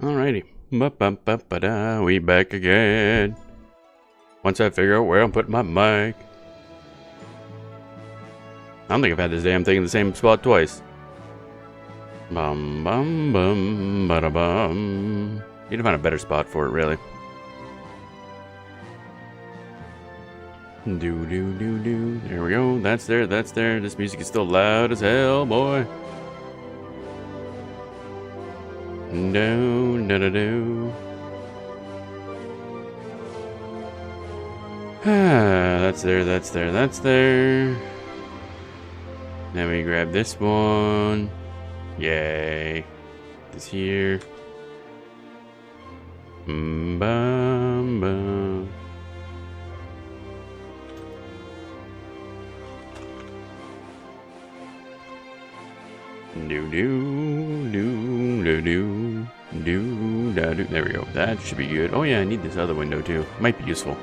Alrighty. Ba-ba-ba-ba-da. We back again. Once I figure out where I'm putting my mic. I don't think I've had this damn thing in the same spot twice. Bum bum bum bada bum. Need to find a better spot for it, really. Do do do do. There we go. That's there. That's there. This music is still loud as hell, boy. Do da da do. That's there. That's there. That's there. Then we grab this one. Yay. This here. Bum bum. Do do do do do do da do. There we go. That should be good. Oh yeah, I need this other window too. Might be useful.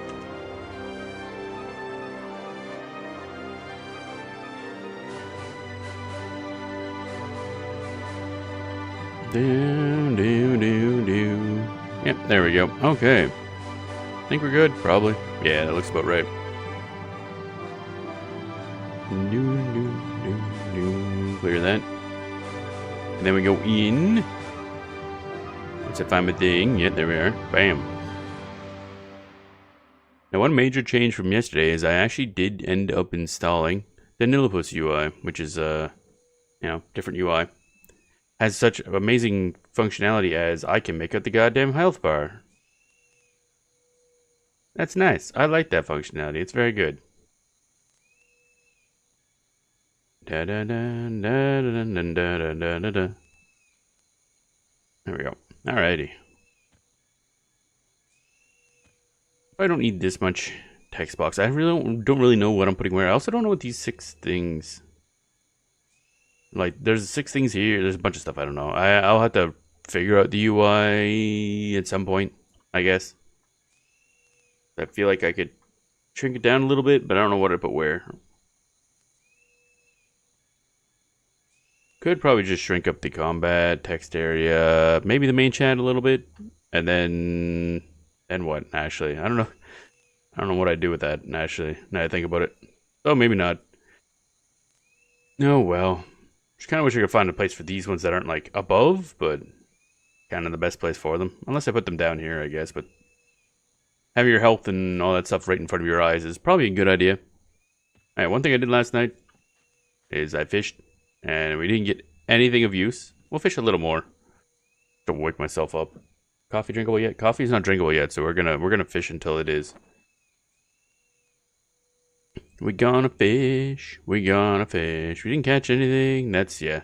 Do do do do. Yep, there we go. Okay. Think we're good? Probably. Yeah, that looks about right. Do do do do. Clear that. And then we go in. Once I find my thing. Yeah, there we are. Bam. Now, one major change from yesterday is I actually did end up installing the Nilipus UI, which is, different UI. Has such amazing functionality as I can make out the goddamn health bar. That's nice. I like that functionality. It's very good. Da da da da da da da da da. There we go. Alrighty. I don't need this much text box. I really don't really know what I'm putting where. I also don't know what these 6 things. Like, there's 6 things here. There's a bunch of stuff I don't know. I'll have to figure out the UI at some point, I guess. I feel like I could shrink it down a little bit, but I don't know what to put where. Could probably just shrink up the combat text area, maybe the main chat a little bit, and then what? Actually, I don't know. I don't know what I'd do with that. Actually, now I think about it. Oh, maybe not. Oh well. Just kind of wish I could find a place for these ones that aren't like above, but kind of the best place for them. Unless I put them down here, I guess. But having your health and all that stuff right in front of your eyes is probably a good idea. All right, one thing I did last night is I fished. And we didn't get anything of use. We'll fish a little more to wake myself up. Coffee drinkable yet? Coffee's not drinkable yet, so we're gonna fish until it is. We gonna fish. We gonna fish. We didn't catch anything. That's yeah.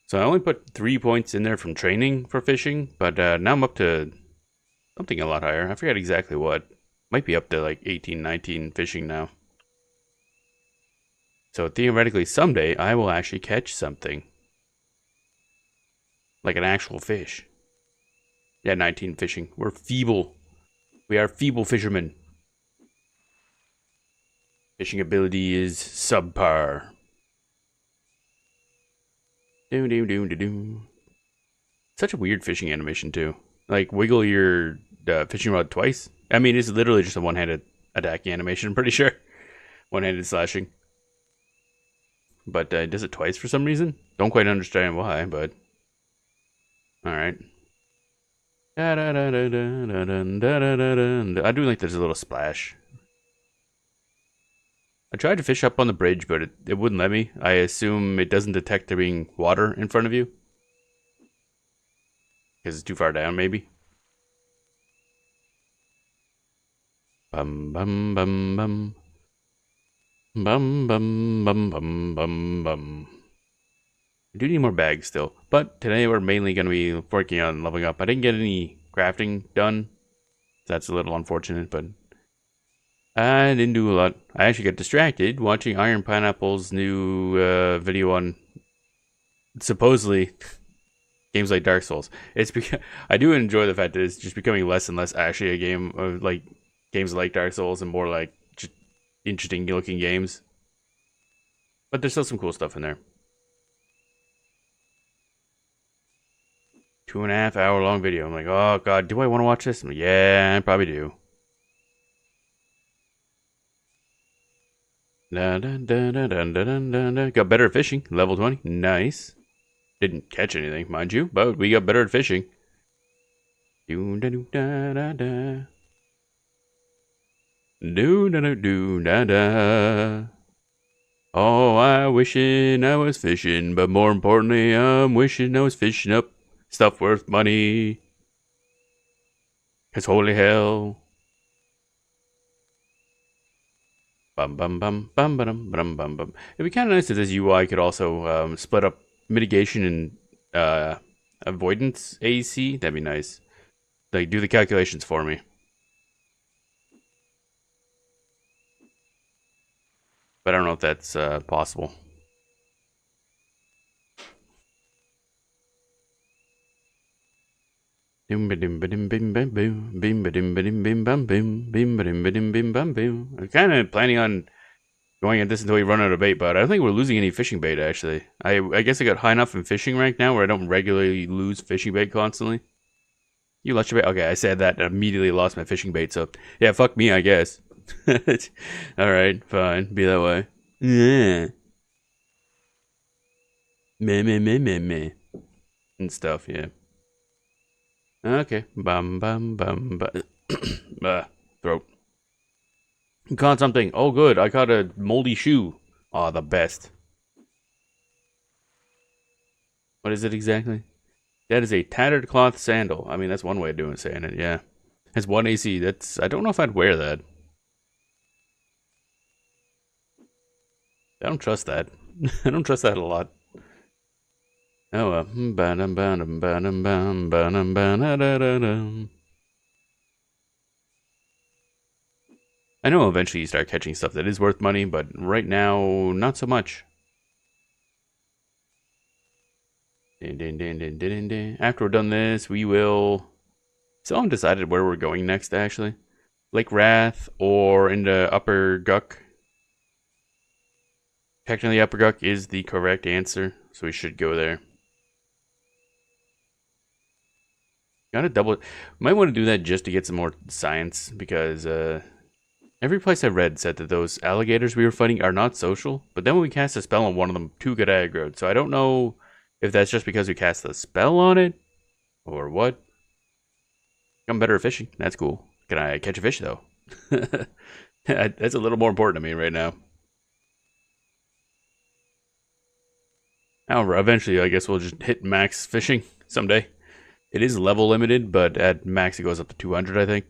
So I only put 3 points in there from training for fishing, but now I'm up to something a lot higher. I forget exactly what. Might be up to like 18, 19 fishing now. So theoretically, someday, I will actually catch something. Like an actual fish. Yeah, 19 fishing. We're feeble. We are feeble fishermen. Fishing ability is subpar. Do do do do do. Such a weird fishing animation, too. Like, wiggle your fishing rod twice. I mean, it's literally just a one-handed attacking animation, I'm pretty sure. One-handed slashing. But does it twice for some reason? Don't quite understand why, but alright. I do like there's a little splash. I tried to fish up on the bridge, but it wouldn't let me. I assume it doesn't detect there being water in front of you. Because it's too far down, maybe. Bum bum bum bum. Bum bum bum bum bum bum. I do need more bags still, but today we're mainly going to be working on leveling up. I didn't get any crafting done. That's a little unfortunate, but I didn't do a lot. I actually got distracted watching Iron Pineapple's new video on supposedly games like Dark Souls. I do enjoy the fact that it's just becoming less and less actually a game of like games like Dark Souls and more like just interesting looking games. But there's still some cool stuff in there. 2.5 hour long video. I'm like, oh god, do I want to watch this? I'm like, yeah, I probably do. Got better at fishing. Level 20. Nice. Didn't catch anything, mind you, but we got better at fishing. Do da do da da da. Do da do do da da. Oh, I wishing I was fishing, but more importantly, I'm wishing I was fishing up stuff worth money. 'Cause holy hell. Bum bum bum bum bum bum bum bum. It'd be kind of nice if this UI could also split up mitigation and avoidance AEC. That'd be nice. Like, do the calculations for me. But I don't know if that's possible. I'm kind of planning on going at this until we run out of bait, but I don't think we're losing any fishing bait, actually. I guess I got high enough in fishing rank now where I don't regularly lose fishing bait constantly. You lost your bait? Okay, I said that and immediately lost my fishing bait, so yeah, fuck me, I guess. Alright, fine. Be that way. Yeah. Meh. And stuff, yeah. Okay. Bum bum bum bum. Throat. Caught something. Oh, good. I caught a moldy shoe. Oh, the best. What is it exactly? That is a tattered cloth sandal. I mean, that's one way of saying it, yeah. Has 1 AC. That's... I don't know if I'd wear that. I don't trust that. I don't trust that a lot. Oh well. I know eventually you start catching stuff that is worth money, but right now, not so much. After we're done this, we will... Still haven't decided where we're going next, actually. Lake Wrath or into Upper Guck. Technically, Upper Guck is the correct answer, so we should go there. Gotta double... Might want to do that just to get some more science, because every place I read said that those alligators we were fighting are not social, but then when we cast a spell on one of them, 2 got aggroed. So I don't know if that's just because we cast a spell on it, or what. I'm better at fishing. That's cool. Can I catch a fish, though? That's a little more important to me right now. However, eventually, I guess we'll just hit max fishing someday. It is level limited, but at max it goes up to 200, I think.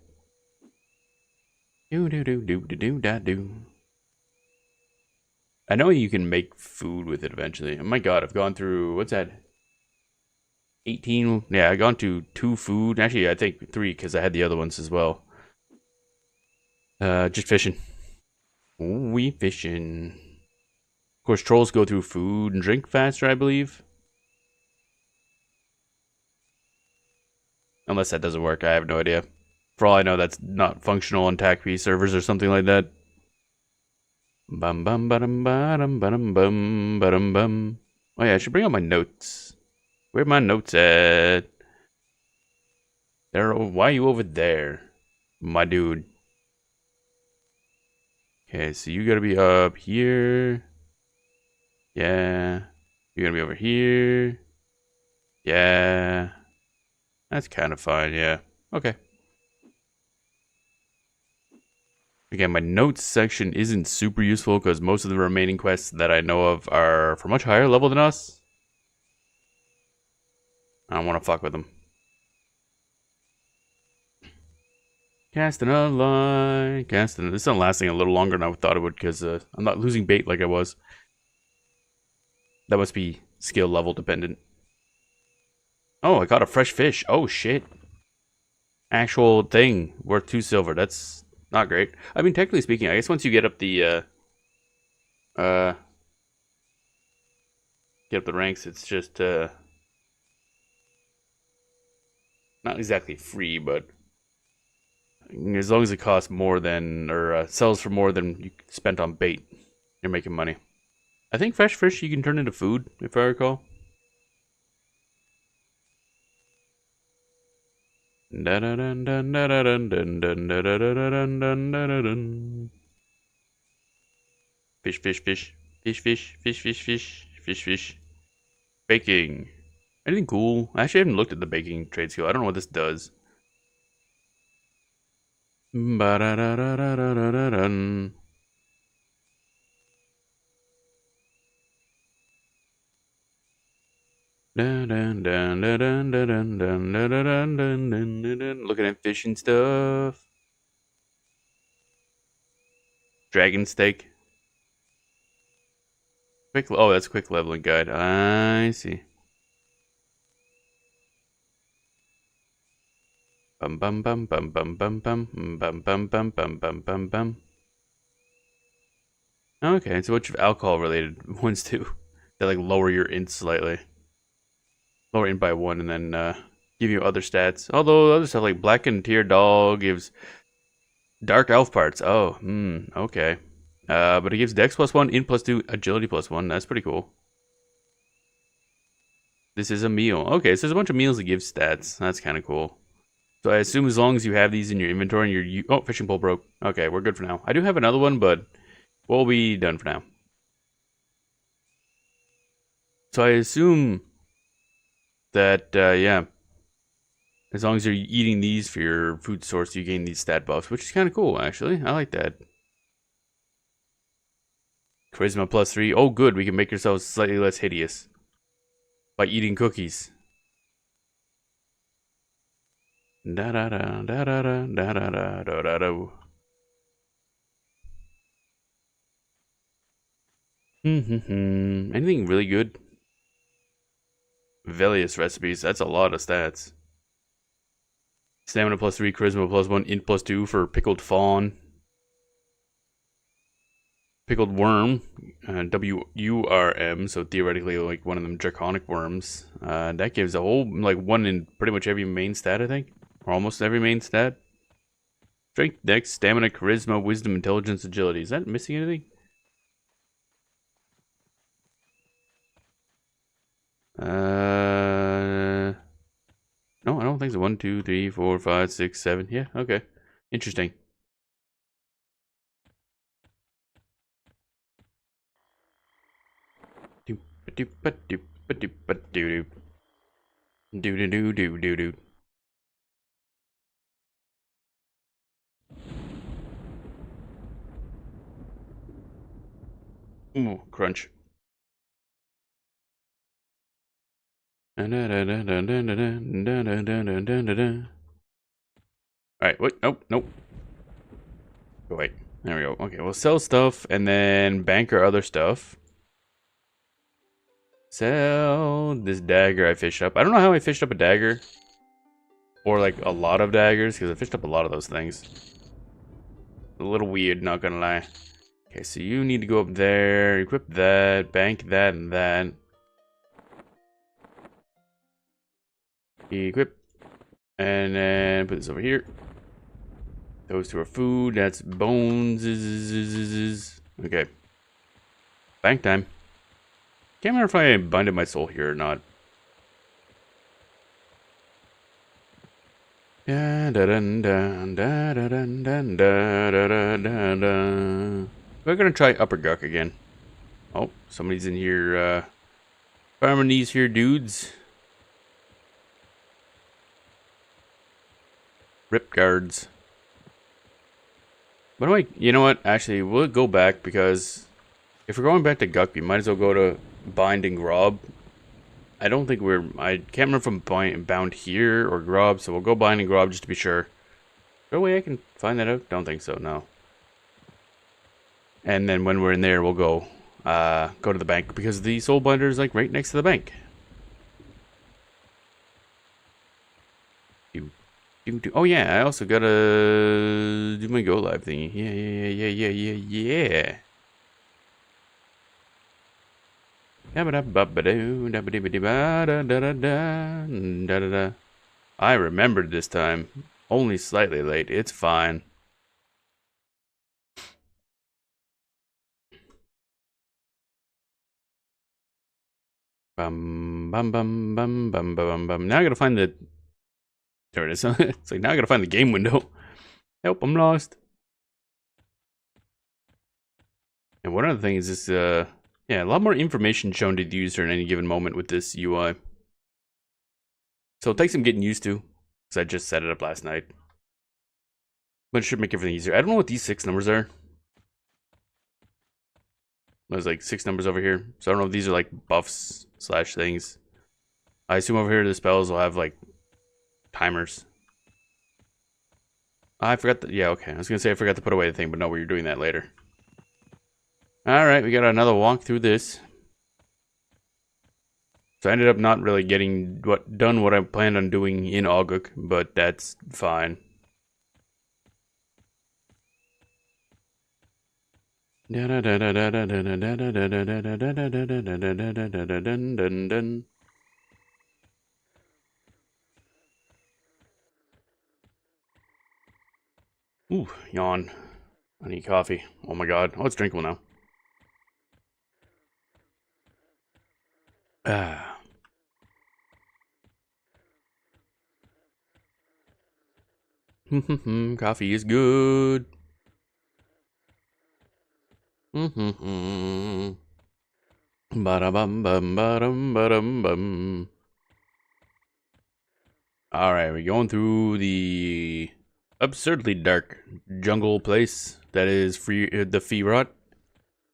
I know you can make food with it eventually. Oh my god, I've gone through... What's that? 18... Yeah, I've gone to 2 food. Actually, I think 3, because I had the other ones as well. Just fishing. We fishing. Of course, trolls go through food and drink faster, I believe. Unless that doesn't work, I have no idea. For all I know, that's not functional on TACP servers or something like that. Bum bum bum bum bum bum bum bum. Oh yeah, I should bring out my notes. Where are my notes at? There. Why are you over there, my dude? Okay, so you gotta be up here. Yeah. You're gonna be over here. Yeah. That's kind of fine, yeah. Okay. Again, my notes section isn't super useful because most of the remaining quests that I know of are for much higher level than us. I don't want to fuck with them. Casting a line. Casting. This is lasting a little longer than I thought it would because I'm not losing bait like I was. That must be skill level dependent. Oh, I got a fresh fish. Oh, shit. Actual thing worth 2 silver. That's not great. I mean, technically speaking, I guess once you get up the ranks, it's just not exactly free, but as long as it costs more than or sells for more than you spent on bait, you're making money. I think fresh fish you can turn into food, if I recall. Fish, fish, fish, fish, fish, fish, fish, fish, fish, fish. Baking. Anything cool? Actually, I haven't looked at the baking trade skill. I don't know what this does. Ba-da-da-da-da-da-da-dun. Dun, dun, dun, dun, dun, dun, dun, dun, dun, dun, dun, dun, dun. Looking at fish and stuff. Dragon steak. Quick. Oh, that's quick leveling guide. I see. Bum bum bum bum bum bum bum bum bum bum bum bum bum bum. Okay, it's a bunch of alcohol related ones too. That like lower your int slightly. Lower int by one and then give you other stats. Although other stuff like blackened tear dog gives dark elf parts. Oh, okay. But it gives dex +1, int +2, agility +1. That's pretty cool. This is a meal. Okay, so there's a bunch of meals that give stats. That's kind of cool. So I assume as long as you have these in your inventory and you're... Oh, fishing pole broke. Okay, we're good for now. I do have another one, but we'll be done for now. So I assume that, yeah, as long as you're eating these for your food source, you gain these stat buffs, which is kind of cool, actually. I like that. Charisma +3. Oh, good. We can make ourselves slightly less hideous by eating cookies. Da da da da da da da da da da da. Anything really good? Velius recipes. That's a lot of stats. Stamina +3, charisma +1, int +2 for pickled fawn. Pickled worm, WURM, so theoretically like one of them draconic worms. That gives a whole, like one in pretty much every main stat, I think. Or almost every main stat. Strength, dex, stamina, charisma, wisdom, intelligence, agility. Is that missing anything? No, I don't think so. 1, 2, 3, 4, 5, 6, 7. Yeah, okay. Interesting. Do. Ooh, crunch. Alright, what? Nope, nope. Go away. There we go. Okay, we'll sell stuff and then bank our other stuff. Sell this dagger I fished up. I don't know how I fished up a dagger. Or like a lot of daggers, because I fished up a lot of those things. A little weird, not gonna lie. Okay, so you need to go up there, equip that, bank that and that. Equip. And then put this over here. Those two are food. That's bones. Okay. Bank time. Can't remember if I binded my soul here or not. We're gonna try Upper Guck again. Oh, somebody's in here farming these here dudes. Rip guards. What do I... You know what? Actually, we'll go back because if we're going back to Guck, we might as well go to Bind and Grob. I don't think we're... I can't remember if I'm bound here or Grob, so we'll go Bind and Grob just to be sure. Is there a way I can find that out? Don't think so, no. And then when we're in there, we'll go to the bank because the soul binder is like right next to the bank. Oh yeah, I also gotta do my go live thingy. Yeah. I remembered this time. Only slightly late. It's fine. Bum bum bum bum bum bum bum. Now I gotta find the There it is. It's like, now I gotta find the game window. Help, I'm lost. And one other thing is this, yeah, a lot more information shown to the user in any given moment with this UI. So it takes some getting used to, because I just set it up last night. But it should make everything easier. I don't know what these 6 numbers are. There's like 6 numbers over here. So I don't know if these are like buffs / things. I assume over here the spells will have like timers. I forgot yeah, okay. I was gonna say I forgot to put away the thing, but no, we're doing that later. Alright, we got another walk through this. So I ended up not really getting done what I planned on doing in Auguk, but that's fine. Ooh, yawn. I need coffee. Oh my god. Oh, it's drinkable now. Ah. Coffee is good. Ba-da-bum bum ba-dum ba-dum bum. Alright, we're going through the absurdly dark jungle place that is the Feerot,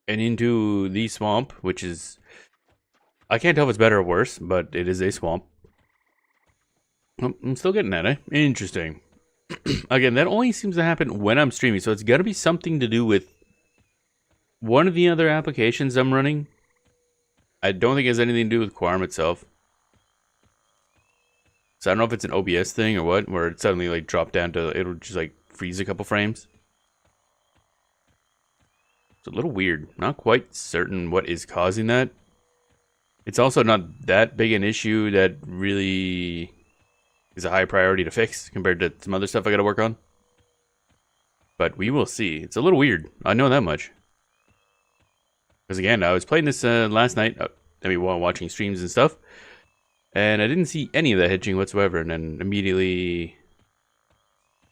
and into the swamp, which is, I can't tell if it's better or worse, but it is a swamp. Oh, I'm still getting that, eh? Interesting. Again, that only seems to happen when I'm streaming, so it's got to be something to do with one of the other applications I'm running. I don't think it has anything to do with Quarm itself. So I don't know if it's an OBS thing or what, where it suddenly like dropped down to, it'll just like freeze a couple frames. It's a little weird. Not quite certain what is causing that. It's also not that big an issue that really is a high priority to fix compared to some other stuff I gotta work on. But we will see. It's a little weird. I know that much. Because again, I was playing this last night, while watching streams and stuff, and I didn't see any of that hitching whatsoever, and then immediately,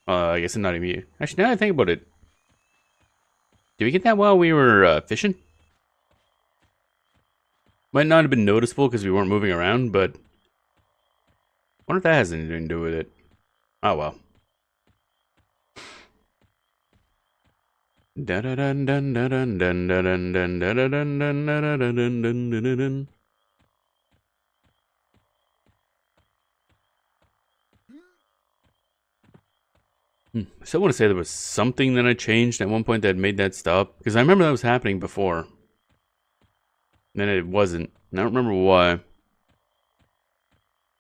I guess not immediately. Actually, now that I think about it, did we get that while we were fishing? Might not have been noticeable because we weren't moving around, but I wonder if that has anything to do with it. Oh well. I still want to say there was something that I changed at one point that made that stop. Because I remember that was happening before. Then it wasn't. And I don't remember why.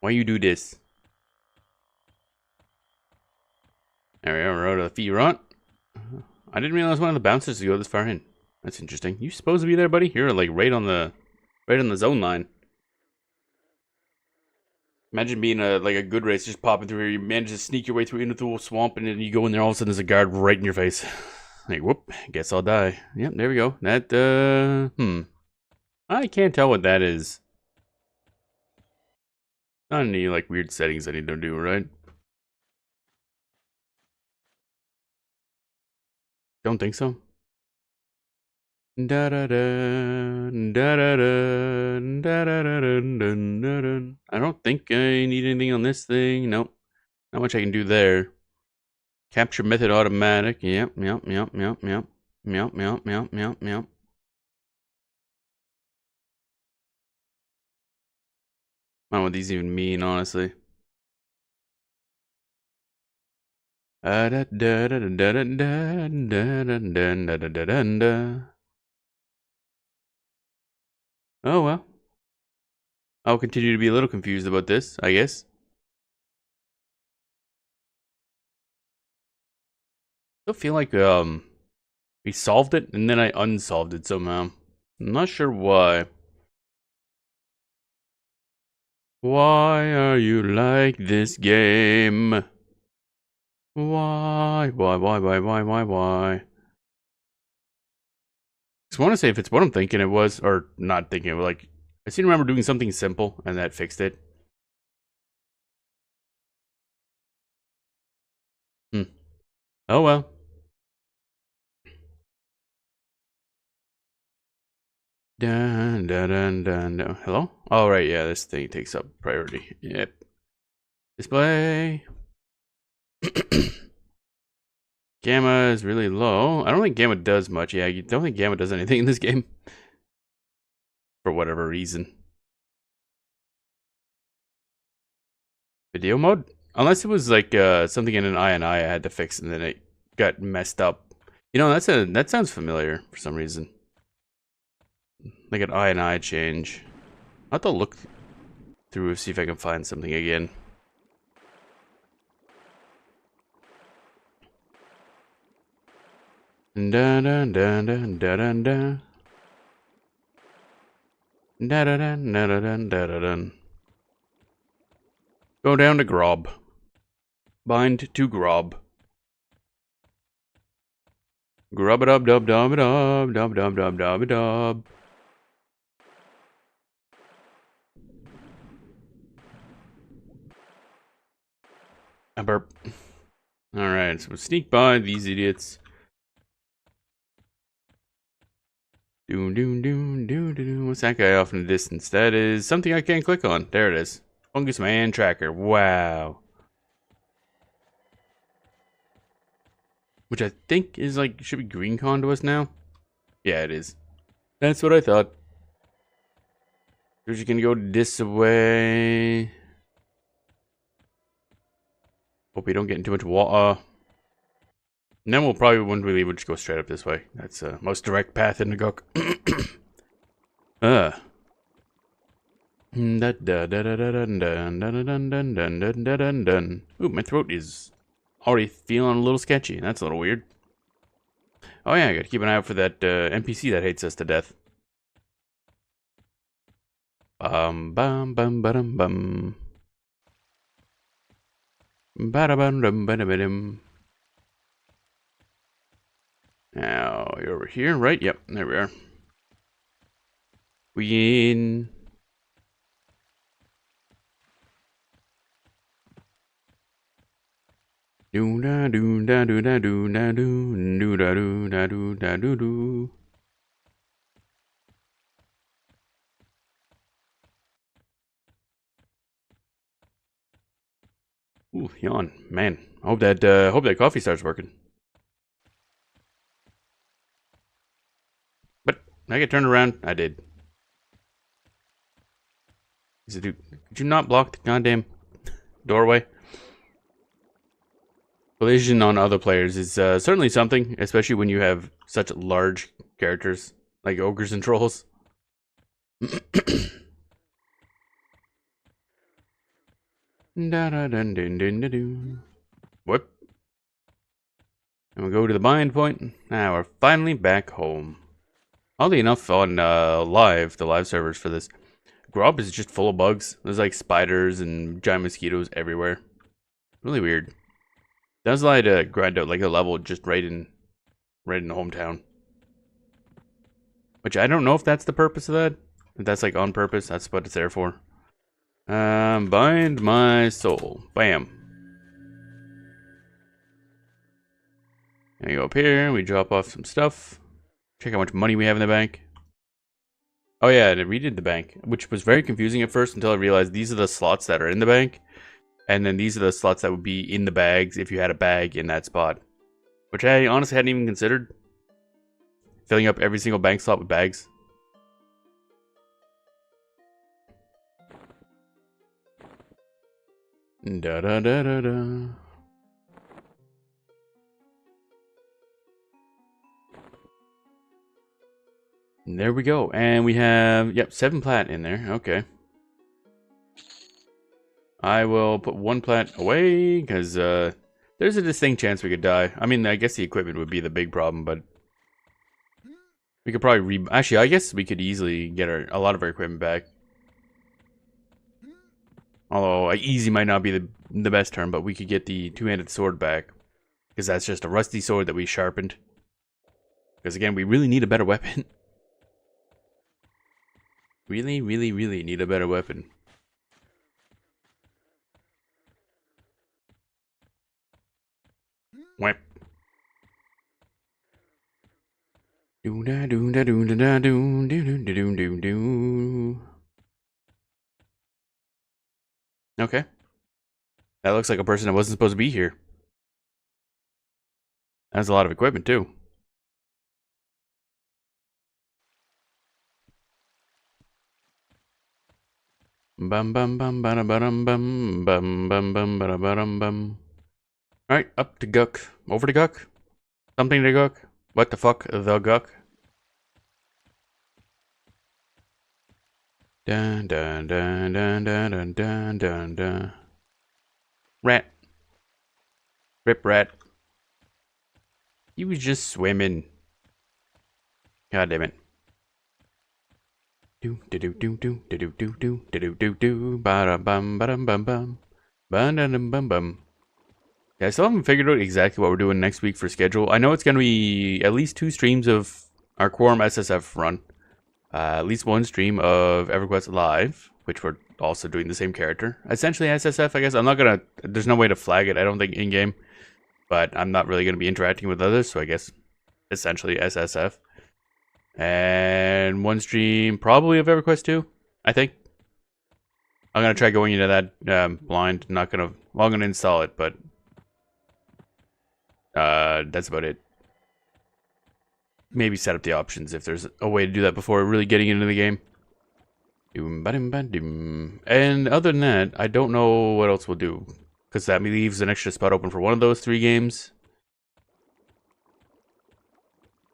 Why you do this? There we are, we're out of the Feerot. I didn't realize one of the bouncers to go this far in. That's interesting. You supposed to be there, buddy? You're like right on the zone line. Imagine being like a good race, just popping through here. You manage to sneak your way through into the swamp, and then you go in there. All of a sudden, there's a guard right in your face. Like, whoop! Guess I'll die. Yep, there we go. That I can't tell what that is. Not any like weird settings I need to do, right? Don't think so. Da da da da da da da da da da da. I don't think I need anything on this thing. Nope. Not much I can do there. Capture method automatic. Yep, yep, yep, yep, yep. Yep, yep, yep, yep, yep. I don't know what these even mean, honestly. Da da da da da da da da da da da da. Oh well. I'll continue to be a little confused about this, I guess. I feel like we solved it and then I unsolved it somehow. I'm not sure why. Why are you like this game? Why? I just want to say if it's what I'm thinking it was, or not thinking it was, like, I seem to remember doing something simple and that fixed it. Oh well. Dun, dun, dun, dun, dun. Hello? Oh, right, yeah, this thing takes up priority. Yep. Display. Gamma is really low. I don't think Gamma does much. Yeah, you don't think Gamma does anything in this game. For whatever reason. Video mode? Unless it was like something in an I had to fix and then it got messed up. You know, that sounds familiar for some reason. Like an I change. I'll have to look through and see if I can find something again. Dun dun dun dun dun dun dun. Dun dun dun dun dun dun dun. Go down to Grob. Bind to Grob. Grub a dub dub dub dub dub dub dub dub dub. A burp. Alright, so we'll sneak by these idiots. Doom doom doom doom doom. What's that guy off in the distance? That is something I can't click on. There it is. Fungus Man Tracker. Wow. Which I think is like, should be green con to us now. Yeah, it is. That's what I thought. We're just gonna go this way. Hope we don't get in too much water. And then we'll probably, when we leave, we'll just go straight up this way. That's the most direct path in the Guk. Ooh, my throat is already feeling a little sketchy. That's a little weird. Oh yeah, I gotta keep an eye out for that NPC that hates us to death. Bum bum bum bum bum. Ba-da-bum dum ba-da-ba-dum. Now, you're over here, right? Yep, there we are. We in. Do da do da do da do da do da do da do da do do. Ooh, yawn, man. Hope that coffee starts working. But I get turned around. I did. He said, dude, could you not block the goddamn doorway? Collision on other players is certainly something, especially when you have such large characters like ogres and trolls. Whoop. And we'll go to the bind point. Now we're finally back home. Oddly enough, on the live servers for this, Grob is just full of bugs. There's like spiders and giant mosquitoes everywhere. Really weird. That's why I had to grind out like a level just right in the hometown. Which I don't know if that's the purpose of that. If that's like on purpose, that's what it's there for. Bind my soul. Bam. And we go up here, we drop off some stuff. Check how much money we have in the bank. Oh yeah, I redid the bank, which was very confusing at first until I realized these are the slots that are in the bank. And then these are the slots that would be in the bags if you had a bag in that spot. Which I honestly hadn't even considered. Filling up every single bank slot with bags. Da da da da da. And there we go. And we have, yep, 7 plat in there. Okay. I will put 1 plat away because there's a distinct chance we could die. I mean, I guess the equipment would be the big problem, but we could probably actually, I guess we could easily get a lot of our equipment back. Although easy might not be the best term, but we could get the 2-handed sword back because that's just a rusty sword that we sharpened. Because again, we really need a better weapon. Really, really, really need a better weapon. Whap. Do da do da do da da do do do do do do. Okay. That looks like a person that wasn't supposed to be here. That's a lot of equipment too. Bum bum bum bum bum bum bum bum bum bum bum. Alright, up to Guck. Over to Guck. Something to Guck. What the fuck? The Guck. Dun dun dun dun dun dun dun dun dun. Rat. Rip rat. He was just swimming. God damn it. Do do do do do do do do do do do do ba bum ba bum bum bum bum bum. Yeah, I still haven't figured out exactly what we're doing next week for schedule. I know it's gonna be at least 2 streams of our Quarm SSF run. At least 1 stream of EverQuest Live, which we're also doing the same character. Essentially SSF, I guess. I'm not gonna. There's no way to flag it, I don't think, in game. But I'm not really gonna be interacting with others, so I guess essentially SSF. And 1 stream probably of EverQuest 2, I think. I'm gonna try going into that blind. Not gonna. Well, I'm gonna install it, but that's about it. Maybe set up the options if there's a way to do that before really getting into the game. And other than that, I don't know what else we'll do, because that leaves an extra spot open for one of those 3 games.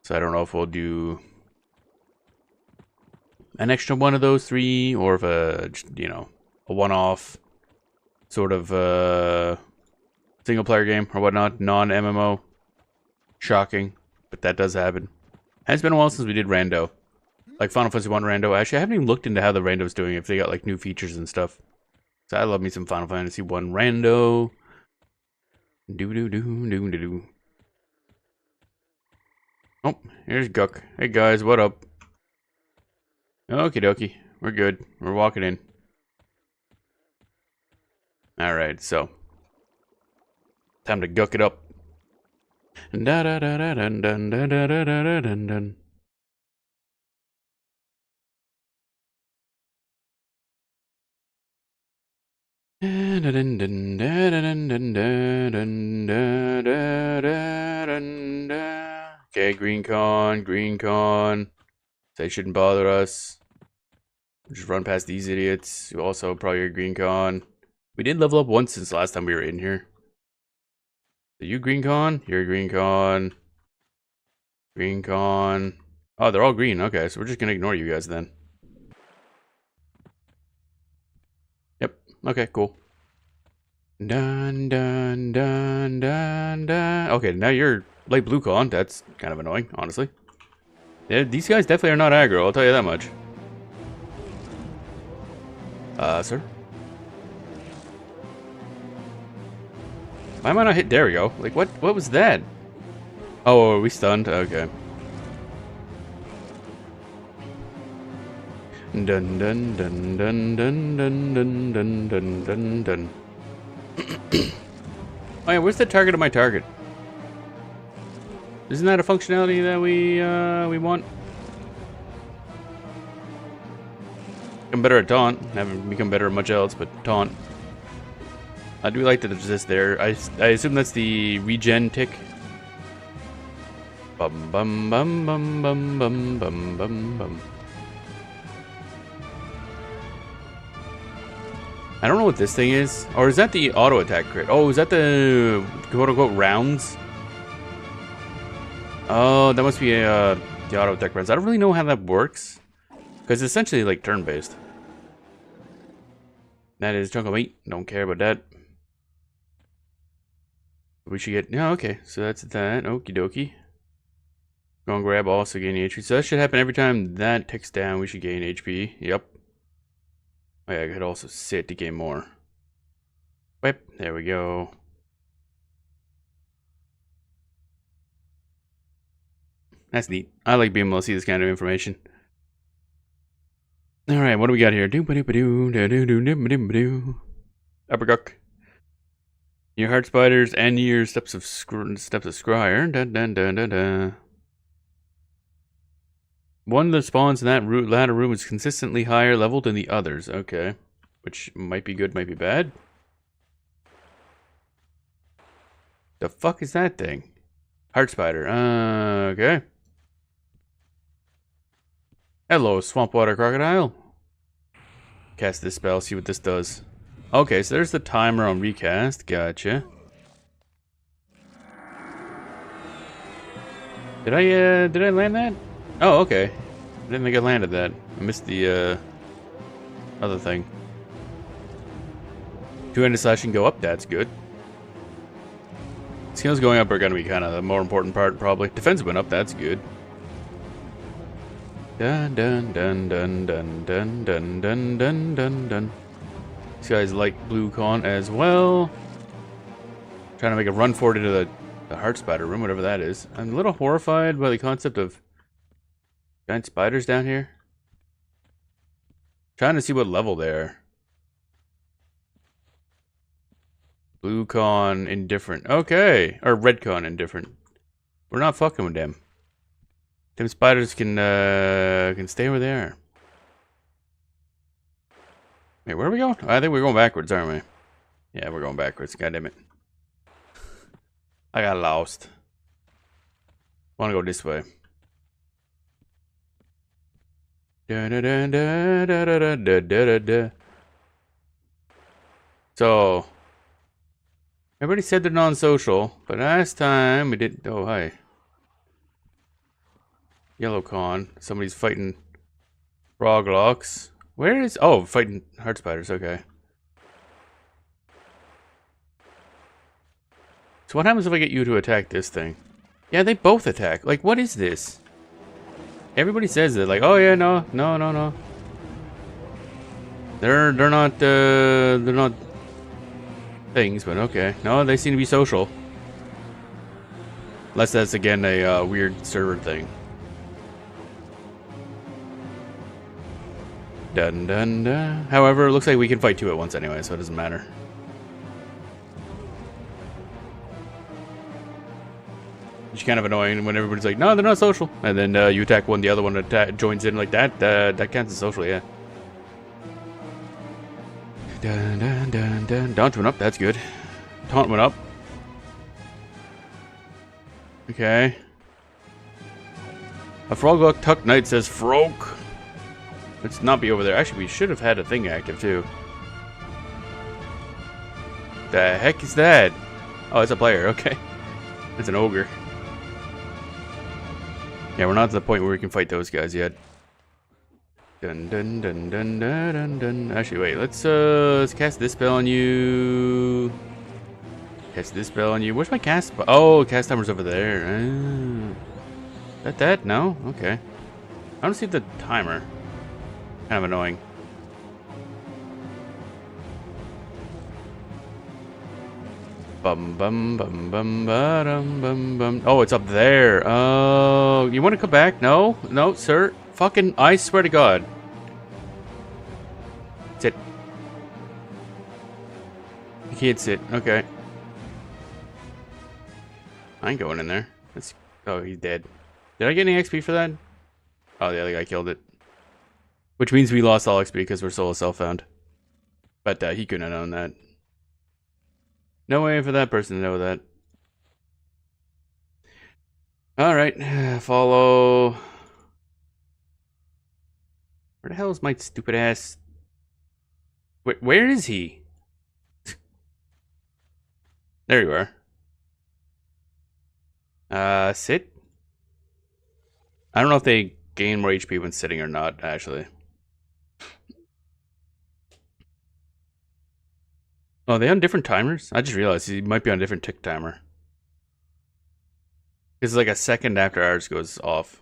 So I don't know if we'll do an extra one of those 3, or if a one-off sort of single-player game or whatnot, non-MMO. Shocking, but that does happen. It's been a while since we did rando, like Final Fantasy 1 rando. Actually, I haven't even looked into how the rando's doing, if they got like new features and stuff. So I love me some Final Fantasy 1 rando. Do do do do do do. Oh, here's Guck. Hey guys, what up? Okie dokie, we're good. We're walking in. All right, so time to Guck it up. Da da da da dun dun da da da da dun dun. Okay, green con. They shouldn't bother us. Just run past these idiots who also probably are green con. We did level up once since last time we were in here. Are you green con? You're green con. Green con. Oh, they're all green. Okay, so we're just gonna ignore you guys then. Yep. Okay, cool. Dun dun dun dun dun. Okay, now you're light blue con. That's kind of annoying, honestly. Yeah, these guys definitely are not aggro, I'll tell you that much. Sir? Why am I not hit? There we go. Like, what was that? Oh, are we stunned? Okay. Dun dun dun dun dun dun dun dun dun dun dun. Oh yeah, where's the target of my target? Isn't that a functionality that we want? I'm better at taunt. Haven't become better at much else, but taunt. I do like that there's this there. I assume that's the regen tick. Bum bum bum bum bum bum bum bum bum. I don't know what this thing is. Or is that the auto attack crit? Oh, is that the quote unquote rounds? Oh, that must be the auto attack rounds. I don't really know how that works, because it's essentially like turn based. That is chunk of meat. Don't care about that. We should get. No, okay. So that's that. Okie dokie. Go and grab also gain HP. So that should happen every time that ticks down. We should gain HP. Yep. Oh yeah, I could also sit to gain more. Whip. There we go. That's neat. I like being able to see this kind of information. Alright, what do we got here? Uppercuck. Your heart spiders and your steps of scryer. Dun dun dun dun dun. One that spawns in that ladder room is consistently higher level than the others. Okay. Which might be good, might be bad. The fuck is that thing? Heart spider. Okay. Hello, swamp water crocodile. Cast this spell, see what this does. Okay, so there's the timer on recast. Gotcha. Did I land that? Oh, okay. I didn't think I landed that. I missed the, other thing. Two-handed slashing go up, that's good. Skills going up are gonna be kind of the more important part, probably. Defense went up, that's good. Dun dun dun dun dun dun dun dun dun dun dun. These guys like blue con as well. Trying to make a run for it into the heart spider room, whatever that is. I'm a little horrified by the concept of giant spiders down here. Trying to see what level they are. Blue con indifferent. Okay. Or red con indifferent. We're not fucking with them. Them spiders can stay where they are. Wait, where are we going? I think we're going backwards, aren't we? Yeah, we're going backwards. God damn it. I got lost. I want to go this way. Da da da da da da da da da. So, everybody said they're non-social, but last time we did. Oh, hi. Yellow con. Somebody's fighting froglocks. Where is... Oh, fighting heart spiders. Okay. So what happens if I get you to attack this thing? Yeah, they both attack. Like, what is this? Everybody says it. Like, oh yeah, no. They're not things, but okay. No, they seem to be social. Unless that's again a weird server thing. Dun dun dun. However, it looks like we can fight two at once anyway, so it doesn't matter. It's kind of annoying when everybody's like, no, they're not social. And then you attack one, the other one joins in like that. That counts as social, yeah. Dun dun dun dun. Dodge went up, that's good. Taunt went up. Okay. A Froglock Tuck Knight says Froke. Let's not be over there. Actually, we should have had a thing active too. The heck is that? Oh, it's a player, okay. It's an ogre. Yeah, we're not to the point where we can fight those guys yet. Dun dun dun dun dun dun dun. Actually, wait. Let's cast this spell on you. Cast this spell on you. Where's my cast? Oh, cast timer's over there. That? No. Okay. I don't see the timer. Kind of annoying. Bum bum bum bum bum bum bum. Oh, it's up there. Oh, you want to come back? No, no, sir. Fucking, I swear to God. Sit. You can't sit. Okay. I ain't going in there. That's. Oh, he's dead. Did I get any XP for that? Oh, the other guy killed it. Which means we lost all XP because we're solo self-found. But he couldn't have known that. No way for that person to know that. Alright, follow. Where the hell is my stupid ass? Wait, where is he? There you are. Sit? I don't know if they gain more HP when sitting or not, actually. Oh, are they on different timers? I just realized he might be on a different tick timer. It's like a second after ours goes off.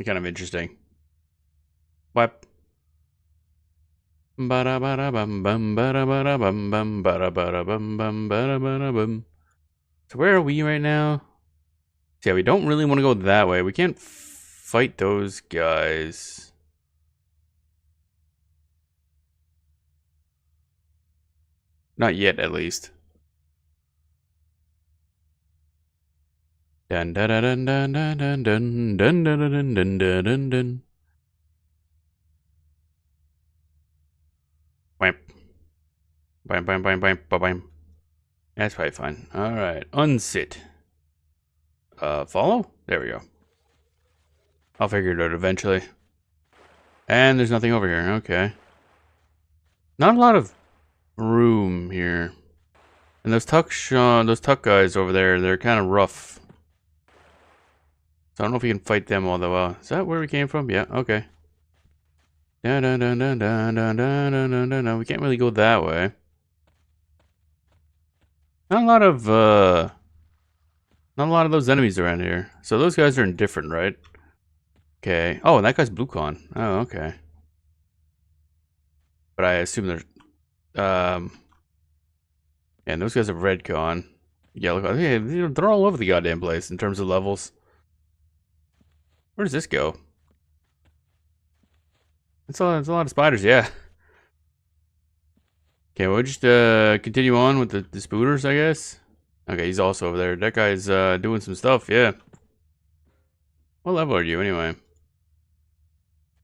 Kind of interesting. What? So where are we right now? So yeah, we don't really want to go that way. We can't fight those guys. Not yet, at least. Dun dun dun dun dun dun dun dun dun dun dun dun dun. Bam. Bam, bam, bam, bam, bam, bam. That's probably fine. Alright. Unsit. Follow? There we go. I'll figure it out eventually. And there's nothing over here. Okay. Not a lot of room here. And those tuck guys over there, they're kind of rough. So I don't know if we can fight them all the while. Is that where we came from? Yeah, okay. We can't really go that way. Not a lot of those enemies around here. So those guys are indifferent, right? Okay. Oh, and that guy's blue con. Oh, okay. But I assume they're and those guys are red con. Yeah, look, yeah, they're all over the goddamn place in terms of levels. Where does this go? It's a lot of spiders, yeah. Okay, we'll just continue on with the spooters, I guess. Okay, he's also over there. That guy's doing some stuff, yeah. What level are you anyway?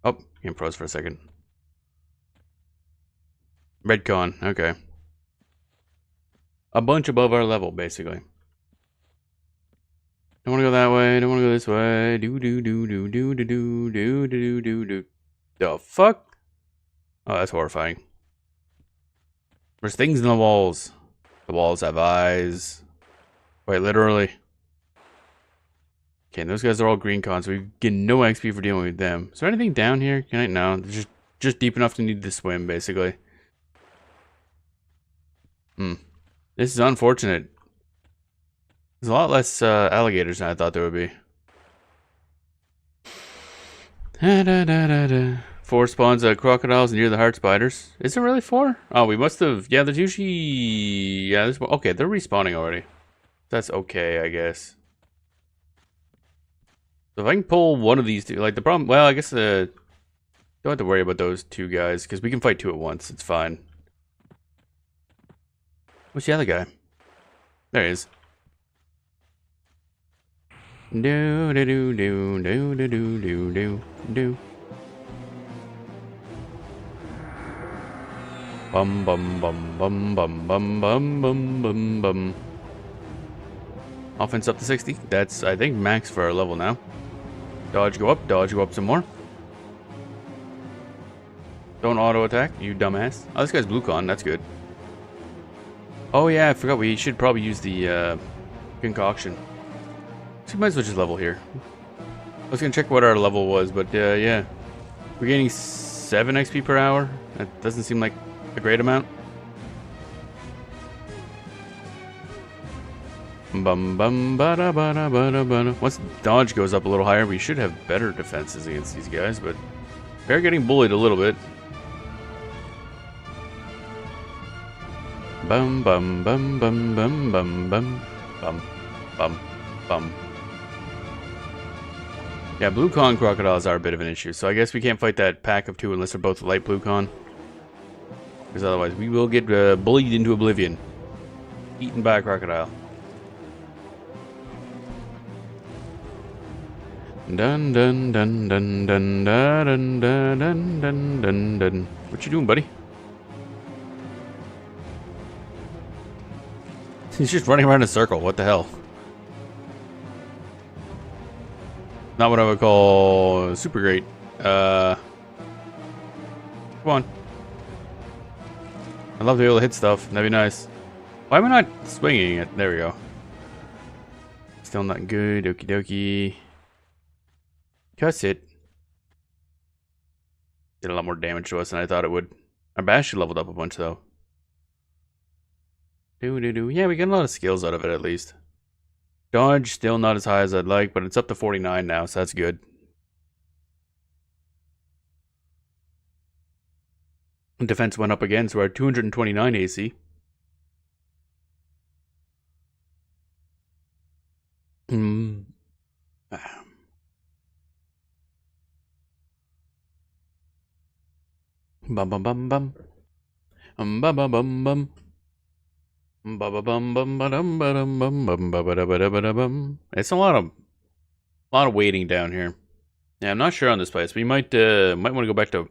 Oh, game froze for a second. Redcon, okay. A bunch above our level, basically. Don't want to go that way. Don't want to go this way. Do do do do do do do do do do do. The fuck? Oh, that's horrifying. There's things in the walls. The walls have eyes. Quite literally. Okay, those guys are all green cons, so we get no XP for dealing with them. Is there anything down here? Can I? No, they're just deep enough to need to swim, basically. This is unfortunate. There's a lot less alligators than I thought there would be. Four spawns of crocodiles near the heart spiders. Is there really 4? Oh, we must have. Yeah, there's usually. Yeah, there's. Okay, they're respawning already. That's okay, I guess. So if I can pull one of these two, like the problem. Well, I guess don't have to worry about those two guys because we can fight 2 at once. It's fine. What's the other guy? There he is. Do do do do do do do do do do. Bum bum bum bum bum bum bum bum bum bum. Offense up to 60. That's I think max for our level now. Dodge go up some more. Don't auto attack, you dumbass. Oh, this guy's blue con. That's good. Oh yeah, I forgot we should probably use the concoction. So we might as well just level here. I was gonna check what our level was, but yeah. We're gaining 7 XP per hour. That doesn't seem like a great amount. Bum bum ba da ba da ba da ba da. Once dodge goes up a little higher, we should have better defenses against these guys, but they're getting bullied a little bit. Bum bum bum bum bum bum bum bum bum bum. Yeah, blue con crocodiles are a bit of an issue, so I guess we can't fight that pack of 2 unless they're both light blue con. Because otherwise we will get bullied into oblivion. Eaten by a crocodile. Dun dun dun dun dun dun dun dun dun dun dun. What you doing, buddy? He's just running around in a circle. What the hell? Not what I would call super great. Come on. I'd love to be able to hit stuff. That'd be nice. Why am I not swinging it? There we go. Still not good. Okie dokie. Cuss it. Did a lot more damage to us than I thought it would. Our bash leveled up a bunch though. Yeah, we get a lot of skills out of it at least. Dodge still not as high as I'd like, but it's up to 49 now, so that's good. Defense went up again, so we're at 229 AC. Bum bum bum bum. Bum bum bum bum. It's a lot of waiting down here. Yeah, I'm not sure on this place. We might want to go back to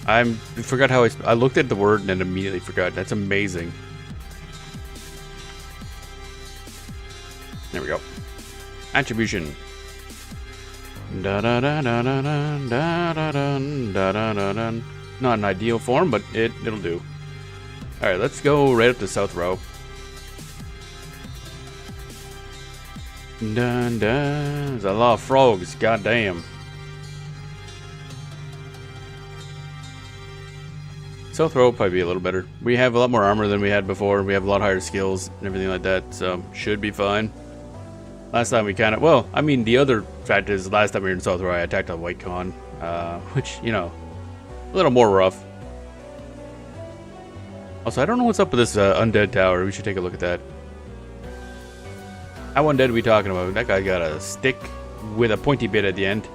I forgot how I looked at the word and then immediately forgot. That's amazing. There we go. Attribution. Da da da da da da da da da da da. Not an ideal form, but it'll do. All right, let's go right up the south row. Dun, dun. There's a lot of frogs. Goddamn. South row will probably be a little better. We have a lot more armor than we had before. We have a lot higher skills and everything like that, so should be fine. Last time we kind of, well, I mean, the other fact is last time we were in South Row, I attacked on White Con, which, you know, a little more rough. Also, I don't know what's up with this undead tower. We should take a look at that. How undead are we talking about? That guy got a stick with a pointy bit at the end.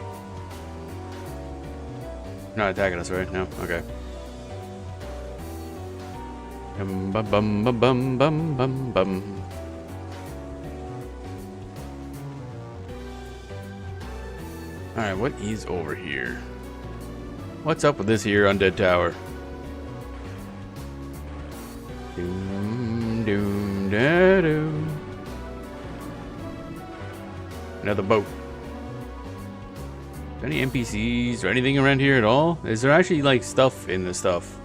Not attacking us, right? No? Okay. Bum bum bum bum bum bum bum. Alright, what is over here? What's up with this here undead tower? Doom, doom, da, doom. Another boat. Any NPCs or anything around here at all? Is there actually like stuff in this stuff?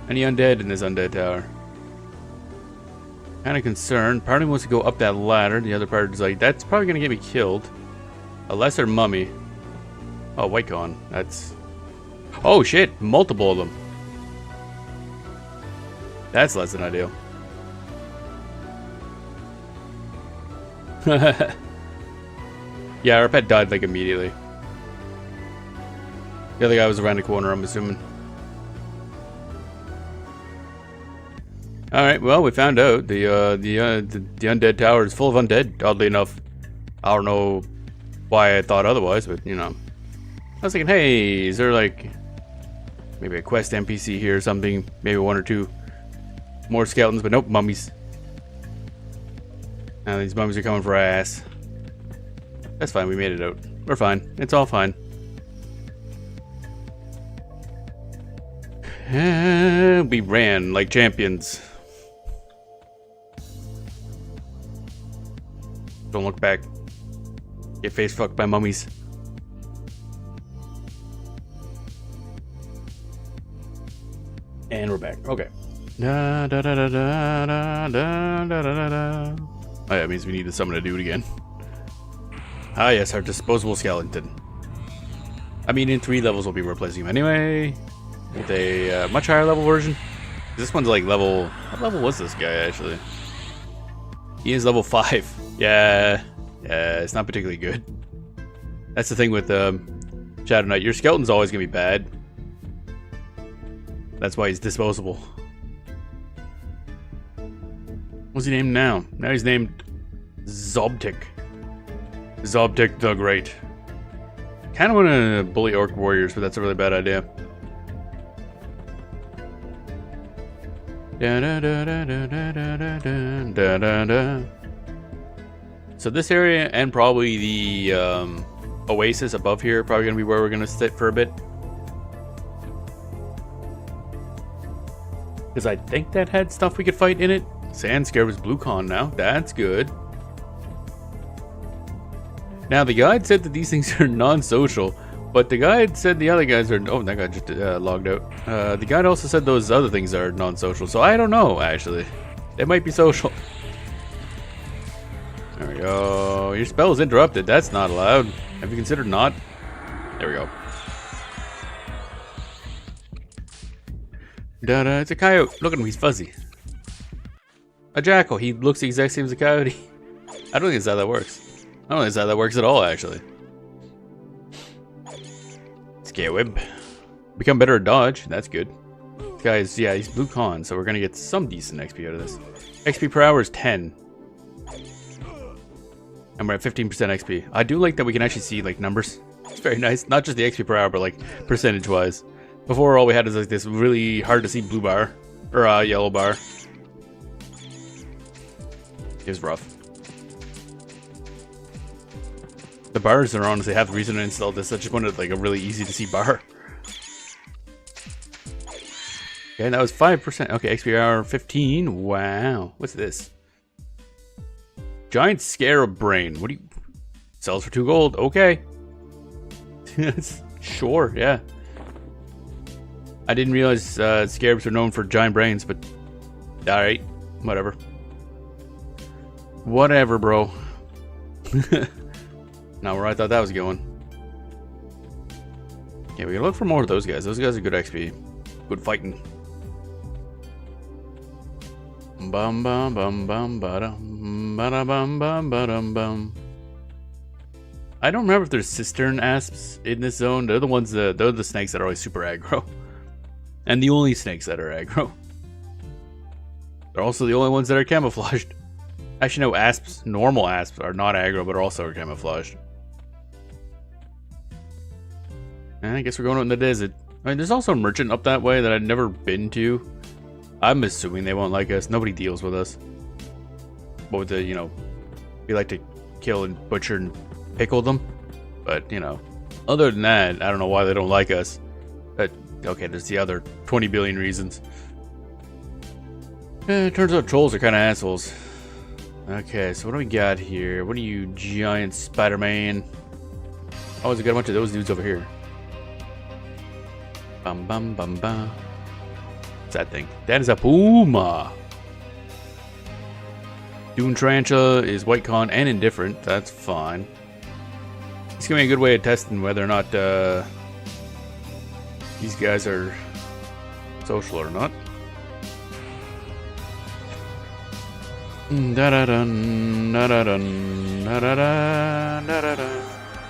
Any undead in this undead tower? Kind of concerned. Part of me wants to go up that ladder. The other part is like, that's probably going to get me killed. A lesser mummy. Oh, White Con. That's... Oh, shit. Multiple of them. That's less than ideal. Yeah, our pet died, like, immediately. The other guy was around the corner, I'm assuming. Alright, well, we found out the undead tower is full of undead, oddly enough. I don't know why I thought otherwise, but, you know. I was thinking, hey, is there, like, maybe a quest NPC here or something? Maybe one or two more skeletons, but nope, mummies. Now these mummies are coming for our ass. That's fine, we made it out. We're fine. It's all fine. We ran like champions. Don't look back. Get face fucked by mummies. And we're back. Okay. Da, da, da, da, da, da, da, da, da, da. Oh, yeah, it means we need to summon to do it again. Ah, yes, our disposable skeleton. I mean, in 3 levels, we'll be replacing him anyway. With a much higher level version. This one's like level... What level was this guy, actually? He is level 5. Yeah, it's not particularly good. That's the thing with Shadow Knight. Your skeleton's always going to be bad. That's why he's disposable. What's he named now? Now he's named Zobtik. Zobtik the Great. Kind of want to bully Orc Warriors, but that's a really bad idea. Da, da, da, da, da, da, da, da, da, da. So this area and probably the oasis above here probably going to be where we're going to sit for a bit. Because I think that had stuff we could fight in it. Sand Scare was Blue Con now. That's good. Now the guide said that these things are non-social. But the guide said the other guys are... Oh, that guy just logged out. The guide also said those other things are non-social. So I don't know, actually. They might be social. There we go. Your spell is interrupted. That's not allowed. Have you considered not? There we go. Da-da, it's a coyote. Look at him, he's fuzzy. A jackal. He looks the exact same as a coyote. I don't think that's how that works. I don't think that's how that works at all, actually. Scare web. Become better at dodge. That's good. Guys, yeah, he's Blue Con, so we're gonna get some decent XP out of this. XP per hour is 10. And we're at 15% XP. I do like that we can actually see, like, numbers. It's very nice. Not just the XP per hour, but, like, percentage-wise. Before, all we had is, like, this really hard-to-see blue bar. Or, yellow bar. It was rough. The bars are honestly half the reason I installed this. I just wanted, like, a really easy-to-see bar. Okay, that was 5%. Okay, XP 15. Wow. What's this? Giant Scarab Brain. What do you... Sells for 2 gold. Okay. Sure, yeah. I didn't realize scarabs are known for giant brains, but... Alright. Whatever. Whatever, bro. Not where I thought that was going. Yeah, we gotta look for more of those guys. Those guys are good XP. Good fighting. Bum bum bum bum ba-dum ba-da-bum bum ba-dum bum. I don't remember if there's cistern asps in this zone. They're the ones they're the snakes that are always super aggro. And the only snakes that are aggro. They're also the only ones that are camouflaged. Actually, no, asps, normal asps are not aggro, but are also camouflaged. And I guess we're going out in the desert. I mean, there's also a merchant up that way that I've never been to. I'm assuming they won't like us. Nobody deals with us. But with the, you know, we like to kill and butcher and pickle them. But, you know, other than that, I don't know why they don't like us. But, okay, there's the other 20 billion reasons. It turns out trolls are kind of assholes. Okay, so what do we got here? What are you, giant Spider-Man? Oh, there's a bunch of those dudes over here. Bum bum bum bum. What's that thing? That is a puma. Dune Tarantula is white con and indifferent. That's fine. It's gonna be a good way of testing whether or not these guys are social or not. Da da dun, da da dun, da da da, da da da.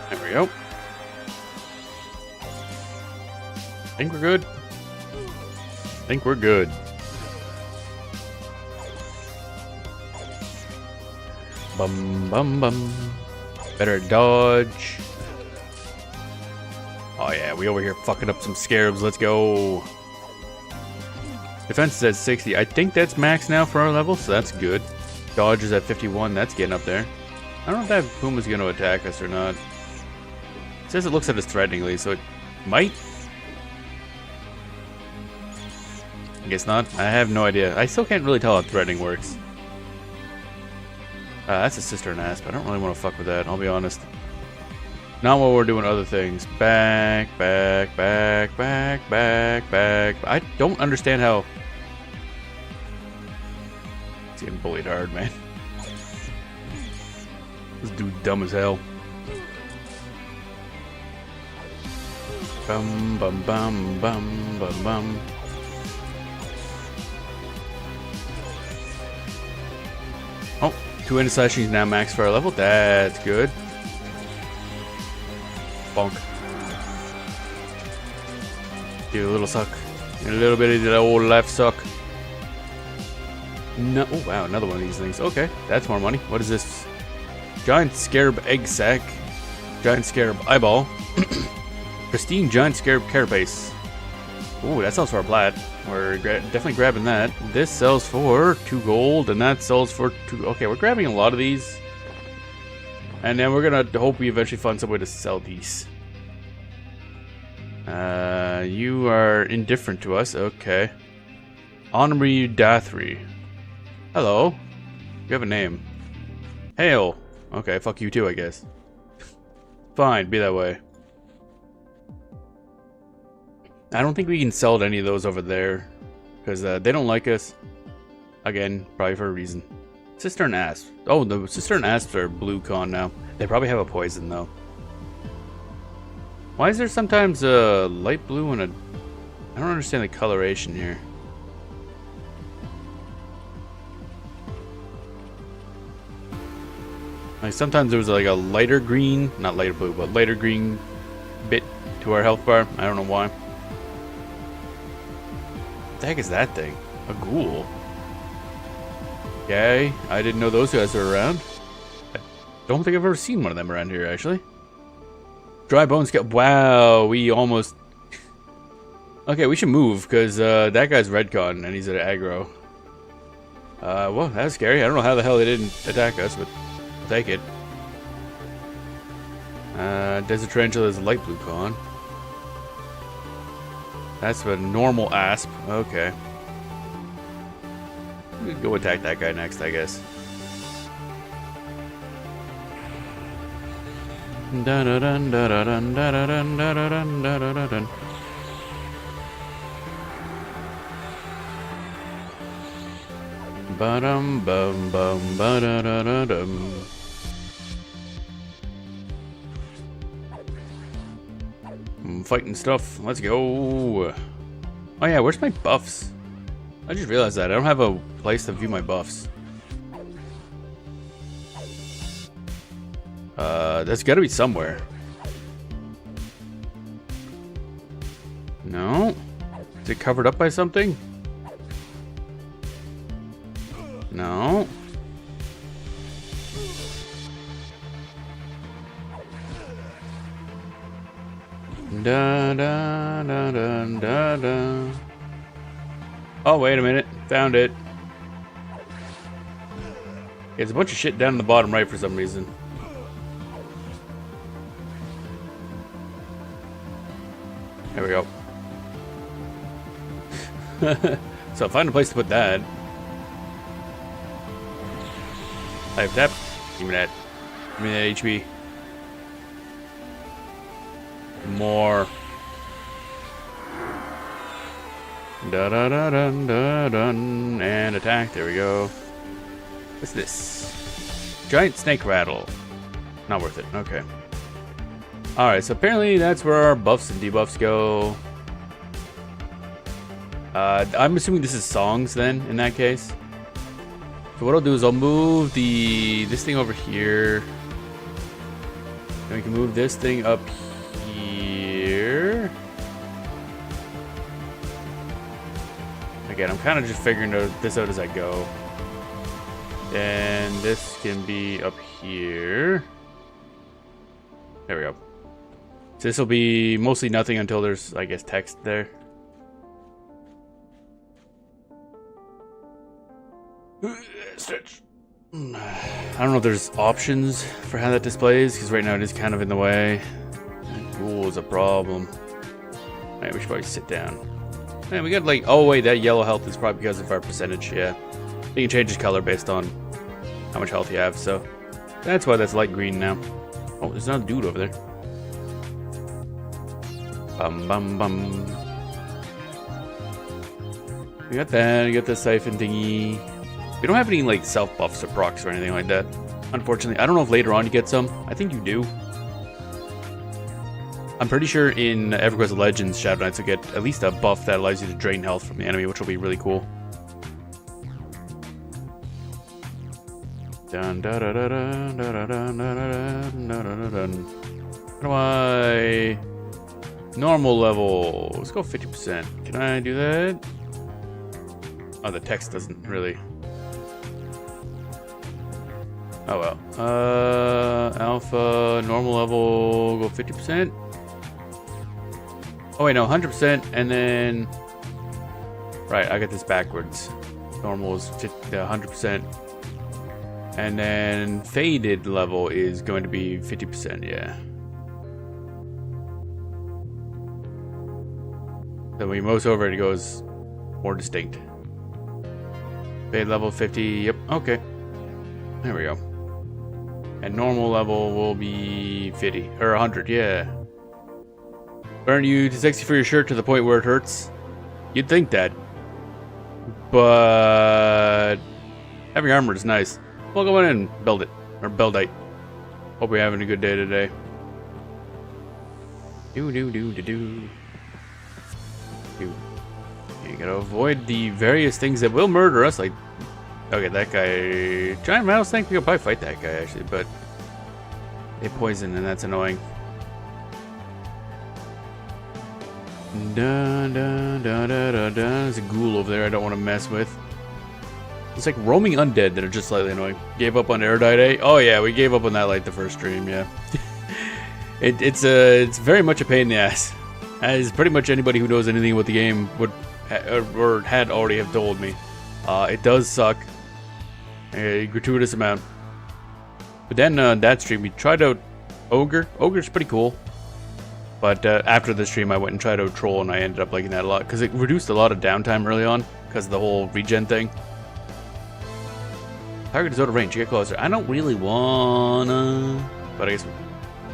There we go. I think we're good. I think we're good. Bum bum bum. Better dodge. Oh yeah, we over here fucking up some scarabs. Let's go. Defense is at 60. I think that's max now for our level, so that's good. Dodge is at 51. That's getting up there. I don't know if that Puma's going to attack us or not. It says it looks at us threateningly, so it might. I guess not. I have no idea. I still can't really tell how threatening works. That's a cistern asp. I don't really want to fuck with that, I'll be honest. Not while we're doing other things. Back, back, back, back, back, back. I don't understand how... He's getting bullied hard, man. This dude's dumb as hell. Bum, bum, bum, bum, bum, bum. Oh, 2 intercessions now max for our level. That's good. Bonk. Do a little suck. A little bit of the old left suck. No, oh wow, another one of these things. Okay, that's more money. What is this? Giant Scarab Egg Sac. Giant Scarab Eyeball. Pristine Giant Scarab Carapace. Ooh, that sells for a plat. We're definitely grabbing that. This sells for 2 gold, and that sells for 2... Okay, we're grabbing a lot of these. And then we're gonna hope we eventually find some way to sell these. You are indifferent to us. Okay. Honorary Dathry. Hello. You have a name. Hail. Okay, fuck you too, I guess. Fine, be that way. I don't think we can sell any of those over there. Because they don't like us. Again, probably for a reason. Cistern Asp. Oh, the Cistern Asps are blue con now. They probably have a poison, though. Why is there sometimes a light blue and a... I don't understand the coloration here. Like sometimes there was like a lighter green, not lighter blue, but lighter green bit to our health bar. I don't know why. What the heck is that thing? A ghoul. Okay, I didn't know those guys were around. I don't think I've ever seen one of them around here, actually. Dry bones get... Wow, we almost... Okay, we should move, because that guy's redcon, and he's at aggro. Well, that was scary. I don't know how the hell they didn't attack us, but I'll take it. Desert Tarantula is light blue con. That's a normal asp. Okay. We can go attack that guy next, I guess. Ba-dum bum bum ba-da-da-da-dum. I'm fighting stuff. Let's go. Oh yeah, where's my buffs? I just realized that I don't have a place to view my buffs. That's gotta be somewhere. No? Is it covered up by something? No. Da da da da da da. Oh, wait a minute. Found it. There's a bunch of shit down in the bottom right for some reason. There we go. So find a place to put that. I have that. Give me that. Give me that HP. More. Da da da dun da dun. And attack. There we go. What's this? Giant snake rattle. Not worth it. Okay. Alright, so apparently that's where our buffs and debuffs go. I'm assuming this is songs then, in that case. So what I'll do is I'll move this thing over here. And we can move this thing up here. Again, I'm kind of just figuring this out as I go. And this can be up here. There we go. So this will be mostly nothing until there's, I guess, text there. Stretch. I don't know if there's options for how that displays, because right now it is kind of in the way. Ooh, is a problem. Alright, we should probably sit down. Man, we got like, oh wait, that yellow health is probably because of our percentage, yeah. You can change its color based on how much health you have, so that's why that's light green now. Oh, there's another dude over there. Bum bum bum. We got that, we got the siphon thingy. We don't have any like self buffs or procs or anything like that. Unfortunately, I don't know if later on you get some. I think you do. I'm pretty sure in EverQuest Legends, Shadow Knights will get at least a buff that allows you to drain health from the enemy, which will be really cool. Dun da da da da da da da da da da. How do I normal level? Let's go 50%. Can I do that? Oh, the text doesn't really. Oh well. Alpha normal level. Go 50%. Oh wait, no, 100%, and then right, I got this backwards. Normal is 100%, and then faded level is going to be 50%. Yeah. Then when you mouse over it, it goes more distinct. Fade level 50. Yep. Okay. There we go. And normal level will be 50 or 100. Yeah. Burn you too sexy for your shirt to the point where it hurts? You'd think that. But having armor is nice. Well, go on in and build it. Or buildite. Hope you're having a good day today. Do. You gotta avoid the various things that will murder us, like okay, that guy giant rattlesnake, we could probably fight that guy actually, but they poison and that's annoying. Da, da, da, da, da, da. There's a ghoul over there I don't want to mess with. It's like roaming undead that are just slightly annoying. Gave up on Erudite, eh? Oh yeah, we gave up on that like the first stream, yeah. It's very much a pain in the ass. As pretty much anybody who knows anything about the game would or had already have told me. It does suck. A gratuitous amount. But then that stream we tried out Ogre. Ogre's pretty cool. But after the stream, I went and tried out Troll, and I ended up liking that a lot because it reduced a lot of downtime early on because of the whole regen thing. Target is out of range. You get closer. I don't really wanna, but I guess.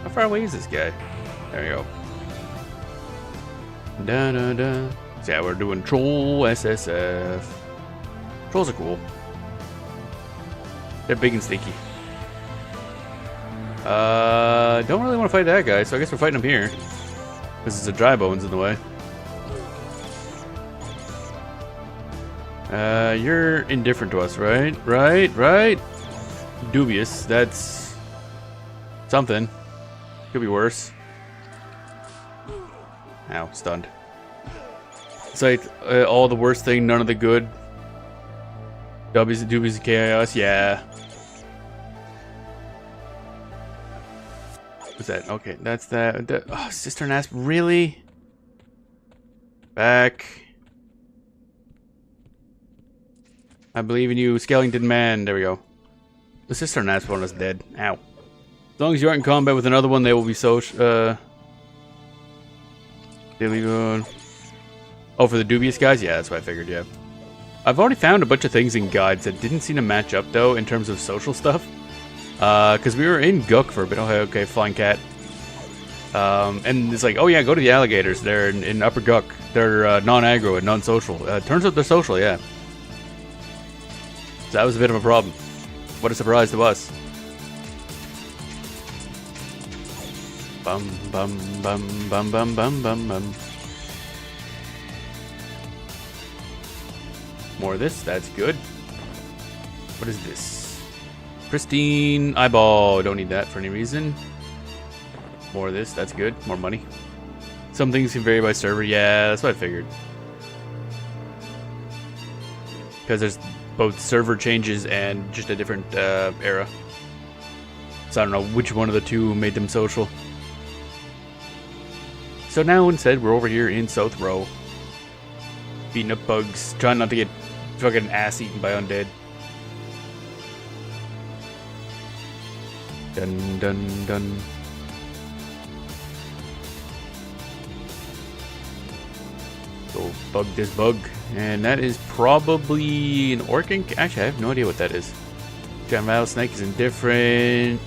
How far away is this guy? There you go. Da da da. So yeah, we're doing Troll SSF. Trolls are cool. They're big and stinky. Don't really want to fight that guy, so I guess we're fighting him here. Because there's a dry bones in the way. You're indifferent to us, right? Right? Dubious. That's something. Could be worse. Ow, stunned. It's like all the worst thing, none of the good. Dubious and chaos, yeah. What's that? Okay, that's that. Oh, Cistern Asp, really? Back. I believe in you, Skellington Man. There we go. The Cistern Asp one is dead. Ow. As long as you aren't in combat with another one, they will be social. Daily good. Oh, for the dubious guys? Yeah, that's what I figured, yeah. I've already found a bunch of things in guides that didn't seem to match up, though, in terms of social stuff. Because we were in Guk for a bit. Oh, okay, Flying Cat. And it's like, oh yeah, go to the alligators. They're in Upper Guk. They're non-aggro and non-social. Turns out they're social, yeah. So that was a bit of a problem. What a surprise to us. Bum bum bum bum bum bum bum bum. More of this, that's good. What is this? Pristine eyeball. Don't need that for any reason. More of this, that's good. More money. Some things can vary by server. Yeah, that's what I figured. Because there's both server changes and just a different era. So I don't know which one of the two made them social. So now instead we're over here in South Row. Beating up bugs. Trying not to get fucking ass eaten by undead. Dun dun dun. Go bug this bug. And that is probably an Orkin. Actually, I have no idea what that is. Giant rattlesnake is indifferent.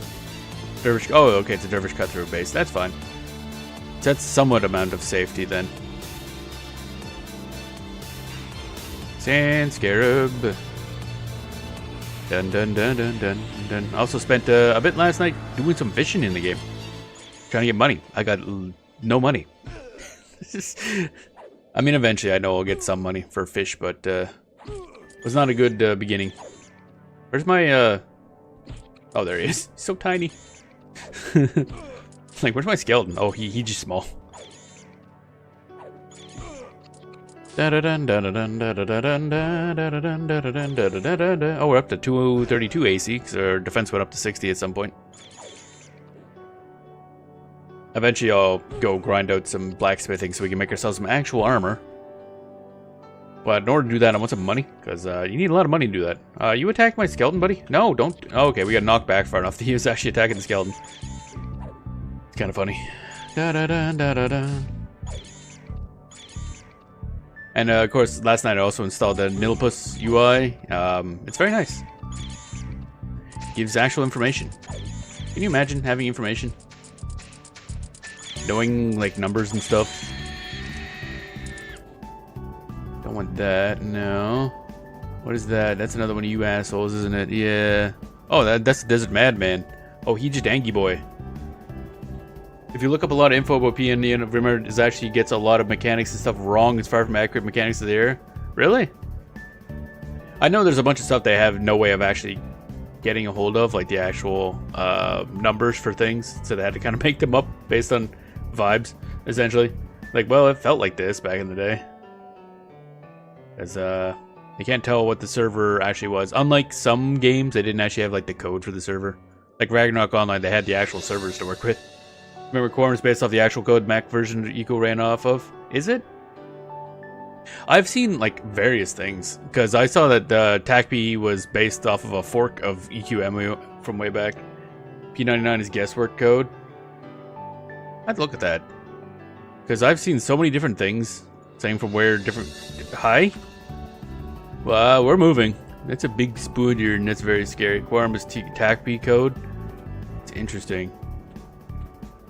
Dervish. Oh, okay, it's a dervish cut through a base. That's fine. So that's somewhat amount of safety then. Sand Scarab. Dun dun dun dun dun dun. I also spent a bit last night doing some fishing in the game. Trying to get money. I got no money. I mean, eventually I know I'll get some money for fish, but it was not a good beginning. Where's my, oh, there he is. He's so tiny. Like, where's my skeleton? Oh, he's just small. Oh, we're up to 232 AC, because our defense went up to 60 at some point. Eventually I'll go grind out some blacksmithing so we can make ourselves some actual armor. But in order to do that, I want some money, because you need a lot of money to do that. You attack my skeleton, buddy? No, don't. Oh, okay, we got knocked back far enough that he was actually attacking the skeleton. It's kind of funny. And of course, last night I also installed the Nilpus UI. It's very nice. Gives actual information. Can you imagine having information? Knowing, like, numbers and stuff. Don't want that, no. What is that? That's another one of you assholes, isn't it? Yeah. Oh, that's the Desert Madman. Oh, he just Angie Boy. If you look up a lot of info about PNE, remember, it actually gets a lot of mechanics and stuff wrong as far from accurate mechanics of the air. Really? I know there's a bunch of stuff they have no way of actually getting a hold of, like the actual numbers for things, so they had to kind of make them up based on vibes, essentially. Like, well, it felt like this back in the day. Because you can't tell what the server actually was. Unlike some games, they didn't actually have like the code for the server. Like Ragnarok Online, they had the actual servers to work with. Remember, Quarm is based off the actual code Mac version that Eco ran off of? Is it? I've seen like various things, because I saw that TACP was based off of a fork of EQEMU from way back. P99 is guesswork code. I'd look at that. Because I've seen so many different things saying from where different... Hi? Well, we're moving. That's a big spoon here, and that's very scary. Quarm is TACP code. It's interesting.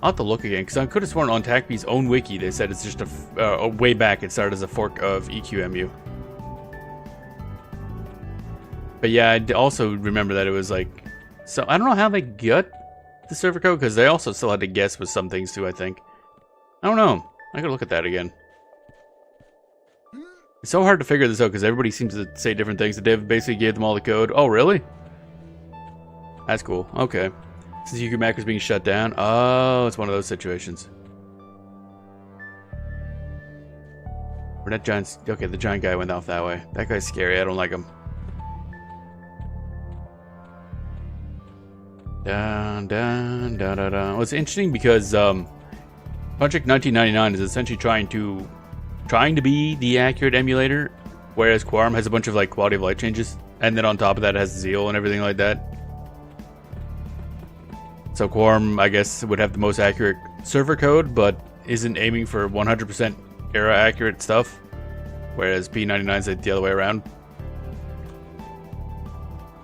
I'll have to look again, because I could have sworn on TACP's own wiki they said it's just a way back it started as a fork of EQMU. But yeah, I also remember that it was like... So, I don't know how they got the server code, because they also still had to guess with some things too, I think. I don't know. I gotta look at that again. It's so hard to figure this out, because everybody seems to say different things. The dev basically gave them all the code. Oh, really? That's cool. Okay. Since UQMac was being shut down. Oh, it's one of those situations. Or that giant... Okay, the giant guy went off that way. That guy's scary. I don't like him. Dun, dun, dun, dun, dun. Well, it's interesting because Project 1999 is essentially trying to be the accurate emulator, whereas Quarm has a bunch of like quality of life changes, and then on top of that it has Zeal and everything like that. So Quarm, I guess, would have the most accurate server code, but isn't aiming for 100% era accurate stuff, whereas P99 is the other way around.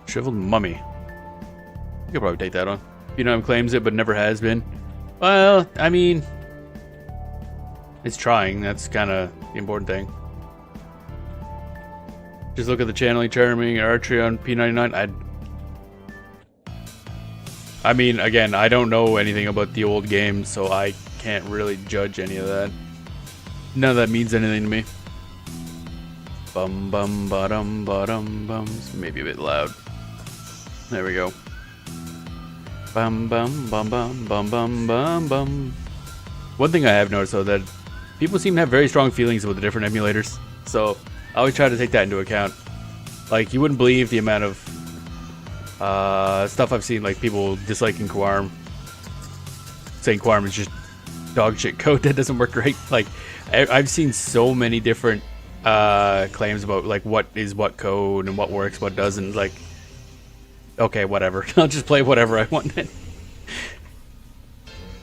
Shriveled Mummy. You could probably take that on. P99 claims it, but never has been. Well, I mean, it's trying. That's kind of the important thing. Just look at the channeling, charming, archery on P99. I mean, again, I don't know anything about the old games, so I can't really judge any of that. None of that means anything to me. Bum bum ba-dum ba-dum bums. Maybe a bit loud. There we go. Bum bum bum bum bum bum bum bum. One thing I have noticed though, that people seem to have very strong feelings about the different emulators, so I always try to take that into account. Like, you wouldn't believe the amount of stuff I've seen, like people disliking Quarm, saying Quarm is just dog shit code that doesn't work great. Like, I've seen so many different claims about like what is what code and what works, what doesn't. Like, okay, whatever. I'll just play whatever I want then.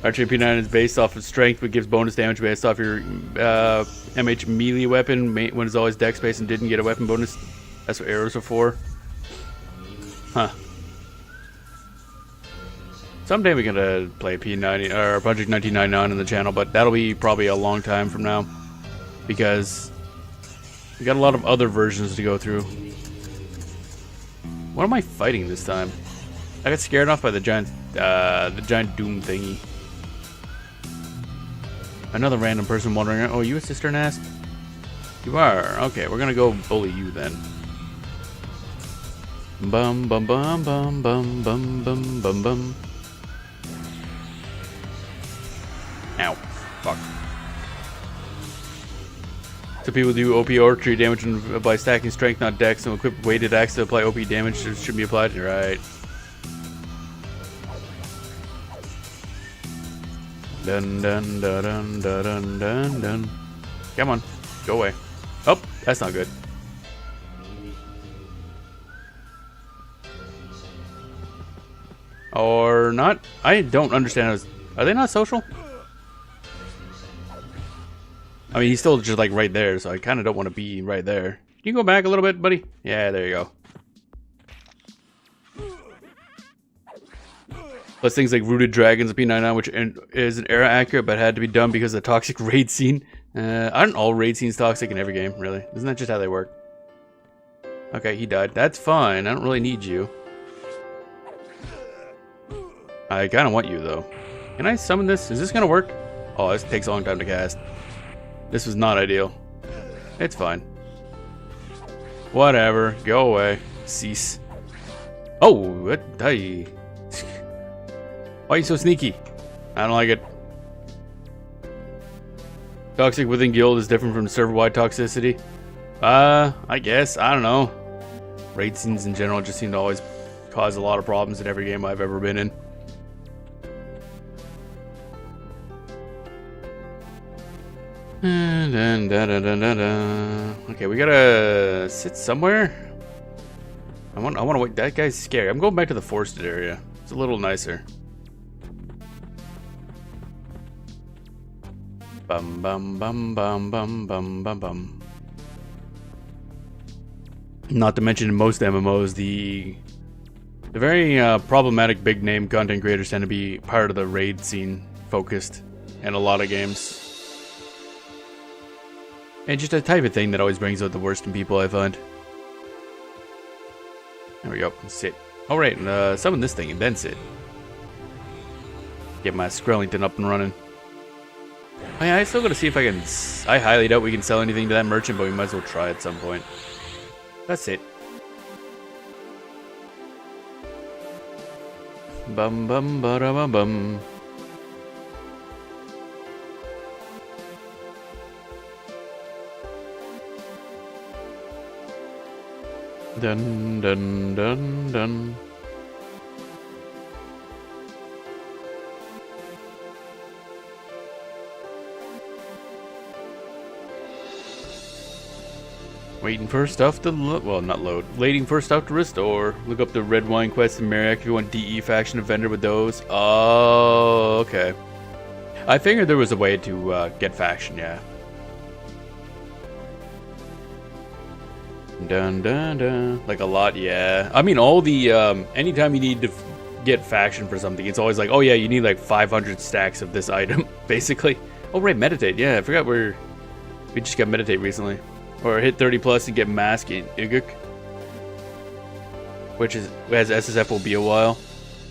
Archery P9 is based off of strength, but gives bonus damage based off your MH melee weapon when it's always dex based and didn't get a weapon bonus. That's what arrows are for. Huh. Someday we're gonna play P90 or Project 1999 on the channel, but that'll be probably a long time from now because we got a lot of other versions to go through. What am I fighting this time? I got scared off by the giant doom thingy. Another random person wondering, oh, you a cistern ass? You are. Okay, we're gonna go bully you then. Bum bum bum bum bum bum bum bum bum. Ow. Fuck. So people do OP archery damage by stacking strength, not dex, and equip weighted axe to apply OP damage. It should be applied. You're right. Dun dun dun dun dun dun dun. Come on. Go away. Oh, that's not good. Or not? I don't understand. Are they not social? I mean, he's still just like right there, so I kind of don't want to be right there. Can you go back a little bit, buddy? Yeah, there you go. Plus things like Rooted Dragons of P99, which is an era accurate, but had to be done because of the toxic raid scene. Aren't all raid scenes toxic in every game, really? Isn't that just how they work? Okay, he died. That's fine. I don't really need you. I kind of want you, though. Can I summon this? Is this going to work? Oh, this takes a long time to cast. This was not ideal. It's fine. Whatever. Go away. Cease. Oh, what? Hey. Why are you so sneaky? I don't like it. Toxic within guild is different from server-wide toxicity. I guess. I don't know. Raid scenes in general just seem to always cause a lot of problems in every game I've ever been in. Okay, we gotta sit somewhere. I want to wait. That guy's scary. I'm going back to the forested area. It's a little nicer. Bum bum bum bum bum bum bum bum. Not to mention in most MMOs, the very problematic big name content creators tend to be part of the raid scene focused in a lot of games. And just a type of thing that always brings out the worst in people, I find. There we go. Sit. Alright, summon this thing and then sit. Get my Skrellington up and running. Oh yeah, I still gotta see if I can... I highly doubt we can sell anything to that merchant, but we might as well try at some point. That's it. Bum bum ba da bum bum. Dun dun dun dun. Waiting for stuff to load. Well, not load. Waiting for stuff to restore. Look up the red wine quest and Mariac if you want DE faction and vendor with those. Oh, okay. I figured there was a way to get faction, yeah. Dun dun dun. Like a lot, yeah. I mean, all the anytime you need to get faction for something, it's always like, oh yeah, you need like 500 stacks of this item, basically. Oh right, meditate. Yeah, I forgot we just got meditate recently, or hit 30 plus and get mask in Iguk, which is as SSF will be a while.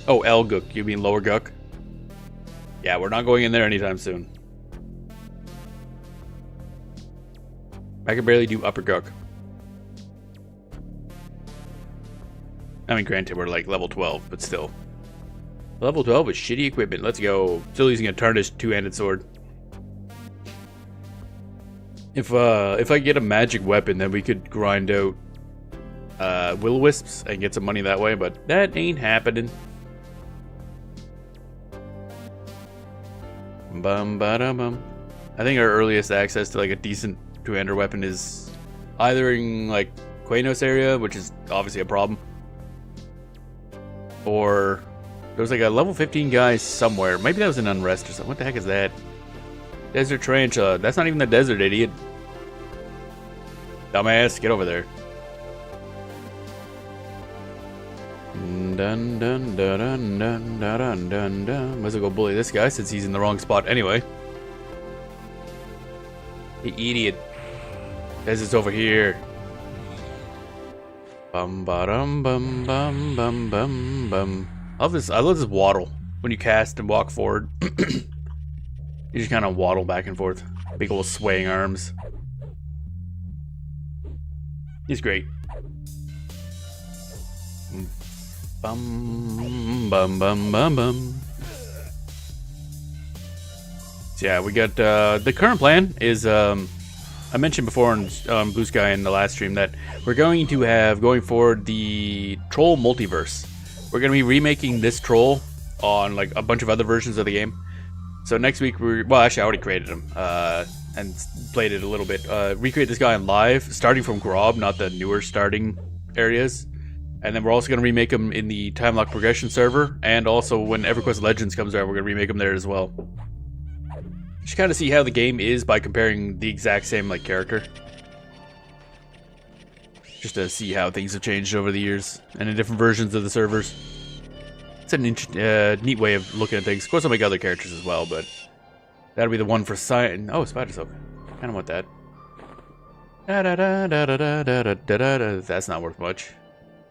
Oh, Elguk, you mean lower Guk? Yeah, we're not going in there anytime soon. I can barely do upper Guk. I mean, granted, we're like level 12, but still. Level 12 with shitty equipment. Let's go. Still using a tarnished two-handed sword. If I get a magic weapon, then we could grind out will-o-wisps and get some money that way, but that ain't happening. Bum ba da bum. I think our earliest access to like a decent two-hander weapon is either in like Quanos area, which is obviously a problem. Or there's like a level 15 guy somewhere. Maybe that was an unrest or something. What the heck is that? Desert tarantula. That's not even the desert, idiot. Dumbass, get over there. Dun dun dun dun dun dun dun dun. Might as well go bully this guy since he's in the wrong spot anyway. The idiot. Desert's over here. Bum ba-dum bum bum bum bum bum. I love this waddle. When you cast and walk forward. You just kind of waddle back and forth. Big old swaying arms. He's great. Bum bum bum bum bum. So yeah, we got the current plan is I mentioned before on Blue Sky in the last stream that we're going to have, going forward, the Troll multiverse. We're going to be remaking this Troll on like a bunch of other versions of the game. So next week, well, actually I already created him and played it a little bit. Recreate this guy on live, starting from Grob, not the newer starting areas. And then we're also going to remake him in the Time Lock Progression server, and also when EverQuest Legends comes around, we're going to remake him there as well. Just kind of see how the game is by comparing the exact same like character. Just to see how things have changed over the years and in different versions of the servers. It's a neat way of looking at things. Of course, I'll make other characters as well, but that'll be the one for Sign. Oh, Spider Silk. Kind of want that. That's not worth much.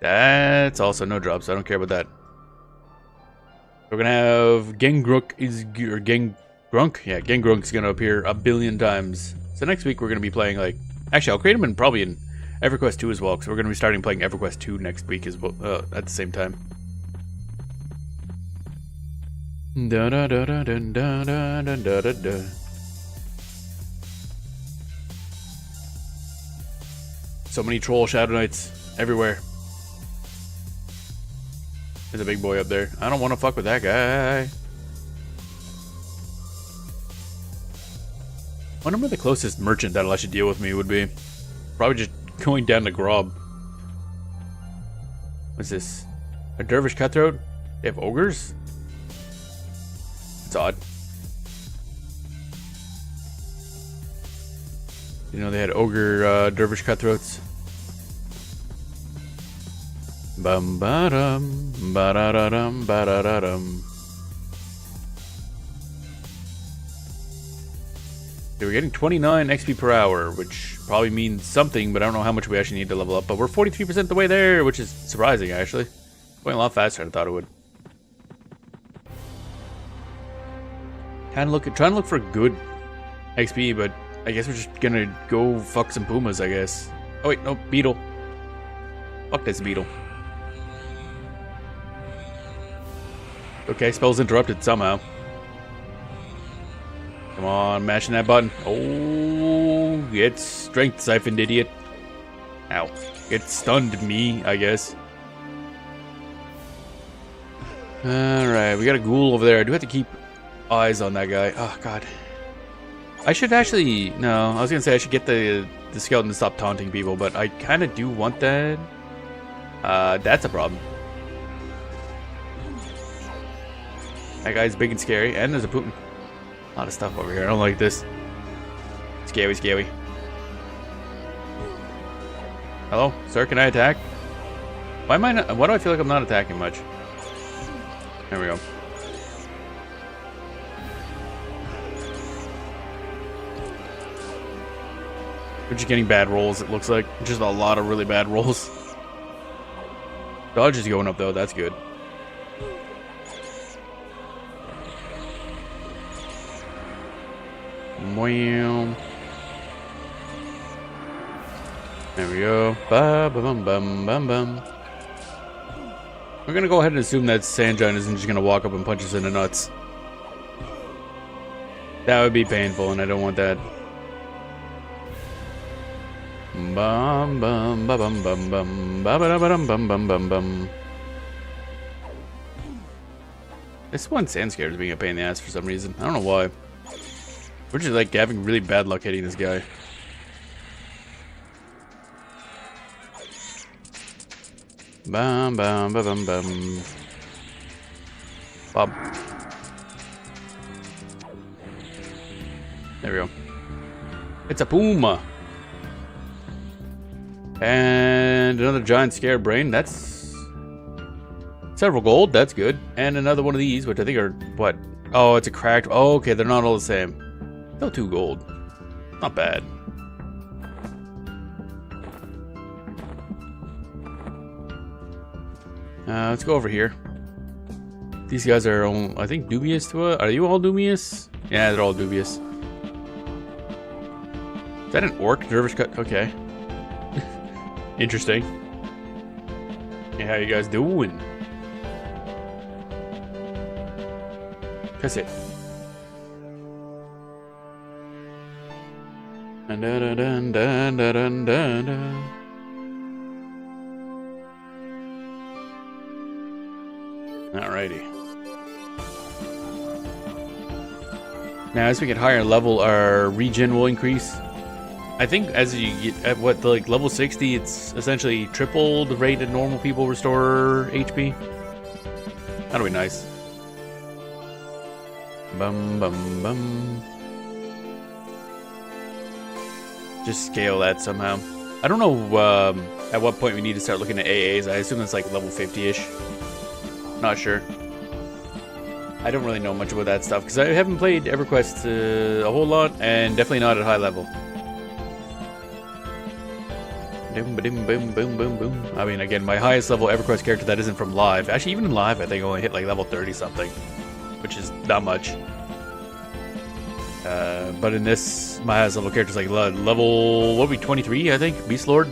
That's also no drop, so I don't care about that. We're gonna have Gengrunk or Gengrunk? Yeah, Gengrunk's gonna appear a billion times. So next week we're gonna be playing like... Actually, I'll create him in probably in EverQuest 2 as well, because we're gonna be starting playing EverQuest 2 next week as well, at the same time. Da da da da da da da da da da. So many troll Shadow Knights everywhere. There's a big boy up there. I don't want to fuck with that guy. I wonder where the closest merchant that'll actually deal with me would be. Probably just going down to Grob. What's this? A dervish cutthroat? They have ogres? It's odd. You know, they had ogre dervish cutthroats. Bum ba dum ba da da dum ba da da dum. Okay, we're getting 29 XP per hour, which probably means something, but I don't know how much we actually need to level up. But we're 43% the way there, which is surprising, actually. Going a lot faster than I thought it would. Trying to look for good XP, but I guess we're just gonna go fuck some pumas, I guess. Oh wait, no, beetle. Fuck this beetle. Okay, spell's interrupted somehow. Come on, mashing that button. Oh, get strength siphoned, idiot. Ow. It stunned me, I guess. Alright, we got a ghoul over there. I do have to keep eyes on that guy. Oh, God. I should actually... No, I was going to say I should get the skeleton to stop taunting people, but I kind of do want that. That's a problem. That guy's big and scary, and there's a Putin. A lot of stuff over here. I don't like this. Scary, scary. Hello, sir. Can I attack? Why am I not? Why do I feel like I'm not attacking much? There we go. We're just getting bad rolls. It looks like just a lot of really bad rolls. Dodge is going up though. That's good. Wow. There we go. Ba ba bum bum bum bum. We're gonna go ahead and assume that Sand Giant isn't just gonna walk up and punch us in the nuts. That would be painful, and I don't want that. Bum bum ba bum bum bum ba ba da ba dum bum bum bum bum. This one sand scared is being a pain in the ass for some reason. I don't know why. We're just like having really bad luck hitting this guy. Bum bum ba bum bum. Bob. There we go. It's a puma. And another giant scare brain. That's several gold. That's good. And another one of these, which I think are what? Oh, it's a cracked. Oh, okay. They're not all the same. Still 2 gold. Not bad. Let's go over here. These guys are, all, I think, dubious to us. Are you all dubious? Yeah, they're all dubious. Is that an orc dervish cut? Okay. Interesting. Hey, how you guys doing? That's it. Dun, dun, dun, dun, dun, dun, dun, dun. Alrighty. Now, as we get higher level, our regen will increase. I think as you get at what, like level 60, it's essentially triple the rate that normal people restore HP. That'll be nice. Bum bum bum. Just scale that somehow. I don't know at what point we need to start looking at AAs. I assume it's like level 50-ish. Not sure. I don't really know much about that stuff because I haven't played EverQuest a whole lot, and definitely not at high level. Boom, boom, boom, boom, boom, boom. I mean, again, my highest level EverQuest character that isn't from live. Actually, even in live, I think I only hit like level 30 something, which is not much. But in this, my highest level character is like level, what would be 23, I think? Beast Lord.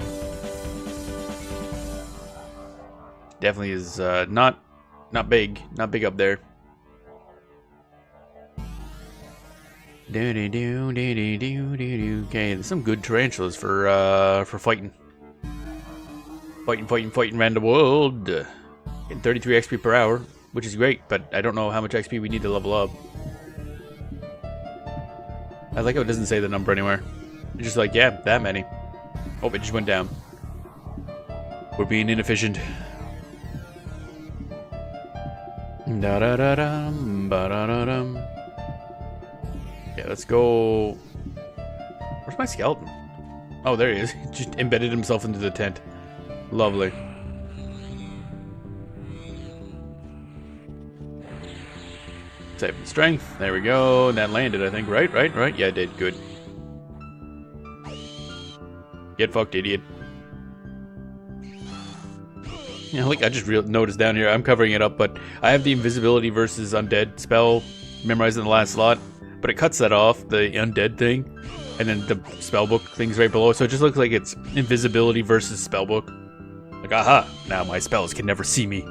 Definitely is not big up there. Okay, there's some good tarantulas for fighting. Fighting around the world. Getting 33 XP per hour, which is great, but I don't know how much XP we need to level up. I like how it doesn't say the number anywhere. It's just like, yeah, that many. Oh, it just went down. We're being inefficient. Da-da-da-dum, ba-da-da-dum. Yeah, let's go. Where's my skeleton? Oh, there he is. He just embedded himself into the tent. Lovely. Save strength. There we go. That landed, I think. Right? Yeah, it did. Good. Get fucked, idiot. Yeah, like I just noticed down here, I'm covering it up, but I have the invisibility versus undead spell memorized in the last slot, but it cuts that off, the undead thing, and then the spellbook thing's right below, so it just looks like it's invisibility versus spellbook. Like, aha, now my spells can never see me.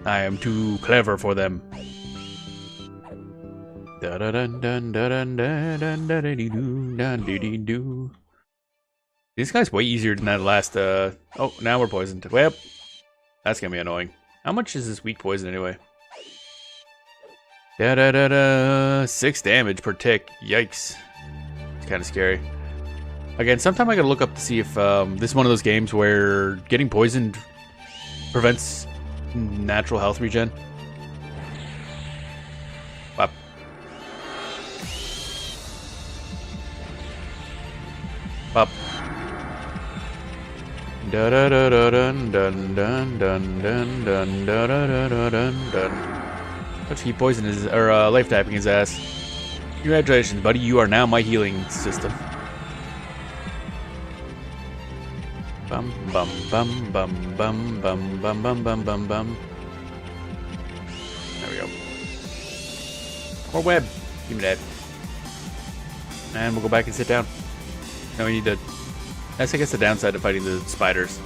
I am too clever for them. This guy's way easier than that last, oh, now we're poisoned. Well, that's gonna be annoying. How much is this weak poison anyway? 6 damage per tick. Yikes. It's kind of scary. Again, sometime I gotta look up to see if this is one of those games where getting poisoned prevents natural health regen. Pop. Pop. Dun dun dun dun dun dun dun dun dun dun dun dun. Let's keep poison his or life tapping his ass. Congratulations, buddy. You are now my healing system. Bum bum bum bum bum bum bum bum bum bum bum. There we go. More web. Give me that. And we'll go back and sit down. Now we need to. That's, I guess, the downside of fighting the spiders.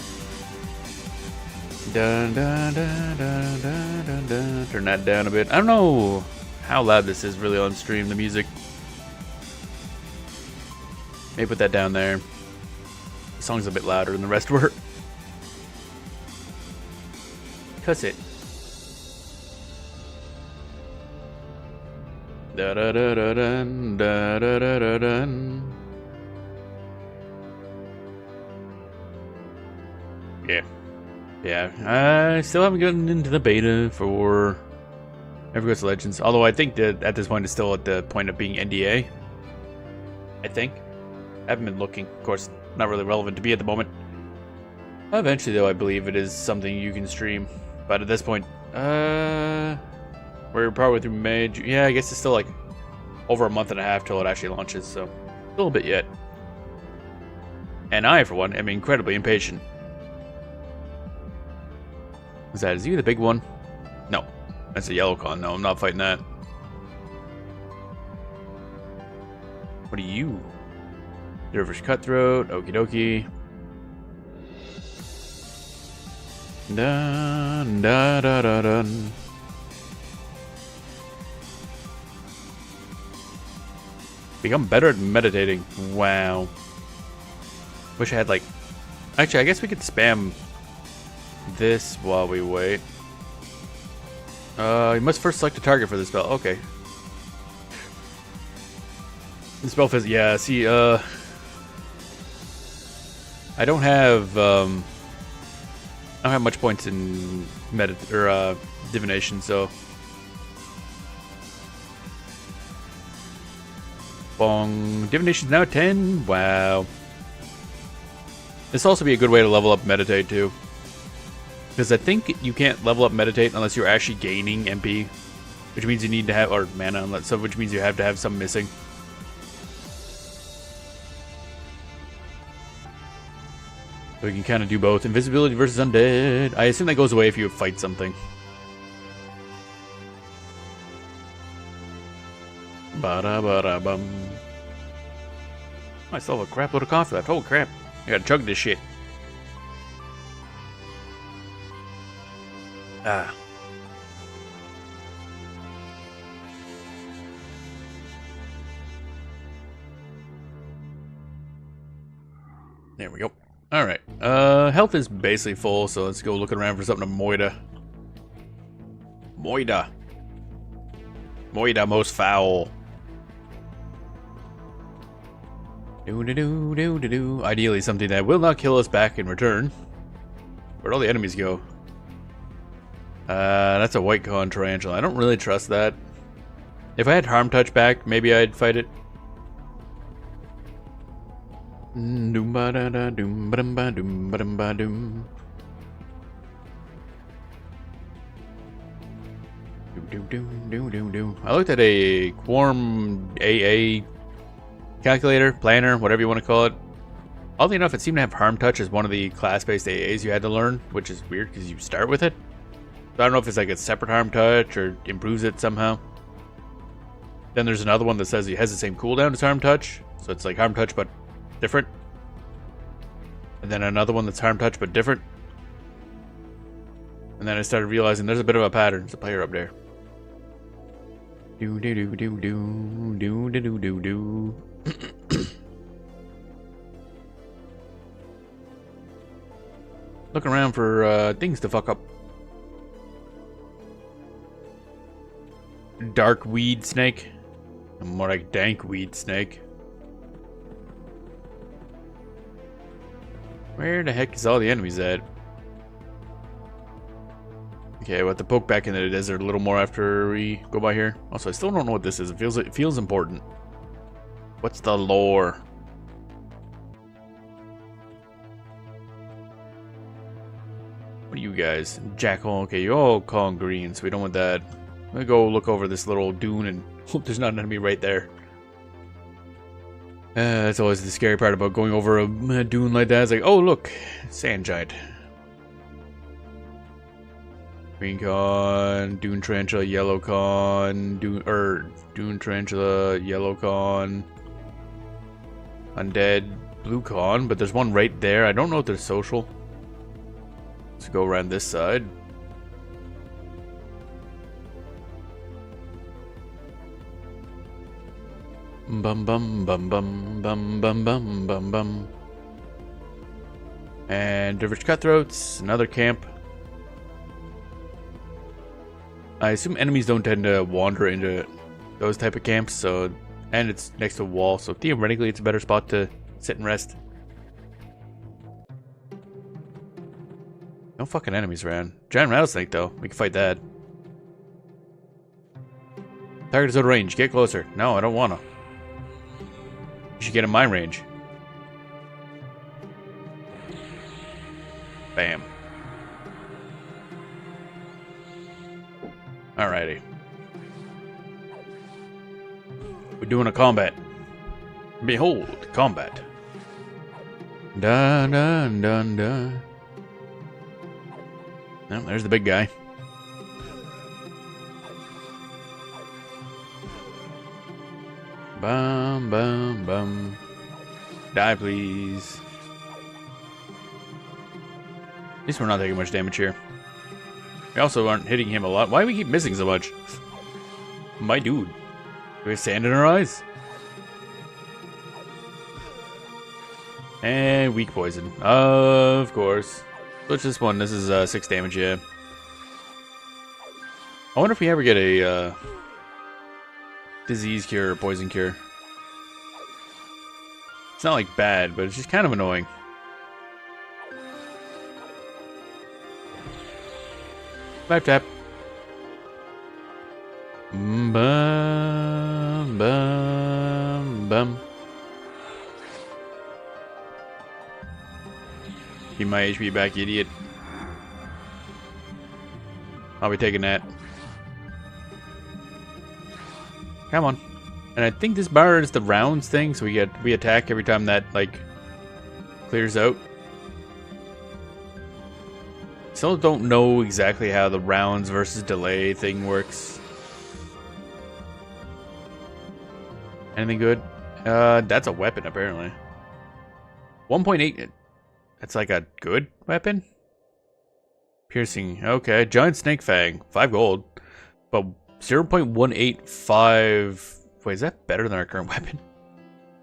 Dun, dun, dun, dun, dun, dun, dun. Turn that down a bit. I don't know how loud this is really on stream, the music. Maybe put that down there. The song's a bit louder than the rest were. Cuss it. Da da da da dun, da da da da dun. Yeah, I still haven't gotten into the beta for EverQuest Legends. Although I think that at this point it's still at the point of being NDA. I think. I haven't been looking. Of course, not really relevant to be at the moment. Eventually, though, I believe it is something you can stream. But at this point, we're probably through May. Yeah, I guess it's still like over a month and a half till it actually launches. So, a little bit yet. And I, for one, am incredibly impatient. Is you the big one? No. That's a yellow con. No, I'm not fighting that. What are you? Dervish Cutthroat. Okie dokie. Dun, da, da, da, dun. Become better at meditating. Wow. Wish I had like... Actually, I guess we could spam this while we wait. You must first select a target for the spell. Okay. The spell phys. Yeah. See. I don't have. I don't have much points in divination, so. Bong. Divination's now 10. Wow. This will also be a good way to level up meditate too. Because I think you can't level up meditate unless you're actually gaining MP, which means you need to have, or mana, which means you have to have some missing. So you can kind of do both. Invisibility versus undead. I assume that goes away if you fight something. Ba-da-ba-da-bum. I still have a crap load of coffee left. Holy crap. I gotta chug this shit. Ah. There we go. Alright. Health is basically full, so let's go looking around for something to Moida. Moida. Moida most foul. Do-do-do-do-do-do. Ideally something that will not kill us back in return. Where'd all the enemies go? That's a white con tarantula. I don't really trust that. If I had harm touch back, maybe I'd fight it. Doom ba da da doom ba dum ba doom ba dum ba doom. I looked at a Quarm AA calculator, planner, whatever you want to call it. Oddly enough, it seemed to have Harm Touch as one of the class-based AAs you had to learn, which is weird because you start with it. So I don't know if it's like a separate Harm Touch or improves it somehow. Then there's another one that says it has the same cooldown as Harm Touch, so it's like Harm Touch but different. And then another one that's Harm Touch but different. And then I started realizing there's a bit of a pattern. There's a player up there. Do do do do do do do do do. Looking around for things to fuck up. Dark weed snake. More like dank weed snake. Where the heck is all the enemies at? Okay, we'll have to poke back into the desert a little more after we go by here. Also, I still don't know what this is. It feels important. What's the lore? What are you guys? Jackal. Okay, you all call them green, so we don't want that. I'm gonna go look over this little dune and hope there's not an enemy right there. That's always the scary part about going over a dune like that. It's like, oh look, sand giant. Green con, dune tarantula, yellow con, dune tarantula, yellow con, undead, blue con, but there's one right there. I don't know if they're social. Let's go around this side. Bum bum bum bum bum bum bum bum bum. And Dervish Cutthroats, another camp. I assume enemies don't tend to wander into those type of camps, so, and it's next to a wall, so theoretically it's a better spot to sit and rest. No fucking enemies around. Giant rattlesnake though, we can fight that. Target is out of range, get closer. No, I don't wanna. You should get in my range. Bam. Alrighty. We're doing a combat. Behold, combat. Dun dun dun dun. Oh, there's the big guy. Bum bum bum. Die, please. At least we're not taking much damage here. We also aren't hitting him a lot. Why do we keep missing so much? My dude. Do we have sand in our eyes? And weak poison. Of course. What's this one? This is 6 damage, yeah. I wonder if we ever get a disease cure or poison cure. It's not like bad, but it's just kind of annoying. Life tap. Bum bum bum. Keep my HP back, you idiot. I'll be taking that. Come on. And I think this bar is the rounds thing, so we attack every time that like clears out. Still don't know exactly how the rounds versus delay thing works. Anything good? That's a weapon apparently. 1.8. That's like a good weapon? Piercing. Okay. Giant snake fang. 5 gold. But 0.185. Wait, is that better than our current weapon?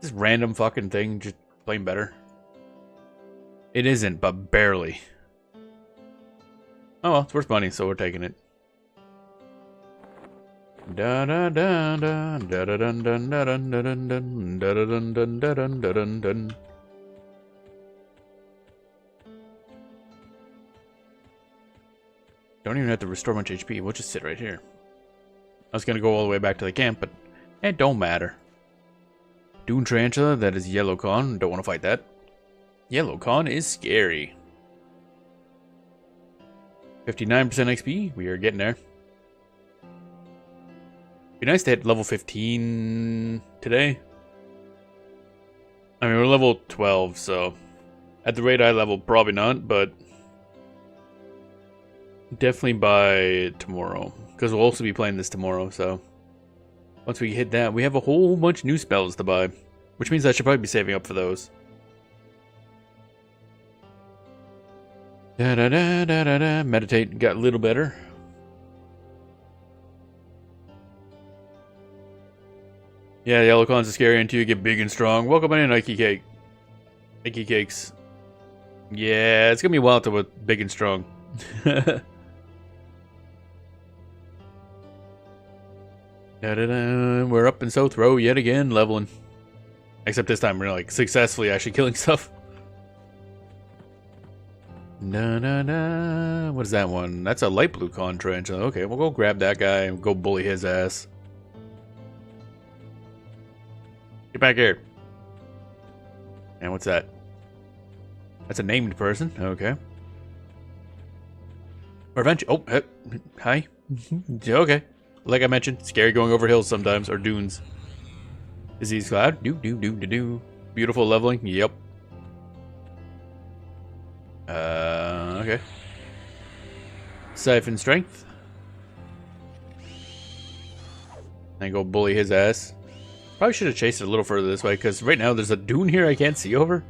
This random fucking thing just plain better. It isn't, but barely. Oh well, it's worth money, so we're taking it. Da da da da da da dun dun da dun da dun dun da da dun dun da dun da dun dun. Don't even have to restore much HP. We'll just sit right here. I was gonna go all the way back to the camp, but it don't matter. Dune Tarantula, that is Yellow Con. Don't want to fight that. Yellow Con is scary. 59% XP. We are getting there. Be nice to hit level 15 today. I mean, we're level 12, so at the rate I level, probably not, but definitely by tomorrow, because we'll also be playing this tomorrow. So once we hit that, we have a whole bunch of new spells to buy, which means I should probably be saving up for those. Da da da da da da. Meditate got a little better. Yeah, yellow cons are scary until you get big and strong. Welcome in, Ikey Cake. Ikey Cakes. Yeah, it's gonna be a while till we're big and strong. Da-da-da. We're up in South Row yet again, leveling. Except this time we're like successfully actually killing stuff. Da-da-da. What is that one? That's a light blue con tarantula. Okay, we'll go grab that guy and go bully his ass. Get back here. And what's that? That's a named person. Okay. Or eventually. Oh, hi. Okay. Like I mentioned, scary going over hills sometimes, or dunes. Disease cloud. Do. Beautiful leveling. Yep. Okay. Siphon strength. And go bully his ass. Probably should have chased it a little further this way, because right now there's a dune here I can't see over.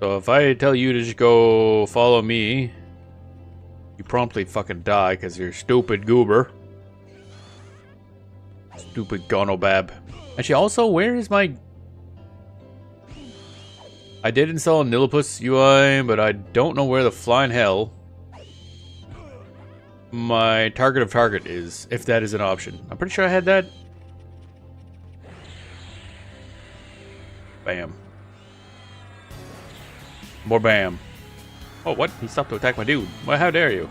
So if I tell you to just go follow me, you promptly fucking die because you're stupid goober. Stupid gonobab. Actually, also, where is my... I did install Nilipus UI, but I don't know where the flying hell my target of target is, if that is an option. I'm pretty sure I had that. Bam. More bam. Oh, what? He stopped to attack my dude. Well, how dare you?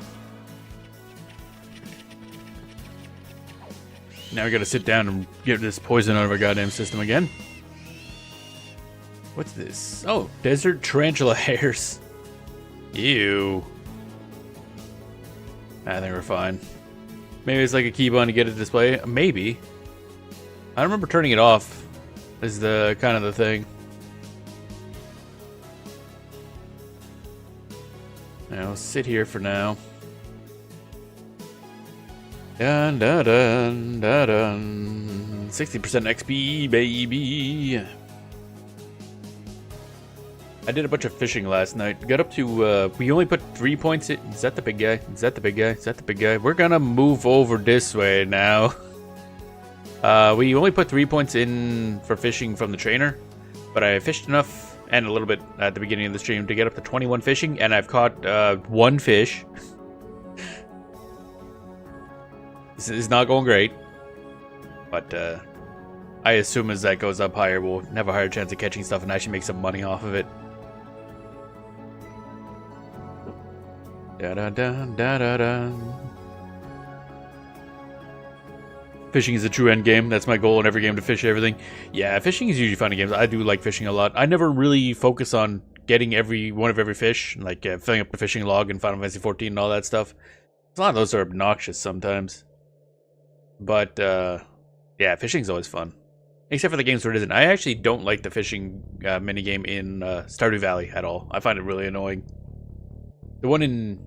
Now we gotta sit down and get this poison out of our goddamn system again. What's this? Oh, desert tarantula hairs. Ew. I think we're fine. Maybe it's like a keybond to get a display. Maybe. I remember turning it off. Is the kind of the thing. Now sit here for now. Dun dun dun dun dun. 60% XP, baby. I did a bunch of fishing last night. Got up to, we only put 3 points in. Is that the big guy? Is that the big guy? Is that the big guy? We're gonna move over this way now. We only put 3 points in for fishing from the trainer, but I fished enough and a little bit at the beginning of the stream to get up to 21 fishing, and I've caught 1 fish. This is not going great, but I assume as that goes up higher, we'll have a higher chance of catching stuff and actually make some money off of it. Da da da da da da. Fishing is a true end game. That's my goal in every game, to fish everything. Yeah, fishing is usually fun in games. I do like fishing a lot. I never really focus on getting every fish, like filling up the fishing log in Final Fantasy 14 and all that stuff. A lot of those are obnoxious sometimes. But yeah, fishing's always fun. Except for the games where it isn't. I actually don't like the fishing minigame in Stardew Valley at all. I find it really annoying. The one in...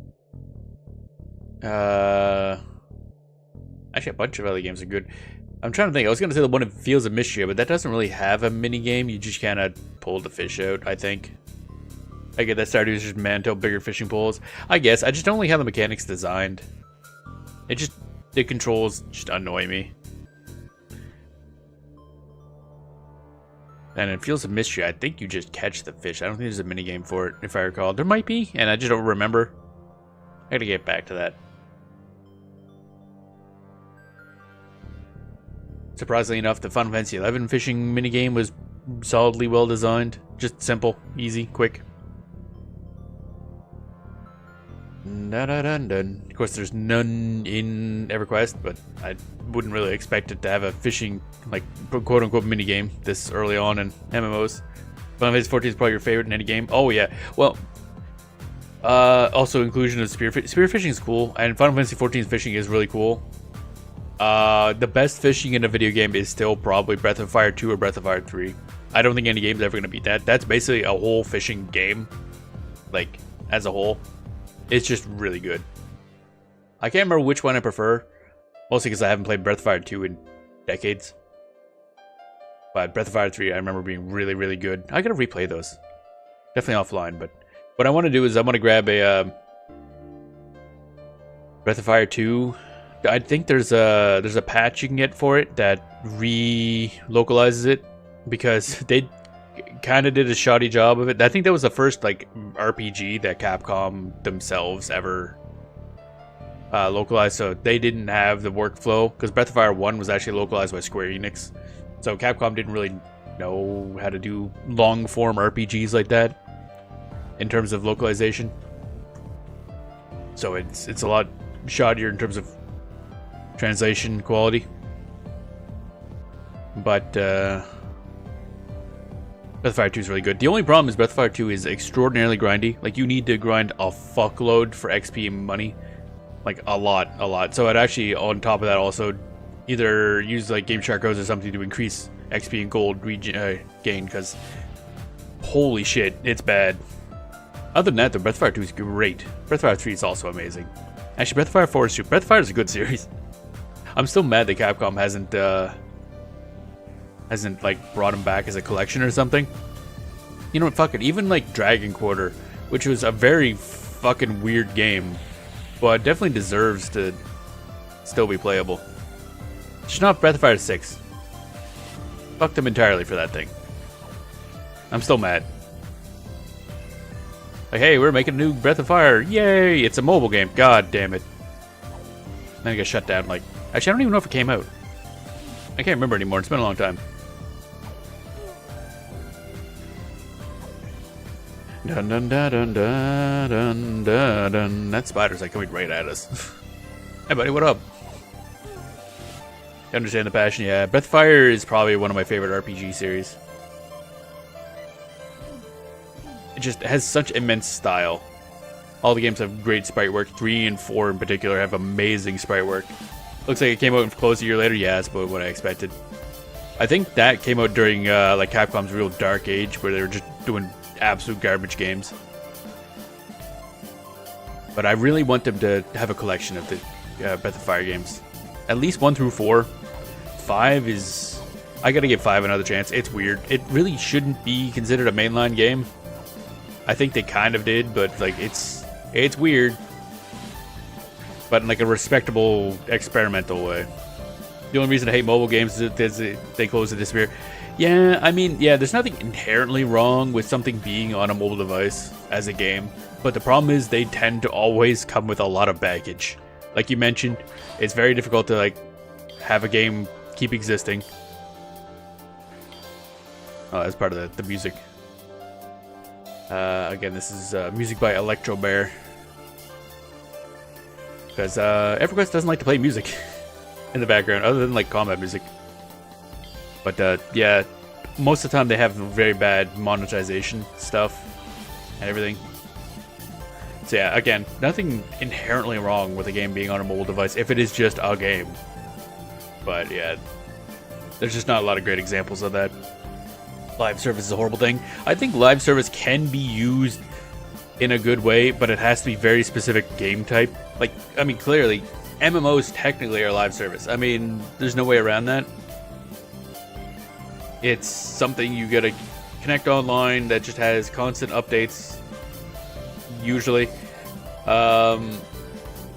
actually, a bunch of other games are good. I'm trying to think. I was going to say the one in Fields of Mystery, but that doesn't really have a minigame. You just kind of pull the fish out, I think. I get that Stardew is just mantle bigger fishing poles. I guess. I just don't really have the mechanics designed. The controls just annoy me. And in Fields of Mystery, I think you just catch the fish. I don't think there's a minigame for it, if I recall. There might be, and I just don't remember. I gotta get back to that. Surprisingly enough, the Final Fantasy XI fishing minigame was solidly well designed. Just simple, easy, quick. dun, dun, dun, dun. Of course, there's none in EverQuest, but I wouldn't really expect it to have a fishing, like, quote-unquote mini game this early on in MMOs. Final Fantasy 14 is probably your favorite in any game. Oh yeah, well, also inclusion of spearfishing is cool, and Final Fantasy 14's fishing is really cool. The best fishing in a video game is still probably Breath of Fire 2 or Breath of Fire 3. I don't think any game's ever gonna beat that. That's basically a whole fishing game, like, as a whole. It's just really good. I can't remember which one I prefer, mostly because I haven't played Breath of Fire 2 in decades. But Breath of Fire 3, I remember being really, really good. I gotta replay those. Definitely offline, but what I want to do is I want to grab a Breath of Fire 2. I think there's a patch you can get for it that re-localizes it, because they kind of did a shoddy job of it. I think that was the first like RPG that Capcom themselves ever localized, so they didn't have the workflow, because Breath of Fire 1 was actually localized by Square Enix. So Capcom didn't really know how to do long-form RPGs like that in terms of localization. So it's a lot shoddier in terms of translation quality. But Breath of Fire 2 is really good. The only problem is Breath of Fire 2 is extraordinarily grindy. Like, you need to grind a fuckload for XP and money. Like, a lot. So I'd actually, on top of that, also either use like Game Shark codes or something to increase XP and gold gain, because holy shit, it's bad. Other than that, though, Breath of Fire 2 is great. Breath of Fire 3 is also amazing. Actually, Breath of Fire 4 is too. Breath of Fire is a good series. I'm still mad that Capcom hasn't like brought him back as a collection or something. You know what? Fuck it. Even like Dragon Quarter, which was a very fucking weird game, but definitely deserves to still be playable. Just not Breath of Fire 6. Fucked them entirely for that thing. I'm still mad. Like, hey, we're making a new Breath of Fire. Yay! It's a mobile game. God damn it. Then it got shut down. Like, actually, I don't even know if it came out. I can't remember anymore. It's been a long time. Dun dun dun dun dun dun dun dun. That spider's like coming right at us. Hey, buddy, what up? You understand the passion? Yeah, Breath of Fire is probably one of my favorite RPG series. It just has such immense style. All the games have great sprite work. 3 and 4 in particular have amazing sprite work. Looks like it came out close a year later. Yeah, that's about what I expected. I think that came out during like Capcom's real dark age, where they were just doing absolute garbage games. But I really want them to have a collection of the Breath of Fire games. At least 1 through 4. 5 is... I gotta give 5 another chance. It's weird. It really shouldn't be considered a mainline game. I think they kind of did, but like it's weird. But in like a respectable, experimental way. The only reason I hate mobile games is that they close and disappear. Yeah, I mean, yeah, there's nothing inherently wrong with something being on a mobile device as a game. But the problem is they tend to always come with a lot of baggage. Like you mentioned, it's very difficult to like have a game keep existing. Oh, that's part of the music. Again, this is music by Elektrobear. Because EverQuest doesn't like to play music in the background, other than like combat music. But yeah, most of the time they have very bad monetization stuff and everything. So yeah, again, nothing inherently wrong with a game being on a mobile device if it is just a game. But yeah, there's just not a lot of great examples of that. Live service is a horrible thing. I think live service can be used in a good way, but it has to be very specific game type. Like, I mean, clearly, MMOs technically are live service. I mean, there's no way around that. It's something you gotta connect online that just has constant updates, usually. A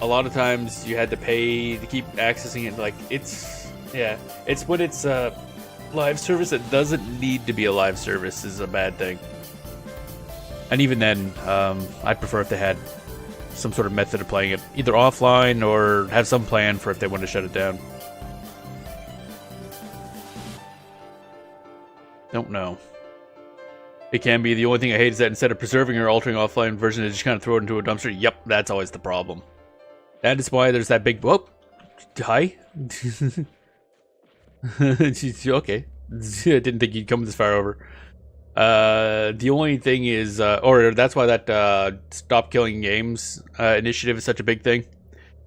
lot of times you had to pay to keep accessing it. Like, it's, yeah, it's when it's live service that doesn't need to be a live service is a bad thing. And even then, I'd prefer if they had some sort of method of playing it, either offline or have some plan for if they want to shut it down. Don't know. It can be. The only thing I hate is that instead of preserving or altering offline version, they just kind of throw it into a dumpster. Yep, that's always the problem. That is why there's that big... Whoop. Hi. Okay. I didn't think you'd come this far over. The only thing is... or that's why that Stop Killing Games initiative is such a big thing.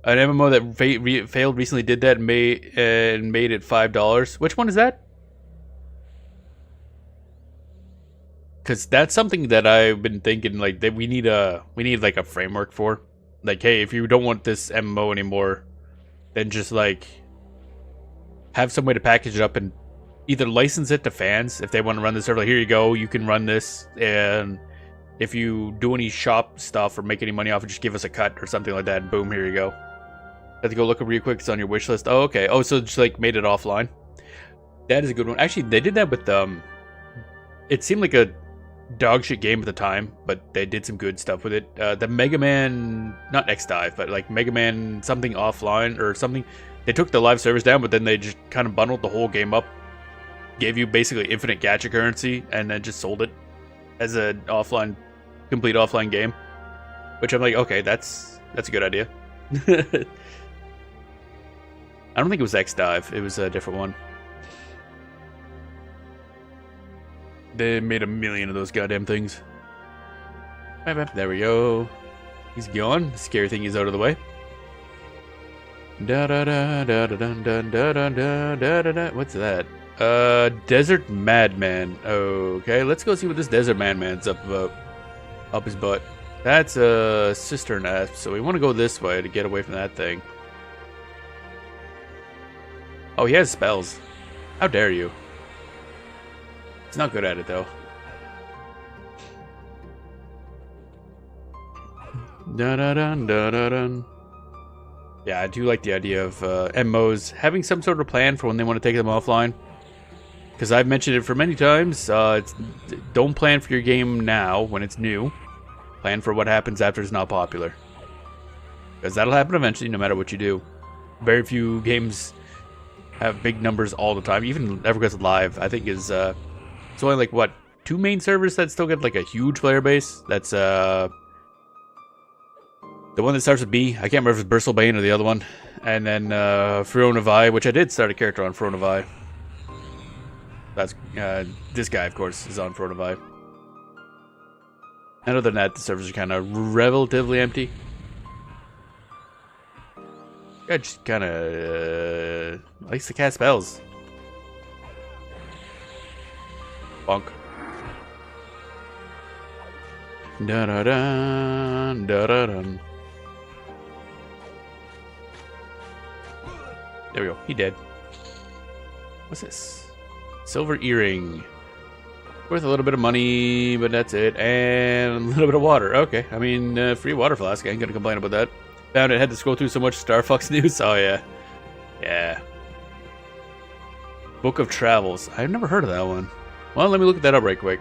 An MMO that failed recently did that and made it $5. Which one is that? Because that's something that I've been thinking, like, that we need like a framework for. Like, hey, if you don't want this MMO anymore, then just like have some way to package it up and either license it to fans if they want to run the server. Like, here you go, you can run this, and if you do any shop stuff or make any money off it, just give us a cut or something like that. And boom, here you go. Have to go look up real quick. It's on your wish list. Oh, okay. Oh, so just like made it offline. That is a good one. Actually, they did that with it seemed like a dog shit game at the time, but they did some good stuff with it. The Mega Man, not X Dive, but like Mega Man something offline or something. They took the live servers down, but then they just kind of bundled the whole game up, gave you basically infinite gacha currency, and then just sold it as a complete offline game. Which I'm like, okay, that's a good idea. I don't think it was X Dive. It was a different one. They made 1 million of those goddamn things. There we go. He's gone. The scary thing is out of the way. What's that? Desert Madman. Okay, let's go see what this Desert Madman's up about. Up his butt. That's a cistern asp, so we want to go this way to get away from that thing. Oh, he has spells. How dare you? He's not good at it, though. Yeah, I do like the idea of MMOs having some sort of plan for when they want to take them offline. Because I've mentioned it for many times. Don't plan for your game now when it's new. Plan for what happens after it's not popular. Because that'll happen eventually, no matter what you do. Very few games have big numbers all the time. Even EverQuest Live, I think, is... it's only like, what, 2 main servers that still get like a huge player base? That's the one that starts with B. I can't remember if it's Bristlebane or the other one. And then Furonavi, which I did start a character on Furonavi. That's this guy, of course, is on Furonavi. And other than that, the servers are kind of relatively empty. I just kind of likes to cast spells. Bonk. Da da da da da da. There we go. He dead. What's this? Silver earring. Worth a little bit of money, but that's it. And a little bit of water. Okay. I mean, free water flask. I ain't gonna complain about that. Found it. Had to scroll through so much Star Fox news. Oh, yeah. Yeah. Book of Travels. I've never heard of that one. Well, let me look that up right quick.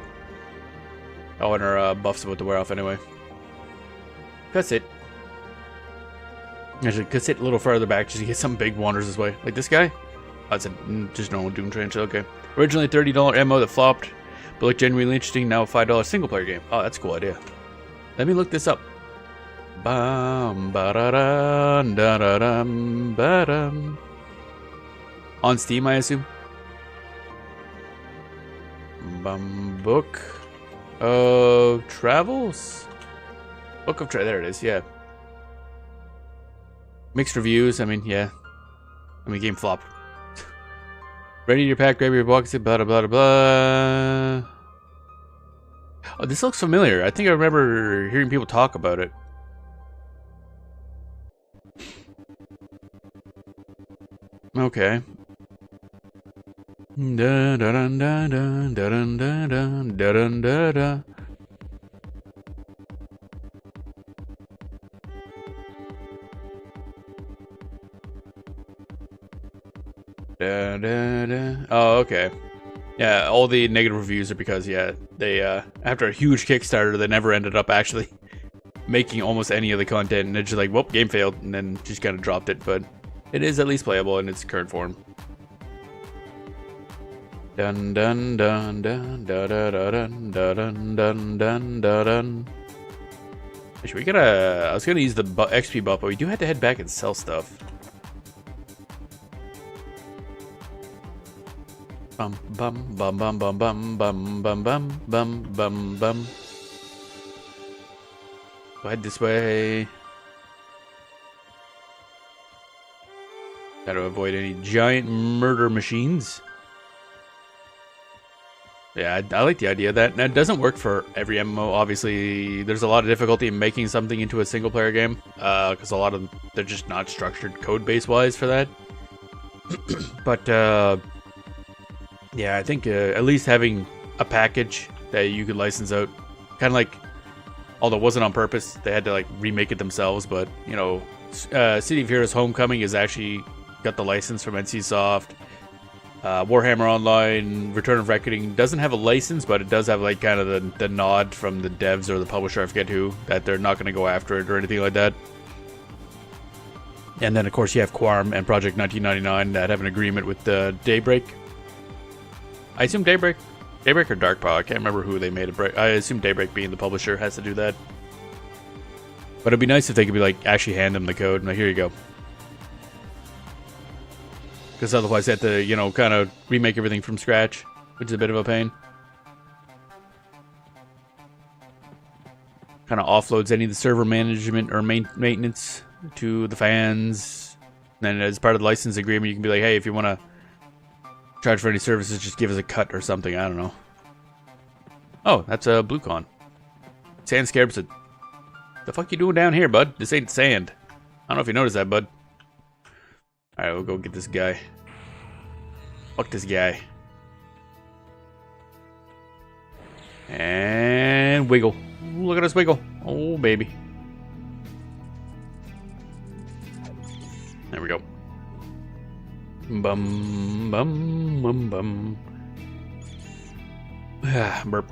Oh, and our buff's about to wear off anyway. Cassette. Actually, cassette a little farther back just to get some big wanders this way. Like this guy? Oh, it's just normal Doom Train. Okay. Originally $30 MO that flopped, but looked genuinely interesting. Now a $5 single player game. Oh, that's a cool idea. Let me look this up. Bum, ba-da-dum, da-da-dum, ba-dum. On Steam, I assume. Book of Travels? Book of there it is, yeah. Mixed reviews, I mean, yeah. I mean, game flopped. Ready your pack, grab your box, blah, blah, blah, blah. Oh, this looks familiar. I think I remember hearing people talk about it. Okay. Da da da da da da da da da da da. Da, da, da. Oh, okay. Yeah, all the negative reviews are because, yeah, they, after a huge Kickstarter, they never ended up actually making almost any of the content, and it's just like, whoop, game failed, and then just kind of dropped it, but it is at least playable in its current form. Dun dun dun dun dun dun dun dun dun dun dun. Actually, we gotta. I was gonna use the XP buff, but we do have to head back and sell stuff. Bum bum bum bum bum bum bum bum bum bum bum bum. Go ahead this way. Gotta avoid any giant murder machines. Yeah, I like the idea of that. Now, it doesn't work for every MMO. Obviously, there's a lot of difficulty in making something into a single-player game because a lot of them, they're just not structured code-base-wise for that. But yeah, I think at least having a package that you could license out, kind of like, although it wasn't on purpose, they had to like remake it themselves. But you know, City of Heroes Homecoming has actually got the license from NCSoft. Warhammer Online, Return of Reckoning doesn't have a license, but it does have like kind of the nod from the devs or the publisher, I forget who, that they're not going to go after it or anything like that. And then of course you have Quarm and Project 1999 that have an agreement with Daybreak. I assume Daybreak or Darkpaw, I can't remember who they made it. I assume Daybreak being the publisher has to do that. But it'd be nice if they could be like actually hand them the code. Now here you go. Because otherwise they have to, you know, kind of remake everything from scratch, which is a bit of a pain. Kind of offloads any of the server management or maintenance to the fans. And then as part of the license agreement, you can be like, hey, if you want to charge for any services, just give us a cut or something. I don't know. Oh, that's a BlueCon. Sand Scarab said, the fuck you doing down here, bud? This ain't sand. I don't know if you noticed that, bud. Alright, we'll go get this guy. Fuck this guy. And wiggle. Look at us wiggle. Oh, baby. There we go. Bum, bum, bum, bum. Ah, burp.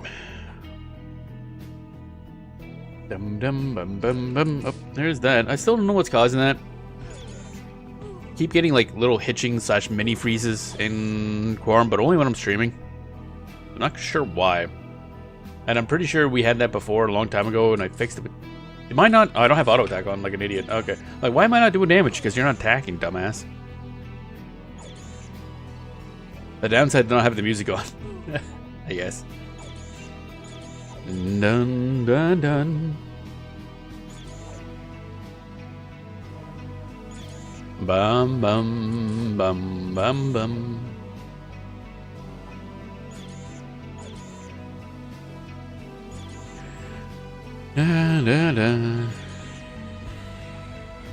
Dum, dum, bum, bum, bum. Oh, there's that. I still don't know what's causing that. Keep getting like little hitching / mini freezes in Quarm, but only when I'm streaming. I'm not sure why. And I'm pretty sure we had that before a long time ago and I fixed it. But am I not? Oh, I don't have auto attack on like an idiot. Okay. Like, why am I not doing damage? Because you're not attacking, dumbass. The downside to not having the music on. I guess. Dun dun dun. Bum bum bum bum bum. Da da da.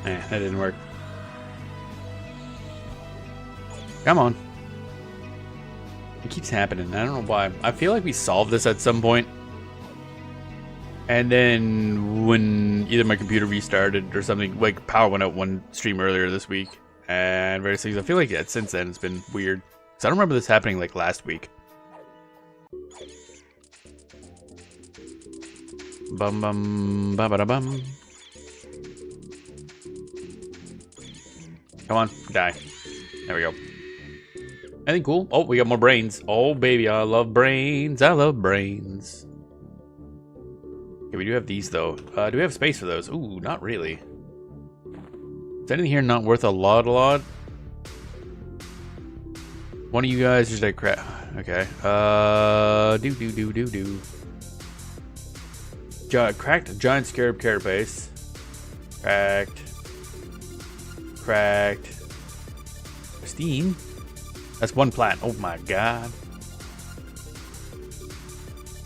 That didn't work. Come on. It keeps happening. I don't know why. I feel like we solved this at some point. And then when either my computer restarted or something, like power went out one stream earlier this week and various things. I feel like since then it's been weird. So I don't remember this happening like last week. Bum bum ba ba da bum. Come on, die. There we go. Anything cool? Oh, we got more brains. Oh baby, I love brains. I love brains. Okay, we do have these though. Do we have space for those? Ooh, not really. Is anything here not worth a lot? One of you guys is like crap. Okay. Cracked giant scarab carapace. Cracked. Pristine. That's one plat. Oh my god.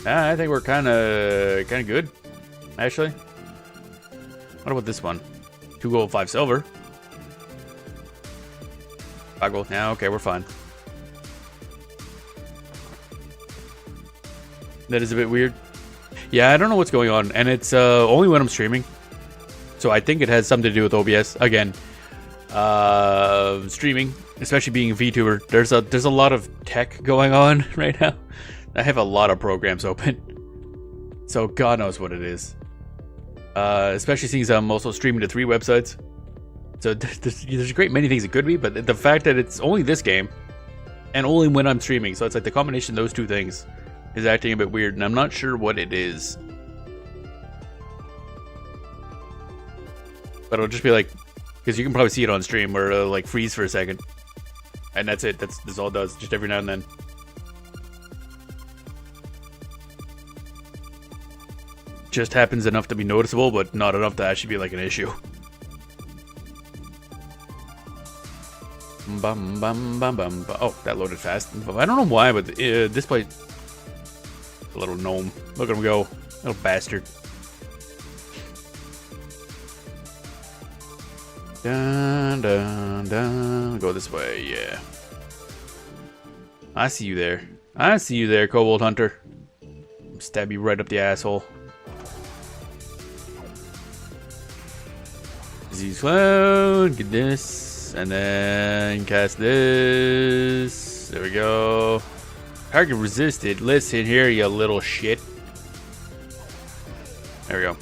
I think we're kind of good, actually. What about this one? 2 gold, 5 silver. 5 gold. Yeah, okay, we're fine. That is a bit weird. Yeah, I don't know what's going on, and it's only when I'm streaming. So I think it has something to do with OBS. Again, streaming, especially being a VTuber, there's a lot of tech going on right now. I have a lot of programs open, so God knows what it is. Especially since I'm also streaming to 3 websites. So there's a great many things it could be, but the fact that it's only this game, and only when I'm streaming. So it's like the combination of those two things is acting a bit weird, and I'm not sure what it is. But it'll just be like, because you can probably see it on stream where it'll like freeze for a second, and that's it. That's all it does, just every now and then. Just happens enough to be noticeable, but not enough to actually be like an issue. Bum, bum, bum, bum, bum. Oh, that loaded fast. I don't know why, but this place... A little gnome. Look at him go. Little bastard. Dun, dun, dun. Go this way, yeah. I see you there. I see you there, Kobold Hunter. Stab you right up the asshole. Disease Cloud. Get this. And then cast this. There we go. Target resisted. Listen here, you little shit. There we go.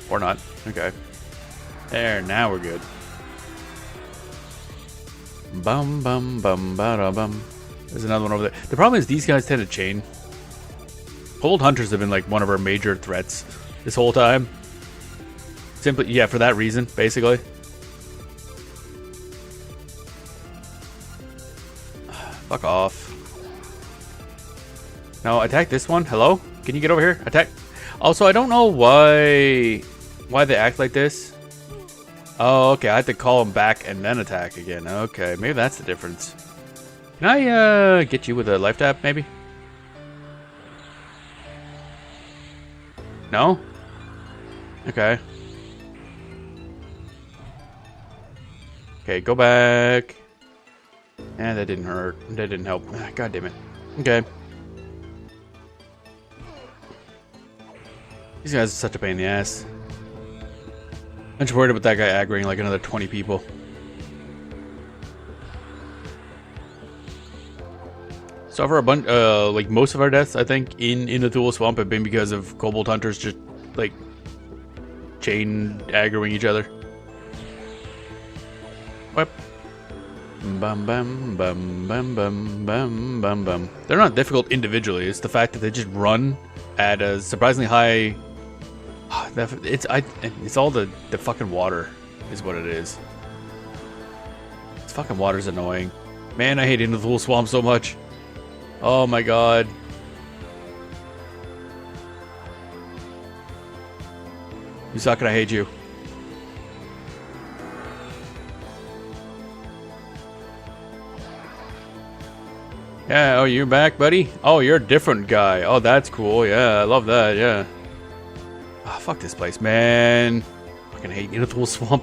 Or not. Okay. There, now we're good. Bum bum bum ba da bum. There's another one over there. The problem is these guys tend to chain. Cold Hunters have been like one of our major threats this whole time. Simply, yeah, for that reason, basically. Fuck off. No, attack this one. Hello? Can you get over here? Attack. Also, I don't know why they act like this. Oh, okay. I have to call them back and then attack again. Okay, maybe that's the difference. Can I get you with a life tap, maybe? No? Okay. Okay, go back. And that didn't hurt. That didn't help. God damn it. Okay. These guys are such a pain in the ass. I'm just worried about that guy aggroing like another 20 people. So for a bunch, like most of our deaths, I think in the Thule Swamp have been because of Kobold Hunters just like chain aggroing each other. Whip. Bum bum bum bum bum bum bum bum. They're not difficult individually. It's the fact that they just run at a surprisingly high. It's all the fucking water is what it is. This fucking water's annoying. Man, I hate Into the Thule Swamp so much. Oh my god. You suck and I hate you. Yeah, oh, you're back, buddy? Oh, you're a different guy. Oh, that's cool. Yeah, I love that, yeah. Oh, fuck this place, man. Fucking hate Into the Thule Swamp.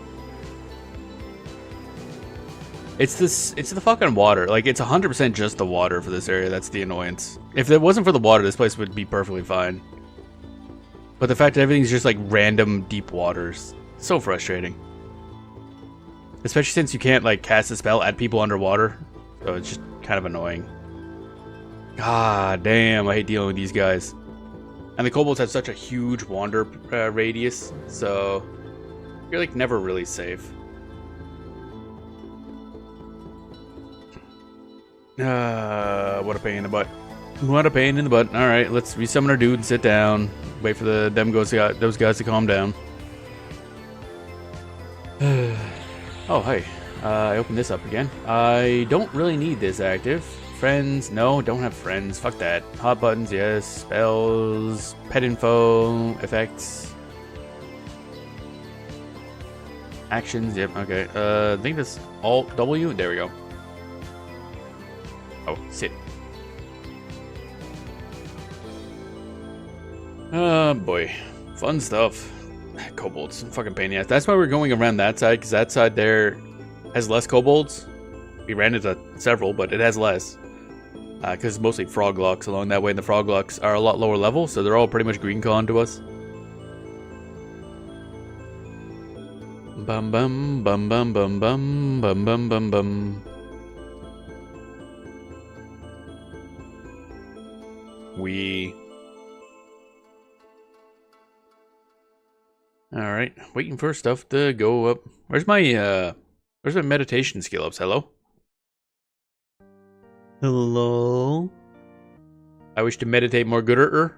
It's the fucking water. Like, it's 100% just the water for this area. That's the annoyance. If it wasn't for the water, this place would be perfectly fine. But the fact that everything's just like random deep waters. So frustrating. Especially since you can't like cast a spell at people underwater. So it's just kind of annoying. God damn, I hate dealing with these guys. And the kobolds have such a huge wander radius, so you're like never really safe. What a pain in the butt. What a pain in the butt. Alright, let's resummon our dude and sit down. Wait for those guys to calm down. Oh, hey. I opened this up again. I don't really need this active. Friends, no, don't have friends. Fuck that. Hot buttons, yes. Spells, pet info, effects. Actions, yep, okay. I think that's Alt W. There we go. Oh, sit. Oh boy. Fun stuff. Kobolds, fucking pain in the ass. That's why we're going around that side, because that side there has less kobolds. We ran into several, but it has less. Because it's mostly froglocks along that way, and the froglocks are a lot lower level, so they're all pretty much green con to us. Bum bum bum bum bum bum bum bum bum bum. Alright, waiting for stuff to go up. Where's my meditation skill ups? Hello? Hello? I wish to meditate more gooder.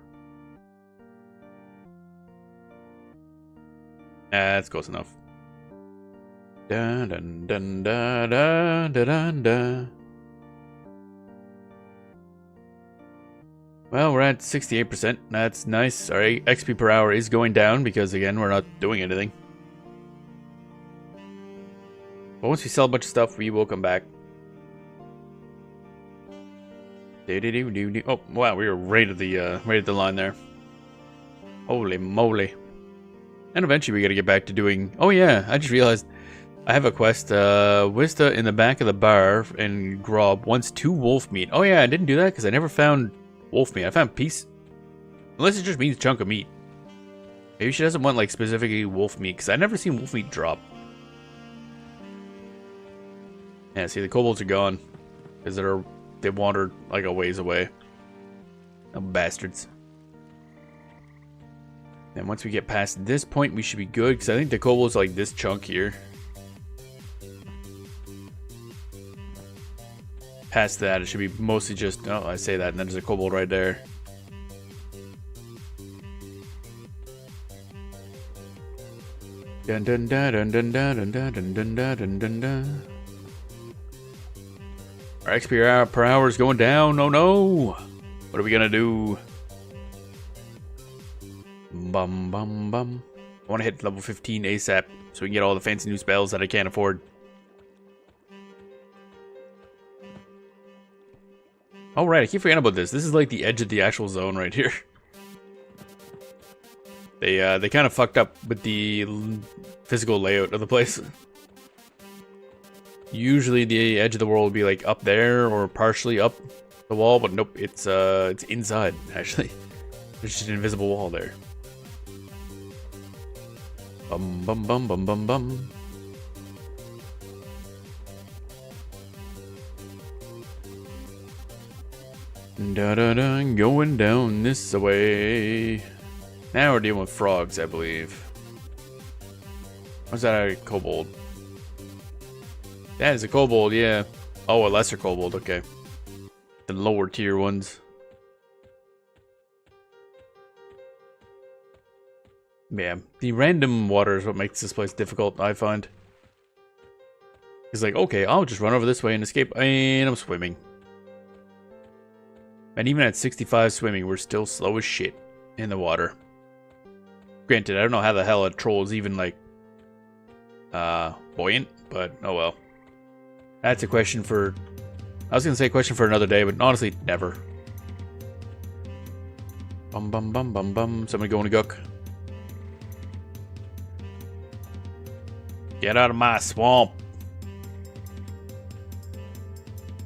That's close enough. Dun dun dun dun dun dun dun. Well, we're at 68%. That's nice. Our XP per hour is going down because, again, we're not doing anything. But once we sell a bunch of stuff, we will come back. Oh, wow, we were right at the line there. Holy moly. And eventually we gotta get back to doing... Oh yeah, I just realized I have a quest. Wista in the back of the bar in Grob wants 2 wolf meat. Oh yeah, I didn't do that because I never found wolf meat. I found piece. Unless it just means chunk of meat. Maybe she doesn't want like specifically wolf meat because I never seen wolf meat drop. Yeah, see the kobolds are gone because they wandered like a ways away. Oh, bastards. And once we get past this point, we should be good because I think the kobold's like this chunk here. Past that, it should be mostly just... Oh, I say that, and then there's a kobold right there. Dun dun dun dun dun dun dun dun dun dun dun dun. Our XP per hour is going down. Oh no! What are we gonna do? Bum bum bum. I want to hit level 15 ASAP so we can get all the fancy new spells that I can't afford. Oh right, I keep forgetting about this. This is like the edge of the actual zone right here. They kind of fucked up with the physical layout of the place. Usually the edge of the world would be like up there or partially up the wall, but nope, it's inside actually. There's just an invisible wall there. Bum bum bum bum bum bum. Da da da, going down this way. Now we're dealing with frogs, I believe. What's that? A kobold? That is a kobold, yeah. Oh, a lesser kobold, okay. The lower tier ones. Yeah, the random water is what makes this place difficult, I find. It's like, okay, I'll just run over this way and escape, and I'm swimming. And even at 65 swimming, we're still slow as shit in the water. Granted, I don't know how the hell a troll is even, like, buoyant, but oh well. That's a question for... I was gonna say a question for another day, but honestly, never. Bum bum bum bum bum. Somebody going to gook. Get out of my swamp.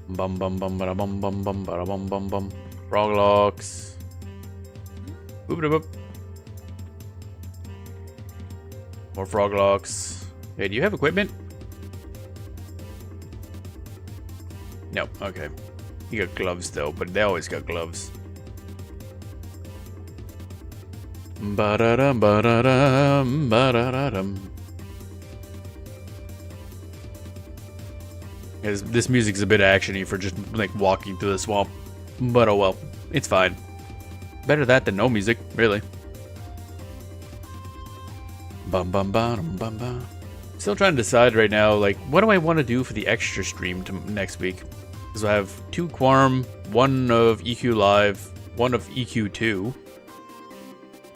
Bum bum bum bada bum bum bum bada bum bum bum. Frog locks. Boop boop. More frog locks. Hey, do you have equipment? No, okay. You got gloves though, but they always got gloves. Ba-da-dum, ba-da-dum, ba-da-da-dum. This music's a bit actiony for just like walking through the swamp, but oh well, it's fine. Better that than no music, really. Bum bum bum bum bum. Still trying to decide right now, like, what do I want to do for the extra stream next week? Because I have 2 Quarm, 1 of EQ Live, 1 of EQ2,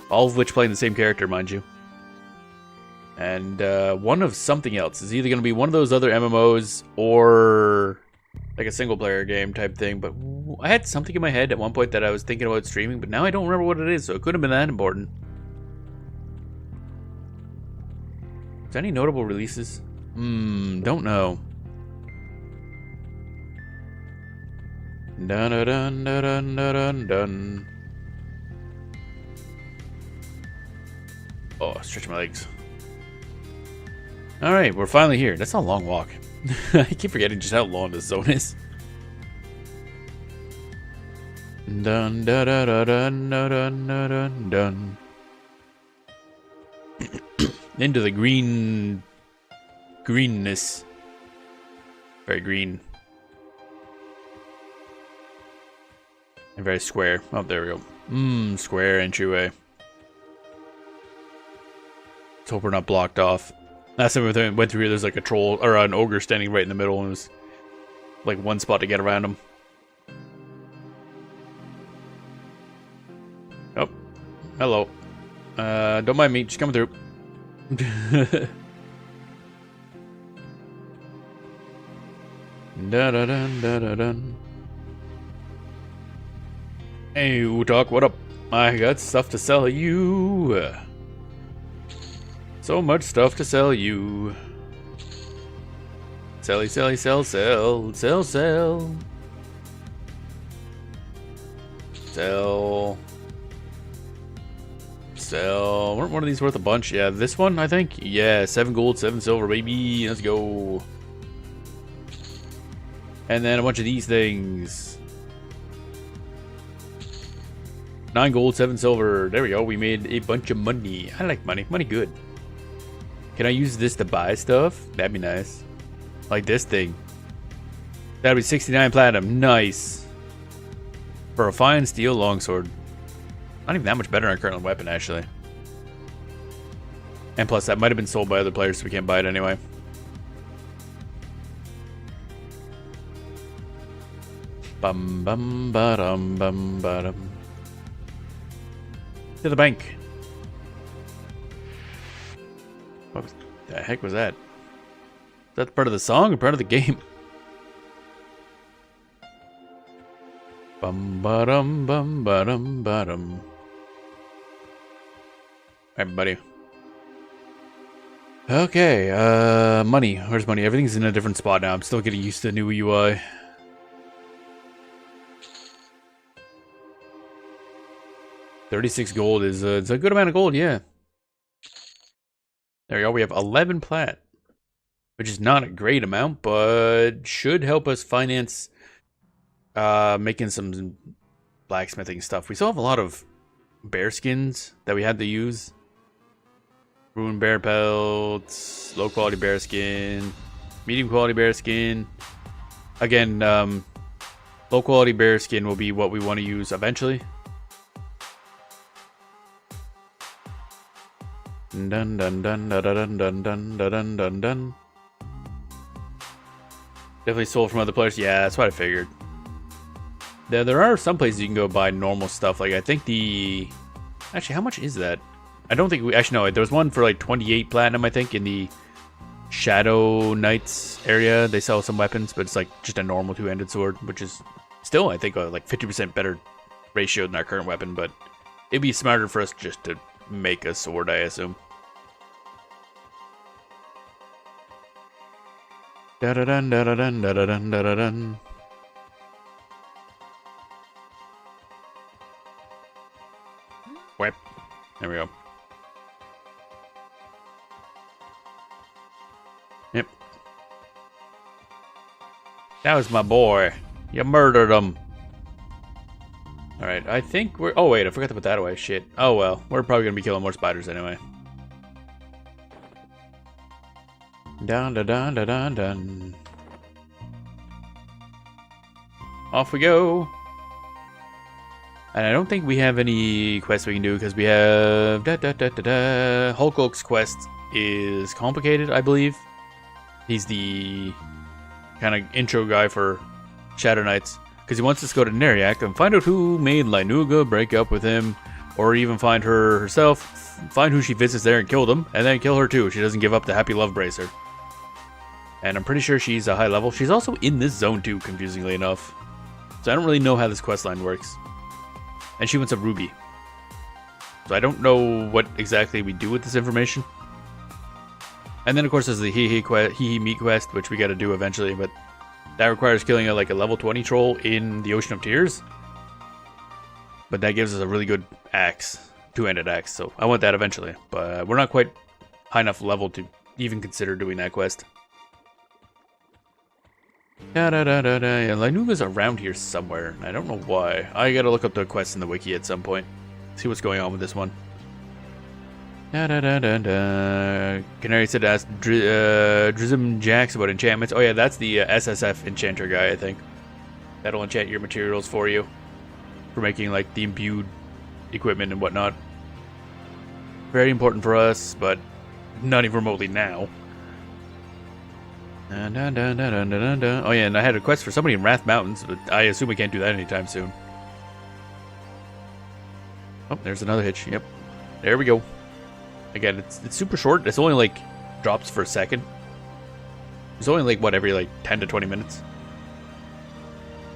all of which play the same character, mind you. And 1 of something else. It's either going to be one of those other MMOs or like a single player game type thing. But I had something in my head at one point that I was thinking about streaming, but now I don't remember what it is, so it couldn't have been that important. Is there any notable releases? Don't know. Dun dun dun dun dun dun. Oh, stretch my legs. Alright, we're finally here. That's not a long walk. I keep forgetting just how long this zone is. Dun dun dun dun dun dun dun dun. Into the greenness. Very green. And very square. Oh, there we go. Square entryway. Let's hope we're not blocked off. Last time we went through here, there's like a troll or an ogre standing right in the middle, and it was like one spot to get around him. Oh, hello. Don't mind me, just coming through. Da da dun da da dun. Hey, Utok, what up? I got stuff to sell you. So much stuff to sell you. Sell, sell, sell, sell, sell, sell. Sell. Sell. Weren't one of these worth a bunch? Yeah, this one, I think. Yeah, 7 gold, 7 silver, baby. Let's go. And then a bunch of these things. 9 gold, 7 silver. There we go. We made a bunch of money. I like money. Money good. Can I use this to buy stuff? That'd be nice. Like this thing. That'd be 69 platinum. Nice. For a fine steel longsword. Not even that much better than our current weapon, actually. And plus, that might have been sold by other players, so we can't buy it anyway. Bum bum ba-dum bum ba-dum. To the bank. What the heck was that? Is that part of the song or part of the game? Bum ba-dum bum ba-dum ba-dum. Alright, buddy. Okay, money. Where's money? Everything's in a different spot now. I'm still getting used to the new UI. $36 gold is it's a good amount of gold, yeah. There we go. We have 11 plat, which is not a great amount, but should help us finance making some blacksmithing stuff. We still have a lot of bear skins that we had to use. Ruined bear pelts, low quality bear skin, medium quality bear skin. Again, low quality bear skin will be what we want to use eventually. Dun dun dun dun dun dun dun dun dun dun. Definitely sold from other players. Yeah, that's what I figured. There are some places you can go buy normal stuff. Like I think the actually, how much is that? I don't think we actually no. There was one for like 28 platinum. I think in the Shadow Knights area they sell some weapons, but it's like just a normal two-handed sword, which is still I think like 50% better ratio than our current weapon. But it'd be smarter for us just to make a sword, I assume. Da da dun da da dun da da dun da da dun. Whip. There we go. Yep. That was my boy. You murdered him. Alright, I think we're... Oh, wait, I forgot to put that away. Shit. Oh, well. We're probably going to be killing more spiders anyway. Dun dun dun dun dun dun. Off we go. And I don't think we have any quests we can do because we have... Hulk Oak's quest is complicated, I believe. He's the kind of intro guy for Shadow Knights. Because he wants us to go to Neriak and find out who made Linuga break up with him, or even find her herself, find who she visits there and kill them, and then kill her too. She doesn't give up the happy love bracer. And I'm pretty sure she's a high level. She's also in this zone too, confusingly enough. So I don't really know how this quest line works. And she wants a ruby. So I don't know what exactly we do with this information. And then of course there's the Hee Meat quest, which we gotta do eventually, but that requires killing a level 20 troll in the Ocean of Tears. But that gives us a really good axe. Two-handed axe. So I want that eventually. But we're not quite high enough level to even consider doing that quest. Yeah, Linuga's around here somewhere. I don't know why. I gotta look up the quest in the wiki at some point. See what's going on with this one. Canary said to ask Drizm Jax about enchantments. Oh yeah, that's the SSF enchanter guy, I think. That'll enchant your materials for you. for making like the imbued equipment and whatnot. Very important for us, but not even remotely now. Oh yeah, and I had a quest for somebody in Wrath Mountains, but I assume we can't do that anytime soon. Oh, there's another hitch. Yep. There we go. Again, it's super short. It's only like drops for a second. It's only like what, every like 10 to 20 minutes.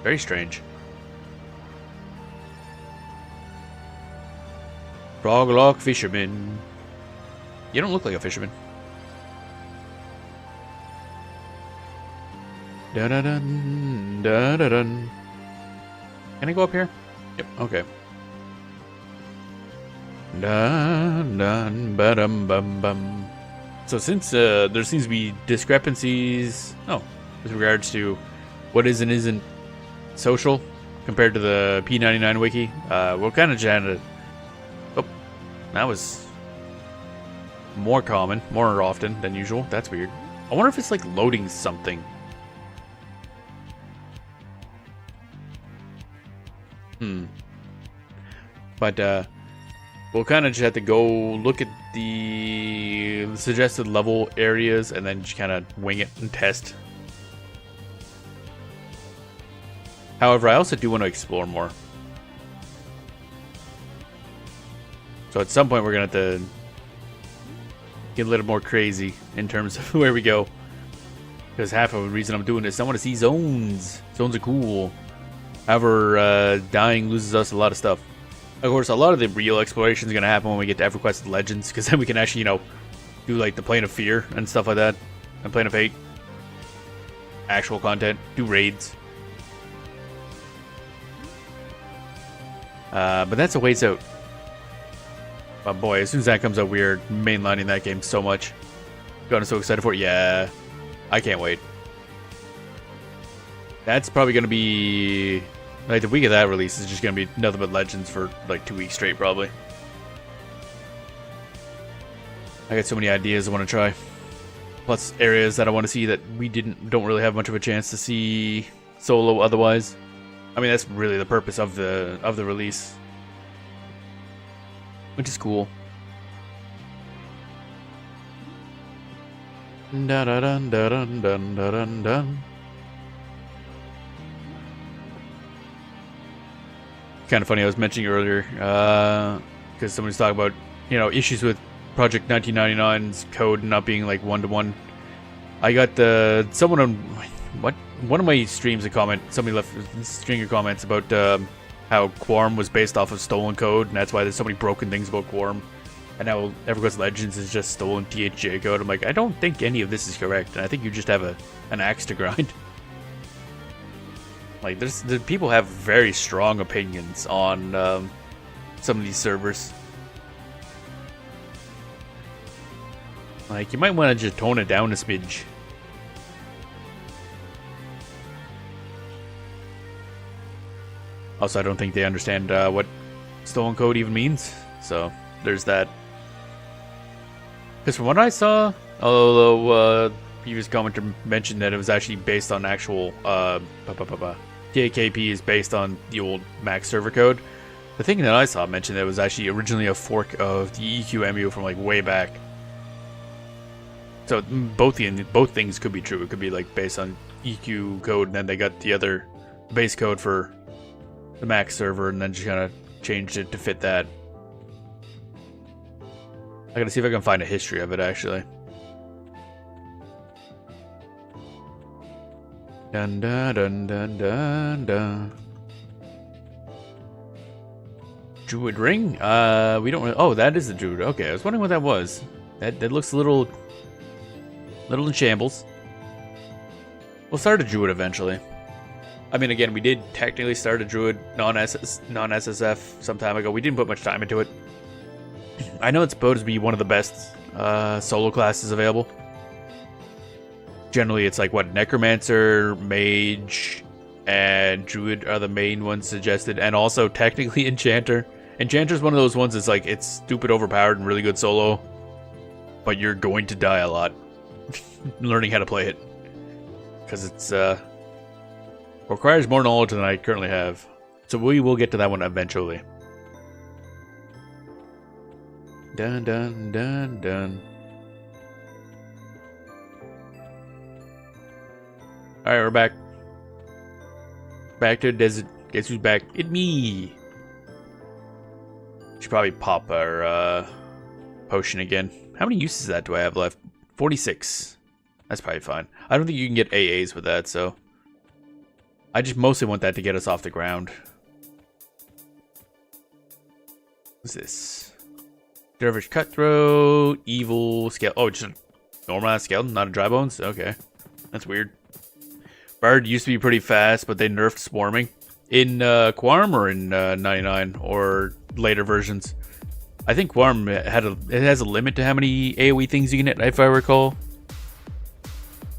Very strange. Froglock fisherman. You don't look like a fisherman. Dun dun dun dun dun dun. Can I go up here? Yep. Okay. Dun dun ba-dum bum bum. So since there seems to be discrepancies, with regards to what is and isn't social compared to the P99 wiki, we're kind of trying to. Oh, that was more common, more often than usual. That's weird. I wonder if it's like loading something. But we'll kind of just have to go look at the suggested level areas and then just kind of wing it and test. However, I also do want to explore more. So at some point we're going to have to get a little more crazy in terms of where we go. Because half of the reason I'm doing this, I want to see zones. Zones are cool. However, dying loses us a lot of stuff. Of course, a lot of the real exploration is going to happen when we get to EverQuest Legends, because then we can actually, do like the Plane of Fear and stuff like that, and Plane of Fate. Actual content, do raids. But that's a ways out. But boy, as soon as that comes out, we're mainlining that game so much. God, I'm so excited for it. Yeah, I can't wait. That's probably going to be... Like, the week of that release is just going to be nothing but Legends for, like, 2 weeks straight, probably. I got so many ideas I want to try. Plus, areas that I want to see that we don't really have much of a chance to see solo otherwise. I mean, that's really the purpose of the release. Which is cool. Dun-dun-dun-dun-dun-dun-dun. Kind of funny, I was mentioning earlier, because someone was talking about, issues with Project 1999's code not being like one-to-one. I got someone on one of my streams somebody left a string of comments about how Quarm was based off of stolen code, and that's why there's so many broken things about Quarm. And now EverQuest Legends is just stolen THJ code. I'm like, I don't think any of this is correct, and I think you just have an axe to grind. Like, the people have very strong opinions on some of these servers. Like, you might want to just tone it down a smidge. Also, I don't think they understand what stolen code even means. So, there's that. Because from what I saw, although previous commenter mentioned that it was actually based on actual... TAKP is based on the old Mac server code. The thing that I saw mentioned that it was actually originally a fork of the EQMU from like way back. So both things could be true. It could be like based on EQ code, and then they got the other base code for the Mac server, and then just kind of changed it to fit that. I gotta see if I can find a history of it actually. Dun dun dun dun dun dun. Druid ring? We don't really... Oh, that is the Druid. Okay, I was wondering what that was. That looks a little in shambles. We'll start a Druid eventually. I mean, again, we did technically start a Druid non-SSF some time ago. We didn't put much time into it. I know it's supposed to be one of the best solo classes available. Generally, it's like, what, Necromancer, Mage, and Druid are the main ones suggested, and also technically Enchanter. Enchanter's one of those ones that's like, it's stupid overpowered and really good solo, but you're going to die a lot learning how to play it. Because it's, requires more knowledge than I currently have. So we will get to that one eventually. Dun dun dun dun. Alright, we're back. Back to the desert. Guess who's back? It's me! Should probably pop our potion again. How many uses of that do I have left? 46. That's probably fine. I don't think you can get AAs with that, so... I just mostly want that to get us off the ground. What's this? Dervish Cutthroat, Evil, Skeleton. Oh, just a normal skeleton, not a dry bones? Okay. That's weird. Bard used to be pretty fast, but they nerfed swarming. In Quarm or in 99 or later versions? I think Quarm has a limit to how many AoE things you can hit, if I recall.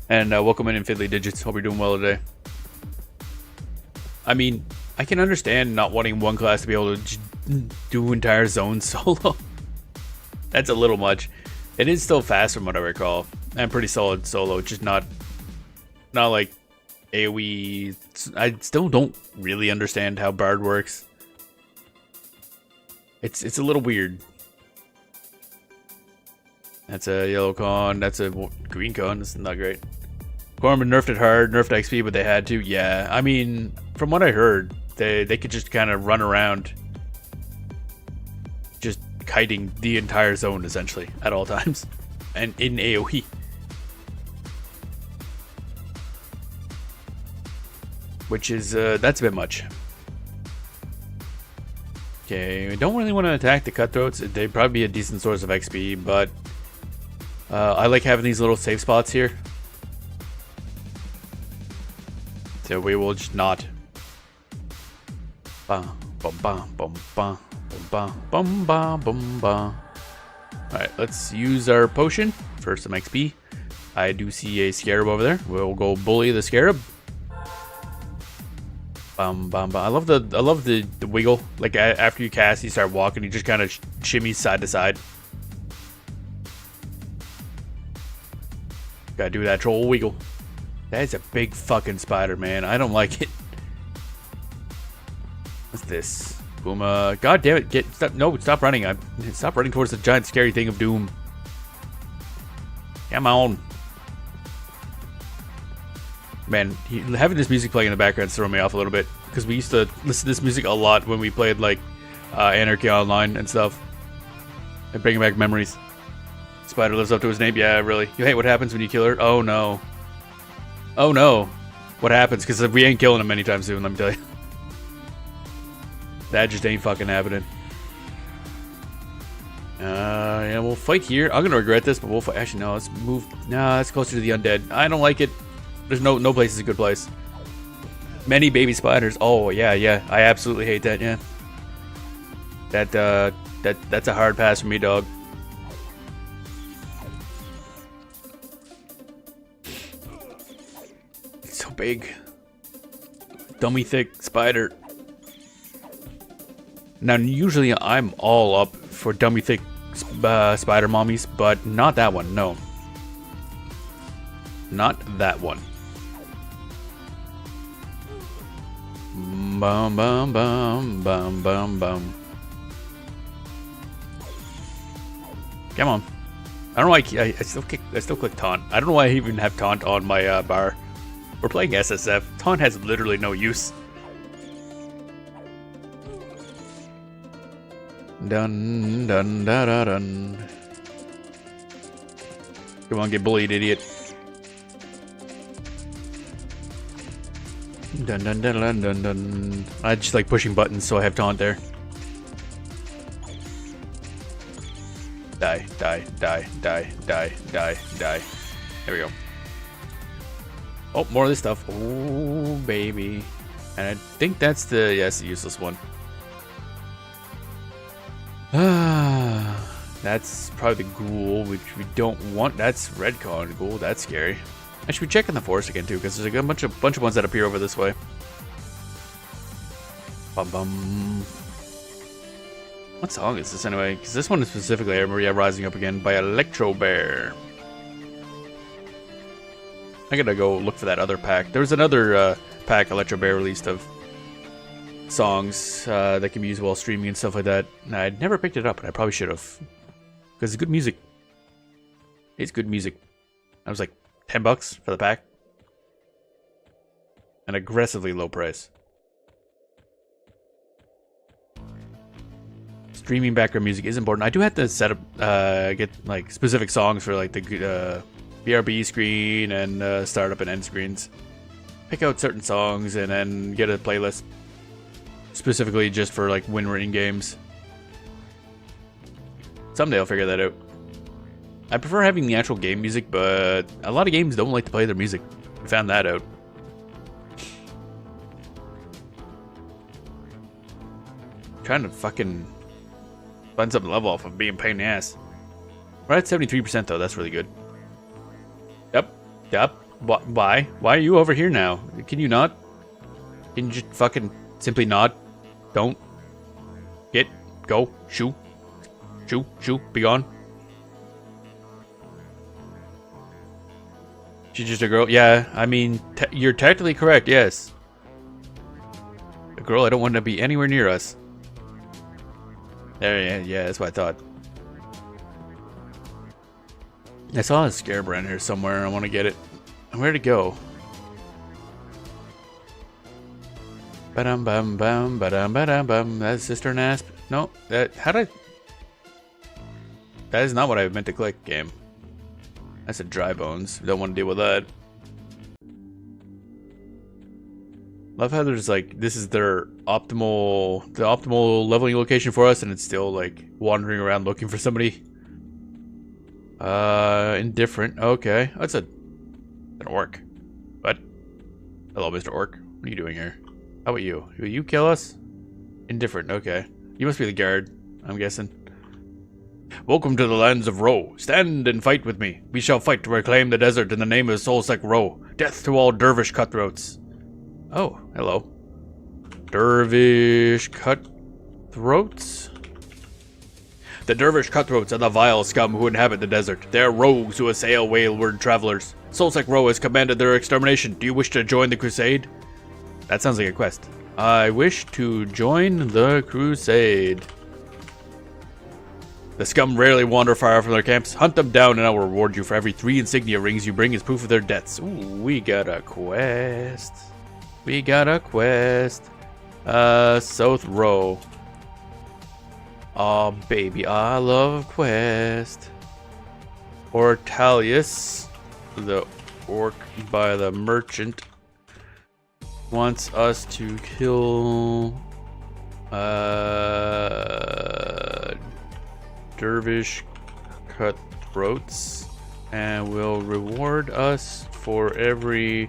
And welcome in Fiddly Digits. Hope you're doing well today. I mean, I can understand not wanting one class to be able to do entire zones solo. That's a little much. It is still fast from what I recall. And pretty solid solo, just not like AoE. I still don't really understand how Bard works. It's a little weird. That's a yellow con. That's a green con. That's not great. Quarm nerfed it hard, nerfed XP, but they had to. Yeah, I mean, from what I heard, they could just kind of run around, just kiting the entire zone essentially at all times, and in AoE. Which is that's a bit much. Okay, we don't really want to attack the cutthroats. They'd probably be a decent source of XP, but I like having these little safe spots here. So we will just not. Alright, let's use our potion for some XP. I do see a scarab over there. We'll go bully the scarab. I love the wiggle. Like after you cast, you start walking, you just kind of shimmy side to side. Gotta do that troll wiggle. That is a big fucking spider, man. I don't like it. What's this? Booma. God damn it. Stop running. Stop running towards the giant scary thing of doom. Come on. Man, having this music playing in the background is throwing me off a little bit. Because we used to listen to this music a lot when we played, like, Anarchy Online and stuff. And bringing back memories. Spider lives up to his name? Yeah, really. You hate what happens when you kill her? Oh, no. Oh, no. What happens? Because we ain't killing him anytime soon, let me tell you. That just ain't fucking happening. Yeah, we'll fight here. I'm gonna regret this, but we'll fight. Actually, no, let's move. Nah, that's closer to the undead. I don't like it. There's no place is a good place. Many baby spiders. Oh yeah. I absolutely hate that. Yeah. That's a hard pass for me, dog. It's so big. Dummy thick spider. Now usually I'm all up for dummy thick spider mommies, but not that one. No. Not that one. Bum bum bum bum bum bum. Come on. I don't know why I still click taunt. I don't know why I even have taunt on my bar. We're playing SSF. Taunt has literally no use. Dun dun da da dun. Come on, get bullied, idiot. Dun dun dun dun dun dun. I just like pushing buttons, so I have taunt there. Die, die, die, die, die, die, die. There we go. Oh, more of this stuff. Oh, baby. And I think that's the useless one. That's probably the ghoul, which we don't want. That's Redcon ghoul. That's scary. I should be checking the forest again too, because there's a bunch of ones that appear over this way. Bum bum. What song is this anyway? Because this one is specifically I remember Rising Up Again by Elektrobear. I gotta go look for that other pack. There was another pack Elektrobear released of. songs that can be used while streaming and stuff like that. And I'd never picked it up, and I probably should have. Because it's good music. It's good music. I was like $10 for the pack. An aggressively low price. Streaming background music is important. I do have to set up, get like specific songs for like the BRB screen and startup and end screens. Pick out certain songs and then get a playlist specifically just for like when we're in games. Someday I'll figure that out. I prefer having the actual game music, but a lot of games don't like to play their music. We found that out. Trying to fucking find something level off of being a pain in the ass. We're at 73% though, that's really good. Yep. Why? Why are you over here now? Can you not? Can you just fucking simply not? Don't. Get. Go. Shoo. Be gone. She's just a girl? Yeah, I mean, you're technically correct, yes. A girl, I don't want to be anywhere near us. There, yeah, that's what I thought. I saw a scarab around here somewhere. I want to get it. Where'd it go? Ba-dum bum bum ba-dum ba-dum bum. That's Sister and Asp. No, that is not what I meant to click, game. That's a dry bones. Don't want to deal with that. Love how there's like, this is their optimal leveling location for us, and it's still like wandering around looking for somebody. Indifferent. Okay, that's an orc. What? Hello, Mr. Orc. What are you doing here? How about you? Will you kill us? Indifferent. Okay, you must be the guard, I'm guessing. Welcome to the lands of Ro. Stand and fight with me. We shall fight to reclaim the desert in the name of Soulsec Ro. Death to all dervish cutthroats. Oh, hello. Dervish cutthroats? The dervish cutthroats are the vile scum who inhabit the desert. They are rogues who assail wayward travelers. Soulsec Ro has commanded their extermination. Do you wish to join the crusade? That sounds like a quest. I wish to join the crusade. The scum rarely wander far from their camps. Hunt them down and I will reward you for every 3 insignia rings you bring as proof of their deaths. Ooh, we got a quest. We got a quest. South Row. Oh, baby, I love quest. Ortalius, the orc by the merchant, wants us to kill dervish cutthroats and will reward us for every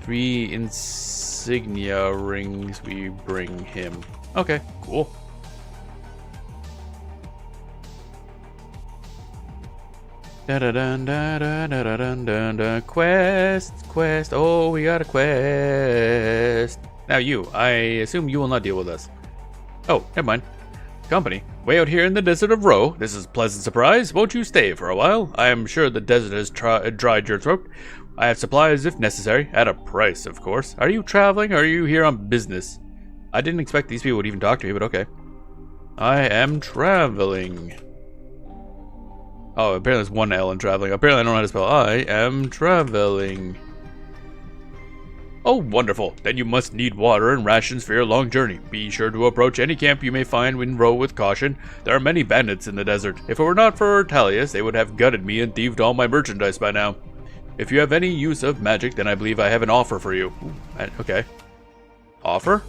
3 insignia rings we bring him. Okay, cool. Quest. Oh, we got a quest. Now you, I assume you will not deal with us. Oh, never mind. Company, way out here in the desert of Ro. This is a pleasant surprise. Won't you stay for a while? I am sure the desert has dried your throat. I have supplies if necessary, at a price, of course. Are you traveling, or are you here on business? I didn't expect these people would even talk to me, but okay. I am traveling. Oh, apparently there's one L in traveling. Apparently I don't know how to spell I am traveling. Oh, wonderful. Then you must need water and rations for your long journey. Be sure to approach any camp you may find in Ro with caution. There are many bandits in the desert. If it were not for Ortalius, they would have gutted me and thieved all my merchandise by now. If you have any use of magic, then I believe I have an offer for you. Ooh, okay. Offer?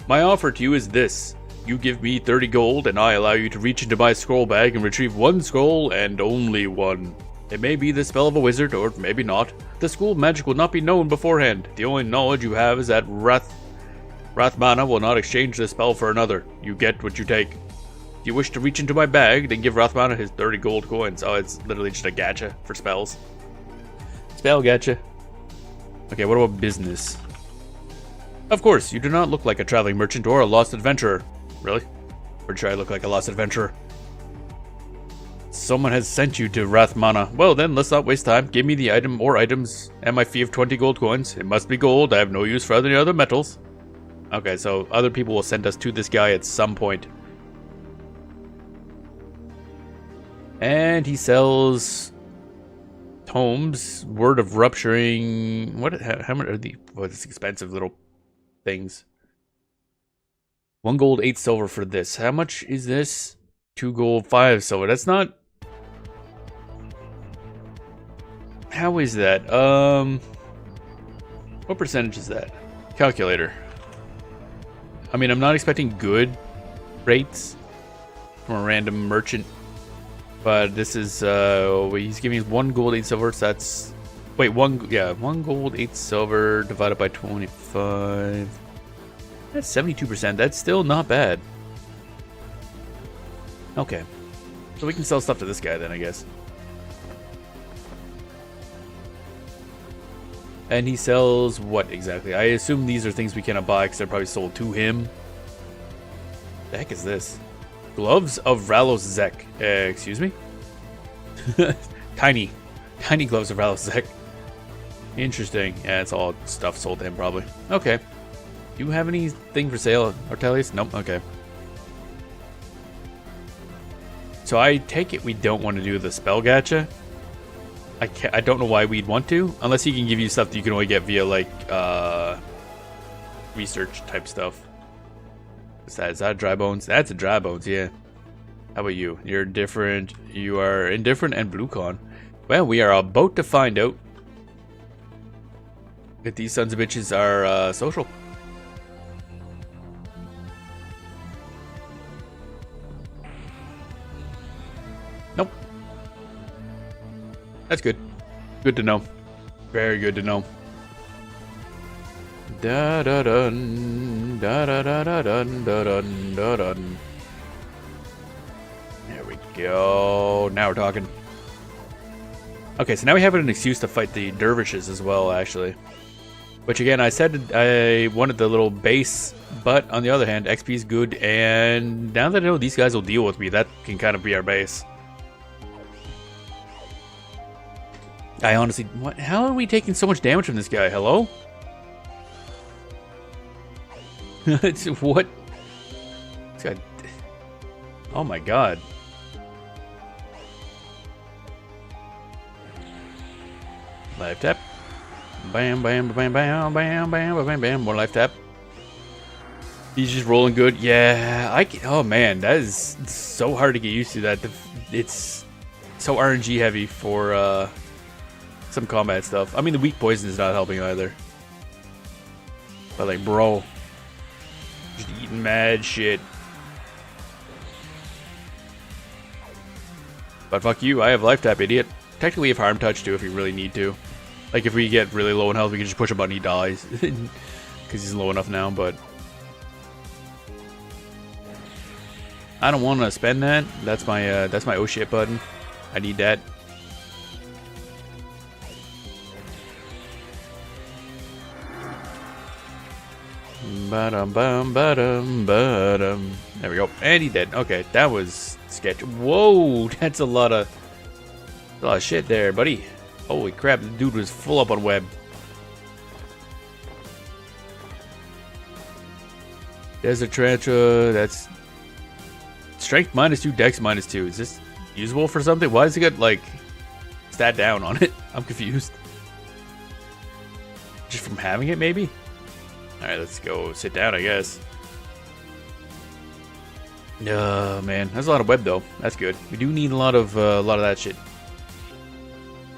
My offer to you is this. You give me 30 gold, and I allow you to reach into my scroll bag and retrieve 1 scroll, and only 1. It may be the spell of a wizard, or maybe not. The school of magic will not be known beforehand. The only knowledge you have is that Rathmana will not exchange the spell for another. You get what you take. If you wish to reach into my bag, then give Rathmana his 30 gold coins. Oh, it's literally just a gacha for spells. Spell gacha. Okay, what about business? Of course, you do not look like a traveling merchant or a lost adventurer. Really? Or should I look like a lost adventurer? Someone has sent you to Rathmana. Well then, let's not waste time. Give me the item or items and my fee of 20 gold coins. It must be gold. I have no use for any other metals. Okay, so other people will send us to this guy at some point. And he sells tomes, word of rupturing. How much are these? What is expensive little things? 1 gold, 8 silver for this. How much is this? 2 gold, 5 silver. That's not. How is that? What percentage is that? Calculator. I mean, I'm not expecting good rates from a random merchant, but this is he's giving us 1 gold, 8 silver. So that's 1 gold, 8 silver divided by 25. That's 72%. That's still not bad. Okay, so we can sell stuff to this guy then, I guess. And he sells what exactly? I assume these are things we cannot buy because they're probably sold to him. The heck is this? Gloves of Ralos Zek. Excuse me? Tiny gloves of Ralos Zek. Interesting. Yeah, it's all stuff sold to him probably. Okay. Do you have anything for sale, Artelius? Nope. Okay. So I take it we don't want to do the spell gacha. I don't know why we'd want to, unless he can give you stuff that you can only get via like research type stuff. Is that dry bones? That's a dry bones, yeah. How about you? You're different. You are indifferent and blue con. Well, we are about to find out if these sons of bitches are social. Nope. That's good. Good to know. Very good to know. Da da dun da da da da dun da dun da dun. There we go. Now we're talking. Okay, so now we have an excuse to fight the dervishes as well, actually. Which again, I said I wanted the little base, but on the other hand, XP is good, and now that I know these guys will deal with me, that can kind of be our base. I honestly, how are we taking so much damage from this guy? Hello? What? This guy, oh my god. Life tap. Bam, bam, bam, bam, bam, bam, bam, bam. More life tap. He's just rolling good. Yeah, oh man, that is so hard to get used to. That it's so RNG heavy for some combat stuff. I mean, the weak poison is not helping either. But like, bro, just eating mad shit. But fuck you, I have life tap, idiot. Technically, we have harm touch too if we really need to. Like, if we get really low in health, we can just push a button, he dies. Because he's low enough now, but I don't want to spend that. That's my oh shit button. I need that. Ba-dum, bum, ba-dum, ba-dum. There we go. And he did. Okay, that was sketch. Whoa, that's a lot of shit there, buddy. Holy crap, the dude was full up on web. Desert Tarantula, that's strength -2, dex -2. Is this usable for something? Why does it get like stat down on it? I'm confused. Just from having it, maybe? Alright, let's go sit down, I guess. Man, that's a lot of web though. That's good. We do need a lot of that shit.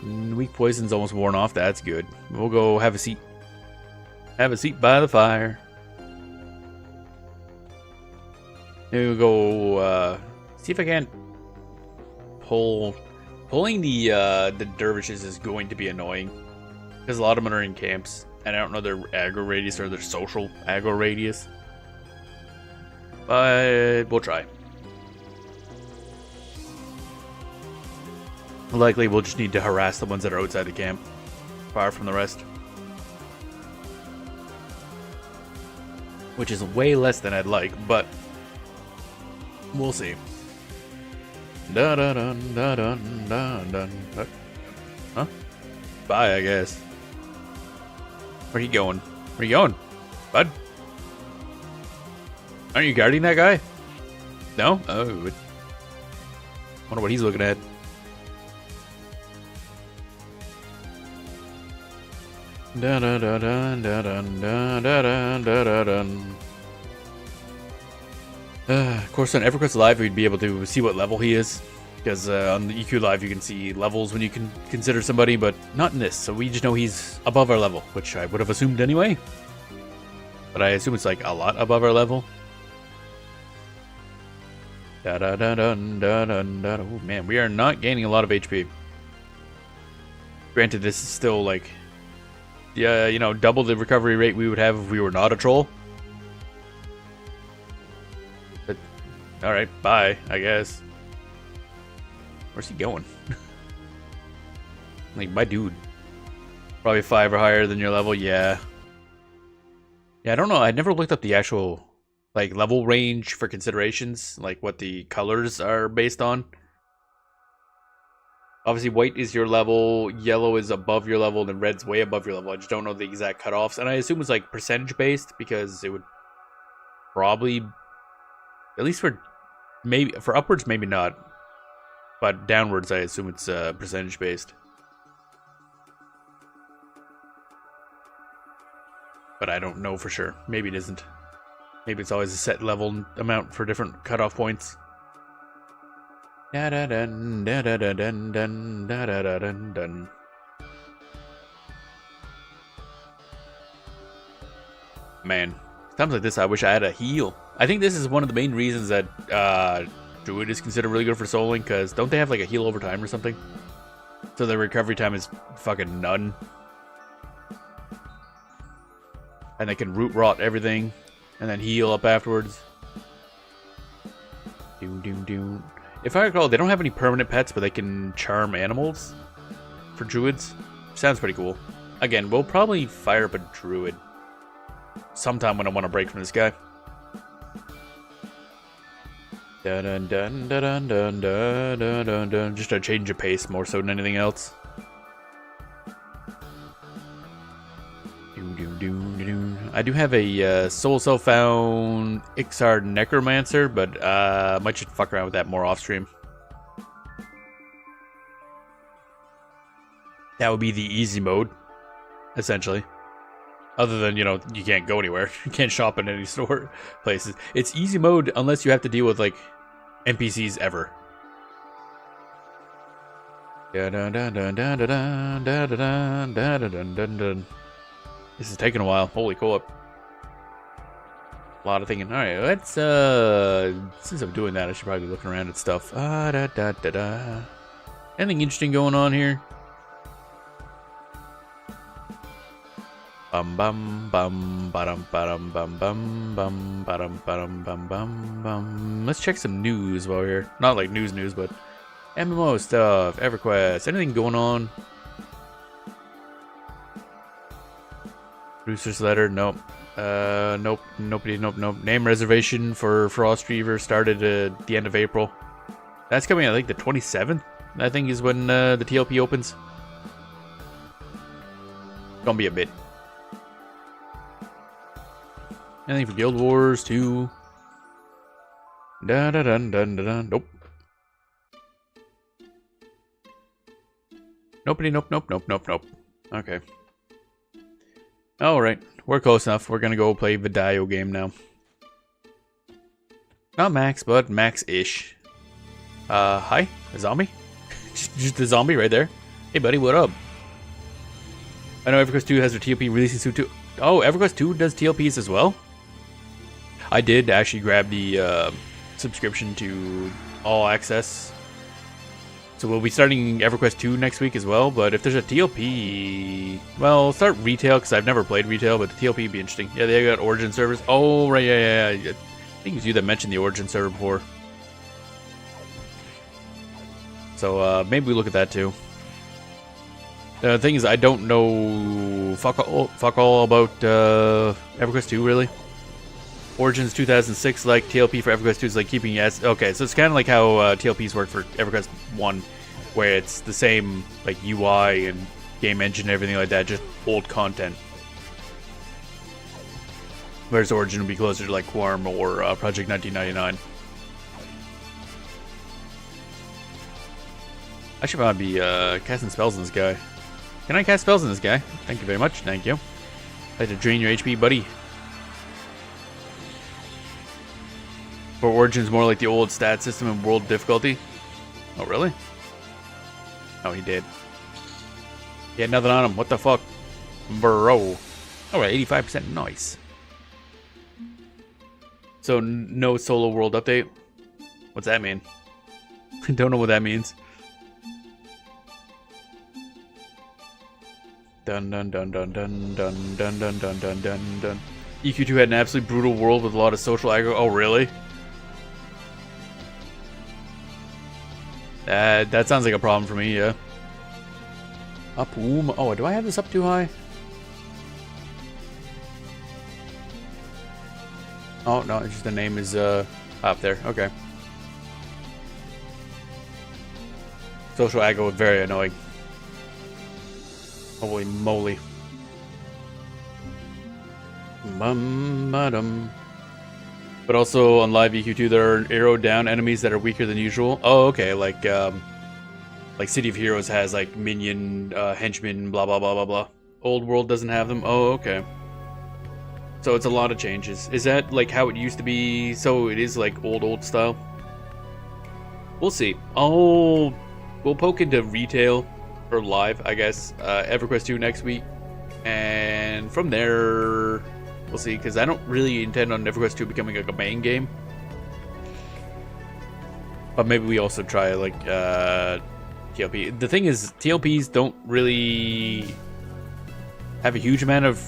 Weak poison's almost worn off. That's good. We'll go have a seat. Have a seat by the fire. We'll go see if I can pulling the dervishes is going to be annoying because a lot of them are in camps and I don't know their aggro radius or their social aggro radius. But we'll try. Likely we'll just need to harass the ones that are outside the camp, far from the rest. Which is way less than I'd like, but we'll see. Da da dun da dun da dun. Huh? Bye, I guess. Where you going? Where you going, bud? Aren't you guarding that guy? No? Oh. Wonder what he's looking at. Da da da da da da da da da da. Of course, on EverQuest Live, we'd be able to see what level he is. Because on the EQ Live, you can see levels when you can consider somebody, but not in this. So we just know he's above our level, which I would have assumed anyway. But I assume it's like a lot above our level. Da da da da da da da. Oh man, we are not gaining a lot of HP. Granted, this is still like, yeah, you know, double the recovery rate we would have if we were not a troll. But all right, bye, I guess. Where's he going? Like, my dude. Probably 5 or higher than your level, yeah. Yeah, I don't know. I never looked up the actual, like, level range for considerations. Like, what the colors are based on. Obviously, white is your level, yellow is above your level, and then red's way above your level. I just don't know the exact cutoffs. And I assume it's, like, percentage-based, because it would probably, at least for, maybe, for upwards, maybe not. But downwards, I assume it's percentage-based. But I don't know for sure. Maybe it isn't. Maybe it's always a set level amount for different cutoff points. Da-da-dun, da-da-da-dun, dun, da-da-da-dun, dun. Man, times like this, I wish I had a heal. I think this is one of the main reasons that Druid is considered really good for soloing, because don't they have like a heal over time or something? So the recovery time is fucking none. And they can root rot everything and then heal up afterwards. If I recall, they don't have any permanent pets, but they can charm animals for druids. Sounds pretty cool. Again, we'll probably fire up a druid sometime when I want to break from this guy. Dun, dun, dun, dun, dun, dun, dun, dun, dun. Just a change of pace more so than anything else. I do have a Soul Self-Found Ixar Necromancer, but I might just fuck around with that more off-stream. That would be the easy mode, essentially. Other than, you know, you can't go anywhere. You can't shop in any store places. It's easy mode unless you have to deal with, like, NPCs ever. This is taking a while. Holy co-op. A lot of thinking. Alright, let's, since I'm doing that, I should probably be looking around at stuff. Anything interesting going on here? Bum bum bum badum badum bum bum bum badum badum bum bum bum. Let's check some news while we're here. Not like news, but MMO stuff, EverQuest, anything going on? Producer's letter, nope. Nope. Name reservation for Frost Reaver started at the end of April. That's coming, I think, the 27th, I think, is when the TLP opens. Gonna be a bit. Anything for Guild Wars 2? Nope. Nope. Okay. Alright, we're close enough. We're gonna go play the Dio game now. Not Max, but Max-ish. Hi? A zombie? Just a zombie right there. Hey buddy, what up? I know EverQuest 2 has their TLP releasing soon too. Oh, EverQuest 2 does TLPs as well? I did actually grab the subscription to All Access. So we'll be starting EverQuest 2 next week as well, but if there's a TLP... Well, I'll start retail, because I've never played retail, but the TLP would be interesting. Yeah, they got Origin servers. Oh, right, yeah. I think it was you that mentioned the Origin server before. So maybe we look at that too. The thing is, I don't know fuck all about EverQuest 2, really. Origins 2006, like TLP for EverQuest 2 is like keeping as okay, so it's kind of like how TLPs work for EverQuest 1, where it's the same like UI and game engine and everything like that, just old content. Whereas Origin would be closer to like Quarm or Project 1999. I should probably be casting spells on this guy. Can I cast spells on this guy? Thank you very much. Thank you. I had to drain your HP, buddy. For Origin's more like the old stat system and world difficulty. Oh, really? Oh, he did. He had nothing on him. What the fuck? Bro. Alright, 85%. Nice. So, no solo world update? What's that mean? I don't know what that means. Dun dun dun dun dun dun dun dun dun dun dun dun. EQ2 had an absolutely brutal world with a lot of social aggro. Oh, really? That sounds like a problem for me, yeah. Up, oh, do I have this up too high? Oh, no, it's just the name is up there. Okay. Social aggro, very annoying. Holy moly. Bum-ba-dum. But also on live EQ2, there are arrow down enemies that are weaker than usual. Oh, okay, like City of Heroes has like minion, henchmen, blah blah blah blah blah. Old World doesn't have them. Oh, okay. So it's a lot of changes. Is that like how it used to be? So it is like old style. We'll see. Oh, we'll poke into retail or live, I guess. EverQuest 2 next week, and from there. We'll see, because I don't really intend on EverQuest 2 becoming like a main game. But maybe we also try like TLP. The thing is, TLPs don't really have a huge amount of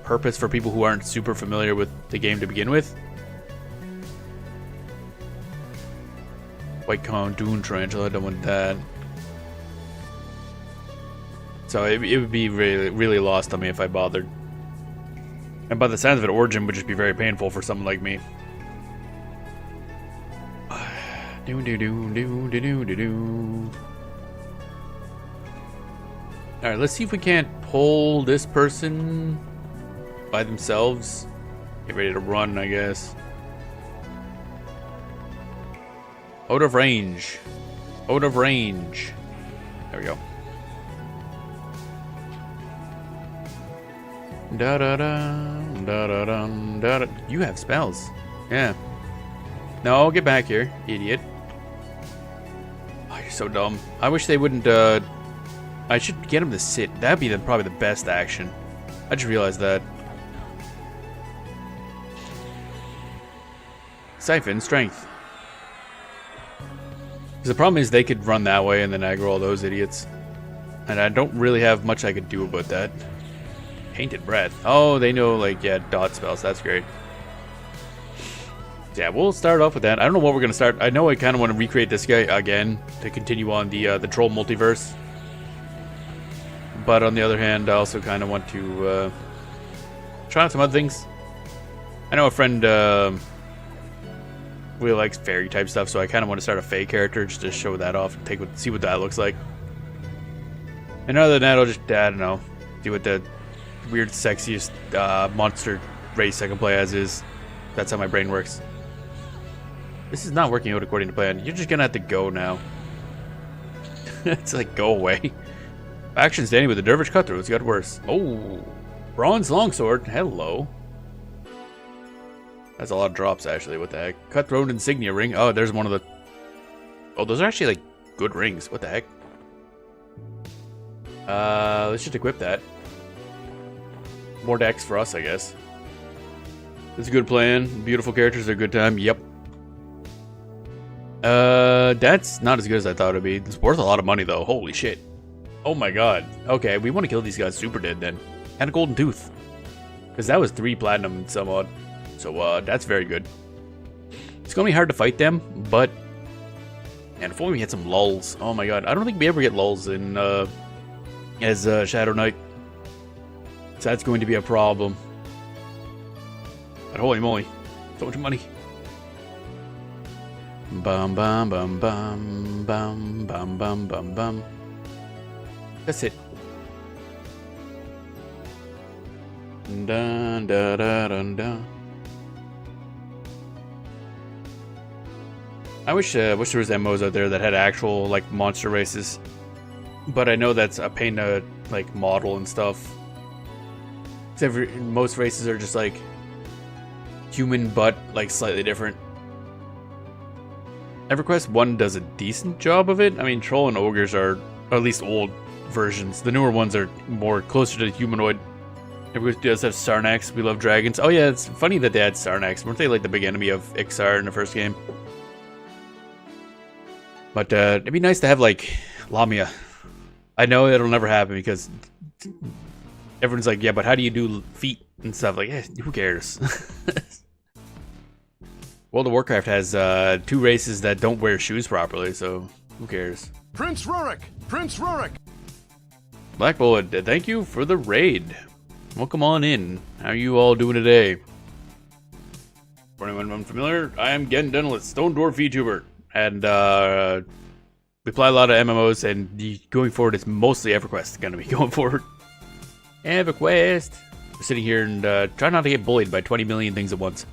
purpose for people who aren't super familiar with the game to begin with. White Cone, Dune Tarantula, I don't want that. So it would be really lost on me if I bothered. And by the sounds of it, Origin would just be very painful for someone like me. Alright, let's see if we can't pull this person by themselves. Get ready to run, I guess. Out of range. Out of range. There we go. Da da da da da da da. You have spells. Yeah. No, get back here, idiot. Oh, you're so dumb. I wish they wouldn't. I should get him to sit. That'd be probably the best action. I just realized that. Siphon strength. Because the problem is they could run that way and then aggro all those idiots, and I don't really have much I could do about that. Painted Breath. Oh, they know, like, yeah, dot spells. That's great. Yeah, we'll start off with that. I don't know what we're going to start. I know I kind of want to recreate this guy again to continue on the troll multiverse. But on the other hand, I also kind of want to try out some other things. I know a friend really likes fairy type stuff, so I kind of want to start a Fae character just to show that off and see what that looks like. And other than that, I'll just, I don't know, do what the weird, sexiest monster race I can play as is. That's how my brain works. This is not working out according to plan. You're just gonna have to go now. It's like, go away. Action standing with the Dervish Cutthroat. It's got worse. Oh, Bronze Longsword. Hello. That's a lot of drops, actually. What the heck? Cutthroat Insignia Ring. Oh, there's one of the... Oh, those are actually, like, good rings. What the heck? Let's just equip that. More decks for us, I guess. It's a good plan. Beautiful characters are a good time. Yep. That's not as good as I thought it'd be. It's worth a lot of money, though. Holy shit. Oh my god. Okay, we want to kill these guys super dead, then. And a golden tooth. Because that was 3 platinum and some odd. So, that's very good. It's gonna be hard to fight them, but... And if only we had some lulls. Oh my god. I don't think we ever get lulls in, as Shadow Knight. So that's going to be a problem. But holy moly. So much money. Bum bum bum bum bum bum bum bum bum. That's it. Dun, dun, dun, dun, dun. I wish there was MMOs out there that had actual like monster races, but I know that's a pain to like model and stuff. Most races are just like human, but like slightly different. EverQuest 1 does a decent job of it. I mean, troll and ogres are, or at least old versions. The newer ones are more closer to humanoid. EverQuest does have Sarnax. We love dragons. Oh yeah, it's funny that they had Sarnax. Weren't they like the big enemy of Ixar in the first game? But it'd be nice to have like Lamia. I know it'll never happen because everyone's like, yeah, but how do you do feet and stuff? Like, who cares? World of Warcraft has 2 races that don't wear shoes properly, so who cares? Prince Rurik! Prince Rurik! Black Bullet, thank you for the raid. Welcome on in. How are you all doing today? For anyone unfamiliar, I am Gen Dentalist, Stone Dwarf VTuber, and we play a lot of MMOs, and going forward, it's mostly EverQuest going to be going forward. EverQuest. We're sitting here and try not to get bullied by 20 million things at once.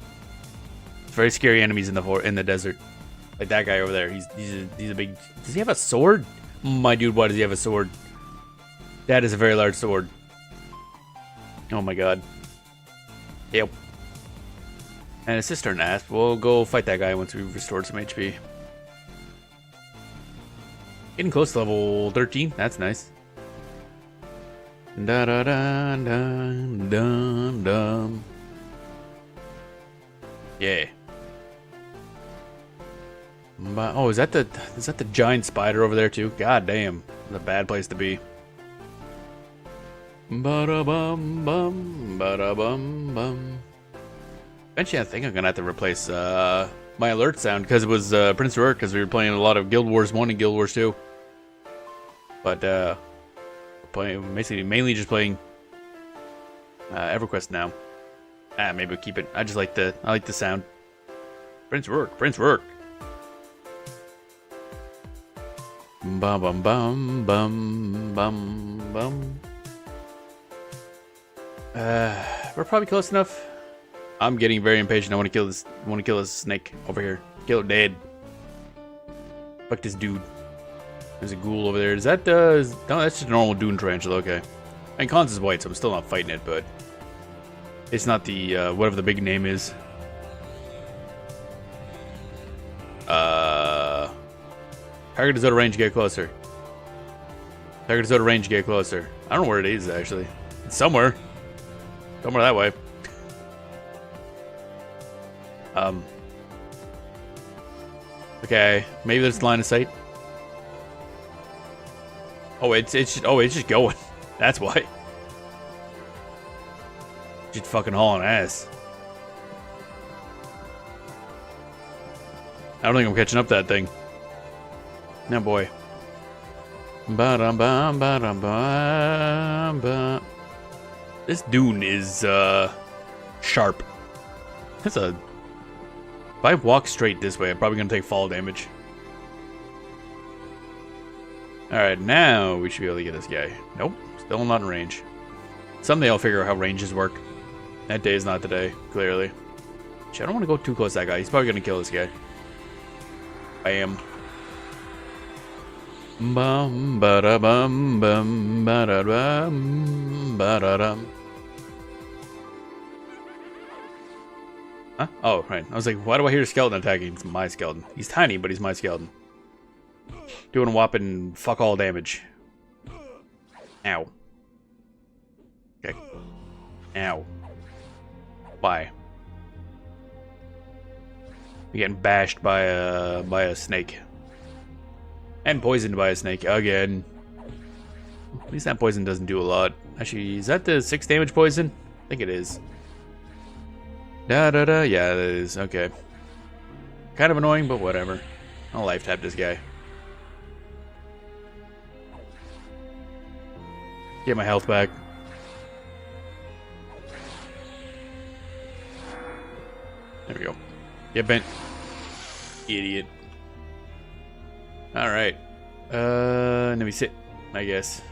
Very scary enemies in the desert, like that guy over there. He's a big. Does he have a sword? My dude, why does he have a sword? That is a very large sword. Oh my god. Yep. And a cistern asp. We'll go fight that guy once we've restored some HP. Getting close to level 13. That's nice. Da da da da dum dum. Yeah. Oh, is that the giant spider over there too? God damn, that's a bad place to be. Ba-da-bum bum, ba-da-bum bum. Eventually, I think I'm gonna have to replace my alert sound because it was Prince Rurik because we were playing a lot of Guild Wars 1 and Guild Wars 2. But mainly just playing EverQuest now. Maybe we'll keep it. I like the sound. Prince Rurik, Prince Rurik. Bum bum bum bum bum bum. We're probably close enough. I'm getting very impatient. I want to kill this. I want to kill this snake over here. Kill it dead. Fuck this dude. There's a ghoul over there. Is that no? That's just a normal dune tarantula. Okay. And Cons is white, so I'm still not fighting it, but it's not the whatever the big name is. Target is out of range, get closer. Target is out of range, get closer. I don't know where it is, actually. It's somewhere. Somewhere that way. Okay, maybe there's line of sight. Oh, it's just going. That's why. Just fucking hauling ass. I don't think I'm catching up that thing. No boy. Ba-dum-bum-ba-dum-bum-bum. This dune is sharp. If I walk straight this way, I'm probably gonna take fall damage. Alright, now we should be able to get this guy. Nope, still not in range. Someday I'll figure out how ranges work. That day is not the day, clearly. I don't want to go too close to that guy. He's probably gonna kill this guy. Bam. Bum ba da bum bum ba da bum ba da dum. Huh? Oh, right. I was like, why do I hear a skeleton attacking? It's my skeleton. He's tiny, but he's my skeleton. Doing a whopping fuck all damage. Ow. Okay. Ow. Why? You're getting bashed by a snake. And poisoned by a snake again. At least that poison doesn't do a lot. Actually, is that the 6 damage poison? I think it is. Da da da. Yeah, that is. Okay. Kind of annoying, but whatever. I'll life tap this guy. Get my health back. There we go. Get bent. Idiot. Alright. Let me sit, I guess.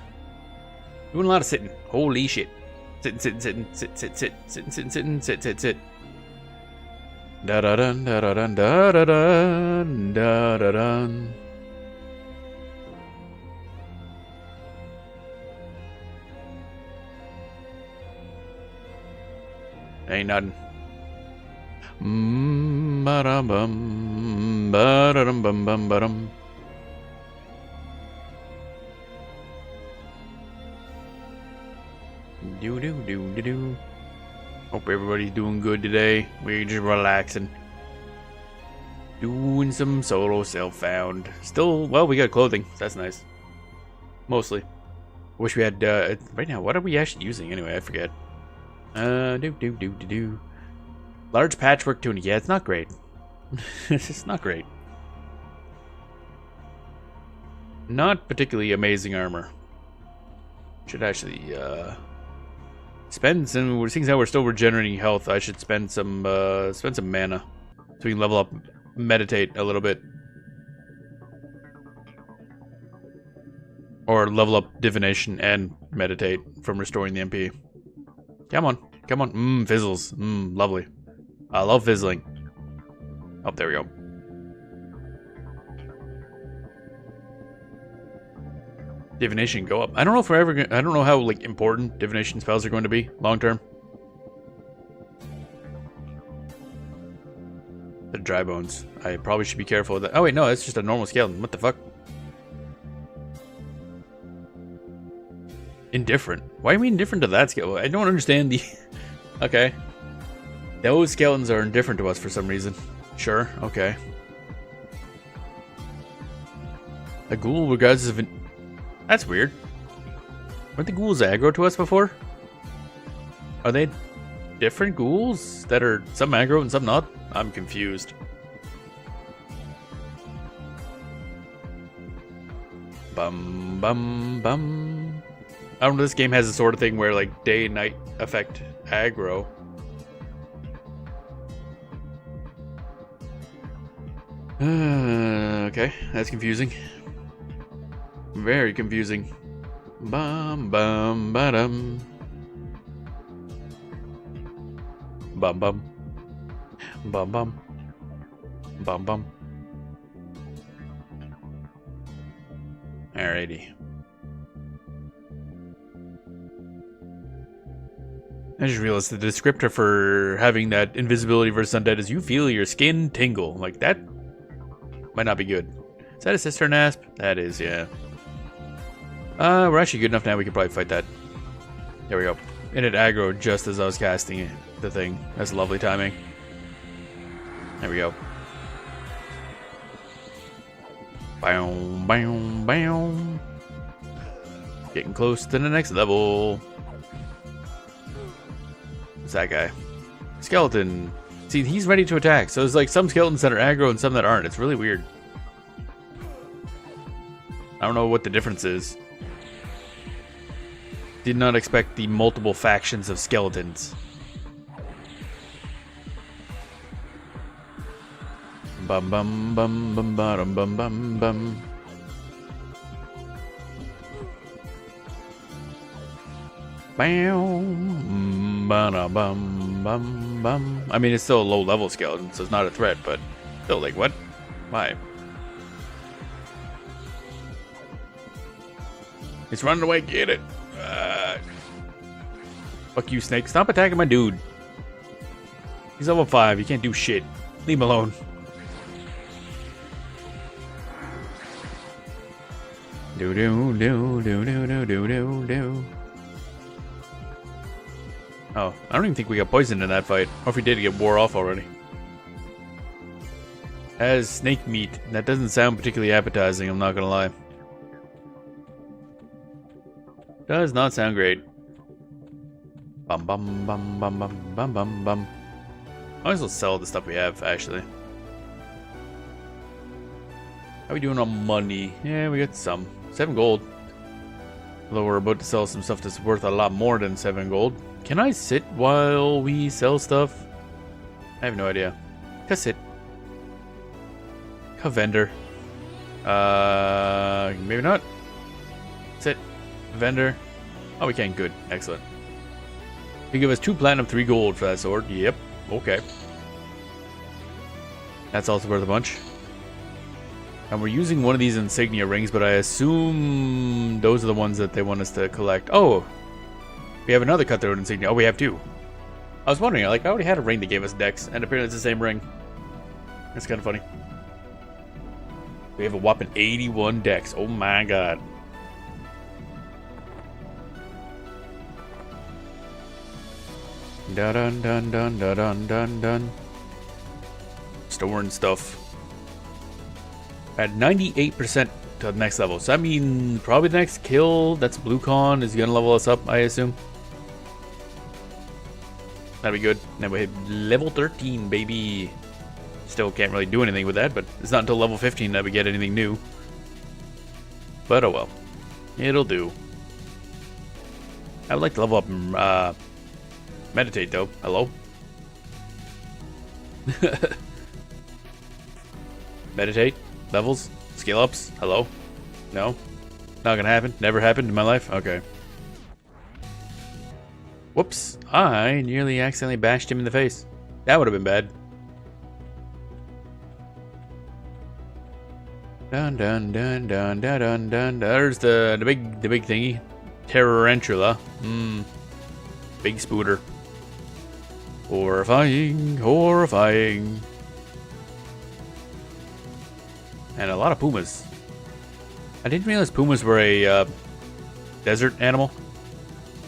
Doing a lot of sitting. Holy shit. Sitting. Sit. Da da dun da da dun da da dun da da dun. Ain't nothing. Ba-dum bum ba-dum bum bum ba-dum. Do. Hope everybody's doing good today. We're just relaxing. Doing some solo self-found. Still, well, we got clothing. So that's nice. Mostly. Wish we had, right now, what are we actually using anyway? I forget. Large patchwork tunic. Yeah, it's not great. It's not great. Not particularly amazing armor. Should actually, spend some. Seeing how we're still regenerating health, I should spend some mana so we can level up, meditate a little bit, or level up divination and meditate from restoring the MP. Come on. Fizzles. Lovely. I love fizzling. Oh, there we go. Divination go up. I don't know if we're ever gonna, I don't know how like important divination spells are going to be long term. The dry bones. I probably should be careful with that. Oh wait, no, it's just a normal skeleton. What the fuck? Indifferent. Why are we indifferent to that skeleton? I don't understand the. Okay. Those skeletons are indifferent to us for some reason. Sure. Okay. A ghoul regards as That's weird. Weren't the ghouls aggro to us before? Are they different ghouls that are some aggro and some not? I'm confused. Bum bum bum. I don't know, this game has a sort of thing where like day and night affect aggro. Okay, that's confusing. Very confusing. Bum bum ba-dum. Bum bum. Bum bum. Bum bum. Alrighty. I just realized the descriptor for having that invisibility versus undead is you feel your skin tingle. Like that might not be good. Is that a cistern asp? That is, yeah. We're actually good enough now we can probably fight that. There we go. And it aggroed just as I was casting the thing. That's lovely timing. There we go. Boom, boom, boom. Getting close to the next level. What's that guy? Skeleton. See, he's ready to attack. So there's like some skeletons that are aggro and some that aren't. It's really weird. I don't know what the difference is. Did not expect the multiple factions of skeletons. Bum bum bum bum bum bum bum bum. Bam, bum bum bum. I mean, it's still a low-level skeleton, so it's not a threat. But still, like, what? Why? It's running away. Get it. Fuck you, snake. Stop attacking my dude. He's level 5. He can't do shit. Leave him alone. Do do do do do do do do do. Oh, I don't even think we got poisoned in that fight. Or if we did, it wore off already. As snake meat. That doesn't sound particularly appetizing, I'm not gonna lie. Does not sound great. Bum bum bum bum bum bum bum bum. Might as well sell the stuff we have, actually. How are we doing on money? Yeah, we got some. 7 gold. Although we're about to sell some stuff that's worth a lot more than 7 gold. Can I sit while we sell stuff? I have no idea. Can sit. Vendor. Maybe not. Sit. Vendor. Oh, we can. Good. Excellent. You give us 2 platinum, 3 gold for that sword. Yep. Okay. That's also worth a bunch. And we're using one of these insignia rings, but I assume those are the ones that they want us to collect. Oh, we have another cutthroat insignia. Oh, we have 2. I was wondering, like, I already had a ring that gave us dex, and apparently it's the same ring. That's kind of funny. We have a whopping 81 dex. Oh my god. Dun dun dun dun dun dun dun dun. Storing stuff. At 98% to the next level. So that means probably the next kill that's BlueCon is gonna level us up, I assume. That'd be good. Then we hit level 13, baby. Still can't really do anything with that, but it's not until level 15 that we get anything new. But oh well. It'll do. I would like to level up and meditate though. Hello? Meditate? Levels? Skill ups? Hello? No? Not gonna happen? Never happened in my life? Okay. Whoops. I nearly accidentally bashed him in the face. That would have been bad. Dun dun dun dun dun dun dun. There's the big thingy. Tarantula. Big spooter. Horrifying, horrifying. And a lot of pumas. I didn't realize pumas were a desert animal.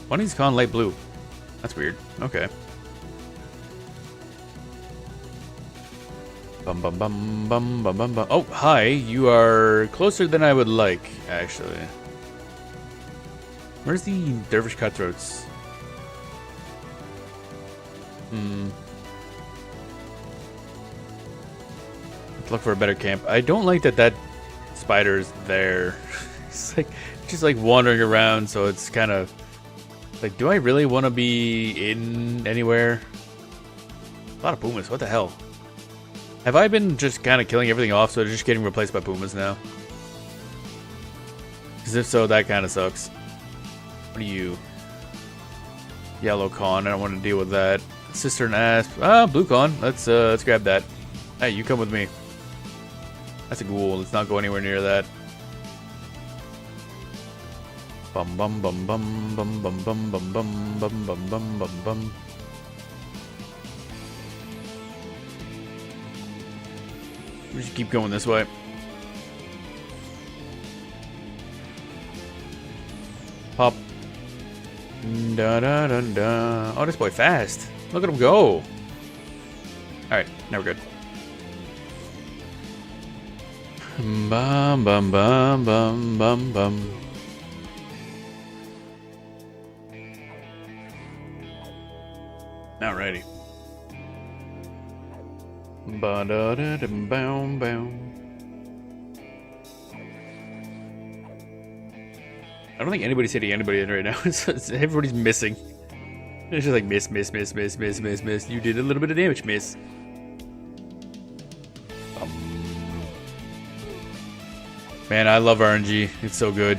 One of these called light blue. That's weird. Okay. Bum bum bum bum bum bum bum. Oh, hi. You are closer than I would like, actually. Where's the dervish cutthroats? Let's look for a better camp. I don't like that spider's there. It's like just like wandering around, so it's kind of like, do I really want to be in anywhere? A lot of pumas. What the hell? Have I been just kind of killing everything off, so they're just getting replaced by pumas now? Because if so, that kind of sucks. What are you? Yellow con. I don't want to deal with that. Cistern asp. Ah, blue con. Let's grab that. Hey, you come with me. That's a ghoul. Let's not go anywhere near that. Bum bum bum bum bum bum bum bum bum bum bum bum bum bum. We should keep going this way. Pop. Da da da da. Oh, this boy fast. Look at him go. Alright, now we're good. Bum bum bum bum bum bum. Alrighty. Ba da da da boom boom. I don't think anybody's hitting anybody in right now. Everybody's missing. It's just like miss, miss, miss, miss, miss, miss, miss. You did a little bit of damage, miss. Man, I love RNG. It's so good.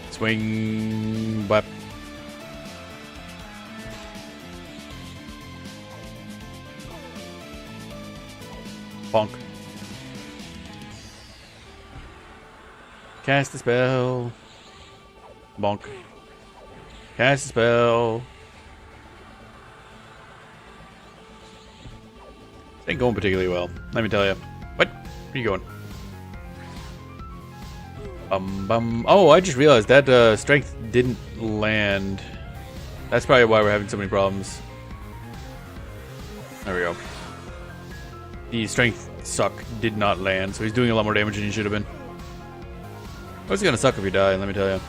Swing, whap. Bonk. Cast a spell. Bonk. Cast a spell. This ain't going particularly well, let me tell you. What? Where are you going? Bum. Oh, I just realized that strength didn't land. That's probably why we're having so many problems. There we go. The strength suck did not land, so he's doing a lot more damage than he should have been. Oh, it's gonna suck if you die, let me tell you.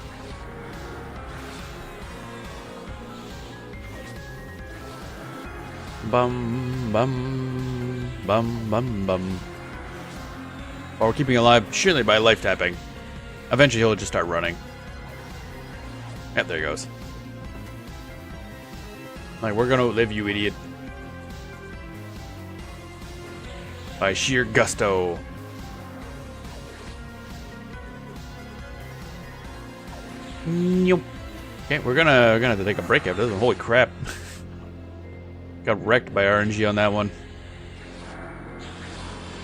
Bum bum bum bum bum. While we're keeping alive, surely by life tapping. Eventually he'll just start running. Yep, there he goes. Like, we're gonna outlive you, idiot. By sheer gusto. Nope. Okay, we're gonna have to take a break after this. Holy crap! Got wrecked by RNG on that one.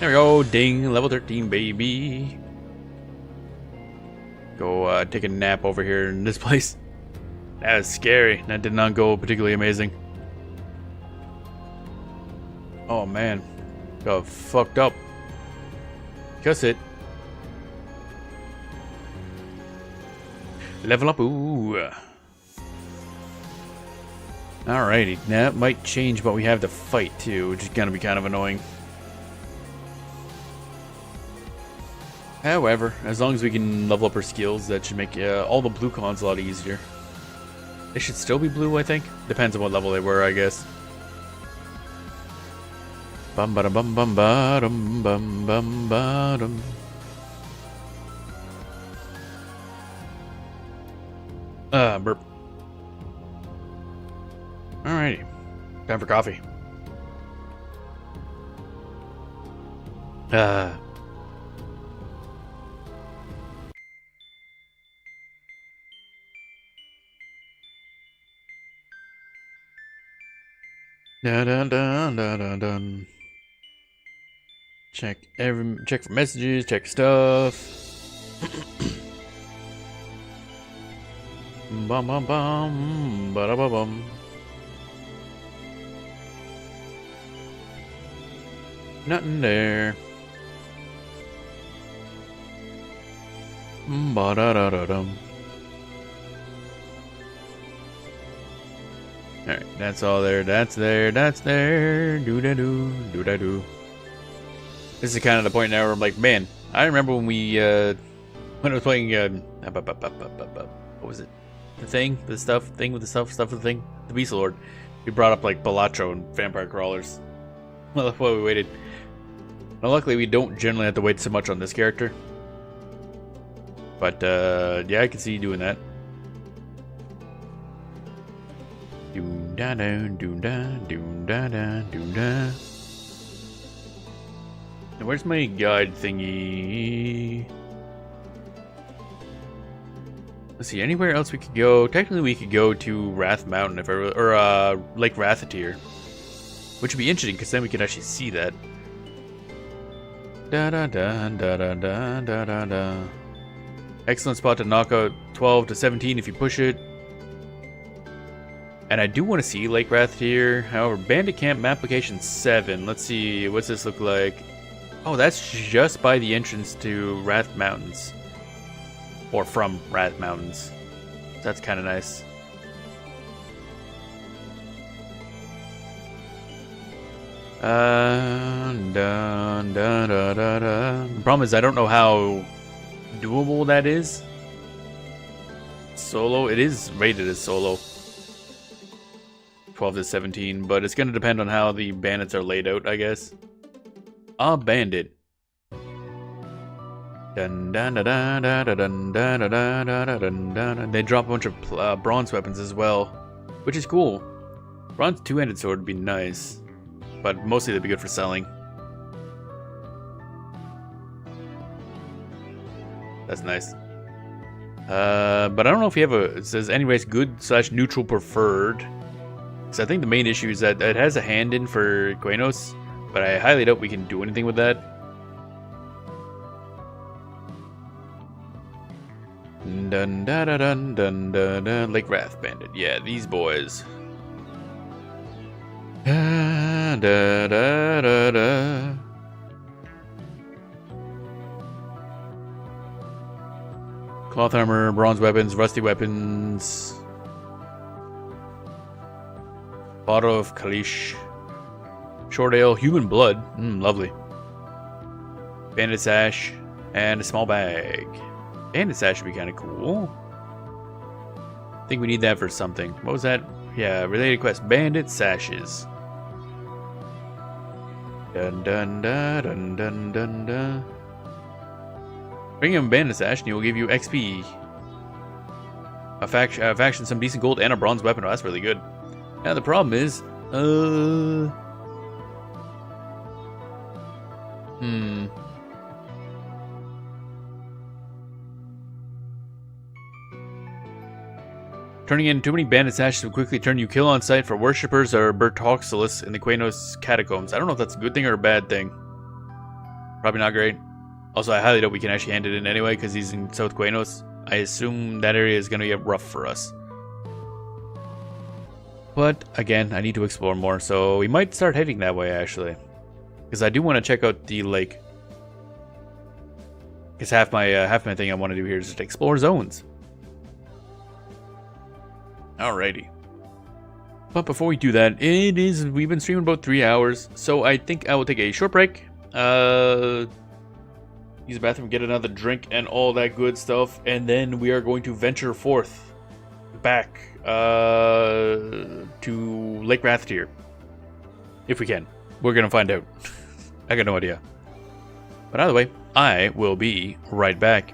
There we go. Ding. Level 13, baby. Go take a nap over here in this place. That was scary. That did not go particularly amazing. Oh man, got fucked up. Cuss it. Level up. Ooh. Alrighty, that might change what we have to fight too, which is gonna be kind of annoying. However, as long as we can level up our skills, that should make all the blue cons a lot easier. They should still be blue, I think. Depends on what level they were, I guess. Bum ba bum bum ba dum bum bum ba dum. Burp. Alrighty. Time for coffee. Dun dun dun dun dun dun. Check for messages, check stuff. Bum bum bum ba da ba bum. Nothing there. Ba da da da dum. Alright, that's all there. That's there. That's there. Do da do. Do da do. This is kind of the point now where I'm like, man, I remember when when I was playing, what was it? The thing? The stuff? Thing with the stuff? Stuff with the thing? The Beast Lord. We brought up like Balatro and Vampire Crawlers. Well, that's why we waited. Now, luckily, we don't generally have to wait so much on this character. But, yeah, I can see you doing that. Doom-da-da, doom-da, doom-da-da, doom-da. Now, where's my guide thingy? Let's see, anywhere else we could go? Technically, we could go to Wrath Mountain, if I really, or Lake Rathatir, which would be interesting because then we could actually see that. Da da da da da da da da da. Excellent spot to knock out 12 to 17 if you push it. And I do want to see Lake Rathatir. However, Bandit Camp map location 7. Let's see, what's this look like? Oh, that's just by the entrance to Wrath Mountains. Or from Wrath Mountains. That's kind of nice. Dun, dun, dun, dun, dun. The problem is I don't know how doable that is. Solo? It is rated as solo. 12 to 17, but it's going to depend on how the bandits are laid out, I guess. A bandit. Dun, dun, dun, dun, dun, dun, dun, dun, dun, dun, dun, dun. They drop a bunch of bronze weapons as well, which is cool. Bronze two-handed sword would be nice, but mostly they'd be good for selling. That's nice. But I don't know if you have it says any race good / neutral preferred. So I think the main issue is that it has a hand in for Quenos, but I highly doubt we can do anything with that. Dun da da dun dun dun dun. Lake Wrath Bandit. Yeah, these boys. Da da da da da. Cloth armor, bronze weapons, rusty weapons. Bottle of Kalish. Short ale, human blood. Lovely. Bandit sash. And a small bag. Bandit sash would be kind of cool. I think we need that for something. What was that? Yeah, related quest. Bandit sashes. Dun dun dun dun dun dun dun. Bring him a bandit sash and he will give you XP. A faction, some decent gold, and a bronze weapon. Oh, that's really good. Now the problem is, Turning in too many bandits ashes will quickly turn you kill on sight for worshippers or Bertoxilus in the Quanos catacombs. I don't know if that's a good thing or a bad thing. Probably not great. Also, I highly doubt we can actually hand it in anyway because he's in South Quanos. I assume that area is going to get rough for us. But again, I need to explore more, so we might start heading that way actually. Because I do want to check out the lake. Because half my thing I want to do here is just explore zones. Alrighty. But before we do that, we've been streaming about 3 hours, so I think I will take a short break. Use the bathroom, get another drink, and all that good stuff, and then we are going to venture forth back to Lake Rathtier. If we can. We're gonna find out. I got no idea. But either way, I will be right back.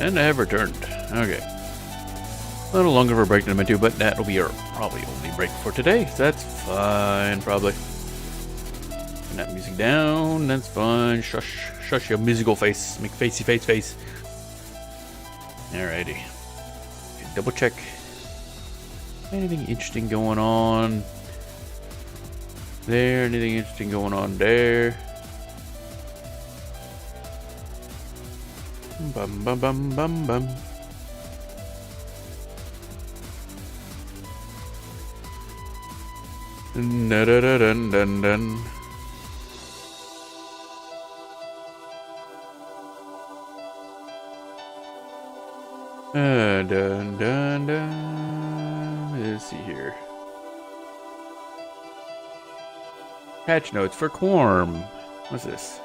And I have returned. Okay. A little longer of a break than I meant to, but that'll be our probably only break for today. So that's fine, probably. Turn that music down. That's fine. Shush. Shush your musical face. Make facey face. Alrighty. Okay, double check. Anything interesting going on there? Anything interesting going on there? Bum bum bum bum bum. Dun dun dun dun dun. Dun dun dun. Let's see here. Patch notes for Quarm. What's this?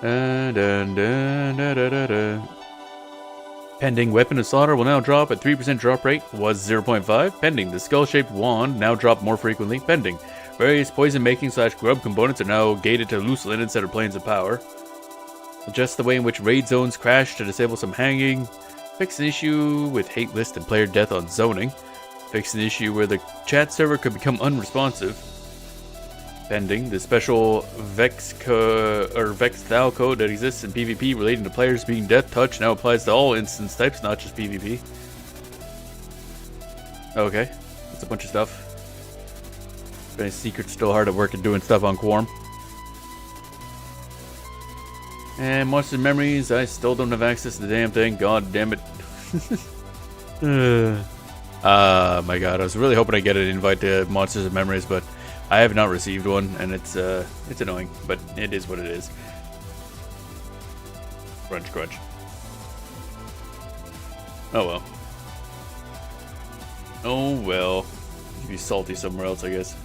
Dun dun dun dun dun dun dun. Pending weapon of slaughter will now drop at 3% drop rate, was 0.5. Pending the skull-shaped wand now drop more frequently. Pending various poison making / grub components are now gated to loose linen instead of planes of power. Adjust the way in which raid zones crash to disable some hanging. Fix an issue with hate list and player death on zoning. Fix an issue where the chat server could become unresponsive. Pending the special Vex Thou code that exists in PvP relating to players being death touch now applies to all instance types, not just PvP. Okay, that's a bunch of stuff. Benny Secret's still hard at work at doing stuff on Quarm. And Monster Memories, I still don't have access to the damn thing. God damn it. My god, I was really hoping I get an invite to Monsters of Memories, but I have not received one, and it's annoying, but it is what it is. Crunch, crunch. Oh well. Oh well. Be salty somewhere else, I guess.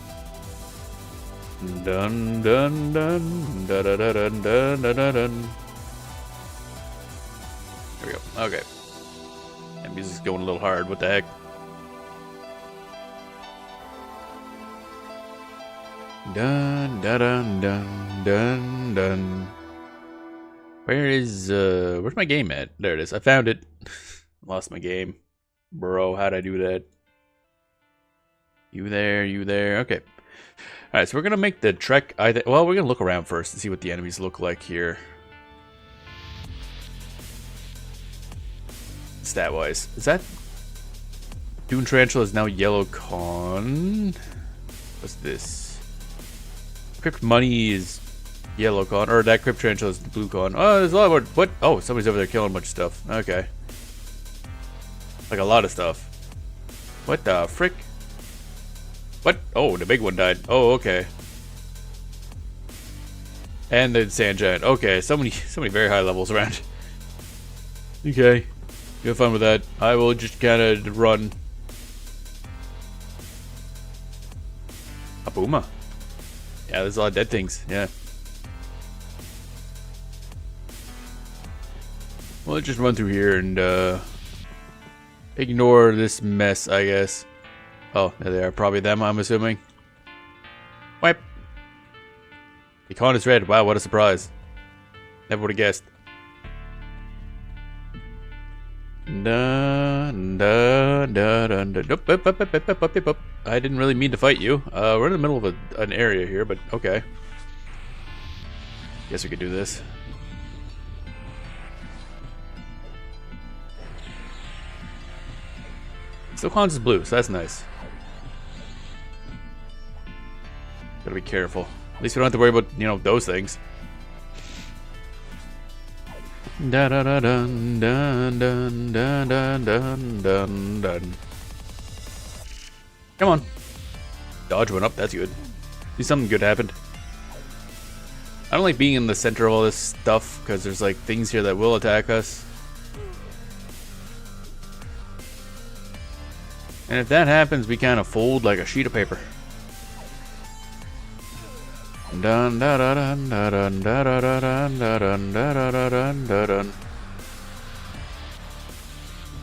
Dun dun dun dun dun dun dun dun dun dun. There we go. Okay. That music's going a little hard. What the heck? Dun dun dun dun dun dun. Where's my game at? There it is. I found it. Lost my game. Bro, how'd I do that? You there. Okay. Alright, so we're gonna make the trek. Well, we're gonna look around first and see what the enemies look like here. Stat-wise. Is that... Dune Tarantula is now yellow con. What's this? Crypt Money is yellow con. Or that Crypt Tarantula is blue con. Oh, there's a lot more... What? Oh, somebody's over there killing a bunch of stuff. Okay. Like a lot of stuff. What the frick? What? Oh, the big one died. Oh, okay. And the sand giant. Okay, so many very high levels around. Okay. You have fun with that. I will just kind of run. A Booma. Yeah, there's a lot of dead things. Yeah. Well, let's just run through here and ignore this mess, I guess. Oh, there they are. Probably them, I'm assuming. Wipe. The con is red. Wow, what a surprise. Never would have guessed. Dun, dun, dun, dun, dun. Nope, nope. I didn't really mean to fight you. We're in the middle of an area here, but okay. Guess we could do this. Still cons is blue, so that's nice. Gotta be careful. At least we don't have to worry about, you know, those things. Da da da dun dun dun dun dun dun dun dun. Come on. Dodge went up, that's good. See, something good happened. I don't like being in the center of all this stuff, because there's like things here that will attack us. And if that happens, we kind of fold like a sheet of paper. Dun dun dun dun dun dun dun dun dun dun dun dun.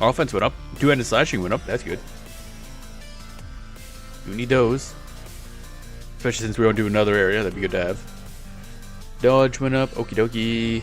Offense went up. Two-handed slashing went up. That's good. We need those. Especially since we won't do another area. That'd be good to have. Dodge went up. Okie dokie.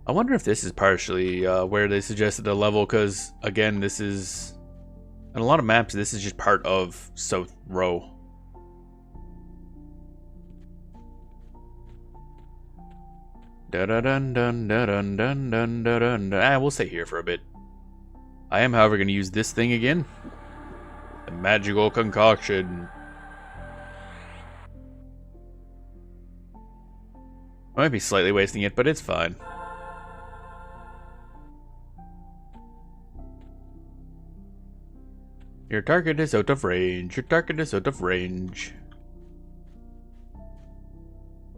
I wonder if this is partially where they suggested a level, because again, this is on a lot of maps. This is just part of South Row. Dun dun dun dun dun dun dun dun dun. Ah, we'll stay here for a bit. I am, however, going to use this thing again. The magical concoction. I might be slightly wasting it, but it's fine. Your target is out of range. Your target is out of range.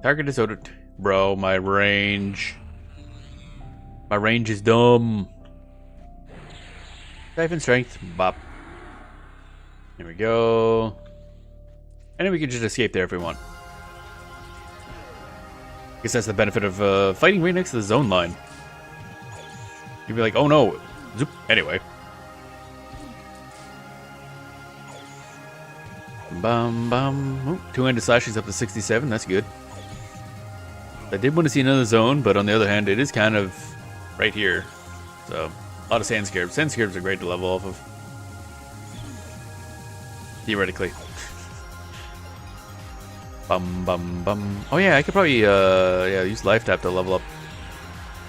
Target is out of... Bro, my range. My range is dumb. Typhon strength. Bop. Here we go. And then we can just escape there if we want. Guess that's the benefit of fighting right next to the zone line. You'd be like, oh no. Zoop. Anyway. Bum bum. 200 slashings up to 67. That's good. I did want to see another zone, but on the other hand, it is kind of right here. So, a lot of sand scarabs. Sand scarabs are great to level off of. Theoretically. Bum bum bum. Oh yeah, I could probably use life tap to level up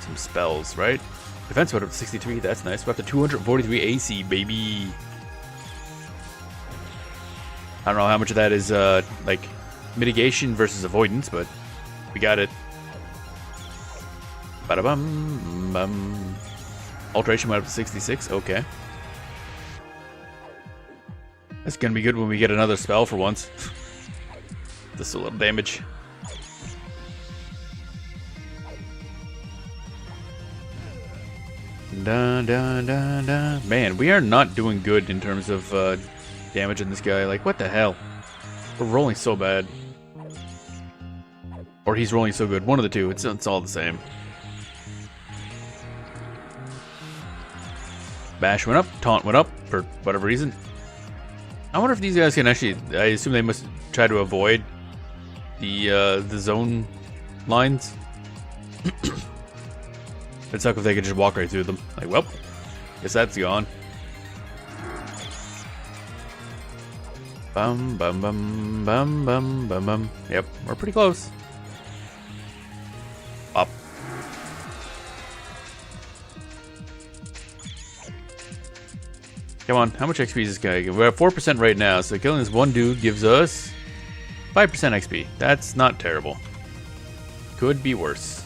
some spells, right? Defense went up to 63. That's nice. We're up to 243 AC, baby. I don't know how much of that is like mitigation versus avoidance, but we got it. Bada bum bum. Alteration went up to 66. Okay, that's gonna be good when we get another spell for once. Just a little damage. Dun, dun, dun, dun. Man, we are not doing good in terms of damage in this guy. Like, what the hell? We're rolling so bad. Or he's rolling so good. One of the two. It's all the same. Bash went up. Taunt went up for whatever reason. I wonder if these guys can actually... I assume they must try to avoid the zone lines. It'd suck if they could just walk right through them. Like, well, guess that's gone. Bum bum bum bum bum bum bum. Yep, we're pretty close. Up. Come on, how much XP is this guy? We're at 4% right now, so killing this one dude gives us 5% XP. That's not terrible. Could be worse.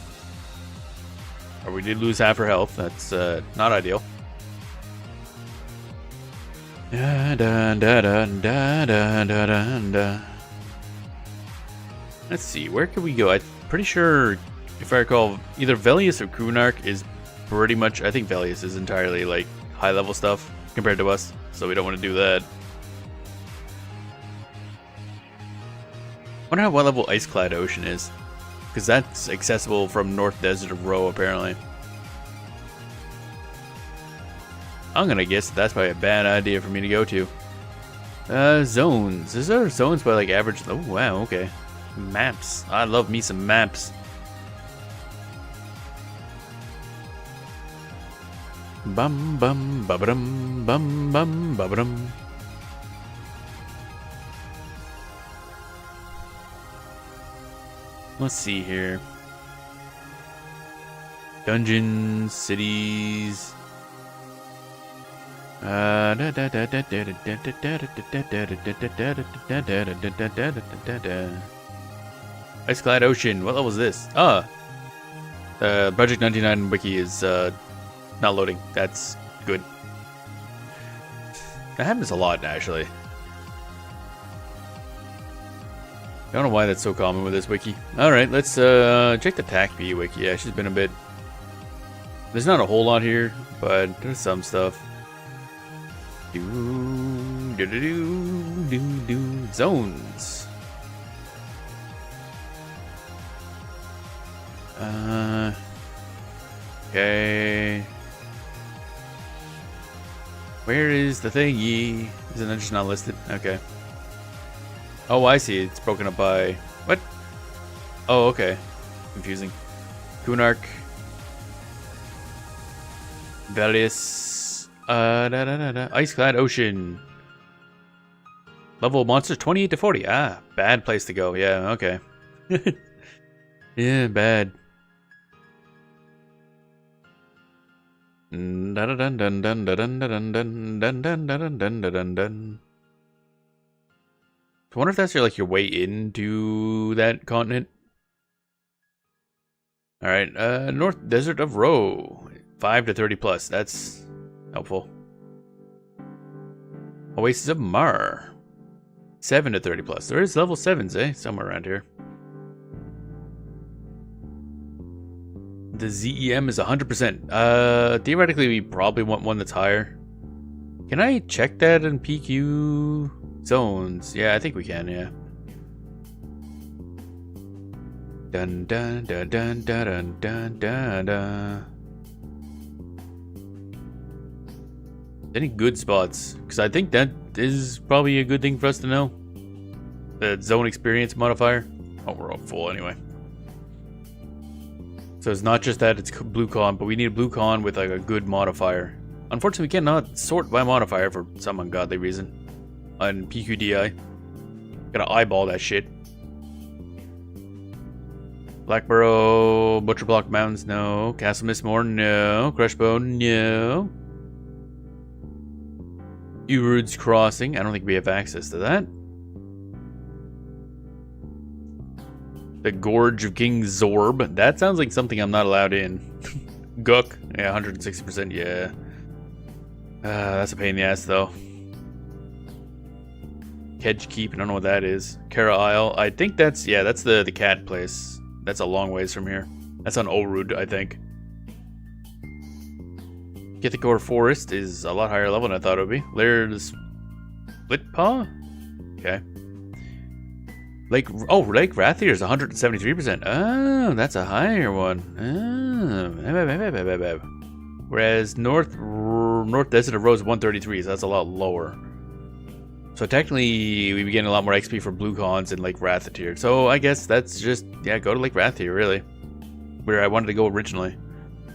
Or we did lose half our health. That's not ideal. Da, da, da, da, da, da, da, da, da. Let's see, where can we go? I'm pretty sure, if I recall, either Velius or Kunark is pretty much... I think Velius is entirely like high level stuff compared to us, so we don't want to do that. I wonder what level Iceclad Ocean is, because that's accessible from North Desert of Row apparently. I'm gonna guess that's probably a bad idea for me to go to. Zones. Is there zones by like average? Oh wow, okay. Maps. I love me some maps. Bum bum babadum bum bum babadum. Let's see here. Dungeons, cities. Iceclad Ocean. What level is this? Project 99 wiki is not loading. That's good. That happens a lot, actually. I don't know why that's so common with this wiki. Alright, let's check the TACP wiki. Yeah, she's been a bit... There's not a whole lot here, but there's some stuff. Zones. Okay. Where is the thingy? Isn't that just not listed? Okay. Oh, I see. It's broken up by... What? Oh, okay. Confusing. Kunark. Velius. Ice-clad ocean. Level monsters 28 to 40. Ah, bad place to go. Yeah, okay. Yeah, bad. Dun dun dun dun dun dun dun dun dun dun dun dun dun dun. I wonder if that's like your way into that continent. All right, North Desert of Roe, 5 to 30 plus. That's helpful. Oasis of Mar, 7 to 30 plus. There is level 7s, eh? Somewhere around here. The ZEM is 100%. Theoretically, we probably want one that's higher. Can I check that in PQ zones? Yeah, I think we can, yeah. Dun dun dun dun dun dun dun dun. Any good spots? Because I think that is probably a good thing for us to know. The zone experience modifier. Oh, we're all full anyway. So it's not just that it's blue con, but we need a blue con with like a good modifier. Unfortunately, we cannot sort by modifier for some ungodly reason on PQDI. Gotta eyeball that shit. Blackborough, Butcher Block Mountains, no. Castle Mistmore, no. Crushbone, no. Urud's Crossing, I don't think we have access to that. The Gorge of King Zorb, that sounds like something I'm not allowed in. Gook, yeah, 160%, yeah. That's a pain in the ass, though. Kedge Keep, I don't know what that is. Kara Isle, I think that's, yeah, that's the cat place. That's a long ways from here. That's on Orud, I think. Kithakor Forest is a lot higher level than I thought it would be. Laird's Splitpaw? Okay. Lake Rathier is 173%. Oh, that's a higher one. Oh. Whereas North Desert of Rose 133, so that's a lot lower. So technically, we'd be getting a lot more XP for blue cons in Lake Rathier. So I guess that's just, yeah, go to Lake Rathier, really. Where I wanted to go originally.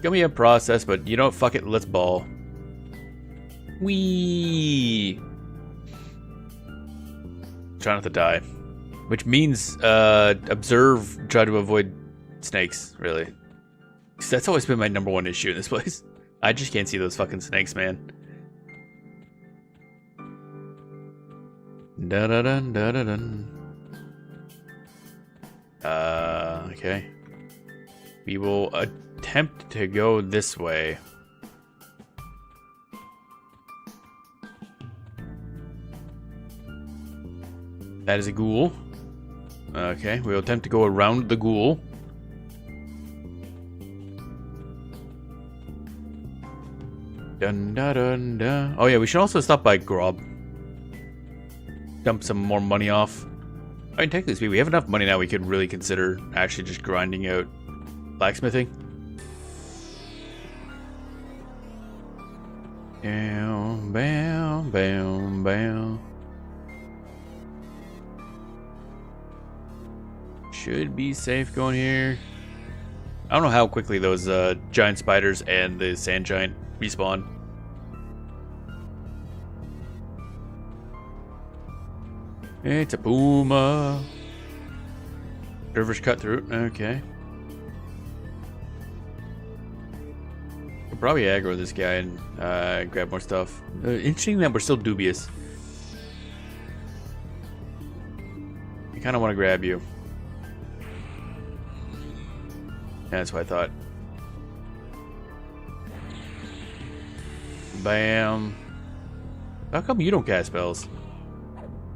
Give me a process, but you know what, fuck it, let's ball. Whee! Try not to die. Which means, observe, try to avoid snakes, really. 'Cause that's always been my #1 issue in this place. I just can't see those fucking snakes, man. Da-da-dun, okay. We will attempt to go this way. That is a ghoul. Okay, we'll attempt to go around the ghoul. Dun dun dun dun. Oh yeah, we should also stop by Grob. Dump some more money off. I mean, technically speaking, we have enough money now we could really consider actually just grinding out blacksmithing. Bam, bam, bam, bam. Should be safe going here. I don't know how quickly those giant spiders and the sand giant respawn. It's a puma. Dervish cut through. Okay. Could probably aggro this guy and grab more stuff. Interesting that we're still dubious. I kind of want to grab you. Yeah, that's what I thought. Bam. How come you don't cast spells?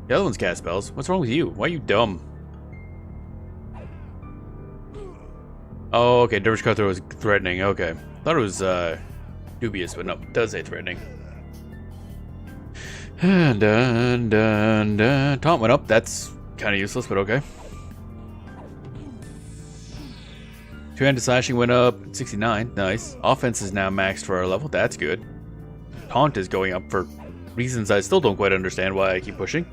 The other ones cast spells. What's wrong with you? Why are you dumb? Oh, okay. Dervish Cutthroat was threatening. Okay. Thought it was dubious, but no. It does say threatening. Dun, dun, dun. Taunt went up. That's kind of useless, but okay. Two-handed slashing went up. 69. Nice. Offense is now maxed for our level. That's good. Taunt is going up for reasons I still don't quite understand why I keep pushing.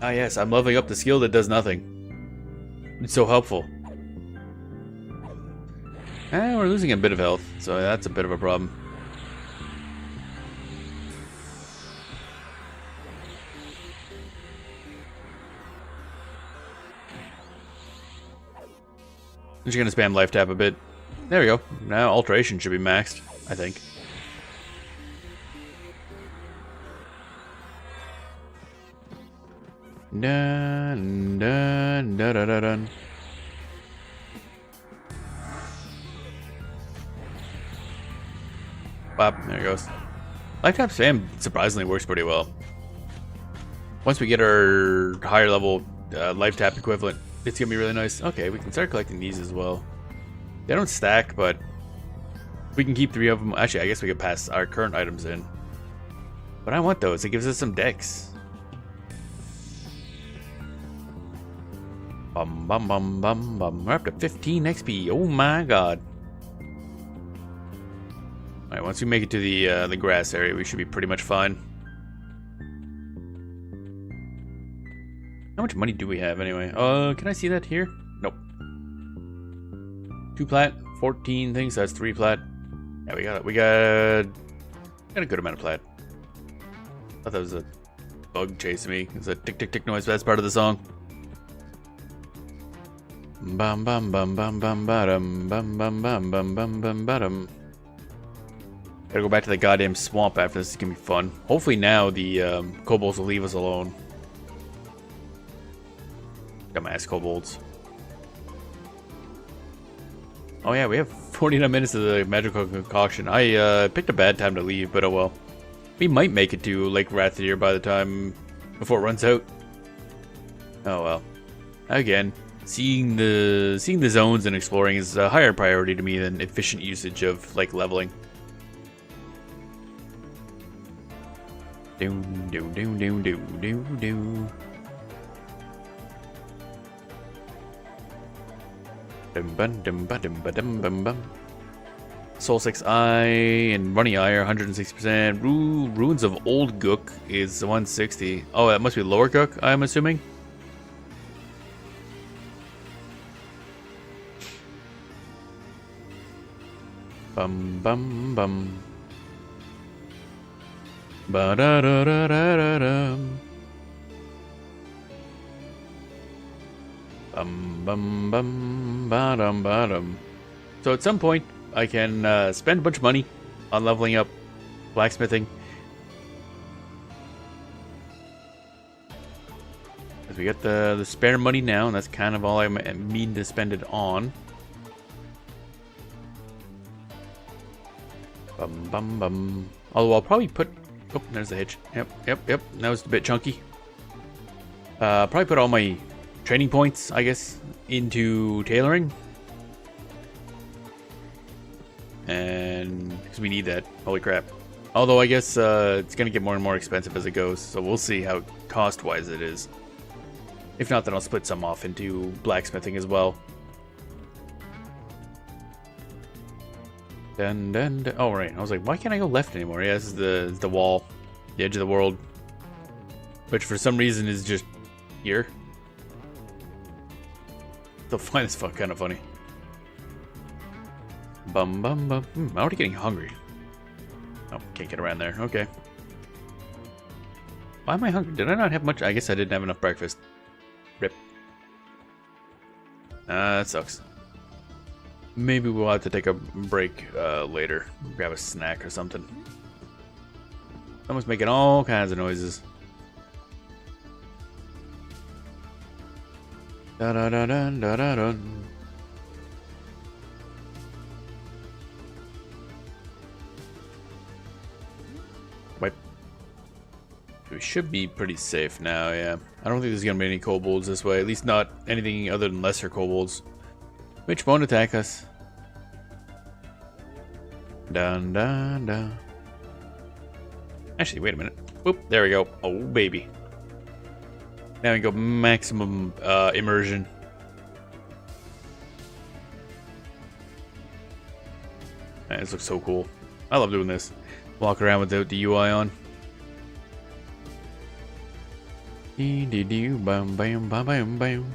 Ah yes, I'm leveling up the skill that does nothing. It's so helpful. We're losing a bit of health, so that's a bit of a problem. I'm just gonna spam life tap a bit. There we go. Now alteration should be maxed, I think. Dun, dun, dun, dun, dun, dun. Wow, there it goes. Life tap spam surprisingly works pretty well. Once we get our higher level life tap equivalent, it's gonna be really nice. Okay, we can start collecting these as well. They don't stack, but we can keep 3 of them. Actually, I guess we could pass our current items in. But I want those. It gives us some decks. Bum bum bum bum bum. We're up to 15 XP. Oh my god. Alright, once we make it to the grass area, we should be pretty much fine. How much money do we have anyway? Can I see that here? Nope. 2 plat, 14 things, so that's 3 plat. Yeah, we got a good amount of plat. I thought that was a bug chasing me. It's a tick tick tick noise, but that's part of the song. Bum bum bum bum bum bum bum bum bum bum bum bum bum. Gotta go back to the goddamn swamp after this. It's gonna be fun. Hopefully now the kobolds will leave us alone. Dumbass kobolds. Oh yeah, we have 49 minutes of the magical concoction. I picked a bad time to leave, but oh well. We might make it to Lake Rathier by the time before it runs out. Oh well. Again, seeing the zones and exploring is a higher priority to me than efficient usage of like leveling. Do do do do do do do. Soul 6 Eye and Runny Eye are 160%. Ruins of Old Gook is 160. Oh, that must be Lower Gook, I'm assuming. Bum bum bum. Ba da da da da da dum. Bum bum ba-dum ba-dum. So at some point I can spend a bunch of money on leveling up blacksmithing. Because we got the spare money now, and that's kind of all I mean to spend it on. Bum bum bum. Although I'll probably put... Oh, there's the hitch. Yep. That was a bit chunky. Probably put all my training points, I guess, into tailoring. And because we need that. Holy crap. Although I guess it's going to get more and more expensive as it goes. So we'll see how cost-wise it is. If not, then I'll split some off into blacksmithing as well. Dun, dun, dun. Oh, right. I was like, why can't I go left anymore? Yeah, this is the wall. The edge of the world. Which for some reason is just here. Still find this kind of funny. Bum bum bum. I'm already getting hungry. Oh, can't get around there. Okay. Why am I hungry? Did I not have much? I guess I didn't have enough breakfast. Rip. That sucks. Maybe we'll have to take a break later. Grab a snack or something. Someone's making all kinds of noises. Da da da da da da da. Wipe. We should be pretty safe now, yeah. I don't think there's gonna be any kobolds this way. At least not anything other than lesser kobolds. Which won't attack us. Dun dun dun. Actually, wait a minute. Whoop, there we go. Oh, baby. Now we go maximum immersion. Man, this looks so cool. I love doing this. Walk around without the UI on. Bam bam bam bam bam.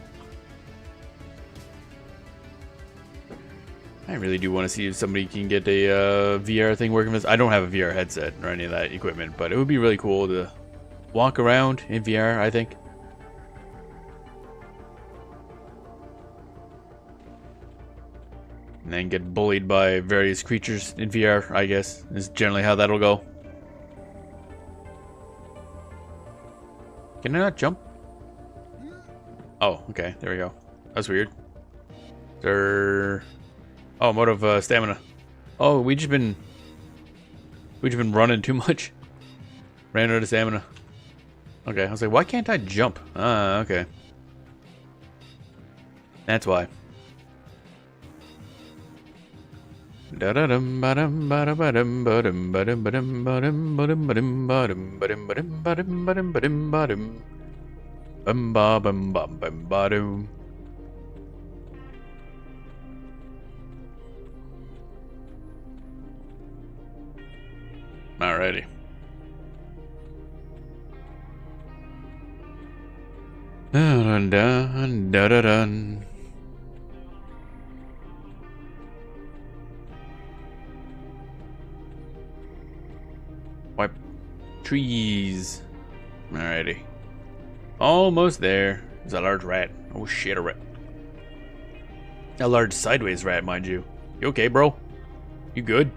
I really do want to see if somebody can get a VR thing working with this. I don't have a VR headset or any of that equipment, but it would be really cool to walk around in VR, I think. And then get bullied by various creatures in VR, I guess, is generally how that'll go. Can I not jump? Oh, okay, there we go. That's weird. There. Oh, I'm out of stamina. Oh, we just been running too much. Ran out of stamina. Okay, I was like, why can't I jump? Ah, okay. That's why. Da-da-dum ba-dum ba-da-ba-dum ba-dum ba-dum ba-dum ba-dum ba-dum ba-dum ba-dum ba-dum ba-dum ba-dum ba-dum ba-dum ba-dum bum ba bum bum bum ba-dum. Alrighty. Dun dun dun dun dun. Wipe trees. Alrighty. Almost there. There's a large rat. Oh shit, a rat. A large sideways rat, mind you. You okay, bro? You good?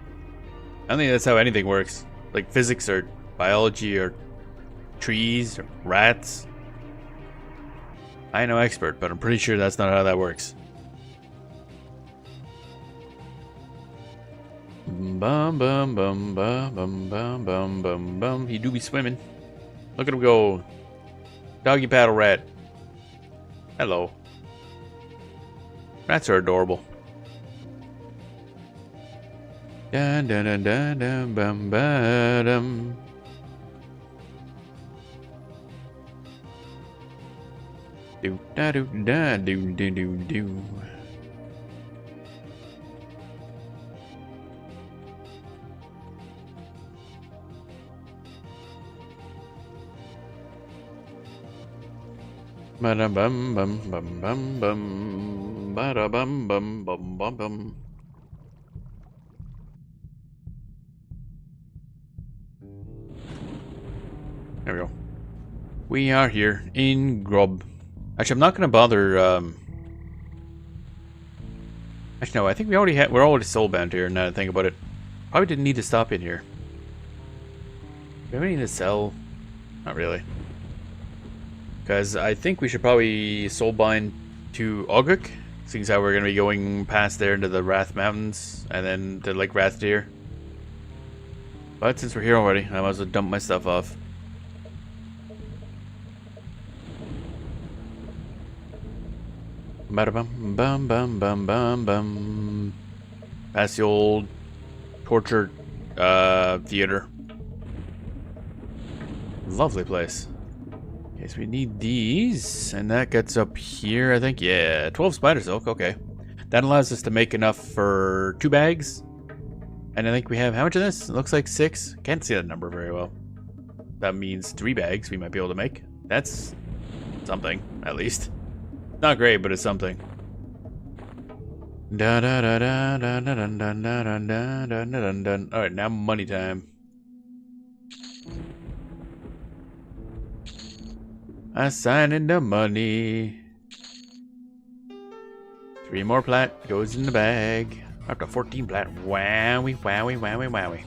I don't think that's how anything works. Like physics or biology or trees or rats. I ain't no expert, but I'm pretty sure that's not how that works. Bum bum bum bum bum bum bum bum bum. He do be swimming. Look at him go. Doggy paddle rat. Hello. Rats are adorable. Dun dun dun dun dun bum ba dum. Do da do da do do do do. Ba bum bum bum bum bum ba bum bum bum bum bum. There we go. We are here in Grub. Actually, I'm not gonna bother. Actually, no. I think we're already soulbound here. Now that I think about it, probably didn't need to stop in here. Do we need to sell? Not really. Because I think we should probably soulbind to Ogric, seeing as how we're gonna be going past there into the Wrath Mountains and then to Lake Rathdeer. But since we're here already, I might as well dump my stuff off. Ba-da-bum, bum, bum, bum, bum, bum. Past the old torture theater. Lovely place. Okay, so we need these, and that gets up here, I think. Yeah, 12 spider silk, okay. That allows us to make enough for 2 bags. And I think we have, how much of this? It looks like 6. Can't see that number very well. That means 3 bags we might be able to make. That's something, at least. Not great, but it's something. Da da da da da da da da da da da da da. All right, now money time. Assigning the money. 3 more plat goes in the bag. Up to 14 plat. Wowie, wowie, wowie, wowie.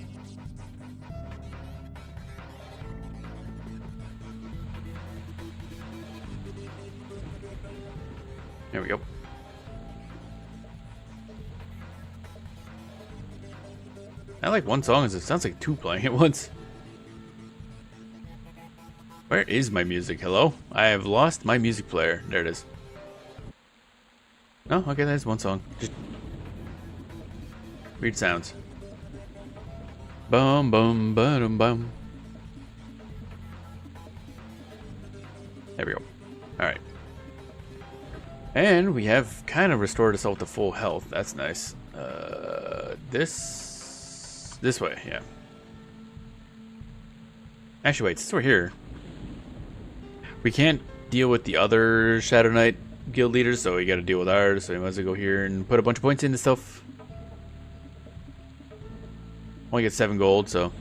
There we go. I like one song, it sounds like 2 playing at once. Where is my music? Hello? I have lost my music player. There it is. Oh, okay, there's one song. Just weird sounds. Bum bum bum bum. There we go. Alright. And we have kind of restored ourselves to full health. That's nice. This way, yeah. Actually, wait, since we're here, we can't deal with the other Shadow Knight guild leaders, so we gotta deal with ours, so we might as well go here and put a bunch of points into stuff. Only get 7 gold, so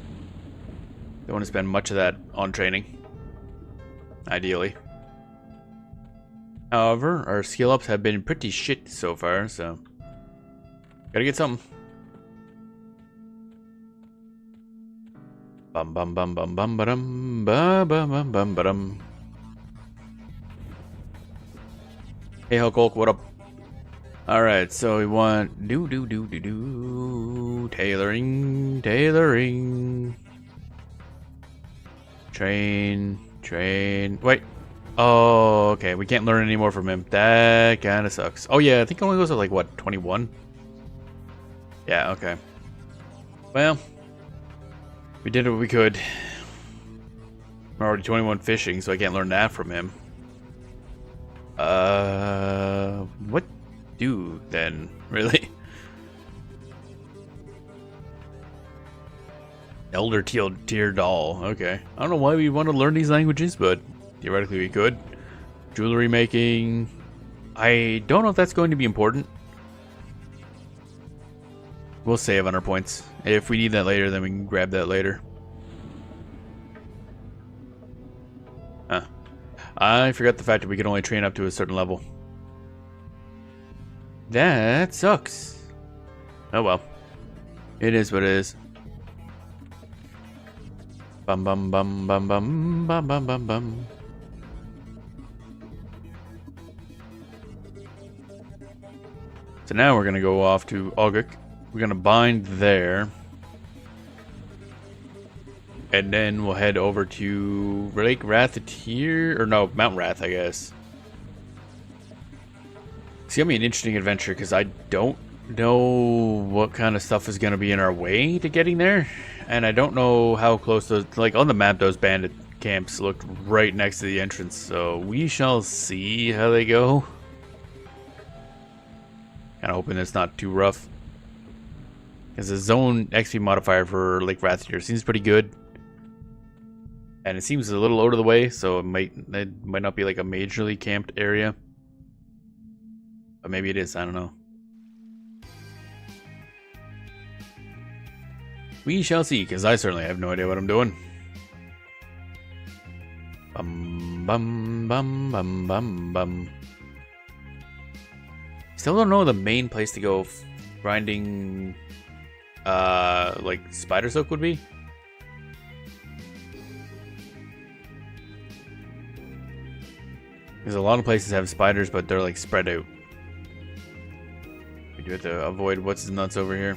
don't want to spend much of that on training. Ideally. However, our skill ups have been pretty shit so far, so gotta get something. Bum bum bum bum bum ba-dum ba bum bum bum ba-dum. Hey Hulk, what up? Alright, so we want tailoring. Train. Wait. Oh, okay. We can't learn any more from him. That kind of sucks. Oh yeah, I think it only goes to like what, 21? Yeah, okay. Well, we did what we could. We're already 21 fishing, so I can't learn that from him. What do then? Really? Elder tier doll. Okay. I don't know why we want to learn these languages, but theoretically we could. Jewelry making. I don't know if that's going to be important. We'll save on our points. If we need that later, then we can grab that later. Huh. I forgot the fact that we can only train up to a certain level. That sucks. Oh well. It is what it is. Bum bum bum bum bum bum bum bum bum. So now we're gonna go off to Oguk. We're gonna bind there. And then we'll head over to Lake Rathatir, or no, Mount Wrath, I guess. It's gonna be an interesting adventure because I don't know what kind of stuff is gonna be in our way to getting there, and I don't know how close those, like on the map, those bandit camps looked right next to the entrance. So we shall see how they go. Kind of hoping it's not too rough, because the zone XP modifier for Lake Rathatir seems pretty good. And it seems a little out of the way, so it might not be like a majorly camped area. But maybe it is, I don't know. We shall see, because I certainly have no idea what I'm doing. Bum bum bum bum bum bum. Still don't know the main place to go grinding like spider silk would be. Because a lot of places have spiders, but they're like spread out. We do have to avoid what's his nuts over here.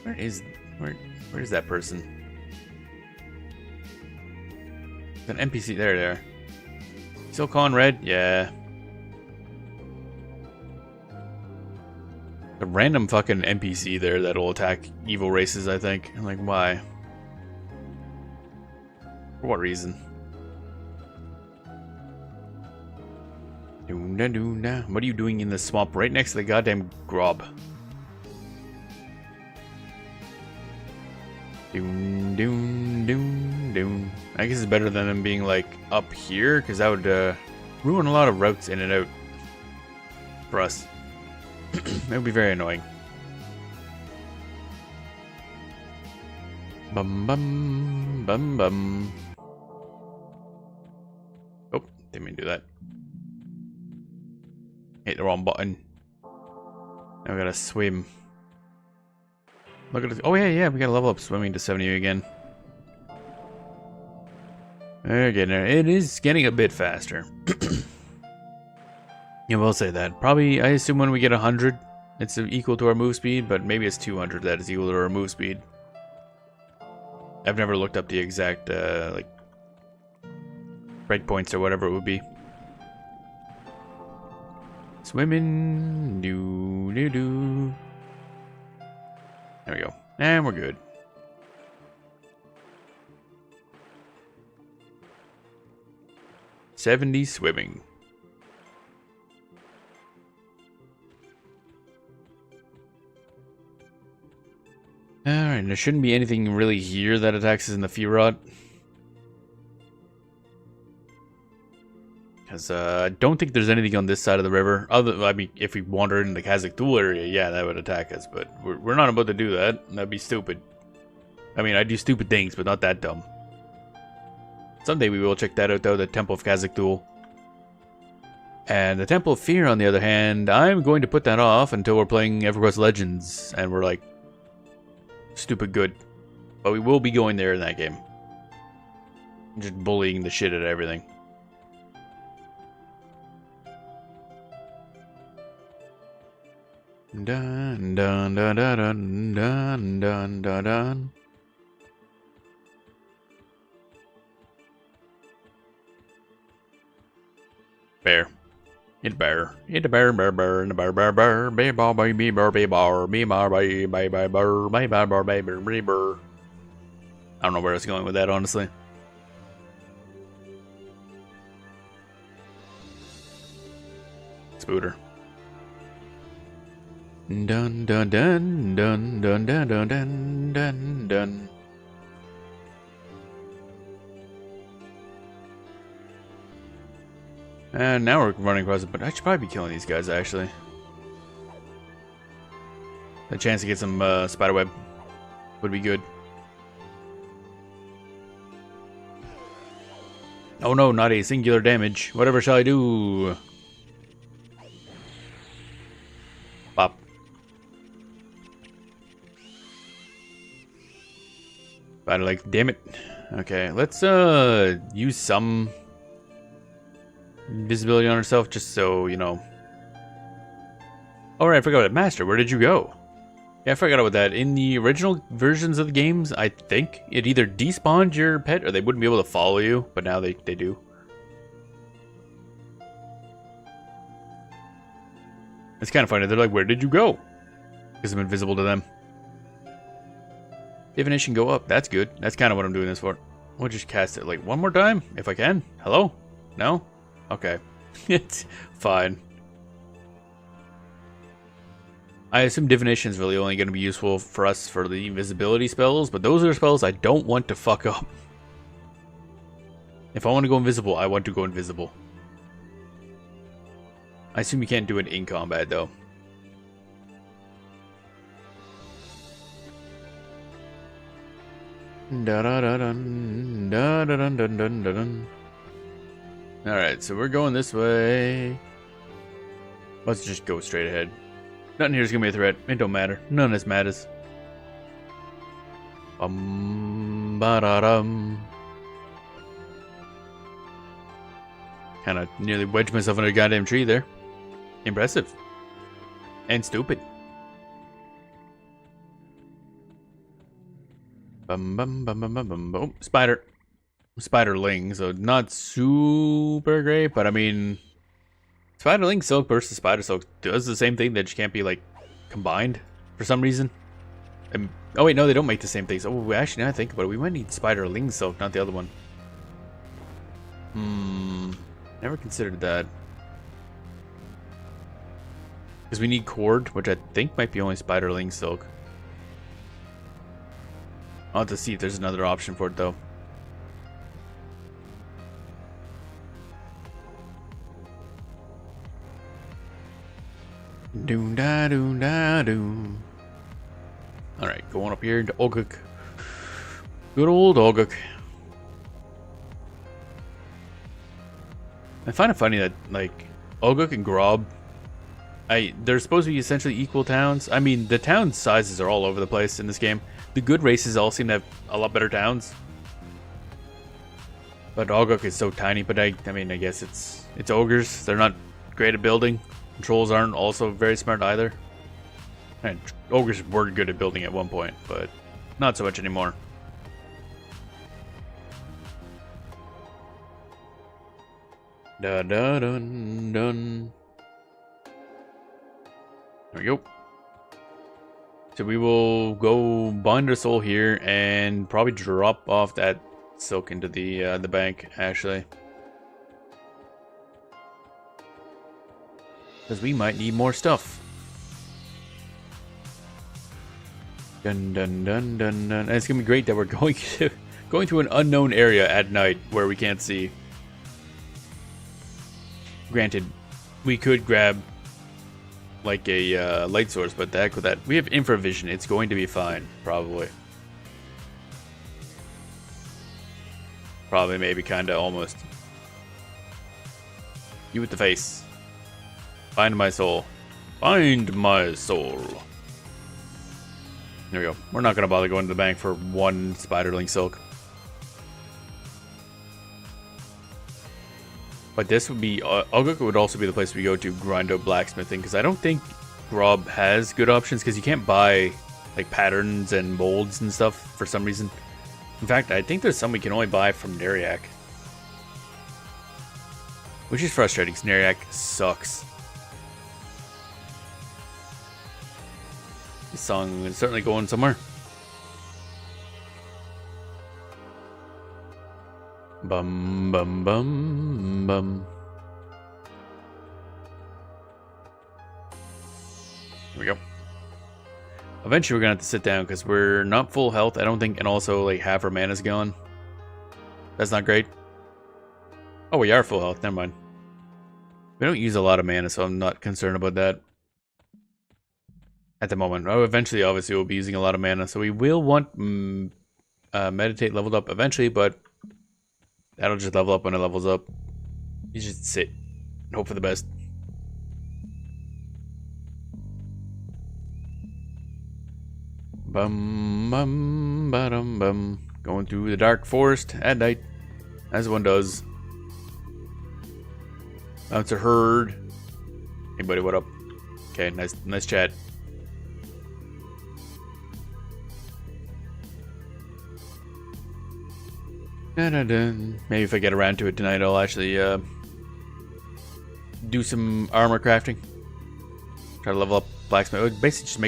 Where is that person? There's an NPC there. Still calling red? Yeah. A random fucking NPC there that'll attack evil races, I think. I'm like, why? For what reason? What are you doing in the swamp right next to the goddamn grob? I guess it's better than them being like up here, because that would ruin a lot of routes in and out for us. That would be very annoying. Bum bum bum bum. Oh, didn't mean to do that. Hit the wrong button. Now we gotta swim. Look at this. Oh yeah, we gotta level up swimming to 70 again. We're getting there. It is getting a bit faster. Yeah, we'll say that. Probably, I assume when we get 100, it's equal to our move speed, but maybe it's 200 that is equal to our move speed. I've never looked up the exact, like, breakpoints or whatever it would be. Swimming, do. There we go. And we're good. $70 swimming. Alright, there shouldn't be anything really here that attacks us in the Fear Rod. Because I don't think there's anything on this side of the river. I mean, if we wandered in the Kazakh area, yeah, that would attack us. But we're not about to do that. That'd be stupid. I mean, I do stupid things, but not that dumb. Someday we will check that out, though, the Temple of Kazakh. And the Temple of Fear, on the other hand, I'm going to put that off until we're playing EverQuest Legends. And we're, like, stupid good. But we will be going there in that game. Just bullying the shit out of everything. Dun dun dun dun dun dun dun dun. Bear. It's bear. It's a bear, bear, bear, and a bear, bear, bear, bear, bear, bear, bear, bear, bear, bear, bear, bear, bear, bear, bear, bear, bear, bear, bear. I don't know where I was going with that, honestly. Spooter. Dun dun dun dun dun dun dun dun dun dun. And now we're running across it, but I should probably be killing these guys actually. A chance to get some spiderweb would be good. Oh no, not a singular damage. Whatever shall I do? Pop. But like, damn it. Okay, let's use some visibility on herself just so, you know. Alright, I forgot about Master. Where did you go? Yeah, I forgot about that. In the original versions of the games, I think it either despawned your pet or they wouldn't be able to follow you, but now they do. It's kind of funny. They're like, where did you go? Because I'm invisible to them. Divination go up. That's good. That's kind of what I'm doing this for. We'll just cast it like one more time, if I can. Hello? No? Okay. It's fine. I assume Divination is really only going to be useful for us for the invisibility spells, but those are spells I don't want to fuck up. If I want to go invisible, I want to go invisible. I assume you can't do it in combat, though. Alright, so we're going this way. Let's just go straight ahead. Nothing here's gonna be a threat. It don't matter. None of this matters. Ba-da-dum. Kind of nearly wedged myself under a goddamn tree there. Impressive. And stupid. Bum bum bum bum bum bum. Oh, spider. Spiderling, so not super great, but I mean, Spiderling Silk versus Spider Silk does the same thing, that just can't be like combined for some reason. Oh wait, no, they don't make the same things. Oh, actually, now I think about it, we might need Spiderling Silk, not the other one. Never considered that. Because we need Cord, which I think might be only Spiderling Silk. I'll have to see if there's another option for it though. Doom da doom da doom. Alright, going up here to Oguk. Good old Oguk. I find it funny that, like, Oguk and Grob, they're supposed to be essentially equal towns. I mean, the town sizes are all over the place in this game. The good races all seem to have a lot better towns. But Oguk is so tiny, but I mean, I guess it's ogres. They're not great at building. Trolls aren't also very smart either. And ogres were good at building at one point, but not so much anymore. Da da dun dun. There we go. So we will go bind our soul here and probably drop off that silk into the bank, actually. Because we might need more stuff. Dun dun dun dun dun. And it's gonna be great that we're going to an unknown area at night where we can't see. Granted, we could grab like a light source, but the heck with that. We have infravision. It's going to be fine, probably. Probably, maybe, kinda, almost. You with the face. Find my soul. Find my soul. There we go. We're not gonna bother going to the bank for one spiderling silk. But this would be... Algoka would also be the place we go to grind out blacksmithing, because I don't think Grob has good options, because you can't buy like patterns and molds and stuff for some reason. In fact, I think there's some we can only buy from Neriak. Which is frustrating, because Neriak sucks. This song is certainly going somewhere. Bum bum bum bum. Here we go. Eventually we're gonna have to sit down because we're not full health, I don't think, and also like half our mana's gone. That's not great. Oh, we are full health, never mind. We don't use a lot of mana, so I'm not concerned about that. At the moment. Oh, eventually, obviously, we'll be using a lot of mana, so we will want meditate leveled up eventually, but that'll just level up when it levels up. You just sit and hope for the best. Bum bum ba-dum bum. Going through the dark forest at night, as one does. That's a herd. Hey buddy, what up? Okay, nice chat. Maybe if I get around to it tonight, I'll actually do some armor crafting. Try to level up blacksmith. Basically, just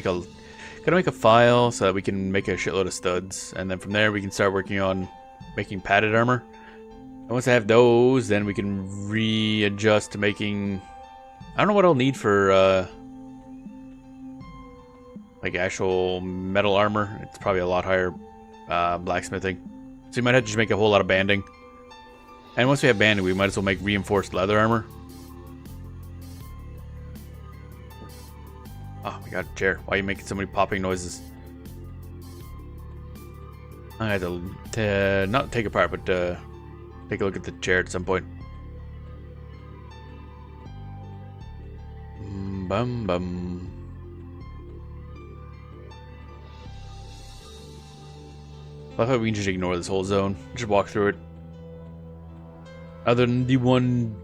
gotta make a file so that we can make a shitload of studs, and then from there we can start working on making padded armor. And once I have those, then we can readjust to making. I don't know what I'll need for like actual metal armor. It's probably a lot higher blacksmithing. So you might have to just make a whole lot of banding. And once we have banding, we might as well make reinforced leather armor. Oh, we got a chair. Why are you making so many popping noises? I had to not take apart, but take a look at the chair at some point. Bum bum. I thought we can just ignore this whole zone. Just walk through it. Other than the one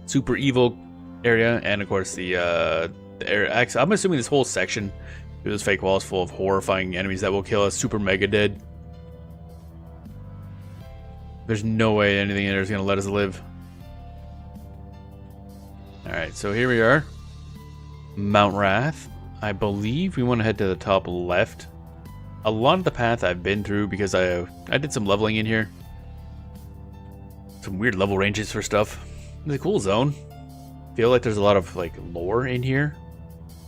super evil area, and of course the area. I'm assuming this whole section, those fake walls full of horrifying enemies that will kill us super mega dead. There's no way anything in there is gonna let us live. Alright, so here we are. Mount Wrath. I believe we want to head to the top left. A lot of the path I've been through because I did some leveling in here. Some weird level ranges for stuff. It's a cool zone. Feel like there's a lot of like lore in here.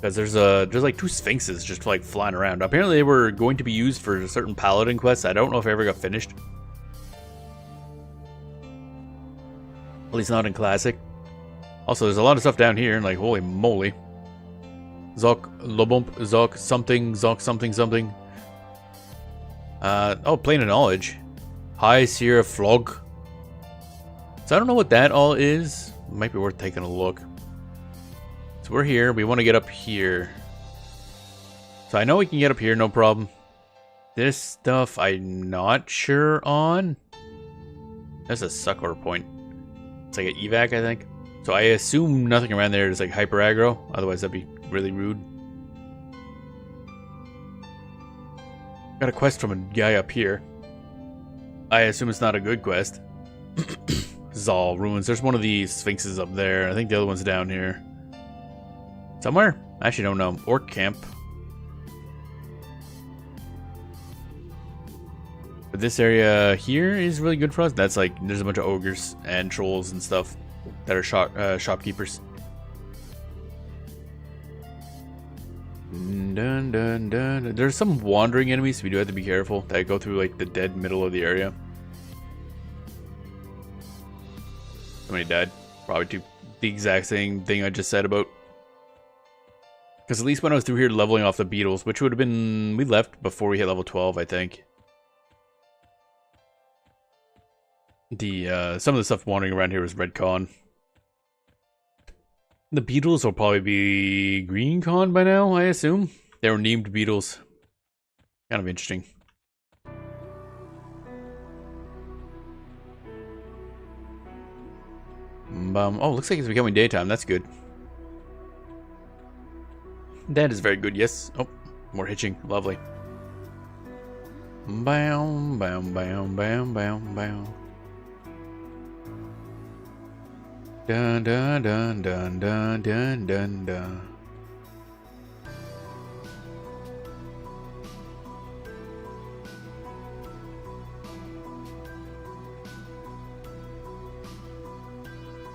Because there's like two sphinxes just like flying around. Apparently they were going to be used for certain paladin quests. I don't know if they ever got finished. At least not in classic. Also, there's a lot of stuff down here, and like holy moly. Zok Lobump, Zok something something. Oh, Plane of Knowledge. High Sierra Flog. So I don't know what that all is. Might be worth taking a look. So we're here. We want to get up here. So I know we can get up here, no problem. This stuff I'm not sure on. That's a succor point. It's like an evac, I think. So I assume nothing around there is like hyper aggro. Otherwise that'd be really rude. Got a quest from a guy up here. I assume it's not a good quest. Zal ruins. There's one of these sphinxes up there. I think the other one's down here. Somewhere? I actually don't know. Orc camp. But this area here is really good for us. That's like, there's a bunch of ogres and trolls and stuff that are shopkeepers. Dun, dun, dun. There's some wandering enemies, so we do have to be careful that go through like the dead middle of the area. Somebody died. Probably the exact same thing I just said about. Because at least when I was through here leveling off the beetles, which would have been... We left before we hit level 12, I think. Some of the stuff wandering around here was red con. The beetles will probably be green con by now, I assume. They were named beetles. Kind of interesting. Oh, looks like it's becoming daytime. That's good. That is very good, yes. Oh, more hitching. Lovely. Bam, bam, bam, bam, bam, bam. Dun dun dun dun dun dun dun dun.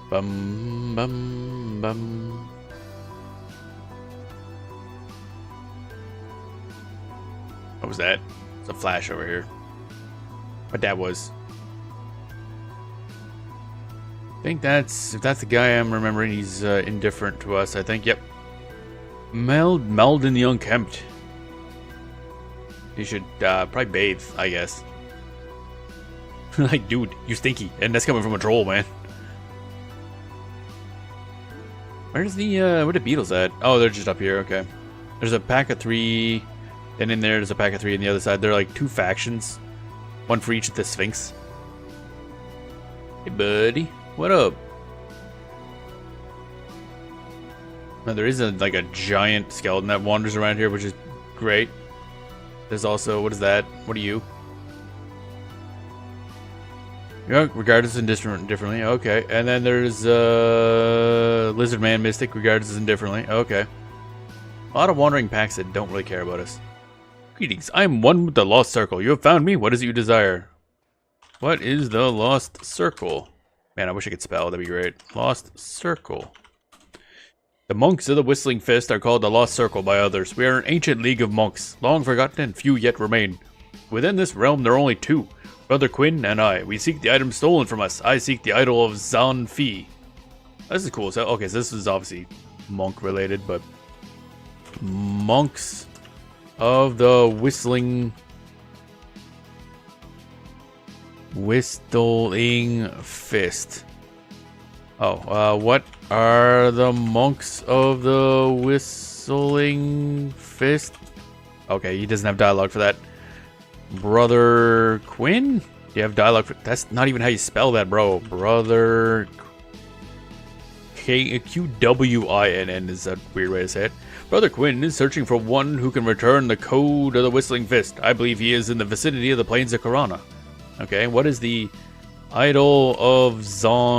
Bum bum bum. What was that? It's a flash over here. What that was. I think that's, if that's the guy I'm remembering, he's indifferent to us, I think. Yep. Meldon the Unkempt. You should probably bathe, I guess. Like, dude, you stinky. And that's coming from a troll, man. Where's the, where the beetles at? Oh, they're just up here, okay. There's a pack of 3, and in there's a pack of 3 on the other side. They're like 2 factions. One for each of the Sphinx. Hey, buddy. What up? Now, there is like a giant skeleton that wanders around here, which is great. There's also, what is that? What are you? Yeah, regards us indifferently. Okay, and then there's Lizard Man Mystic regards us indifferently. Okay, a lot of wandering packs that don't really care about us. Greetings, I am one with the Lost Circle. You have found me. What is it you desire? What is the Lost Circle? Man, I wish I could spell. That'd be great. Lost Circle. The monks of the Whistling Fist are called the Lost Circle by others. We are an ancient league of monks, long forgotten and few yet remain. Within this realm, there are only 2. Brother Quinn and I. We seek the item stolen from us. I seek the idol of Zanfi. This is cool. So, okay, so this is obviously monk related, but monks of the Whistling Fist. Oh, what are the monks of the Whistling Fist? Okay, he doesn't have dialogue for that. Brother Quinn? Do you have dialogue for... That's not even how you spell that, bro. Brother... Qwinn is a weird way to say it. Brother Quinn is searching for one who can return the code of the Whistling Fist. I believe he is in the vicinity of the plains of Karana. Okay, what is the idol of Zanfi?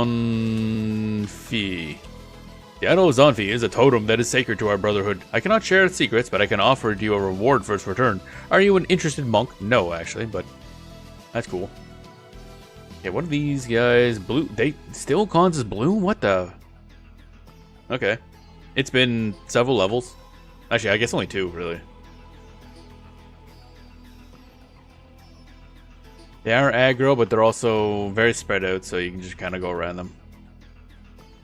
The idol of Zanfi is a totem that is sacred to our brotherhood. I cannot share its secrets, but I can offer you a reward for its return. Are you an interested monk? No, actually, but that's cool. Okay, what are these guys? Blue? They still cons as blue? What the? Okay. It's been several levels. Actually, I guess only 2, really. They are aggro, but they're also very spread out, so you can just kind of go around them.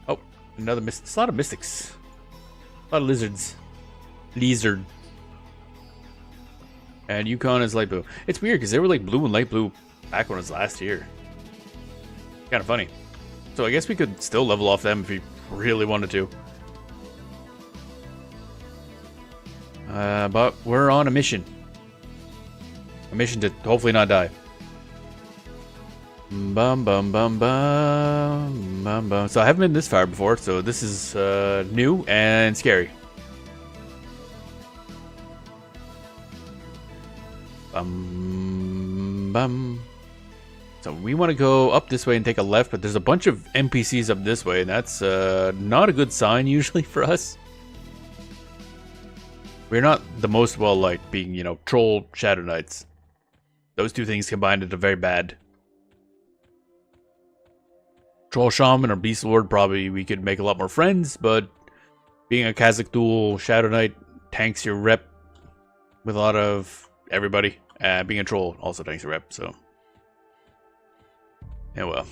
Oh, another it's a lot of mystics. A lot of lizards. Lizard. And Yukon is light blue. It's weird, because they were like blue and light blue back when it was last year. Kind of funny. So I guess we could still level off them if we really wanted to. But we're on a mission. A mission to hopefully not die. Bum bum bum bum bum bum. So I haven't been this far before, so this is new and scary. Bum bum. So we want to go up this way and take a left, but there's a bunch of NPCs up this way, and that's not a good sign usually for us. We're not the most well-liked, being, you know, troll shadow knights. Those two things combined into very bad. Troll shaman or beast lord, probably we could make a lot more friends, but being a Kazakh duel shadow knight tanks your rep with a lot of everybody. Being a troll also tanks your rep, so. Yeah, well.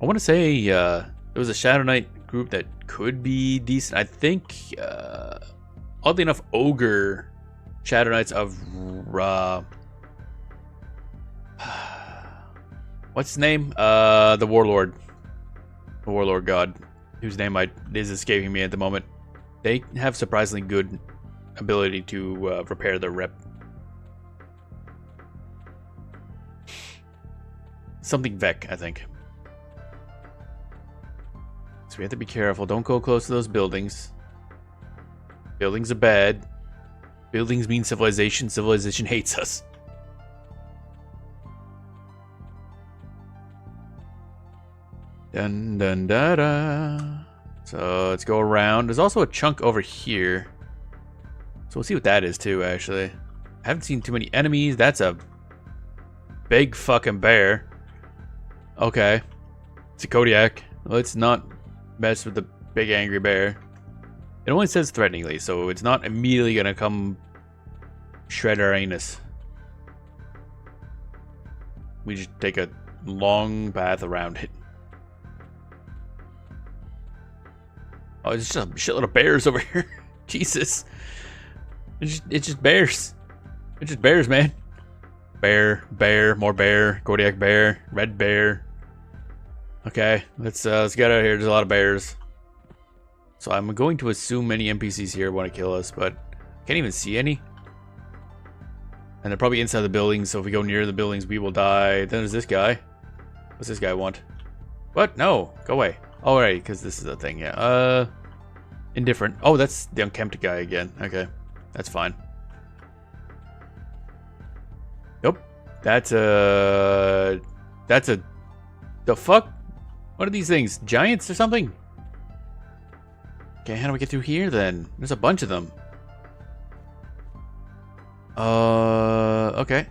I want to say there was a shadow knight group that could be decent. I think, oddly enough, Ogre Shadow Knights of what's his name? The Warlord. The Warlord God, whose name is escaping me at the moment. They have surprisingly good ability to repair their rep. Something Vec, I think. So we have to be careful. Don't go close to those buildings. Buildings are bad. Buildings mean civilization. Civilization hates us. Dun dun da da. So let's go around. There's also a chunk over here. So we'll see what that is too, actually. I haven't seen too many enemies. That's a big fucking bear. Okay. It's a Kodiak. Let's not mess with the big angry bear. It only says threateningly, so it's not immediately gonna come shred our anus. We just take a long path around it. Oh, it's just a shitload of bears over here. Jesus. It's just bears. It's just bears, man. Bear, more bear, Kodiak bear, red bear. Okay, let's get out of here. There's a lot of bears. So I'm going to assume many NPCs here want to kill us, but I can't even see any. And they're probably inside the buildings, so if we go near the buildings, we will die. Then there's this guy. What's this guy want? What? No, go away. Oh, right, because this is a thing, yeah. Indifferent. Oh, that's the unkempt guy again. Okay, that's fine. Nope. That's a... The fuck? What are these things? Giants or something? Okay, how do we get through here then? There's a bunch of them. Okay.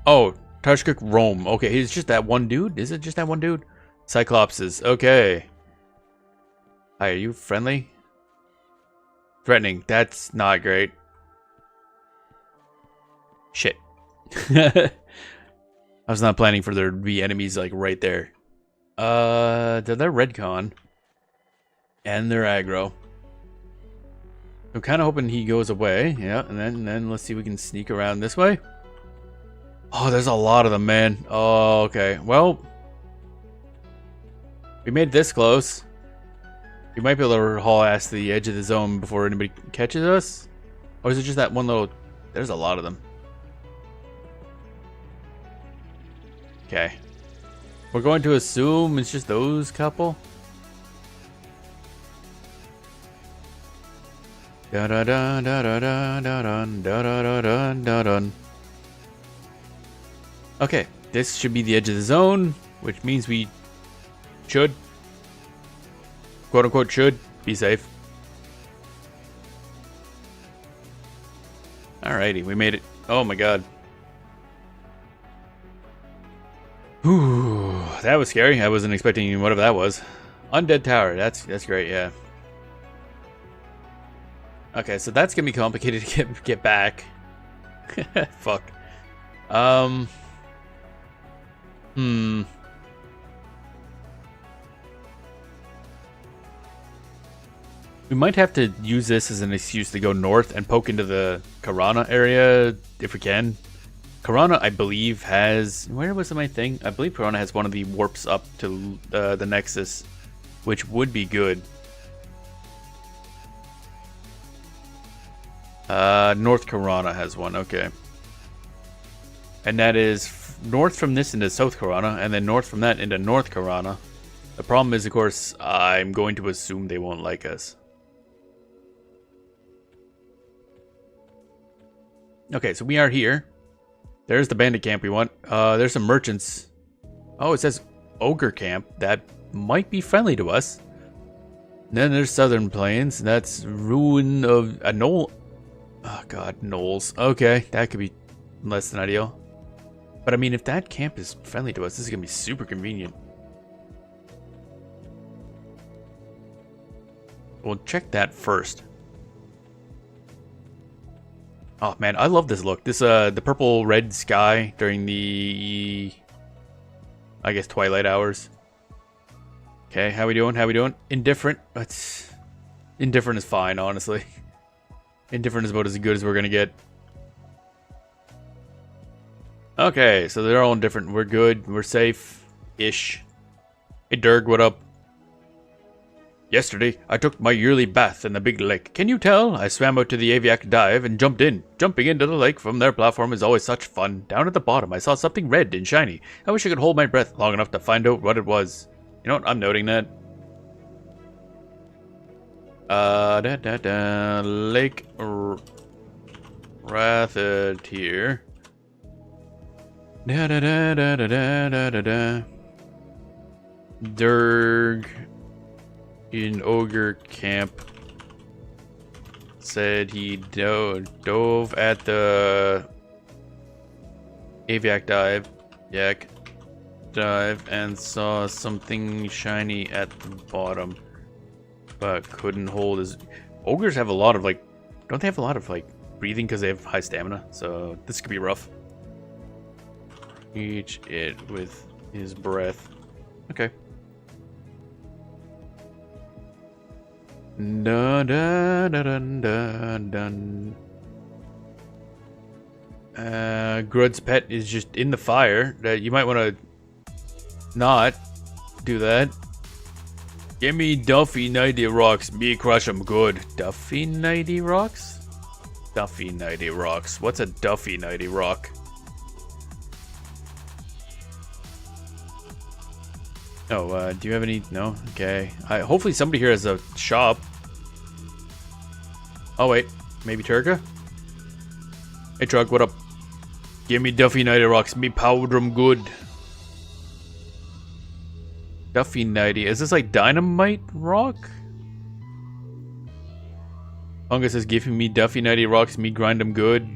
Oh, Tarshkuk Rome. Okay, it's just that one dude? Is it just that one dude? Cyclopses. Okay. Hi, are you friendly? Threatening. That's not great. Shit. I was not planning for there to be enemies like right there. They're Redcon. And they're aggro. I'm kind of hoping he goes away. Yeah, and then let's see if we can sneak around this way. Oh, there's a lot of them, man. Oh, okay. Well, we made this close. We might be able to haul ass to the edge of the zone before anybody catches us. Or is it just that one little... There's a lot of them. Okay. We're going to assume it's just those couple. Da da da da da da da da da da da da. Okay, this should be the edge of the zone, which means we should, quote unquote, should be safe. Alrighty, we made it. Oh my god. Whew, that was scary. I wasn't expecting whatever that was. Undead Tower. That's great. Yeah. Okay, so that's gonna be complicated to get back. Fuck. We might have to use this as an excuse to go north and poke into the Karana area if we can. Karana, I believe, has... Where was my thing? I believe Karana has one of the warps up to the Nexus, which would be good. North Karana has one, okay. And that is north from this into South Karana, and then north from that into North Karana. The problem is, of course, I'm going to assume they won't like us. Okay, so we are here. There's the bandit camp we want. There's some merchants. Oh, it says ogre camp. That might be friendly to us. And then there's Southern Plains. That's ruin of a knoll. Oh god, knolls. Okay, that could be less than ideal. But I mean, if that camp is friendly to us, this is gonna be super convenient. We'll check that first. Oh man, I love this look. This the purple red sky during the, I guess, twilight hours. Okay, how we doing? How we doing? Indifferent. That's indifferent is fine, honestly. Indifferent is about as good as we're gonna get. Okay, so they're all indifferent. We're good. We're safe-ish. Hey, Dirg, what up? Yesterday, I took my yearly bath in the big lake. Can you tell? I swam out to the Aviac dive and jumped in. Jumping into the lake from their platform is always such fun. Down at the bottom, I saw something red and shiny. I wish I could hold my breath long enough to find out what it was. You know what? I'm noting that. Lake Rathatir. Durg in Ogre Camp said he dove at the Aviac dive and saw something shiny at the bottom, but couldn't hold his. Ogres have a lot of don't they have a lot of breathing because they have high stamina? So this could be rough. Reach it with his breath. Okay. Dun, dun, dun, dun, dun. Grud's pet is just in the fire. You might want to not do that. Give me Duffy 90 rocks. Me crush 'em good. Duffy 90 rocks? Duffy 90 rocks. What's a Duffy 90 rock? Oh, do you have any? No? Okay. Hopefully somebody here has a shop. Oh, wait. Maybe Turka? Hey, Truck, what up? Give me Duffy 90 rocks. Me powder 'em good. Duffy 90. Is this like dynamite rock? Fungus is giving me Duffy 90 rocks. Me grind 'em good.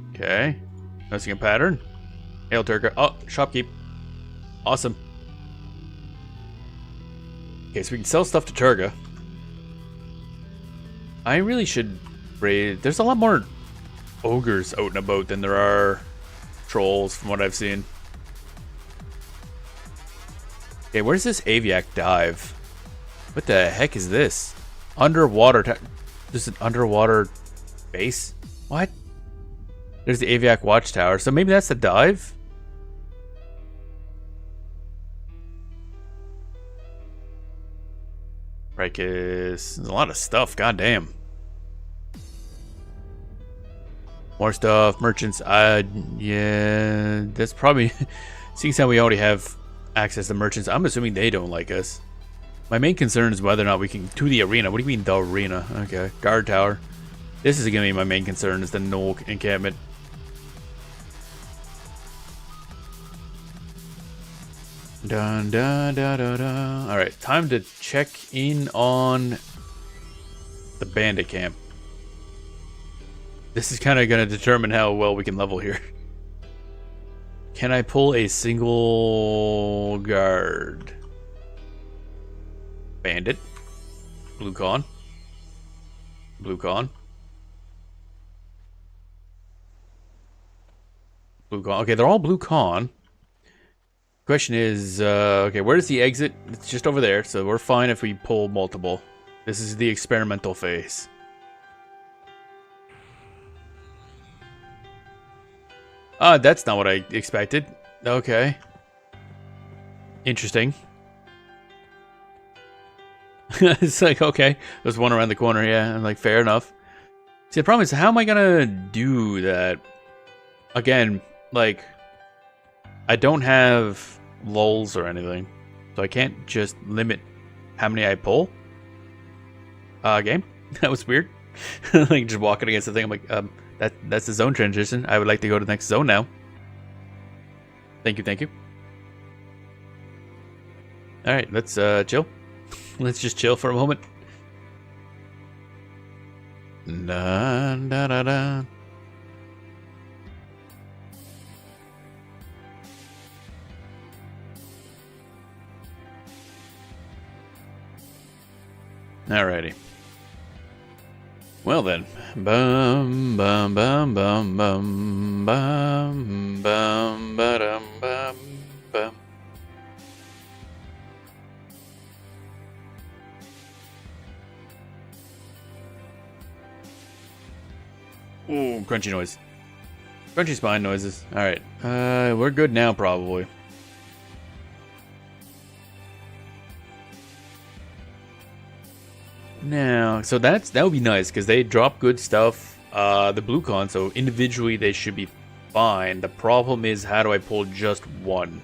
Okay. Noticing a pattern. Hail, Turka. Oh, shopkeep. Awesome. Okay, so we can sell stuff to Turga. I really should raid. There's a lot more ogres out and about than there are trolls from what I've seen. Okay, where's this Aviac dive? What the heck is this? Underwater. There's an underwater base? What? There's the Aviac watchtower. So maybe that's the dive? Right, there's a lot of stuff. Goddamn. More stuff. Merchants. Yeah, that's probably. Seeing how we already have access to merchants, I'm assuming they don't like us. My main concern is whether or not we can to the arena. What do you mean the arena? Okay, guard tower. This is gonna be my main concern. Is the Knoll encampment. Dun, dun, dun, dun, dun. All right, time to check in on the bandit camp. This is kind of going to determine how well we can level here. Can I pull a single guard? Bandit. Blue con. Blue con. Blue con. Okay, they're all blue con. Question is, okay, where's the exit? It's just over there, so we're fine if we pull multiple. This is the experimental phase. That's not what I expected. Okay. Interesting. It's like, okay, there's one around the corner, yeah, I'm like, fair enough. See, the problem is, how am I gonna do that? Again, like, I don't have lulls or anything, so I can't just limit how many I pull. Game? That was weird. Like, just walking against the thing, I'm like, that's the zone transition. I would like to go to the next zone now. Thank you, thank you. Alright, let's chill. Let's just chill for a moment. Da, da, da, da. Alrighty. Well then. Bum bum bum bum bum bum bum ba-dum bum bum. Ooh, crunchy noise. Crunchy spine noises. Alright. We're good now, probably. Now, so that would be nice, because they drop good stuff. The blue con, so individually they should be fine. The problem is, how do I pull just one?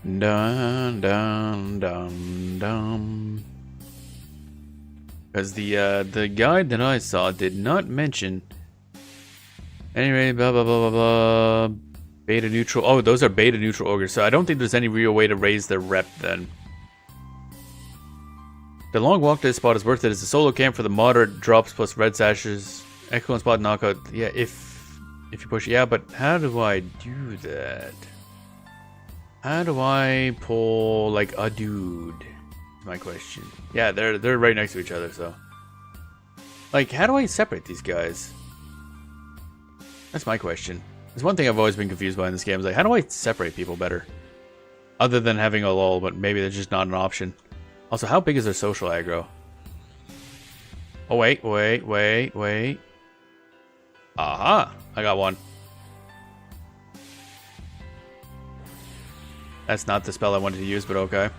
Dun dun dun dun. Because the guide that I saw did not mention. Anyway, blah blah blah blah blah. Beta neutral. Oh, those are beta neutral ogres. So I don't think there's any real way to raise their rep then. The long walk to this spot is worth it. It's a solo camp for the moderate drops plus red sashes. Excellent spot knockout. Yeah, if you push. Yeah, but how do I do that? How do I pull like a dude? Is my question. Yeah, they're right next to each other, so. Like, how do I separate these guys? That's my question. There's one thing I've always been confused by in this game. Is like, how do I separate people better? Other than having a lull, but maybe that's just not an option. Also, how big is their social aggro? Oh, wait. Aha! I got one. That's not the spell I wanted to use, but okay.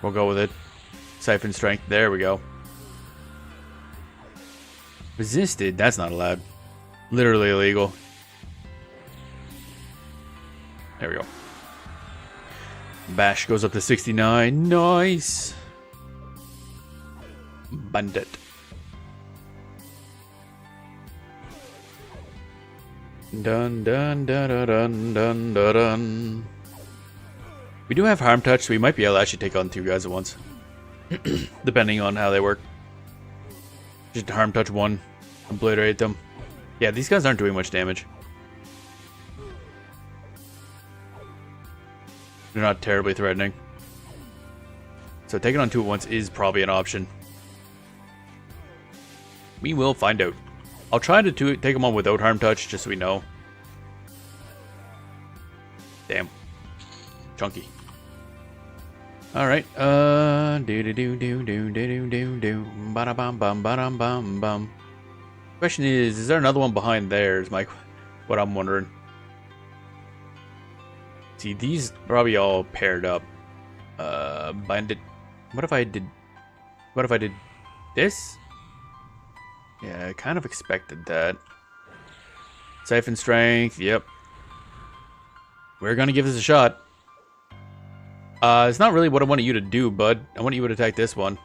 We'll go with it. Siphon Strength. There we go. Resisted? That's not allowed. Literally illegal. There we go. Bash goes up to 69. Nice. Bandit. Dun dun dun dun dun dun dun dun. We do have harm touch, so we might be able to actually take on two guys at once. Depending on how they work. Just harm touch one. Obliterate them. Yeah, these guys aren't doing much damage. They're not terribly threatening. So taking on two at once is probably an option. We will find out. I'll try to take them on without harm touch, just so we know. Damn. Chunky. Alright. Ba-da-bum-bum-ba-dum-bum-bum. Question is there another one behind there? Is what I'm wondering. See, these are probably all paired up. Bandit. What if I did this? Yeah, I kind of expected that. Siphon Strength, yep. We're gonna give this a shot. It's not really what I wanted you to do, bud. I want you to attack this one.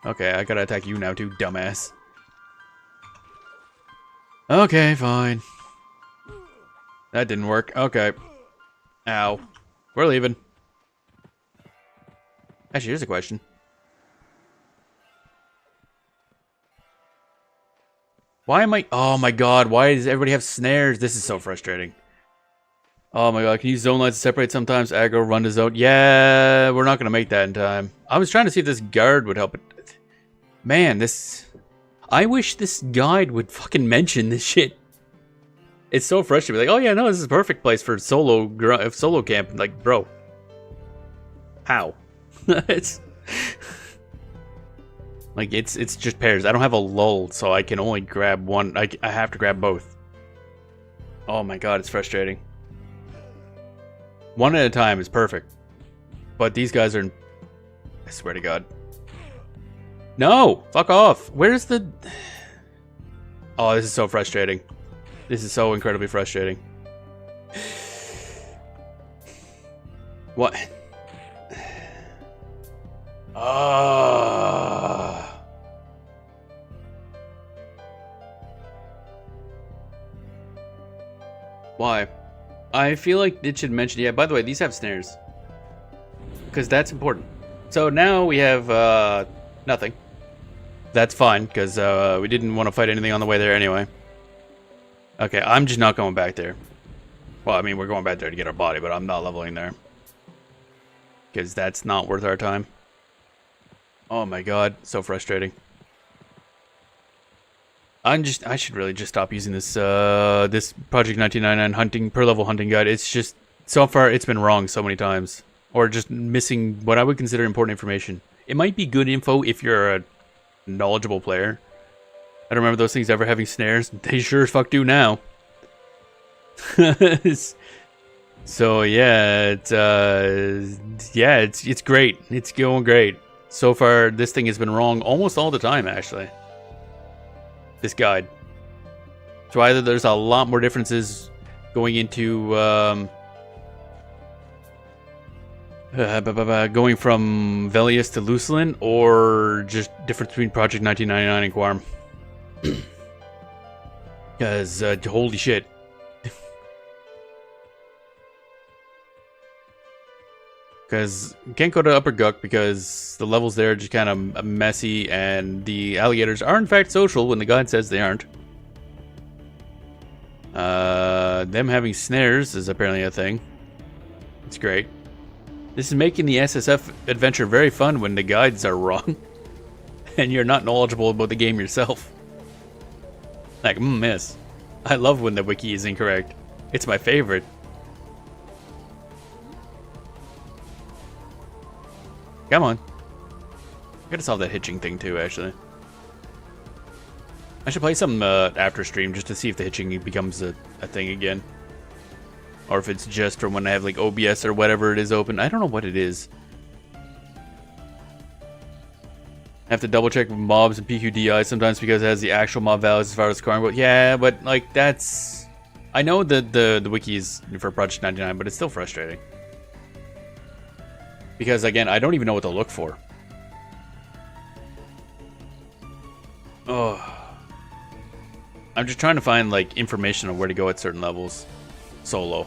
Okay, I gotta attack you now too, dumbass. Okay, fine. That didn't work. Okay. Ow. We're leaving. Actually, here's a question. Why am I... Oh my god, why does everybody have snares? This is so frustrating. Oh my god, can you use zone lines to separate sometimes? Aggro, run to zone. Yeah, we're not going to make that in time. I was trying to see if this guard would help it. Man, this... I wish this guide would fucking mention this shit. It's so frustrating. Like, oh yeah, no, this is a perfect place for solo camp. Like, bro. How? It's... Like, it's just pairs. I don't have a lull, so I can only grab one. I have to grab both. Oh my god, it's frustrating. One at a time is perfect. But these guys are... I swear to god. No! Fuck off! Where's the... Oh, this is so frustrating. This is so incredibly frustrating. What? Why? I feel like it should mention... Yeah, by the way, these have snares. Because that's important. So now we have nothing. That's fine, because we didn't want to fight anything on the way there anyway. Okay, I'm just not going back there. Well, I mean, we're going back there to get our body, but I'm not leveling there. Because that's not worth our time. Oh my god, so frustrating. I should really just stop using this this Project 1999 hunting per level hunting guide. It's just so far it's been wrong so many times. or just missing what I would consider important information. It might be good info if you're a knowledgeable player. I don't remember those things ever having snares. They sure as fuck do now. So yeah, it's great. It's going great. So far, this thing has been wrong almost all the time, actually. This guide. So either there's a lot more differences going into going from Velius to Lucelin, or just difference between Project 1999 and Quarm. Because holy shit. Because you can't go to Upper Guk because the levels there are just kind of messy, and the alligators are in fact social when the guide says they aren't. Them having snares is apparently a thing. It's great. This is making the SSF adventure very fun when the guides are wrong and you're not knowledgeable about the game yourself. Like, miss. I love when the wiki is incorrect. It's my favorite. Come on. I gotta solve that hitching thing too, actually. I should play some after stream just to see if the hitching becomes a thing again. Or if it's just from when I have like OBS or whatever it is open. I don't know what it is. I have to double check mobs and PQDI sometimes because it has the actual mob values as far as scoring. But yeah, but like that's... I know that the wiki is for Project 99, but it's still frustrating. Because again, I don't even know what to look for. Oh. I'm just trying to find like information on where to go at certain levels. Solo.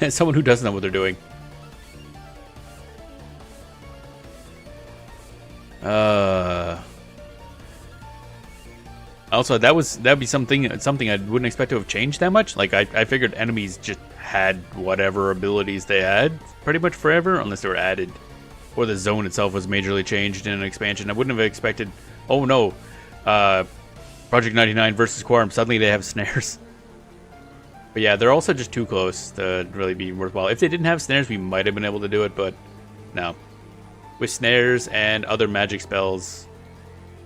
As someone who doesn't know what they're doing. Also, that'd be something I wouldn't expect to have changed that much. Like I figured enemies just had whatever abilities they had pretty much forever, unless they were added, or the zone itself was majorly changed in an expansion. I wouldn't have expected. Oh no, Project 99 versus Quarm. Suddenly they have snares. But yeah, they're also just too close to really be worthwhile. If they didn't have snares, we might have been able to do it, but no. With snares and other magic spells,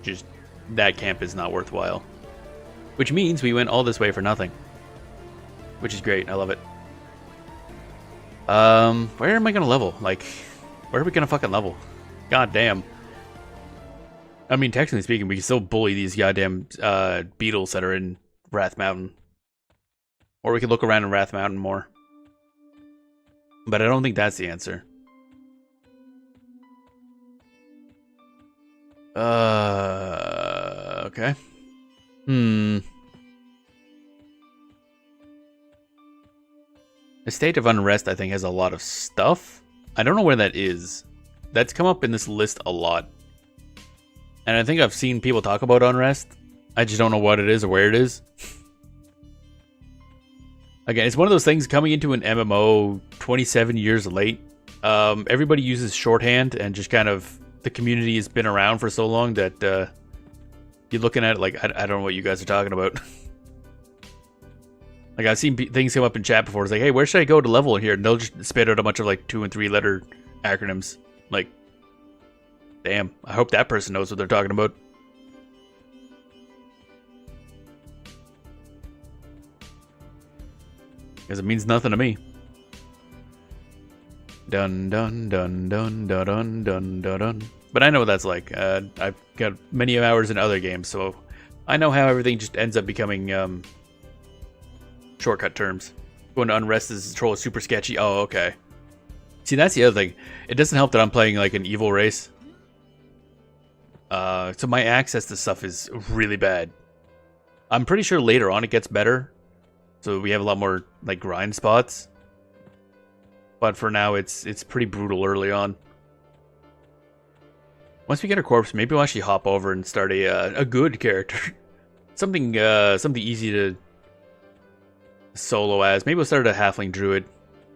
just that camp is not worthwhile. Which means we went all this way for nothing. Which is great. I love it. Where am I gonna level? Like, where are we gonna fucking level? God damn. I mean, technically speaking, we can still bully these goddamn beetles that are in Wrath Mountain. Or we could look around in Wrath Mountain more. But I don't think that's the answer. Okay. The State of Unrest, I think, has a lot of stuff. I don't know where that is. That's come up in this list a lot. And I think I've seen people talk about Unrest. I just don't know what it is or where it is. Again, it's one of those things coming into an MMO 27 years late. Everybody uses shorthand and just kind of... The community has been around for so long that you're looking at it like, I don't know what you guys are talking about. Like, I've seen things come up in chat before. It's like, hey, where should I go to level in here? And they'll just spit out a bunch of like 2- and 3-letter acronyms. Like, damn, I hope that person knows what they're talking about. Because it means nothing to me. Dun dun dun dun dun dun dun dun dun. But I know what that's like. I've got many hours in other games, so I know how everything just ends up becoming shortcut terms. Going to Unrest is troll is super sketchy. Oh, okay. See, that's the other thing. It doesn't help that I'm playing like an evil race. So my access to stuff is really bad. I'm pretty sure later on it gets better. So we have a lot more like grind spots. But for now, it's pretty brutal early on. Once we get our corpse, maybe we'll actually hop over and start a good character. something easy to solo as. Maybe we'll start a halfling druid.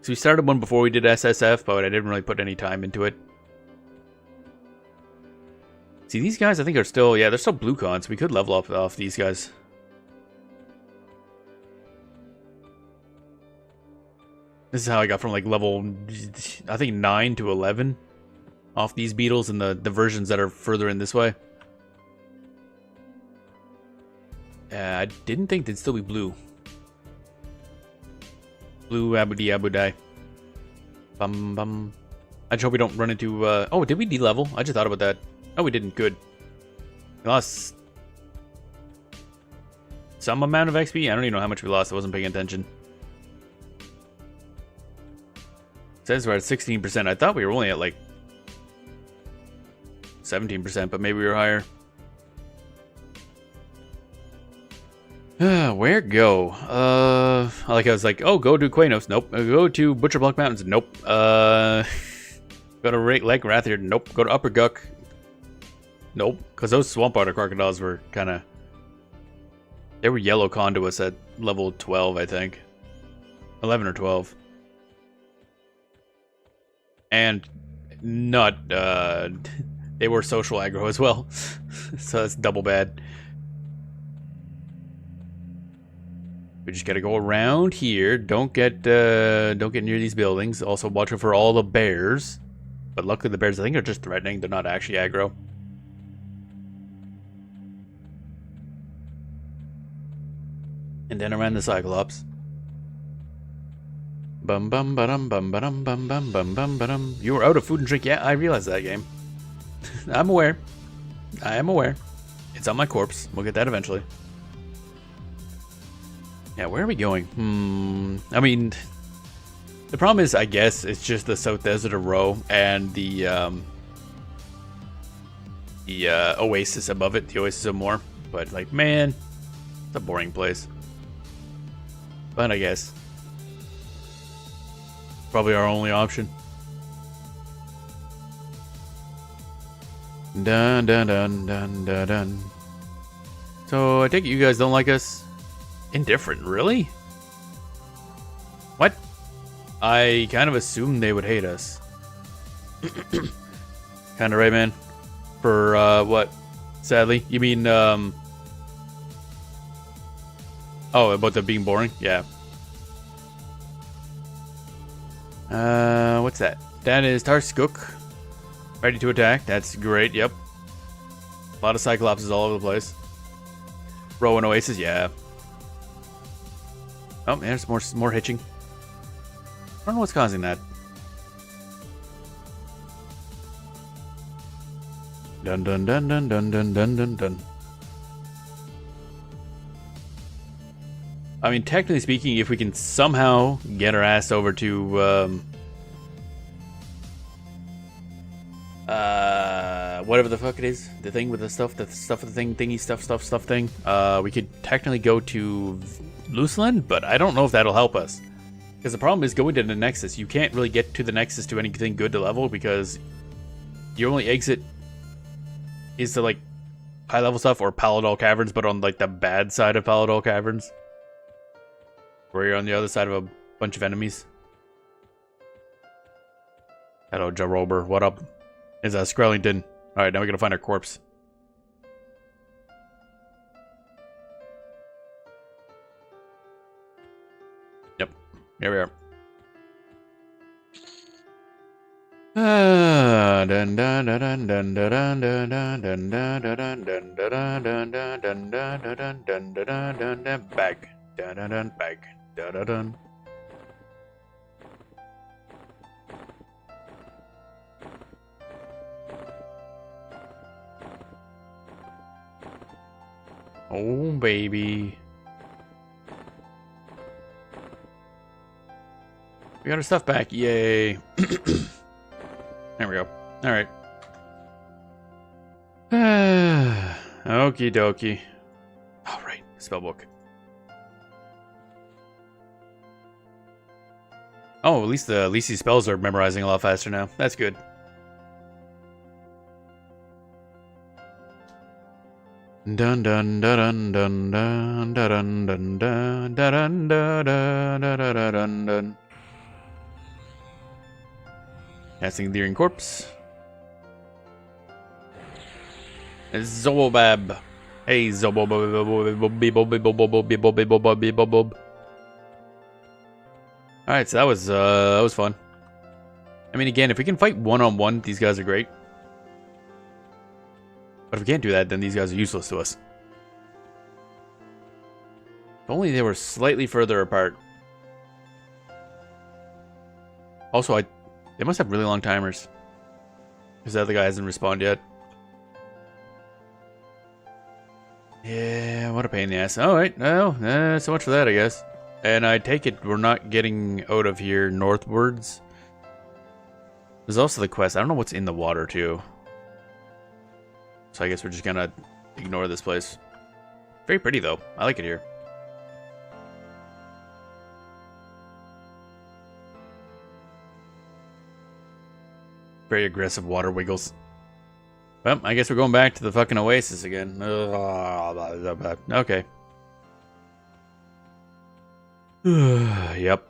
So we started one before we did SSF, but I didn't really put any time into it. See, these guys I think are still, yeah, they're still blue cons. We could level up off these guys. This is how I got from like level, I think 9 to 11 off these beetles and the versions that are further in this way. I didn't think they'd still be blue. Blue Abudi Abudai. Bum bum. I just hope we don't run into, oh, did we de-level? I just thought about that. Oh, we didn't. Good. We lost some amount of XP. I don't even know how much we lost. I wasn't paying attention. It says we're at 16%. I thought we were only at like 17%, but maybe we were higher. Where go? Like I was like, oh, go to Quanos. Nope. Go to Butcherblock Mountains. Nope. Go to Lake Rathier. Nope. Go to Upper Guk. Nope. Because those Swamp Otter crocodiles were kind of... They were yellow conduits at level 12, I think. 11 or 12. And not... they were social aggro as well. So that's double bad. We just gotta go around here. Don't get near these buildings. Also, watch out for all the bears. But luckily, the bears, I think, are just threatening. They're not actually aggro. And then around the Cyclops. Bum bum ba-dum bum ba-dum bum bum bum bum ba-dum. You were out of food and drink. Yeah, I realized that game. I'm aware. I am aware. It's on my corpse. We'll get that eventually. Yeah, where are we going? I mean, the problem is, I guess, it's just the South Desert of Row and the Oasis above it, the Oasis of Moor. But, like, man, it's a boring place. But I guess. Probably our only option. Dun dun dun dun dun dun. So, I take it you guys don't like us? Indifferent, really? What? I kind of assumed they would hate us. Kind of right, man. For, what? Sadly? You mean, oh, about them being boring? Yeah. What's that? That is Tarskuk. Ready to attack. That's great, yep. A lot of Cyclopses all over the place. Row and Oasis, yeah. Oh, there's more hitching. I don't know what's causing that. Dun dun dun dun dun dun dun dun dun. I mean, technically speaking, if we can somehow get our ass over to whatever the fuck it is, the thing with the stuff of the thing, thingy stuff thing, we could technically go to Luceland, but I don't know if that'll help us. Because the problem is going to the Nexus. You can't really get to the Nexus to anything good to level because your only exit is to like high level stuff or Paladol Caverns, but on like the bad side of Paladol Caverns. Where you're on the other side of a bunch of enemies. Hello, Jarober. What up? Is Skrellington. Alright, now we gotta find our corpse. Yep. Here we are. Dun dun dun dun dun dun dun dun dun dun dun dun dun dun dun dun dun dun dun dun bag. Dun dun dun bag. Dun dun dun. Oh baby. We got our stuff back, yay. There we go. Alright. Okie dokie. Alright, spellbook. Oh, at least these spells are memorizing a lot faster now. That's good. Dun dun dun dun dun dun dun dun dun dun dun dun dun dun dun. Casting Leering Corpse. Zobab. Hey Zobob. All right, so that was fun. I mean, again, if we can fight one-on-one, these guys are great. But if we can't do that, then these guys are useless to us. If only they were slightly further apart. Also, they must have really long timers. Because the other guy hasn't responded yet. Yeah, what a pain in the ass. Alright, well, so much for that, I guess. And I take it we're not getting out of here northwards. There's also the quest. I don't know what's in the water, too. So I guess we're just gonna ignore this place. Very pretty, though. I like it here. Very aggressive water wiggles. Well, I guess we're going back to the fucking oasis again. Okay. Yep.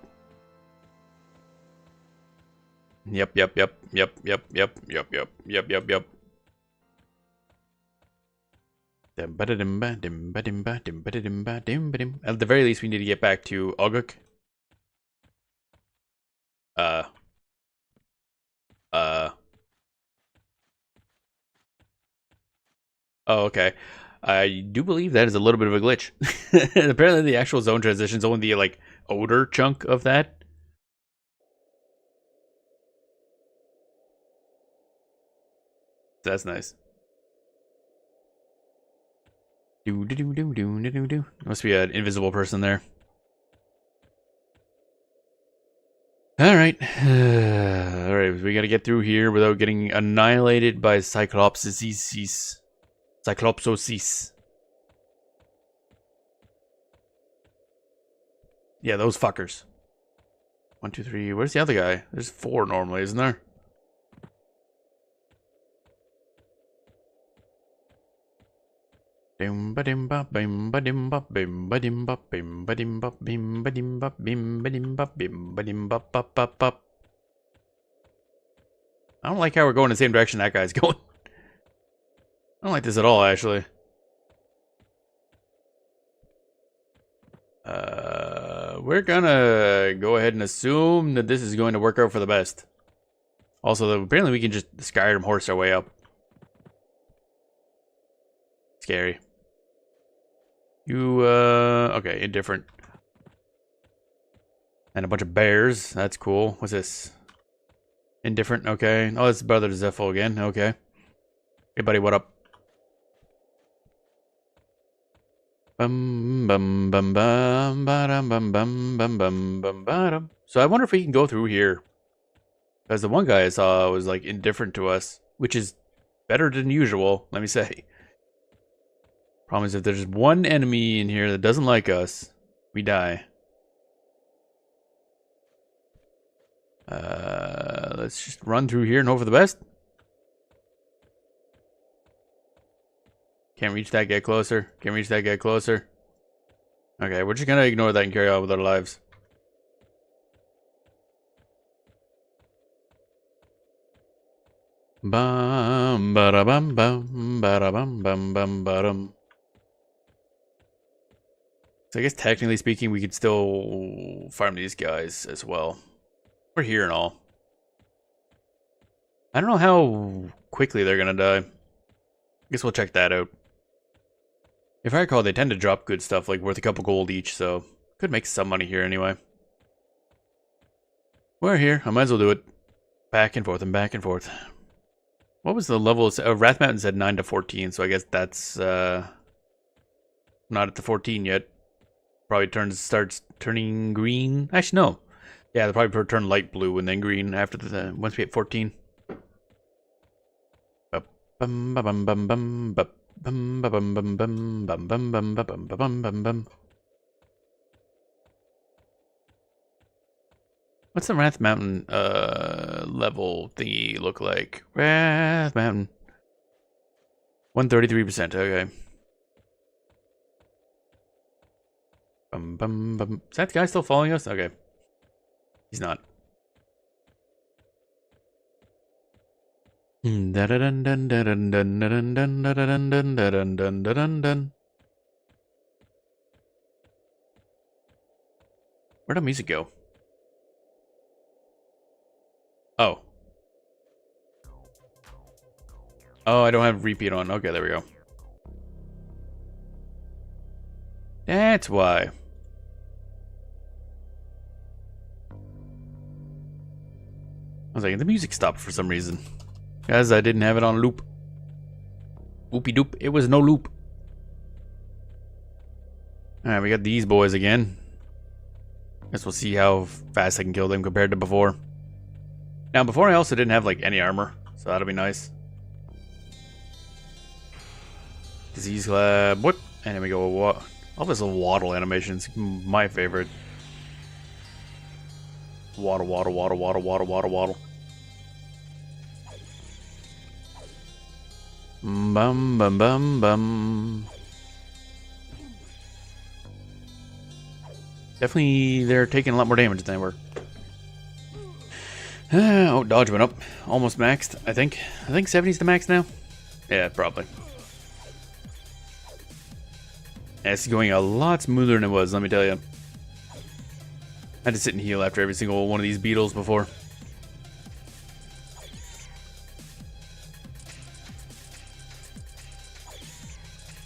Yep. At the very least, we need to get back to Oguk. Oh, okay. I do believe that is a little bit of a glitch. Apparently, the actual zone transition is only the, like, odor chunk of that. That's nice. Must be an invisible person there. Alright. Alright, we gotta get through here without getting annihilated by Cyclopsosis. Yeah, those fuckers. 1, 2, 3. Where's the other guy? There's 4 normally, isn't there? I don't like how we're going the same direction that guy's going. I don't like this at all, actually. We're gonna go ahead and assume that this is going to work out for the best. Also, apparently we can just Skyrim horse our way up. Scary. Okay, indifferent. And a bunch of bears. That's cool. What's this? Indifferent, okay. Oh, it's Brother Zephyl again. Okay. Hey, buddy, what up? Bum bum bum bum bum bum bum bum bum bum bum. So I wonder if we can go through here. Because the one guy I saw was like indifferent to us, which is better than usual, let me say. Problem is if there's one enemy in here that doesn't like us, we die. Let's just run through here and hope for the best. Can't reach that, get closer. Can't reach that, get closer. Okay, we're just gonna ignore that and carry on with our lives. Bum ba bum bum ba bum bum bum bum. So I guess technically speaking, we could still farm these guys as well. We're here and all. I don't know how quickly they're gonna die. I guess we'll check that out. If I recall, they tend to drop good stuff, like worth a couple gold each, so could make some money here anyway. We're here. I might as well do it. Back and forth and back and forth. What was the level? Wrath Mountain said 9 to 14, so I guess that's not at the 14 yet. Probably starts turning green. Actually, no. Yeah, they'll probably turn light blue and then green after once we hit 14. Bum bum bum bum bum. Bum bum bum bum bum bum bum bum bum bum bum bum. What's the Wrath Mountain level thingy look like? Wrath Mountain. 133%, okay. Bum bum bum. Is that guy still following us? Okay. He's not. Where'd the music go? Oh. Oh, I don't have repeat on. Okay, there we go. That's why. I was like, the music stopped for some reason. Guys, I didn't have it on loop. Whoopie doop. It was no loop. Alright, we got these boys again. Guess we'll see how fast I can kill them compared to before. Now, before I also didn't have like any armor, so that'll be nice. Disease lab, whoop, and then we go. All this waddle animations, my favorite. Waddle, waddle, waddle, waddle, waddle, waddle, waddle. Bum bum bum bum. Definitely, they're taking a lot more damage than they were. Oh, dodge went up. Almost maxed, I think. I think 70's the max now. Yeah, probably. Yeah, it's going a lot smoother than it was, let me tell you. I had to sit and heal after every single one of these beetles before.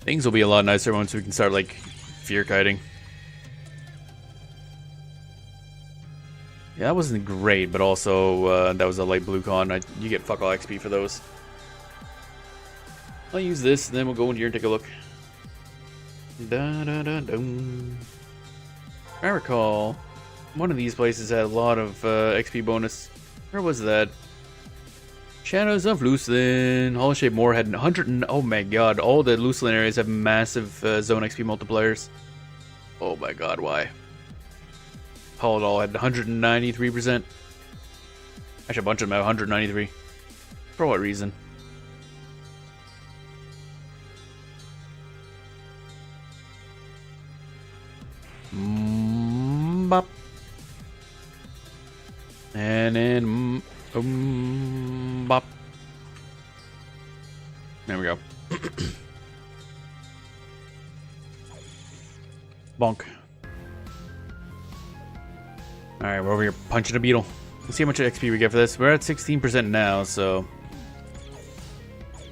Things will be a lot nicer once we can start, like, fear kiting. Yeah, that wasn't great, but also that was a light blue con. You get fuck all XP for those. I'll use this, and then we'll go in here and take a look. Da da da dum. I recall one of these places had a lot of XP bonus. Where was that? Shadows of Lucelyn. Hollow Shape Moor had 100 and oh my god, all the Lucelyn areas have massive zone XP multipliers. Oh my god, why? Hollow had 193%. Actually, a bunch of them have 193. For what reason? Bop. And then bop. There we go. Bonk. Alright, we're over here punching a beetle. Let's see how much XP we get for this. We're at 16% now, so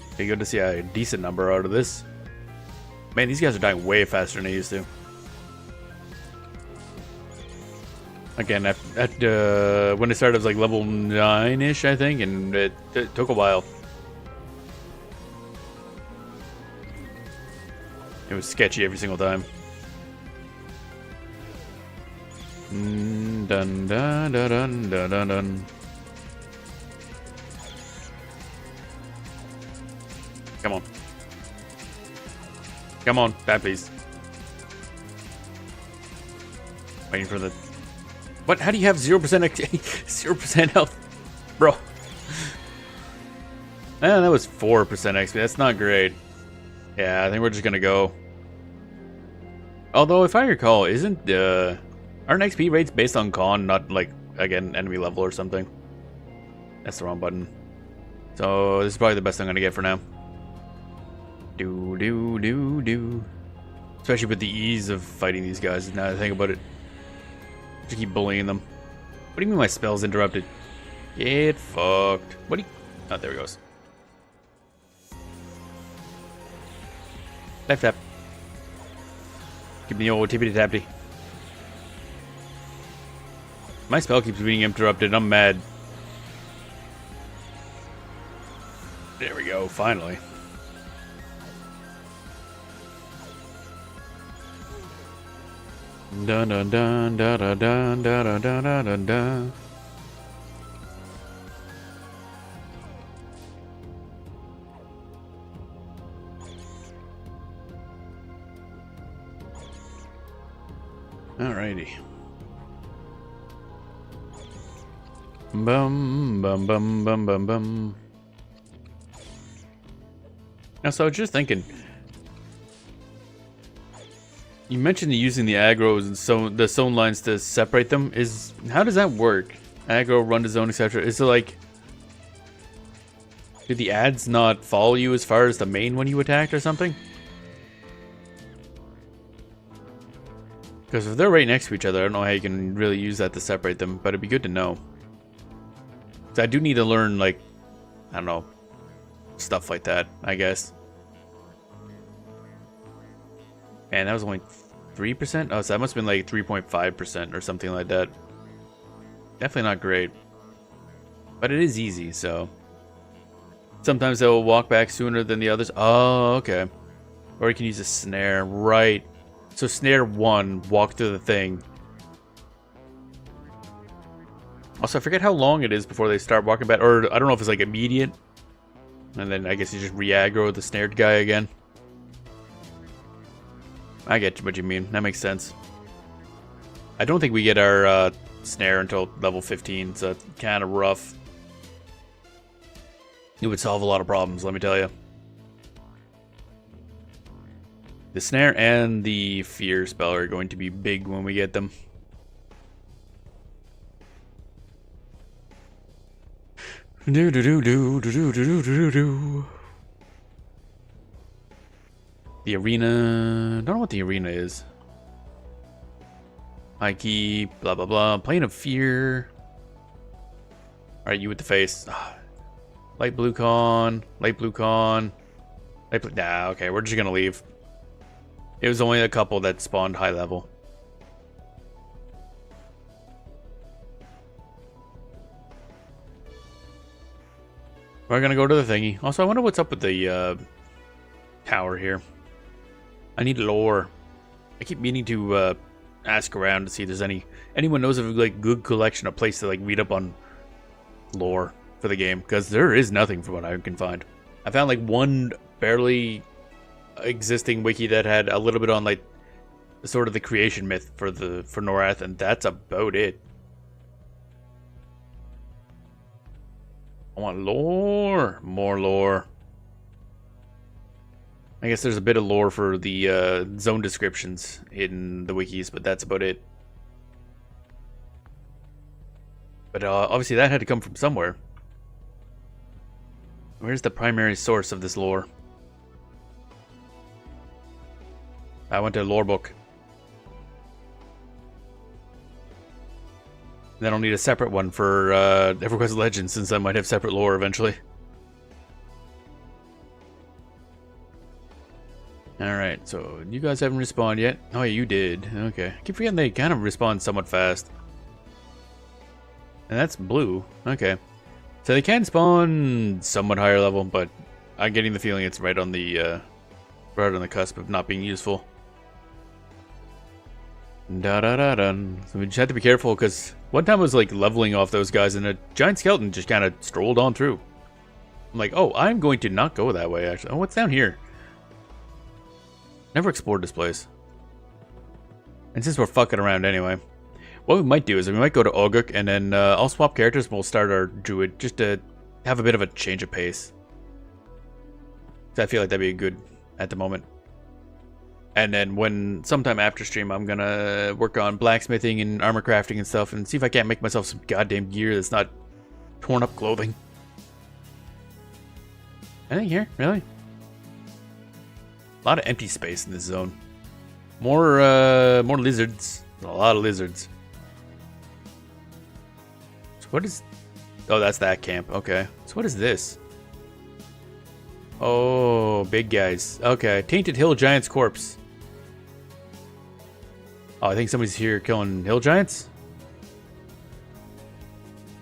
it'd be good to see a decent number out of this. Man, these guys are dying way faster than they used to. Again, when it started, it was like level 9-ish, I think, and it took a while. It was sketchy every single time. Dun dun dun dun dun dun dun. Come on. Come on, bad please. Waiting for the... What? How do you have 0% 0% health? Bro. That was 4% XP. That's not great. Yeah, I think we're just gonna go. Although, if I recall, isn't aren't XP rates based on con, not like, again, enemy level or something? That's the wrong button. So, this is probably the best I'm gonna get for now. Do. Especially with the ease of fighting these guys, now that I think about it. Just keep bullying them. What do you mean my spell's interrupted? Get fucked. What do you... Oh, there he goes. Left tap. Give me the old tippity tappity. My spell keeps being interrupted. I'm mad. There we go, finally. Dun dun dun dun dun dun dun dun dun dun dun. Alrighty. Bum bum bum bum bum bum. Now, so I was just thinking. You mentioned using the aggros and the zone lines to separate them. How does that work? Aggro, run to zone, etc. Is it like, do the ads not follow you as far as the main when you attacked or something? Because if they're right next to each other, I don't know how you can really use that to separate them, but it'd be good to know. So I do need to learn, like, I don't know, stuff like that, I guess. And that was only 3%? Oh, so that must have been like 3.5% or something like that. Definitely not great. But it is easy, so. Sometimes they'll walk back sooner than the others. Oh, okay. Or you can use a snare, right. So snare 1, walk through the thing. Also, I forget how long it is before they start walking back. Or I don't know if it's like immediate. And then I guess you just re-aggro the snared guy again. I get what you mean. That makes sense. I don't think we get our snare until level 15, so it's kind of rough. It would solve a lot of problems, let me tell you. The snare and the fear spell are going to be big when we get them. Do do do do do do do do do. The arena. I don't know what the arena is. High key, blah blah blah. Plane of fear. Alright, you with the face. Light blue con. Light blue con. Light blue. Nah, okay, we're just gonna leave. It was only a couple that spawned high level. We're gonna go to the thingy. Also, I wonder what's up with the tower here. I need lore. I keep meaning to ask around to see if there's anyone knows of like good collection, a place to like read up on lore for the game, because there is nothing from what I can find. I found like one barely existing wiki that had a little bit on like sort of the creation myth for Norath, and that's about it. I want lore, more lore. I guess there's a bit of lore for the zone descriptions in the wikis, but that's about it. But obviously that had to come from somewhere. Where's the primary source of this lore? I went to a lore book. Then I'll need a separate one for EverQuest Legends, since I might have separate lore eventually. Alright, so you guys haven't respawned yet? Oh, yeah, you did. Okay. I keep forgetting they kind of respawn somewhat fast. And that's blue. Okay. So they can spawn somewhat higher level, but I'm getting the feeling it's right on the cusp of not being useful. Da da da dun. So we just have to be careful, because one time I was like leveling off those guys and a giant skeleton just kind of strolled on through. I'm like, oh, I'm going to not go that way actually. Oh, what's down here? Never explored this place. And since we're fucking around anyway, what we might do is we might go to Oguk, and then I'll swap characters and we'll start our druid just to have a bit of a change of pace. So I feel like that'd be good at the moment. And then when sometime after stream, I'm gonna work on blacksmithing and armor crafting and stuff, and see if I can't make myself some goddamn gear that's not torn up clothing. Anything here? Really? A lot of empty space in this zone. More lizards. A lot of lizards. So what is... Oh, that's that camp. Okay. So what is this? Oh, big guys. Okay. Tainted Hill Giant's corpse. Oh, I think somebody's here killing hill giants.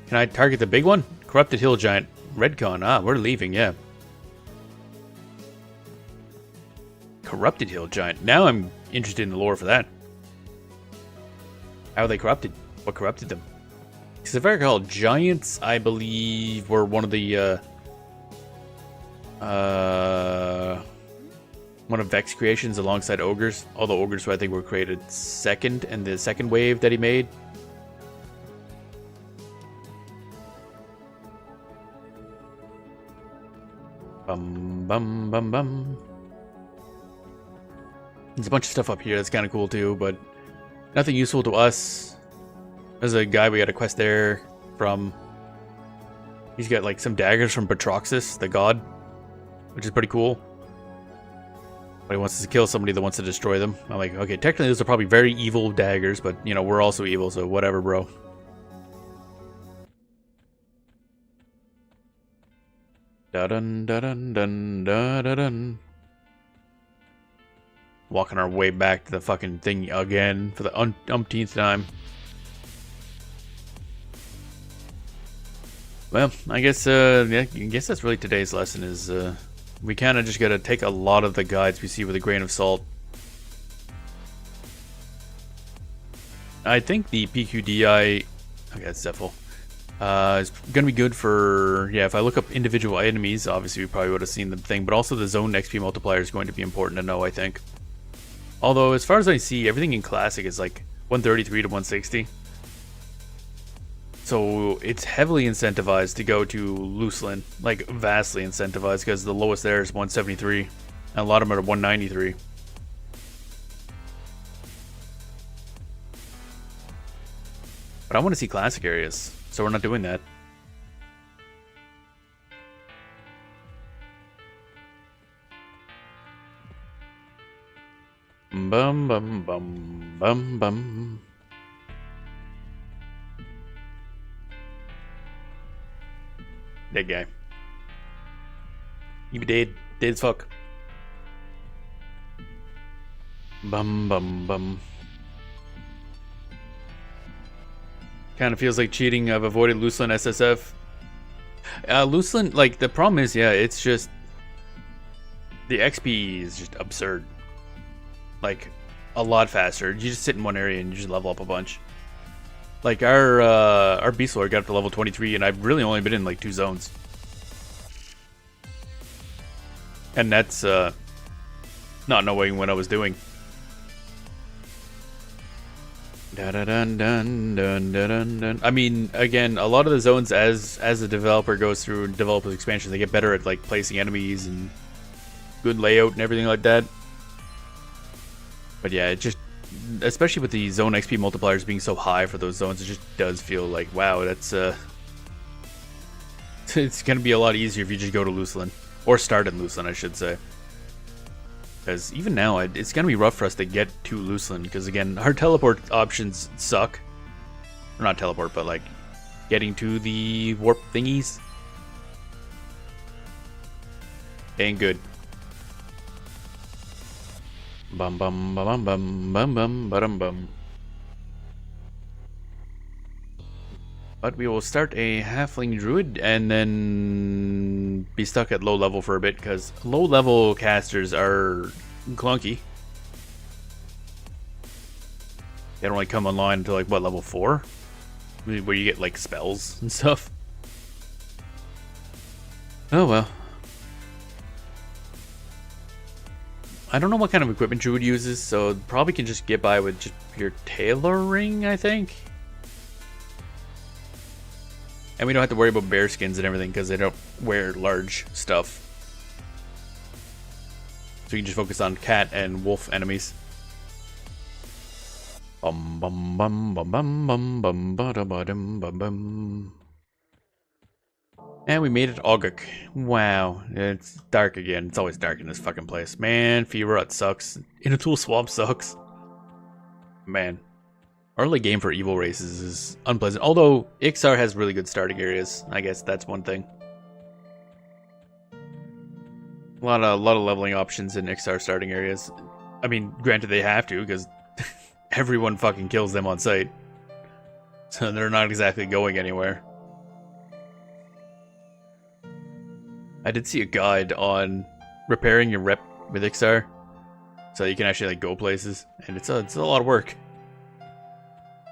Can I target the big one? Corrupted Hill Giant. Redcon. Ah, we're leaving, yeah. Corrupted Hill Giant. Now I'm interested in the lore for that. How are they corrupted? What corrupted them? Because if I recall, giants, I believe, were one of the one of Vex creations alongside ogres. All the ogres who I think were created second in the second wave that he made. Bum bum bum bum. There's a bunch of stuff up here that's kind of cool too, but nothing useful to us. There's a guy we got a quest there from. He's got like some daggers from Batroxus, the god, which is pretty cool. But he wants us to kill somebody that wants to destroy them. I'm like, okay, technically those are probably very evil daggers, but you know, we're also evil, so whatever, bro. Da dun da dun dun da da dun. Walking our way back to the fucking thing again for the umpteenth time. Well, I guess yeah, I guess that's really today's lesson is we kind of just gotta take a lot of the guides we see with a grain of salt. I think the PQDI, okay, that's Zephyl, is gonna be good for, yeah, if I look up individual enemies, obviously we probably would have seen the thing, but also the zone XP multiplier is going to be important to know, I think. Although, as far as I see, everything in Classic is like 133 to 160. So it's heavily incentivized to go to Lucelin, like vastly incentivized, because the lowest there is 173, and a lot of them are 193. But I want to see classic areas, so we're not doing that. Bum bum bum bum bum. Dead guy. You be dead. Dead as fuck. Bum bum bum. Kind of feels like cheating. I've avoided Lucelin SSF. Lucelin, like, the problem is, yeah, it's just... the XP is just absurd. Like, a lot faster. You just sit in one area and you just level up a bunch. Like, our Beast Lord got up to level 23, and I've really only been in, like, 2 zones. And that's, not knowing what I was doing. Dun, dun, dun, dun, dun, dun. I mean, again, a lot of the zones, as the developer goes through and develops expansions, they get better at, like, placing enemies and good layout and everything like that. But yeah, it just, especially with the zone XP multipliers being so high for those zones, it just does feel like, wow, that's it's gonna be a lot easier if you just go to Lucelin, or start in Lucelin, I should say. Because even now, it's gonna be rough for us to get to Lucelin, because again, our teleport options suck. Or not teleport, but like getting to the warp thingies ain't good. Bum bum bum bum bum bum bum bum. But we will start a halfling druid and then be stuck at low level for a bit, because low level casters are clunky. They don't really come online until like what, level 4? Where you get like spells and stuff. Oh well. I don't know what kind of equipment Druid uses, so probably can just get by with just pure tailoring, I think. And we don't have to worry about bear skins and everything because they don't wear large stuff. So you can just focus on cat and wolf enemies. Bum bum bum bum bum bum bum bum bum bum bum. And we made it Auguk. Wow, it's dark again. It's always dark in this fucking place. Man, Fever sucks. Inatool Swamp sucks. Man. Early game for evil races is unpleasant. Although, Ixar has really good starting areas. I guess that's one thing. A lot of leveling options in Ixar starting areas. I mean, granted they have to, because everyone fucking kills them on sight. So they're not exactly going anywhere. I did see a guide on repairing your rep with Ixar, so you can actually like go places, and it's a lot of work.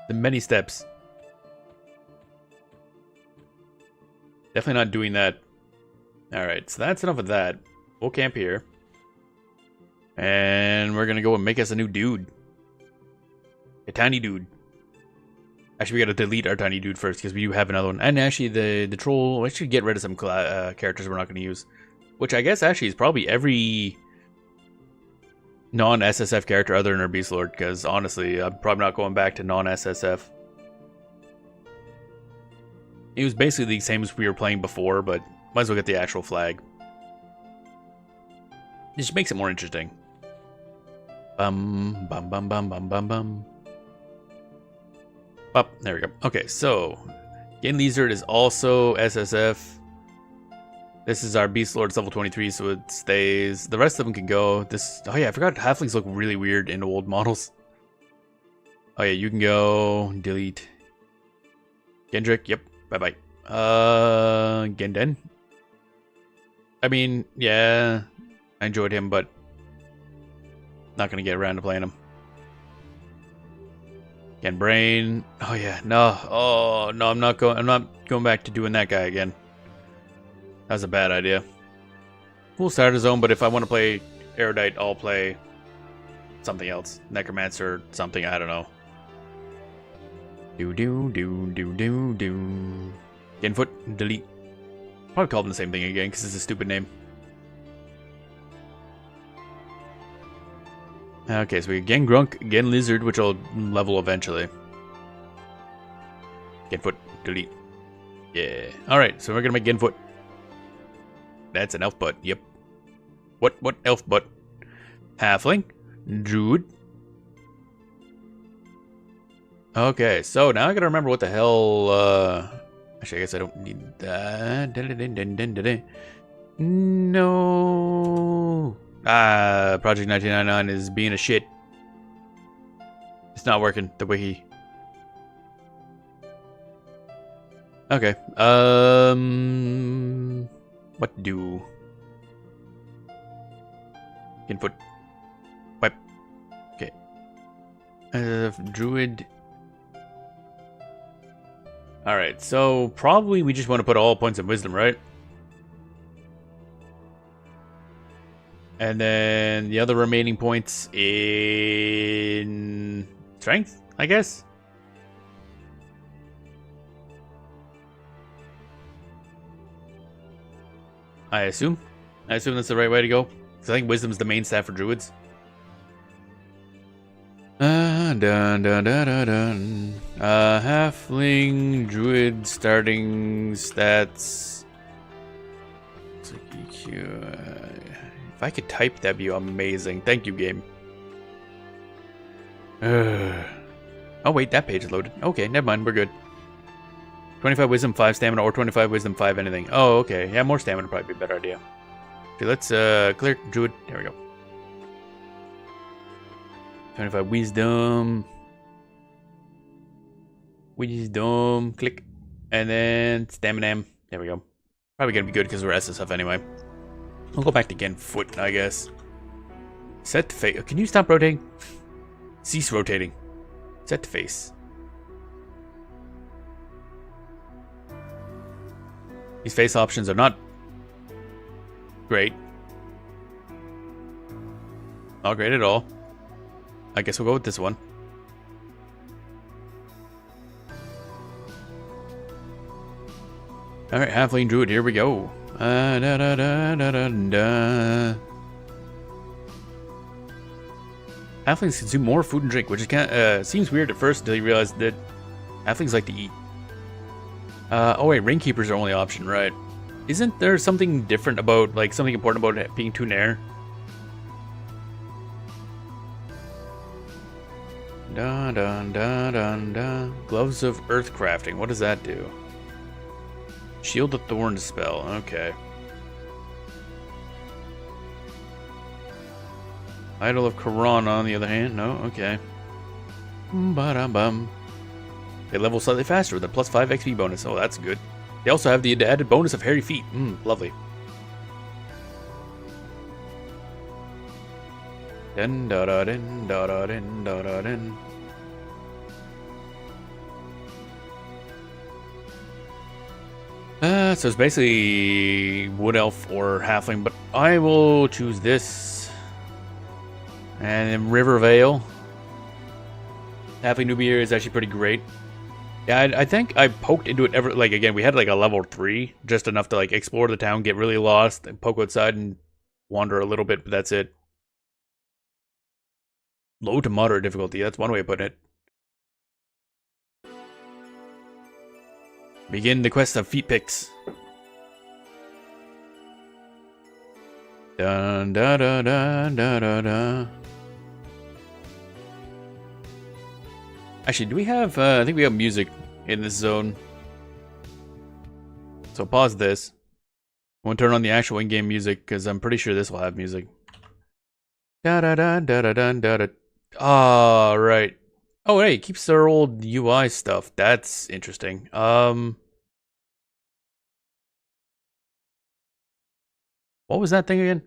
The many steps. Definitely not doing that. Alright, so that's enough of that. We'll camp here. And we're gonna go and make us a new dude. A tiny dude. Actually, we gotta delete our tiny dude first, because we do have another one. And actually, the troll, we should get rid of some characters we're not gonna use. Which I guess actually is probably every non-SSF character other than our Beast Lord, because honestly, I'm probably not going back to non-SSF. It was basically the same as we were playing before, but might as well get the actual flag. It just makes it more interesting. Bum bum bum bum bum bum bum. Up, there we go. Okay, so Gain Lizard is also SSF. This is our Beast Lord's level 23, so it stays. The rest of them can go. This. Oh yeah, I forgot halflings look really weird in old models. Oh yeah, you can go. Delete. Gendrick, yep. Bye-bye. Genden. I mean, yeah. I enjoyed him, but not gonna get around to playing him. Brain. Oh yeah, no. Oh no, I'm not going back to doing that guy again. That was a bad idea. We'll start his own, but if I want to play Erudite, I'll play something else. Necromancer or something, I don't know. Do. Genfoot, delete. Probably call them the same thing again, because it's a stupid name. Okay, so we get Gen Grunk, Gen Lizard, which I'll level eventually. Genfoot, delete. Yeah. Alright, so we're gonna make Genfoot. That's an elf butt, yep. What elf butt? Halfling? Druid? Okay, so now I gotta remember what the hell, actually, I guess I don't need that. No. Project 1999 is being a shit. It's not working the way he... Okay, what to do? Input. Wipe. Okay. Druid. Alright, so probably we just want to put all points of wisdom, right? And then the other remaining points in strength, I guess? I assume. I assume that's the right way to go. Because I think wisdom's the main stat for druids. Halfling druid starting stats. If I could type, that'd be amazing. Thank you, game. Oh wait, that page is loaded. Okay, never mind, we're good. 25 wisdom, 5 stamina, or 25 wisdom, 5 anything. Oh, okay. Yeah, more stamina would probably be a better idea. Okay, let's clear druid. There we go. 25 wisdom. Wisdom. Click. And then stamina. There we go. Probably gonna be good because we're SSF anyway. I'll go back to Genfoot, I guess. Set to face. Can you stop rotating? Cease rotating. Set to face. These face options are not great. Not great at all. I guess we'll go with this one. Alright, Halfling Druid, here we go. Halflings consume more food and drink, which is kind of, seems weird at first until you realize that halflings like to eat. Oh wait, ring keepers are only option, right? Isn't there something different about, like, something important about being Tunair? Dun dun dun dun dun. Gloves of Earth Crafting. What does that do? Shield the Thorn spell. Okay. Idol of Quran, on the other hand. No. Okay. Ba-dum-bum. They level slightly faster with a plus 5 XP bonus. Oh, that's good. They also have the added bonus of hairy feet. Lovely. Dun da da din da da din da da din. So it's basically wood elf or halfling, but I will choose this. And then River Vale. Halfling Nubier is actually pretty great. Yeah, I think I poked into it like, again, we had like a level 3, just enough to like explore the town, get really lost, and poke outside and wander a little bit, but that's it. Low to moderate difficulty, that's one way of putting it. Begin the quest of feet picks. Dun da da da da da da. Actually, do we have, I think we have music in this zone. So pause this. I won't turn on the actual in-game music because I'm pretty sure this will have music. Da da da da da da da da. Ah, right. Oh, hey, it keeps their old UI stuff. That's interesting. What was that thing again?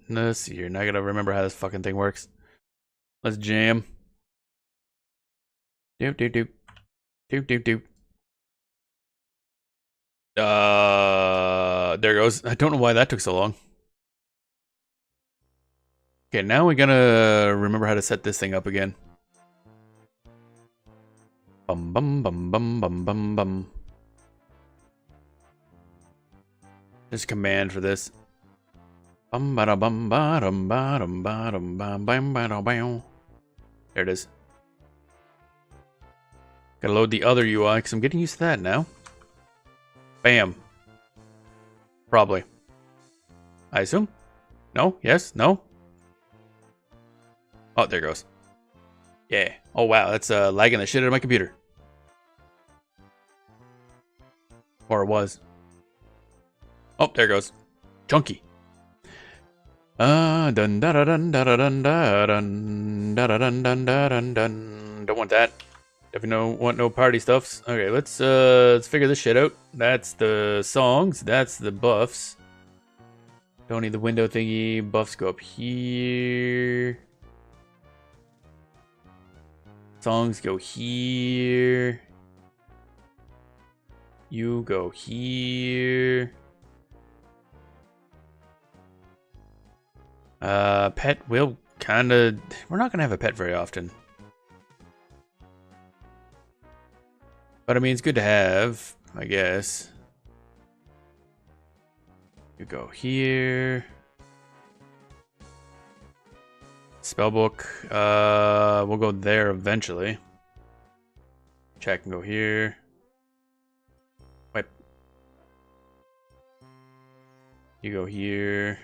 Let's see here. Now I gotta remember how this fucking thing works. Let's jam. Doop doop doop. Doop doop doop. There goes. I don't know why that took so long. Okay, now we gotta remember how to set this thing up again. Bum bum bum bum bum bum bum. There's a command for this. Bum ba bum ba dum ba dum ba dum ba bam ba dum bam. There it is. Gotta load the other UI because I'm getting used to that now. Bam. Probably. I assume? No? Yes? No? Oh, there it goes. Yeah. Oh, wow. That's lagging the shit out of my computer. Or it was. Oh, there it goes. Chunky. Dun dun dun dun dun dun dun dun dun dun dun dun. Don't want that. Definitely want no party stuffs. Okay, let's figure this shit out. That's the songs. That's the buffs. Don't need the window thingy. Buffs go up here. Songs go here. You go here. Pet will kinda... We're not gonna have a pet very often. But I mean, it's good to have, I guess. You go here. Spellbook. We'll go there eventually. Chat can go here. Wipe. You go here.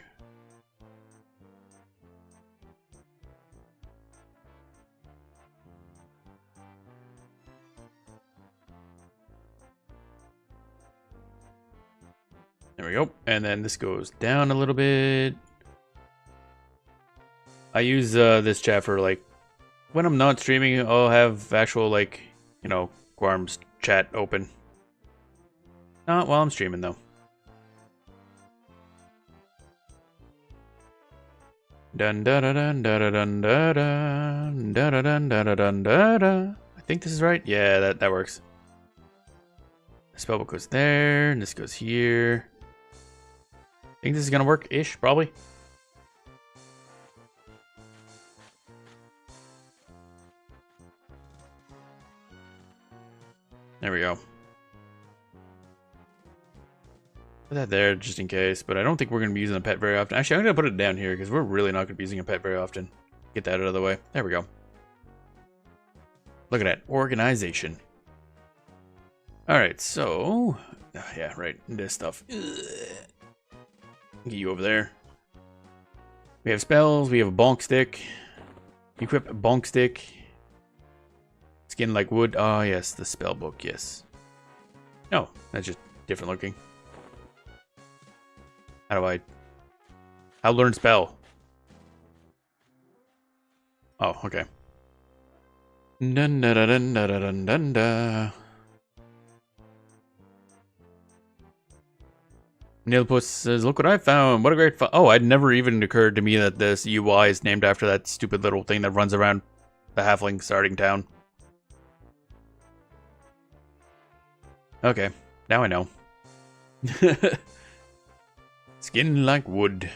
There we go. And then this goes down a little bit. I use this chat for like when I'm not streaming, I'll have actual like, you know, Quarm's chat open. Not while I'm streaming though. Dun dun dun dun dun dun dun dun dun dun dun dun dun. I think this is right. Yeah, that works. The spellbook goes there, and this goes here. I think this is gonna work-ish, probably. There we go. Put that there just in case, but I don't think we're gonna be using a pet very often. Actually, I'm gonna put it down here because we're really not gonna be using a pet very often. Get that out of the way. There we go. Look at that. Organization. Alright, so... yeah, right. This stuff. Get you over there. We have spells. We have a bonk stick. Equip a bonk stick. Skin like wood. Oh, yes. The spell book. Yes. No, that's just different looking. How learn spell? Oh, okay. Dun dun dun dun dun dun dun. Nilpuss says, look what I found. What a great oh, I'd never even occurred to me that this UI is named after that stupid little thing that runs around the halfling starting town. Okay, now I know. Skin like wood.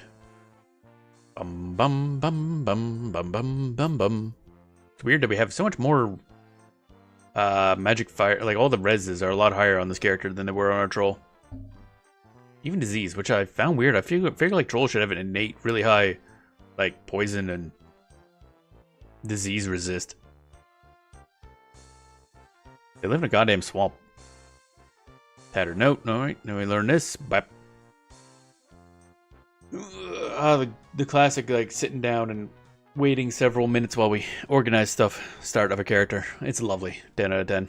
Bum bum bum bum bum bum bum bum. It's weird that we have so much more magic fire. Like all the reses are a lot higher on this character than they were on our troll. Even disease, which I found weird. I figure like trolls should have an innate, really high, like poison and disease resist. They live in a goddamn swamp. Tattered note. All right, now we learn this. Bap. The classic, like sitting down and waiting several minutes while we organize stuff. Start of a character. It's lovely. 10 out of 10.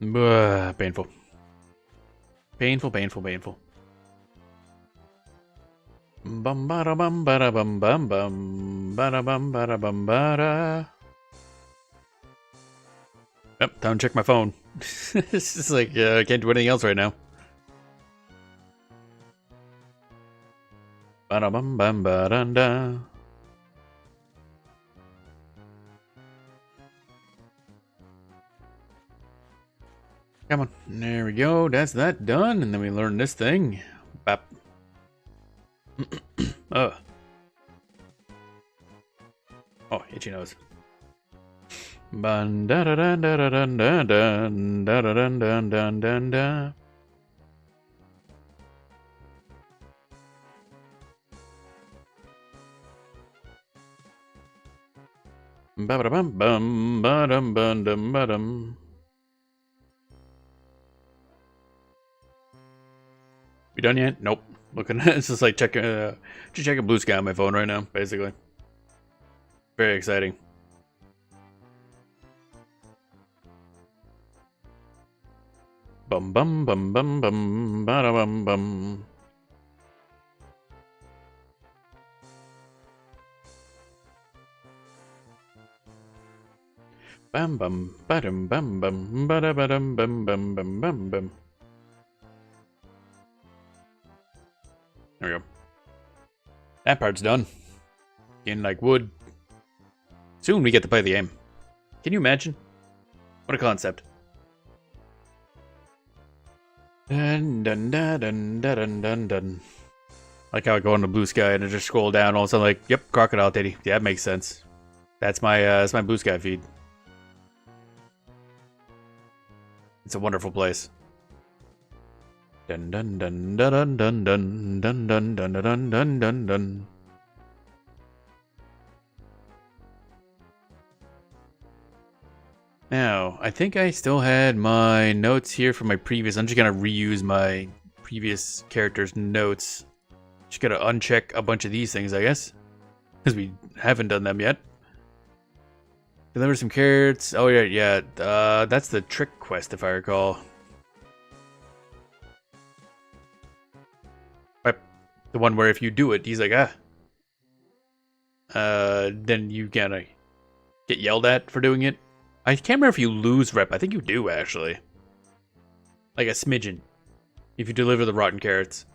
Painful. Painful, painful, painful. Bum bada bum bada bum bum bum bada bum bada bum bada. Yep, time to check my phone. It's just like I can't do anything else right now. Bada bum bum bada da. Come on, there we go. That's that done, and then we learn this thing. Bap. Oh, itchy nose. Bun da da da da da da da da da da da da da da. Ba ba bum bum ba dum bum dum ba dum. We done yet? Nope. Looking, it's just like checking Blue Sky on my phone right now, basically. Very exciting. Bum bum bum bum bum ba da bum bum. Bam bum ba dum bum bum ba da ba dum bum bum bum bum bum. There we go. That part's done. Getting like wood. Soon we get to play the game. Can you imagine? What a concept. Dun dun dun dun dun dun dun. Like how I go into Blue Sky and I just scroll down, all of a sudden like, yep, crocodile titty. Yeah, that makes sense. That's my Blue Sky feed. It's a wonderful place. Dun dun dun dun dun dun dun dun dun dun dun dun dun. Now, I think I still had my notes here from my previous. I'm just gonna reuse my previous character's notes. Just gotta uncheck a bunch of these things, I guess, because we haven't done them yet. Deliver some carrots. Oh yeah. That's the trick quest, if I recall. The one where if you do it, he's like, then you gotta get yelled at for doing it. I can't remember if you lose rep. I think you do, actually. Like a smidgen. If you deliver the rotten carrots.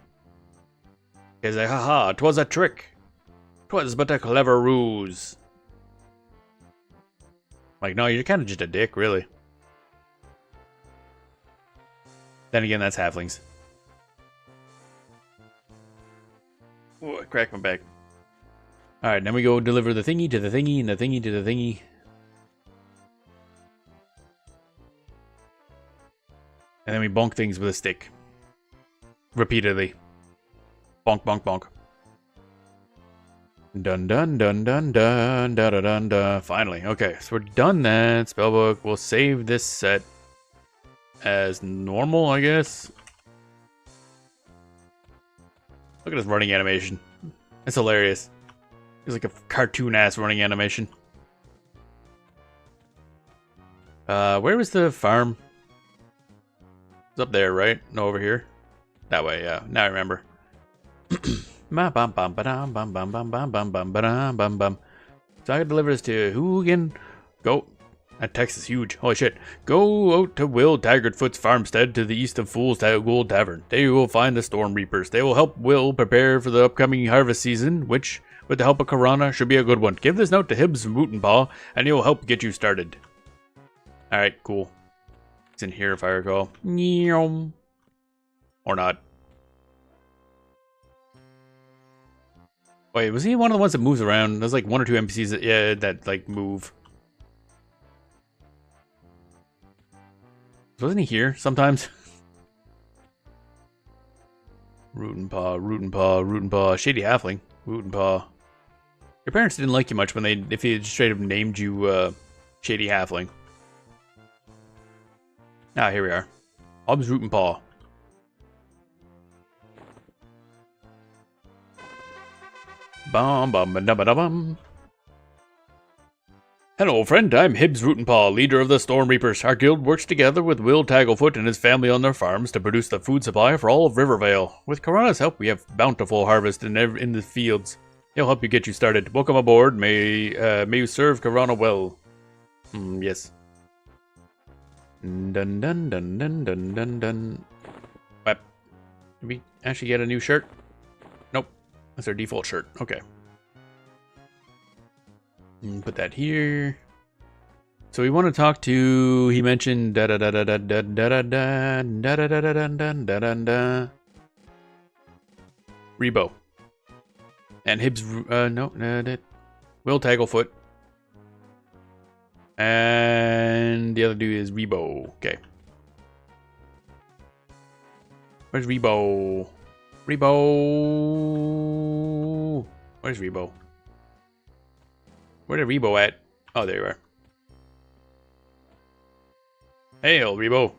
He's like, haha, 'twas a trick. 'Twas but a clever ruse. Like, no, you're kind of just a dick, really. Then again, that's halflings. Oh, I cracked my back. Alright, then we go deliver the thingy to the thingy and the thingy to the thingy. And then we bonk things with a stick. Repeatedly. Bonk, bonk, bonk. Dun dun dun dun dun dun dun dun dun. Finally. Okay, so we're done that. Spellbook. We'll save this set as normal, I guess. Look at this running animation. It's hilarious. It's like a cartoon-ass running animation. Where was the farm? It's up there, right? No, over here. That way, yeah. Now I remember. So I gotta deliver this to who again? Go. That text is huge. Holy shit. Go out to Will Taggartfoot's farmstead to the east of Fool's Gold Tavern. They will find the Storm Reapers. They will help Will prepare for the upcoming harvest season, which, with the help of Karana, should be a good one. Give this note to Hibbs from Wootenpaw, and he'll help get you started. Alright, cool. It's in here if I recall. Or not. Wait, was he one of the ones that moves around? There's like one or two NPCs that like move. Wasn't he here sometimes? Rootenpaw. Shady Halfling. Rootenpaw. Your parents didn't like you much when if they straight up named you Shady Halfling. Ah, here we are. Hobbs Rootenpaw. Bum bum ba dum ba dum bum. Hello, friend. I'm Hibbs Rootenpaw, leader of the Storm Reapers. Our guild works together with Will Tagglefoot and his family on their farms to produce the food supply for all of Rivervale. With Corana's help, we have bountiful harvest in the fields. He'll help you get you started. Welcome aboard. May you serve Corana well. Yes. Dun dun dun dun dun dun dun. What? Did we actually get a new shirt? Nope. That's our default shirt. Okay. Put that here. So we want to talk to. He mentioned da da da da da da da da da da da da da da da da. Rebo. And Hibbs. No. Will Tagglefoot. And the other dude is Rebo. Okay. Where's Rebo? Rebo. Where's Rebo? Where did Rebo at? Oh, there you are. Hail, Rebo.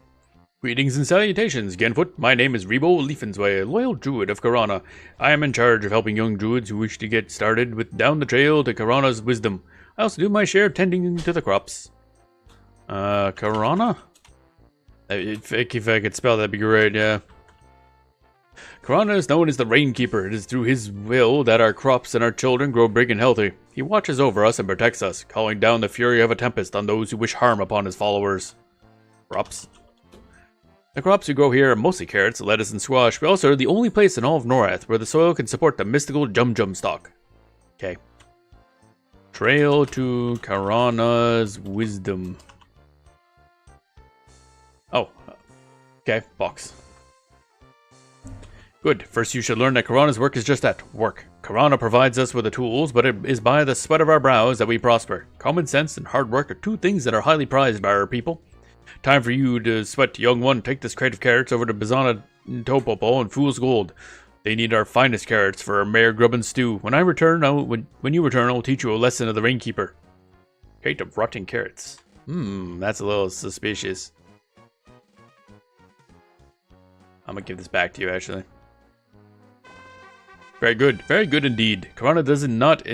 Greetings and salutations, Genfoot. My name is Rebo Leafensway, loyal druid of Corana. I am in charge of helping young druids who wish to get started with down the trail to Corana's wisdom. I also do my share tending to the crops. Corana? If I could spell, that'd be great, yeah. Corana is known as the Rainkeeper. It is through his will that our crops and our children grow big and healthy. He watches over us and protects us, calling down the fury of a tempest on those who wish harm upon his followers. Crops? The crops we grow here are mostly carrots, lettuce, and squash, but also are the only place in all of Norath where the soil can support the mystical Jum stalk. Okay. Trail to Corana's wisdom. Oh. Okay, box. Good. First, you should learn that Corana's work is just that, work. Corana provides us with the tools, but it is by the sweat of our brows that we prosper. Common sense and hard work are two things that are highly prized by our people. Time for you to sweat, young one. Take this crate of carrots over to Bizana Topopo and Fool's Gold. They need our finest carrots for our Mayor Grubbin stew. When I return, when you return, I'll teach you a lesson of the Rainkeeper. Crate of rotting carrots. That's a little suspicious. I'm gonna give this back to you, actually. Very good indeed. Corana does not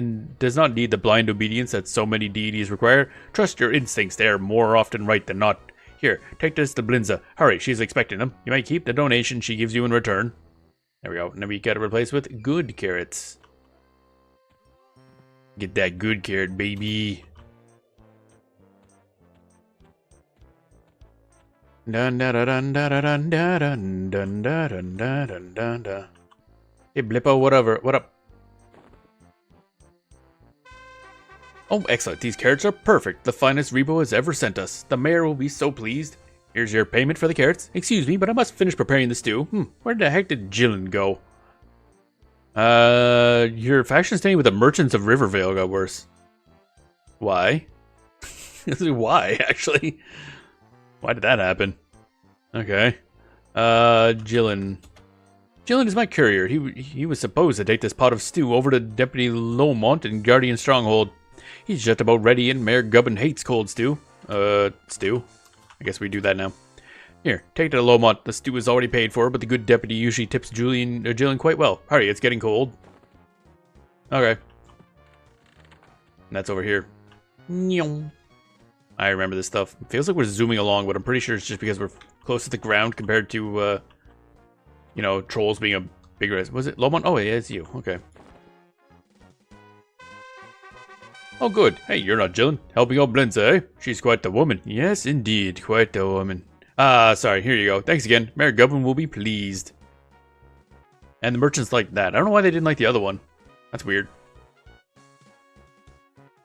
need the blind obedience that so many deities require. Trust your instincts; they are more often right than not. Here, take this to Blinza. Hurry, she's expecting them. You might keep the donation she gives you in return. There we go. Now we got to replace with good carrots. Get that good carrot, baby. Dun dun dun dun dun dun dun dun dun dun dun dun. Hey, Blippo, whatever. What up? Oh, excellent. These carrots are perfect. The finest Rebo has ever sent us. The mayor will be so pleased. Here's your payment for the carrots. Excuse me, but I must finish preparing the stew. Where the heck did Jillian go? Your faction staying with the merchants of Rivervale got worse. Why? Why, actually? Why did that happen? Okay. Jillian. Jillian is my courier. He was supposed to take this pot of stew over to Deputy Lomont in Guardian Stronghold. He's just about ready, and Mayor Gubbin hates cold stew. Stew? I guess we do that now. Here, take it to Lomont. The stew is already paid for, but the good deputy usually tips Jillian quite well. Hurry, it's getting cold. Okay. And that's over here. I remember this stuff. It feels like we're zooming along, but I'm pretty sure it's just because we're close to the ground compared to, you know, trolls being a bigger... Was it Lomont? Oh, yeah, it's you. Okay. Oh, good. Hey, you're not Jillian. Helping out Blinza, eh? She's quite the woman. Yes, indeed. Quite the woman. Sorry. Here you go. Thanks again. Mayor Gubbin will be pleased. And the merchants like that. I don't know why they didn't like the other one. That's weird.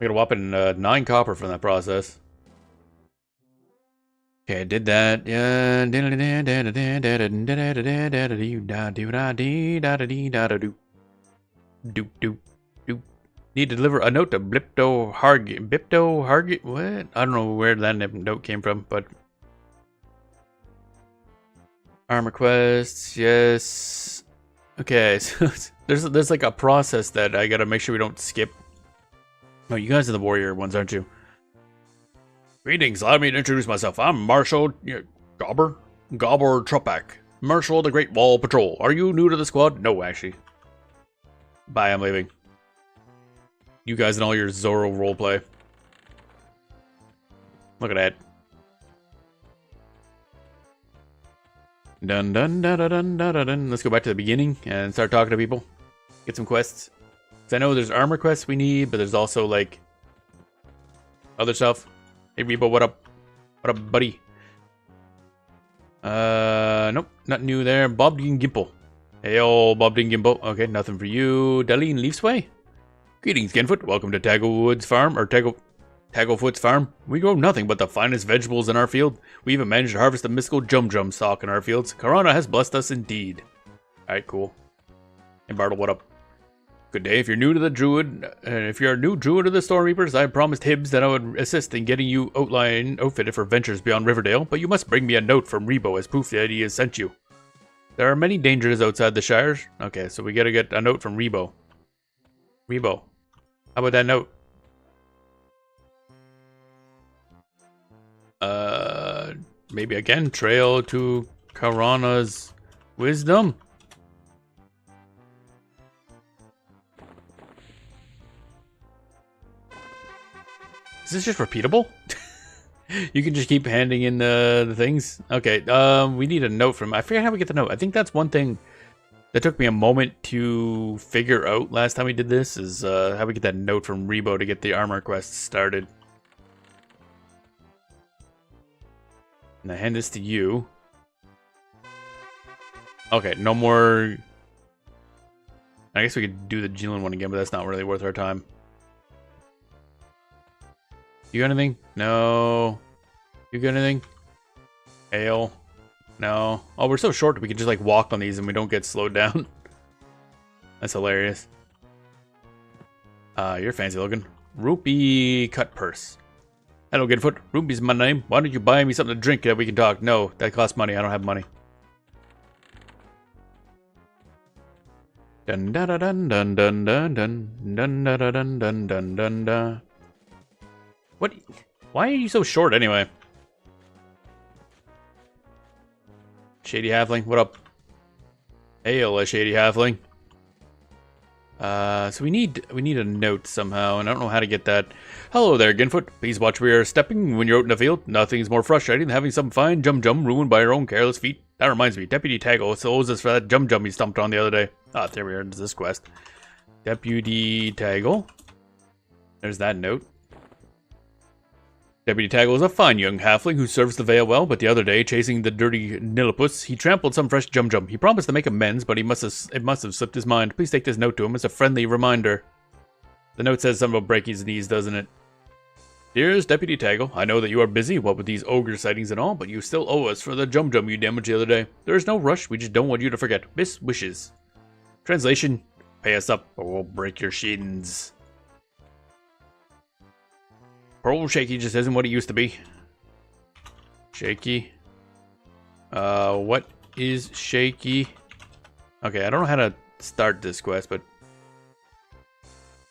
I got a whopping 9 copper from that process. Okay, I did that. Yeah. Need to deliver a note to Bipto Hargit. What? I don't know where that note came from, but armor quests, yes. Okay, so there's like a process that I gotta make sure we don't skip. Oh, you guys are the warrior ones, aren't you? Greetings, allow me to introduce myself. I'm Marshal Gobber Trupak, Marshal of the Great Wall Patrol. Are you new to the squad? No, actually. Bye, I'm leaving. You guys and all your Zoro roleplay. Look at that. Dun dun dun dun dun dun dun dun. Let's go back to the beginning and start talking to people. Get some quests. 'Cause I know there's armor quests we need, but there's also like other stuff. Hey Rebo, what up? What up, buddy? Nope, not new there. Bob Gimple. Hey, old Bob Gimple. Okay, nothing for you. Darlene Leafsway. Greetings, Genfoot. Welcome to Tagglewood's farm, or Tagglefoot's farm. We grow nothing but the finest vegetables in our field. We even managed to harvest a mystical Jum stock in our fields. Karana has blessed us indeed. Alright, cool. Hey, Bartle, what up? Good day. If you're new to the Druid, if you're a new Druid of the Storm Reapers, I promised Hibbs that I would assist in getting you outfitted for ventures beyond Riverdale, but you must bring me a note from Rebo as proof that he has sent you. There are many dangers outside the Shires. Okay, so we gotta get a note from Rebo. Rebo, how about that note? Maybe again, trail to Karana's wisdom. Is this just repeatable? You can just keep handing in the things. Okay, we need a note from... I forget how we get the note. I think that's one thing that took me a moment to figure out last time we did this, is how we get that note from Rebo to get the armor quest started. And I hand this to you. Okay, no more... I guess we could do the Jilin one again, but that's not really worth our time. You got anything? No. You got anything? Ale? No. Oh, we're so short that we can just like walk on these and we don't get slowed down. That's hilarious. You're fancy looking. Rupee cut purse. Hello, Goodfoot. Rupee's my name. Why don't you buy me something to drink that we can talk? No, that costs money. I don't have money. Dun dun dun dun dun dun dun dun dun dun dun dun dun dun. What? Why are you so short anyway? Shady Halfling, what up? Hail, a Shady Halfling. So we need a note somehow, and I don't know how to get that. Hello there, Ginfoot. Please watch where you're stepping when you're out in the field. Nothing's more frustrating than having some fine Jum ruined by your own careless feet. That reminds me, Deputy Taggle owes us for that Jum he stumped on the other day. Ah, there we are. There's this quest. Deputy Taggle. There's that note. Deputy Taggle is a fine young halfling who serves the Vale well, but the other day, chasing the dirty Nilipus, he trampled some fresh Jum. He promised to make amends, but it must have slipped his mind. Please take this note to him as a friendly reminder. The note says something about breaking his knees, doesn't it? Dearest Deputy Taggle, I know that you are busy, what with these ogre sightings and all, but you still owe us for the Jum you damaged the other day. There is no rush, we just don't want you to forget. Miss wishes. Translation, pay us up or we'll break your shins. Old Shaky just isn't what it used to be. Shaky. What is Shaky? Okay, I don't know how to start this quest, but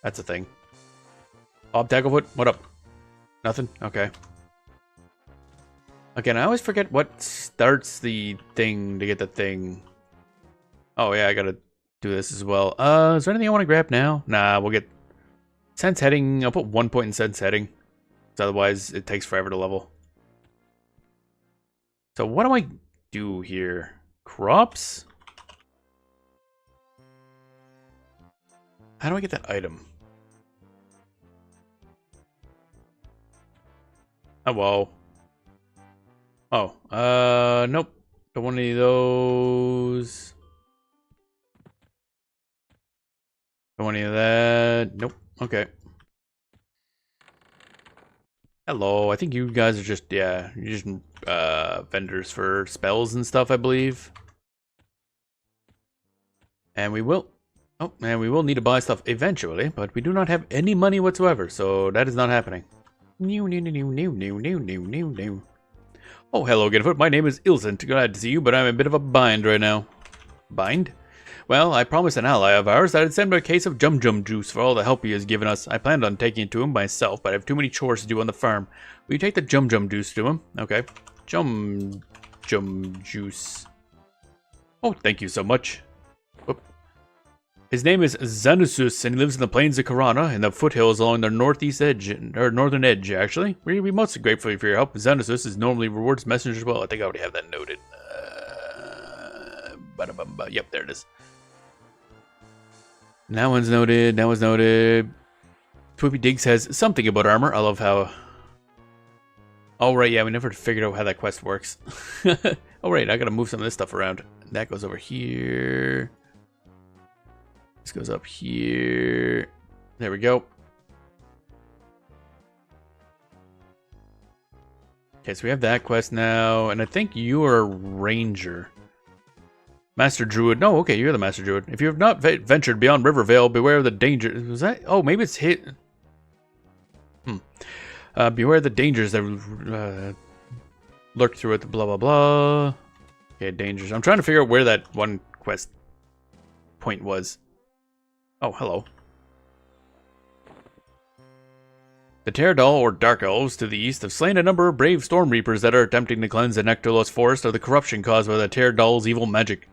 that's a thing. Bob Tagglefoot, what up? Nothing? Okay. Again, I always forget what starts the thing to get the thing. Oh yeah, I gotta do this as well. Is there anything I want to grab now? Nah, we'll get sense heading. I'll put 1 point in sense heading. Otherwise, it takes forever to level. So what do I do here? Crops? How do I get that item? Oh, whoa. Oh, nope. Don't want any of those. Don't want any of that. Nope. Okay. Hello, I think you guys are just, yeah, you're just vendors for spells and stuff, I believe. And we will need to buy stuff eventually, but we do not have any money whatsoever, so that is not happening. Oh, hello, Genfoot. My name is Ilsent. Glad to see you, but I'm in a bit of a bind right now. Bind? Well, I promised an ally of ours that I'd send him a case of Jum juice for all the help he has given us. I planned on taking it to him myself, but I have too many chores to do on the farm. Will you take the Jum juice to him? Okay. Jum juice. Oh, thank you so much. Whoop. His name is Zanusus, and he lives in the plains of Karana, in the foothills along the northeast edge, or northern edge, actually. We'd be mostly grateful for your help. Zanusus is normally rewards messengers well. I think I already have that noted. Yep, there it is. That one's noted. That one's noted. Swoopy Diggs has something about armor. I love how... Oh, right, yeah, we never figured out how that quest works. Oh, right, I gotta move some of this stuff around. That goes over here. This goes up here. There we go. Okay, so we have that quest now, and I think you are a ranger. Master Druid. No, okay, you're the Master Druid. If you have not ventured beyond Rivervale, beware of the danger. Was that? Oh, maybe it's hit. Beware of the dangers that lurk through it. Blah, blah, blah. Okay, dangers. I'm trying to figure out where that one quest point was. Oh, hello. The Teradal, or Dark Elves, to the east have slain a number of brave Storm Reapers that are attempting to cleanse the Nectarless Forest of the corruption caused by the Teradal's evil magic.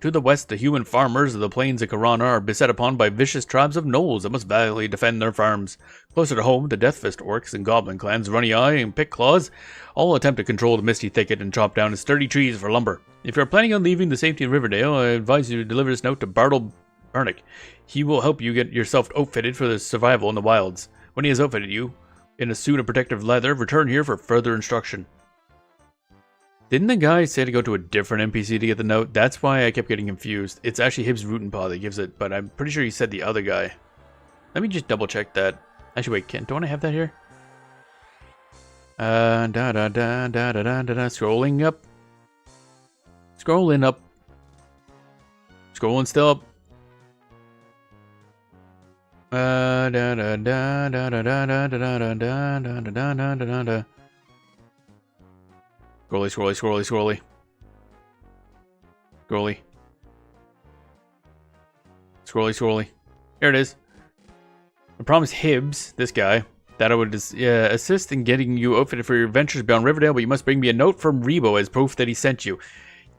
To the west, the human farmers of the plains of Karana are beset upon by vicious tribes of gnolls that must valiantly defend their farms. Closer to home, the Deathfist orcs and goblin clans Runny Eye and Pick Claws all attempt to control the misty thicket and chop down sturdy trees for lumber. If you are planning on leaving the safety of Riverdale, I advise you to deliver this note to Bartle Burnick. He will help you get yourself outfitted for the survival in the wilds. When he has outfitted you in a suit of protective leather, return here for further instruction. Didn't the guy say to go to a different NPC to get the note? That's why I kept getting confused. It's actually Hibbs Rootenpaw that gives it, but I'm pretty sure he said the other guy. Let me just double check that. Actually, wait, don't I have that here? Scrolling up. Scrolling up. Scrolling still up. Scrolly, scrolly, scrolly, scrolly. Scrolly. Scrolly, scrolly. Here it is. I promised Hibbs, this guy, that I would assist in getting you outfitted for your adventures beyond Riverdale, but you must bring me a note from Rebo as proof that he sent you.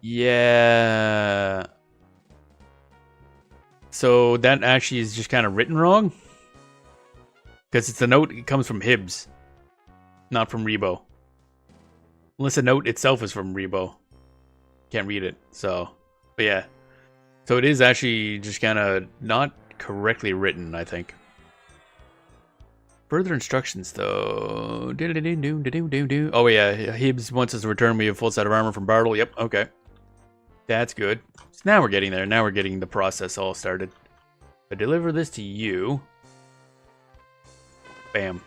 Yeah. So that actually is just kind of written wrong. Because it's a note, it comes from Hibbs, not from Rebo. Unless the note itself is from Rebo. Can't read it, so. But yeah. So it is actually just kind of not correctly written, I think. Further instructions, though. Oh, yeah. Hibbs wants us to return me a full set of armor from Bartle. Yep, okay. That's good. So now we're getting there. Now we're getting the process all started. I deliver this to you. Bam.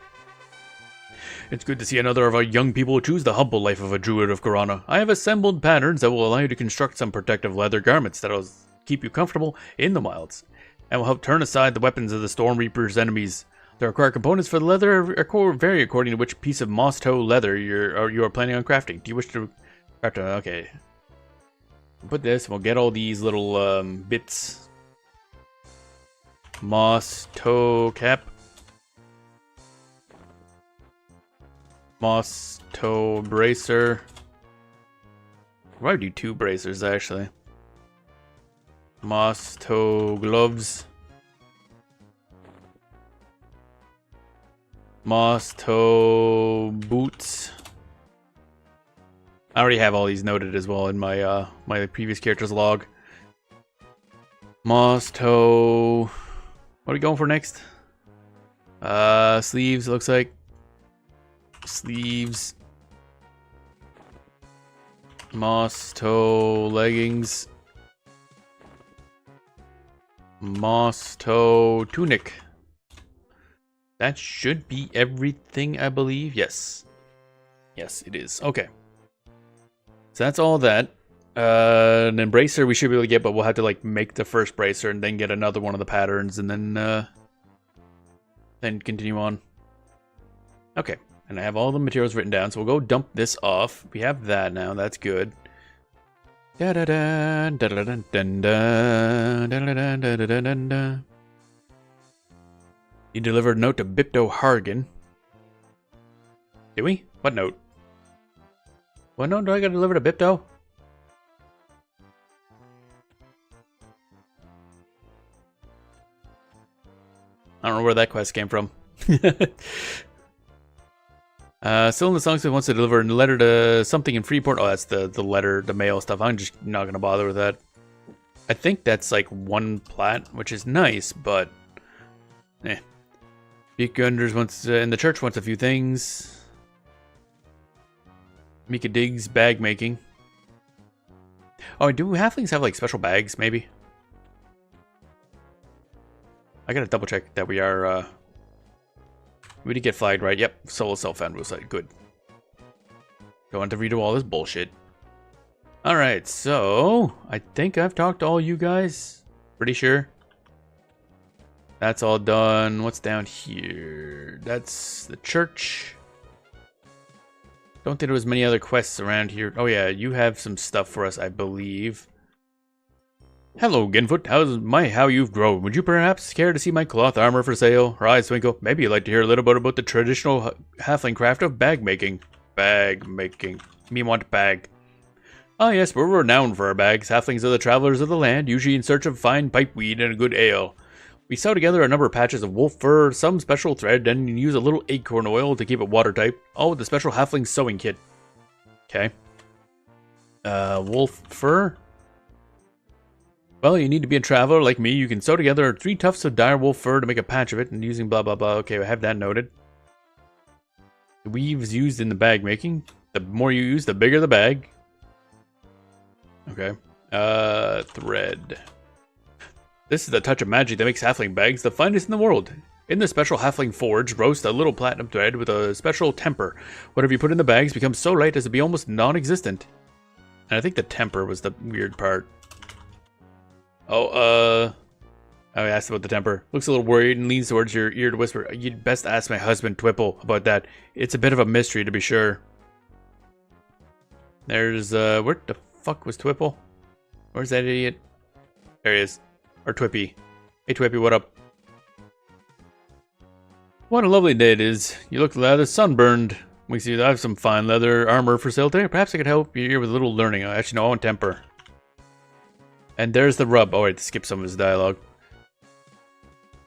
It's good to see another of our young people choose the humble life of a druid of Karana. I have assembled patterns that will allow you to construct some protective leather garments that will keep you comfortable in the wilds, and will help turn aside the weapons of the Storm Reaper's enemies. The required components for the leather vary according to which piece of moss toe leather you are planning on crafting. Do you wish to craft okay. Put this, we'll get all these little bits. Moss toe cap. Moss toe bracer. Why would I do 2 bracers actually? Moss toe gloves. Moss toe boots. I already have all these noted as well in my my previous character's log. Moss toe. What are we going for next? Sleeves, looks like. Sleeves. Moss toe leggings. Moss toe tunic. That should be everything, I believe. Yes. Yes, it is. Okay. So that's all that. An embracer we should be able to get, but we'll have to like make the first bracer and then get another one of the patterns and then continue on. Okay. And I have all the materials written down, so we'll go dump this off. We have that now. That's good. You delivered a note to Bipto Hargan. Did we? What note? What note do I got to deliver to Bipto? I don't know where that quest came from. Still in the Songster wants to deliver a letter to something in Freeport. Oh, that's the letter, the mail stuff. I'm just not going to bother with that. I think that's like 1 plat, which is nice, but... eh. Mika Unders wants... in the church wants a few things. Mika digs bag making. Oh, do halflings have like special bags, maybe? I gotta double check that we are... we did get flagged, right? Yep, solo self-found website. Good. Don't want to redo all this bullshit. Alright, so... I think I've talked to all you guys. Pretty sure. That's all done. What's down here? That's the church. Don't think there was many other quests around here. Oh yeah, you have some stuff for us, I believe. Hello, Ginfoot. How you've grown? Would you perhaps care to see my cloth armor for sale? Her eyes twinkle. Maybe you'd like to hear a little bit about the traditional halfling craft of bag making. Bag making. Me want bag. Ah yes, we're renowned for our bags. Halflings are the travelers of the land, usually in search of fine pipeweed and a good ale. We sew together a number of patches of wolf fur, some special thread, and use a little acorn oil to keep it watertight. Oh, the special halfling sewing kit. Okay. Wolf fur? Well, you need to be a traveler like me. You can sew together 3 tufts of dire wolf fur to make a patch of it, and using blah blah blah. Okay, I have that noted. The weaves used in the bag making. The more you use, the bigger the bag. Okay. Thread. This is the touch of magic that makes halfling bags the finest in the world. In the special halfling forge, roast a little platinum thread with a special temper. Whatever you put in the bags becomes so light as to be almost non-existent. And I think the temper was the weird part. Oh, I asked about the temper. Looks a little worried and leans towards your ear to whisper, "You'd best ask my husband, Twipple, about that. It's a bit of a mystery, to be sure." There's, where the fuck was Twipple? Where's that idiot? There he is. Or Twippy. Hey, Twippy, what up? What a lovely day it is. You look rather sunburned. We see I have some fine leather armor for sale today. Perhaps I could help you here with a little learning. Actually, no, I want temper. And there's the rub. Oh, wait, skip some of his dialogue.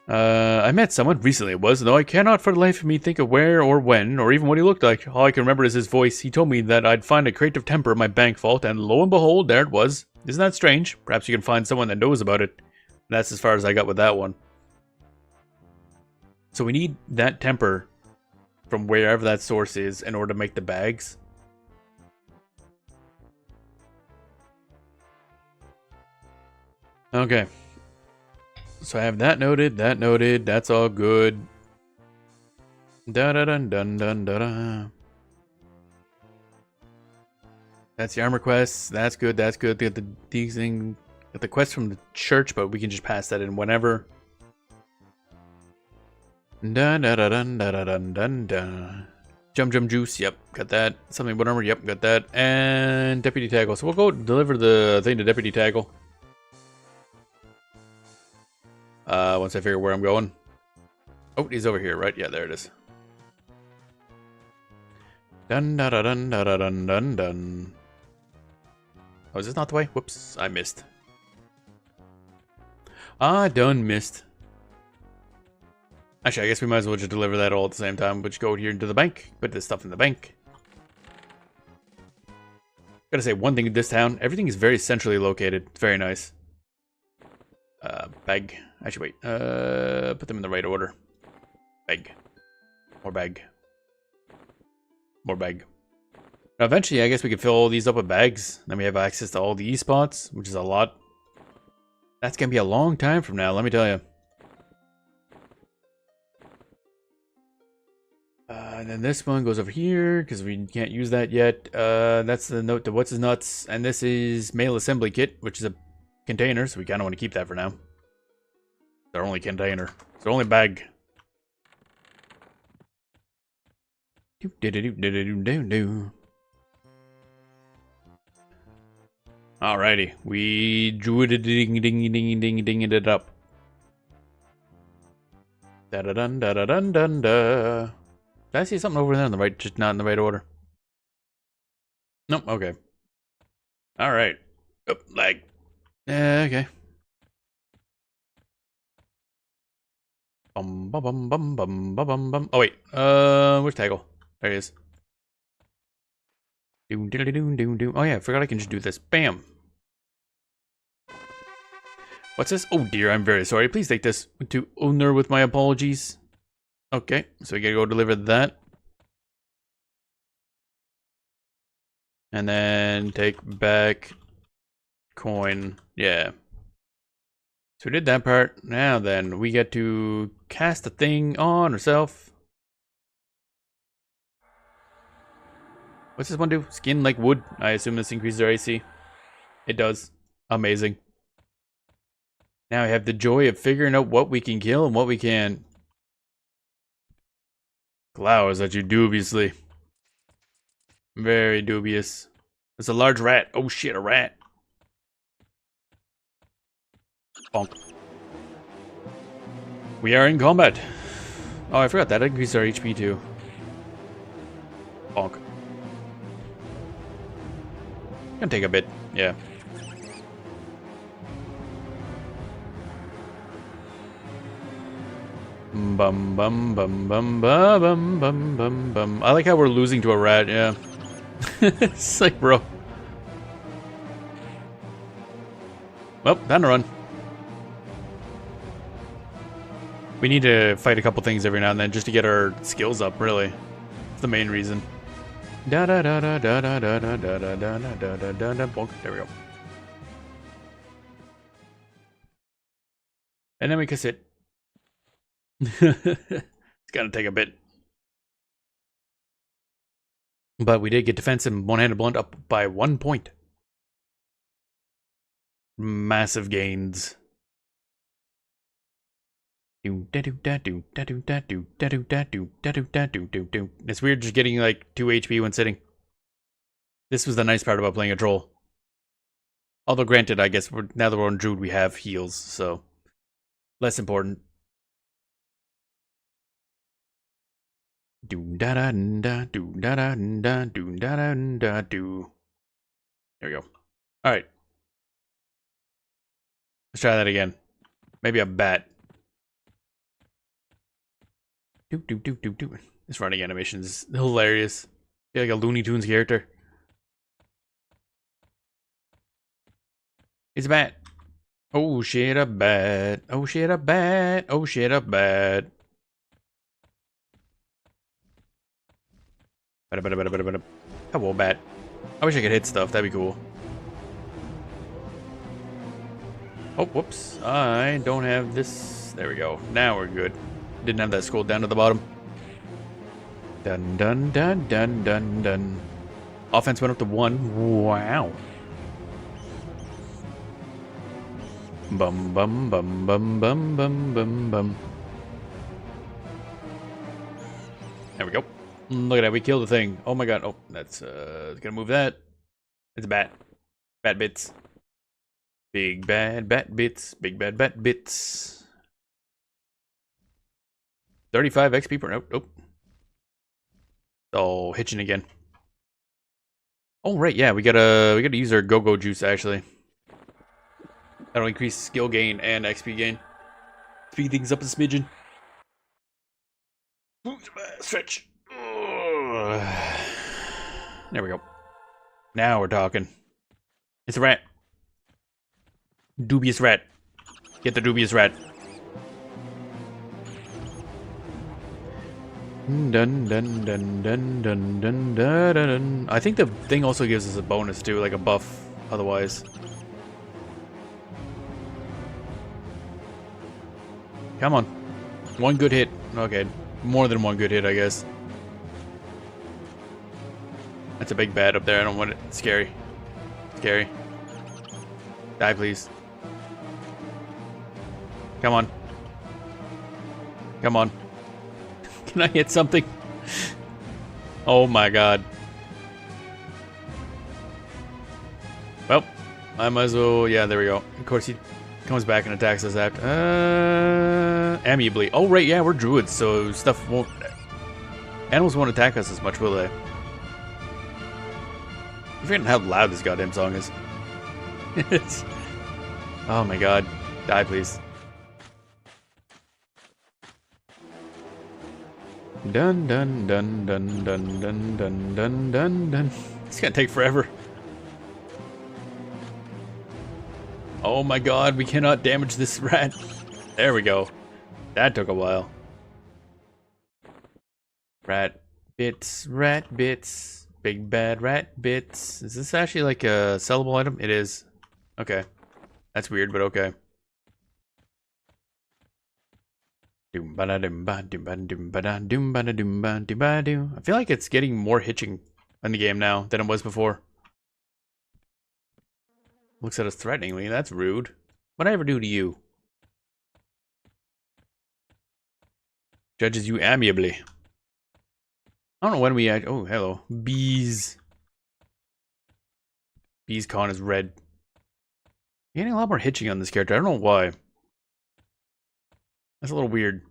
I met someone, recently it was, though I cannot for the life of me think of where or when, or even what he looked like. All I can remember is his voice. He told me that I'd find a crate of temper in my bank vault, and lo and behold, there it was. Isn't that strange? Perhaps you can find someone that knows about it. And that's as far as I got with that one. So we need that temper from wherever that source is in order to make the bags. Okay. So I have that noted, that's all good. Da-da-dun-dun-dun-da-da. That's the armor quests, that's good. Get the quest from the church, but we can just pass that in whenever. Da-da-da-dun-da-da-dun-dun-da. Jum juice, yep, got that. Something whatever, yep, got that. And Deputy Taggle. So we'll go deliver the thing to Deputy Taggle. Once I figure where I'm going. Oh, he's over here, right? Yeah, there it is. Dun da da dun da da dun dun dun. Oh, is this not the way? Whoops, I missed. I done missed. Actually, I guess we might as well just deliver that all at the same time. But just go here into the bank. Put this stuff in the bank. Gotta say one thing in this town. Everything is very centrally located. It's very nice. Bag. Actually, wait. Put them in the right order. Bag. More bag. More bag. Now, eventually, I guess we can fill all these up with bags. Then we have access to all the E-spots, which is a lot. That's gonna be a long time from now, let me tell you. And then this one goes over here, because we can't use that yet. That's the note to what's his nuts. And this is mail assembly kit, which is a container, so we kind of want to keep that for now. It's our only container. It's our only bag. Alrighty, we drew it ding it up. Da da dun da da dun dun da. Did I see something over there in the right, just not in the right order? Nope, okay. Alright. Oh, lag. Okay. Bum bum bum bum bum bum bum bum. Oh wait, where's Taggle? There he is. Doom doom doom doom doom. Oh yeah, I forgot I can just do this. Bam. What's this? Oh dear, I'm very sorry. Please take this to owner with my apologies. Okay, so we gotta go deliver that. And then take back coin. Yeah. So we did that part. Now then, we get to cast a thing on ourselves. What's this one do? Skin like wood. I assume this increases our AC. It does. Amazing. Now I have the joy of figuring out what we can kill and what we can't. Glowers at you dubiously. Very dubious. It's a large rat. Oh shit, a rat. Bonk. We are in combat. Oh, I forgot that. Increases our HP too. Bonk. Gonna take a bit. Yeah. Bum bum bum bum bum bum bum bum. I like how we're losing to a rat. Yeah. It's like, bro. Well, time to run. We need to fight a couple things every now and then just to get our skills up, really. It's the main reason. Da da da da da da da da da da da da da da da. Bonk. There we go. And then we can sit. It's gonna take a bit. But we did get defense and one-handed blunt up by 1 point. Massive gains. It's weird just getting like 2 HP when sitting. This was the nice part about playing a troll. Although granted, I guess now that we're on Druid we have heals, so less important. There we go. Alright. Let's try that again. Maybe a bat. This running animation is hilarious. Feel like a Looney Tunes character. It's a bat. Oh shit, a bat. Oh shit, a bat. Oh shit, a bat. Hello, bat. I wish I could hit stuff. That'd be cool. Oh, whoops. I don't have this. There we go. Now we're good. Didn't have that scrolled down to the bottom. Dun dun dun dun dun dun. Offense went up to 1. Wow. Bum bum bum bum bum bum bum bum. There we go. Look at that. We killed the thing. Oh my god. Oh, that's gonna move that. It's a bat. Bat bits. Big bad bat bits. Big bad bat bits. 35 XP per nope. Nope. Oh, hitching again. Oh right, yeah, we gotta use our go-go juice actually. That'll increase skill gain and XP gain. Speed things up a smidgen. Stretch. There we go. Now we're talking. It's a rat. Dubious rat. Get the dubious rat. Dun dun dun dun dun dun dun dun. I think the thing also gives us a bonus too, like a buff otherwise. Come on. One good hit. Okay. More than one good hit, I guess. That's a big bat up there. I don't want it. It's scary. Scary. Die, please. Come on. Come on. Can I hit something? Oh my god. Well, I might as well. Yeah, there we go. Of course, he comes back and attacks us after. Amiably. Oh, right. Yeah, we're druids, so stuff won't. Animals won't attack us as much, will they? I'm forgetting how loud this goddamn song is. Oh my god. Die, please. Dun dun dun dun dun dun dun dun dun dun. It's gonna take forever. Oh my god, we cannot damage this rat. There we go. That took a while. Rat bits, big bad rat bits. Is this actually like a sellable item? It is. Okay. That's weird, but okay. I feel like it's getting more hitching in the game now than it was before. Looks at us threateningly. That's rude. What'd I ever do to you? Judges you amiably. I don't know when we oh, hello. Bees. Bees con is red. Getting a lot more hitching on this character. I don't know why. That's a little weird.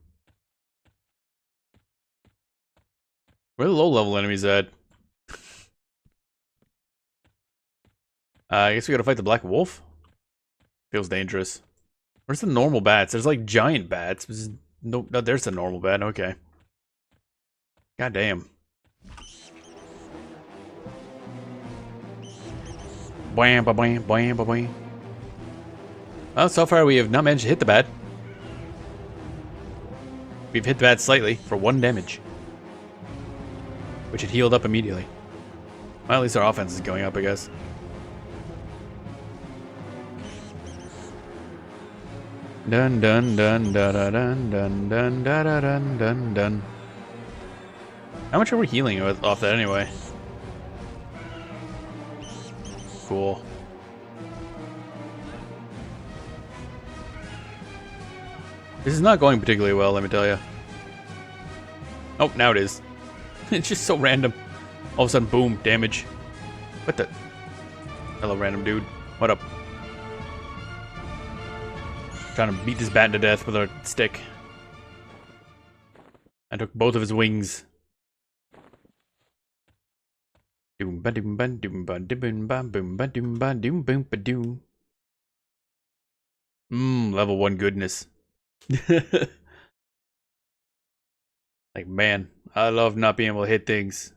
Where are the low level enemies at? I guess we gotta fight the black wolf. Feels dangerous. Where's the normal bats? There's like giant bats. No, there's the normal bat. Okay. God damn. Bam, ba bam, bam, ba bam. Well, so far we have not managed to hit the bat. We've hit the bat slightly for 1 damage, which had healed up immediately. Well, at least our offense is going up, I guess. Dun dun dun dun dun dun dun dun dun dun dun. How much are we healing off that anyway? Cool. This is not going particularly well, let me tell you. Oh, now it is. It's just so random. All of a sudden, boom, damage. What the? Hello, random dude. What up? Trying to beat this bat to death with a stick. I took both of his wings. Doom ba doom ba doom ba doom ba boom ba doom ba doom boom ba doom. Level 1 goodness. Like, man, I love not being able to hit things.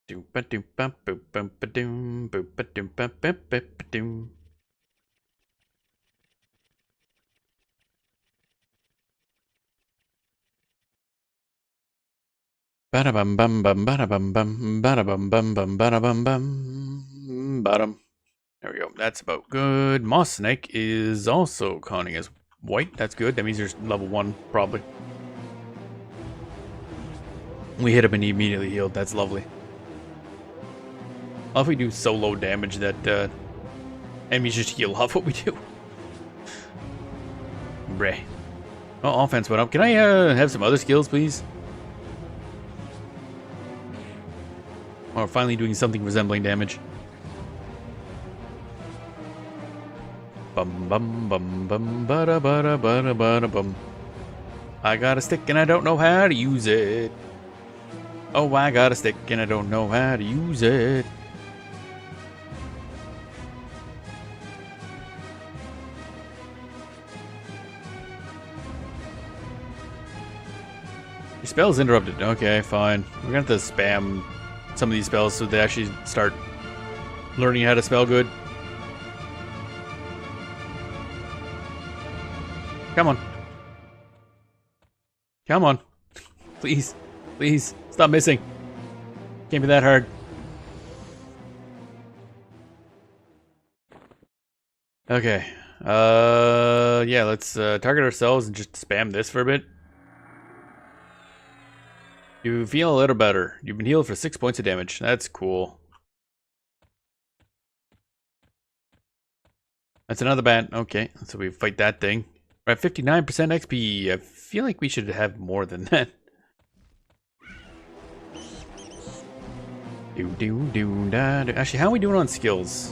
Doom ba doom ba boom ba doom boom ba doom ba ba ba doom. Bada bum bum bum bada bum bum bada bum bum bum bada bum bum bottom. There we go. That's about good. Moss Snake is also conning as white. That's good. That means there's level 1 probably. We hit him and he immediately healed. That's lovely. How if we do so low damage that enemies just heal off what we do? Bray. Oh, offense went up. Can I have some other skills, please? Or finally doing something resembling damage. Bum bum bum bum bada bada bada bada bum. I got a stick and I don't know how to use it. Oh, I got a stick and I don't know how to use it. Your spell's interrupted. Okay, fine. We're gonna have to spam some of these spells so they actually start learning how to spell good. Come on. Come on. Please. Please. Stop missing. Can't be that hard. Okay. Yeah, let's target ourselves and just spam this for a bit. You feel a little better. You've been healed for 6 points of damage. That's cool. That's another bat. Okay, so we fight that thing. We're at 59% XP. I feel like we should have more than that. Actually, how are we doing on skills?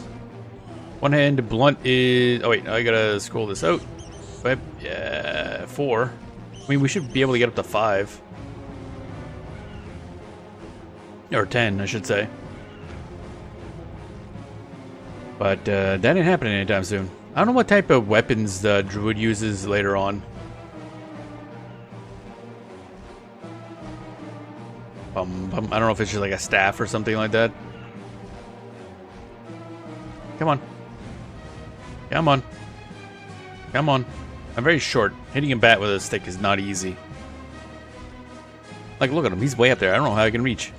One hand blunt is... Oh wait, I gotta scroll this out. But, yeah, 4. I mean, we should be able to get up to 5. Or 10, I should say. But that ain't happening anytime soon. I don't know what type of weapons the druid uses later on. I don't know if it's just like a staff or something like that. Come on. Come on. Come on. I'm very short. Hitting a bat with a stick is not easy. Like, look at him. He's way up there. I don't know how I can reach.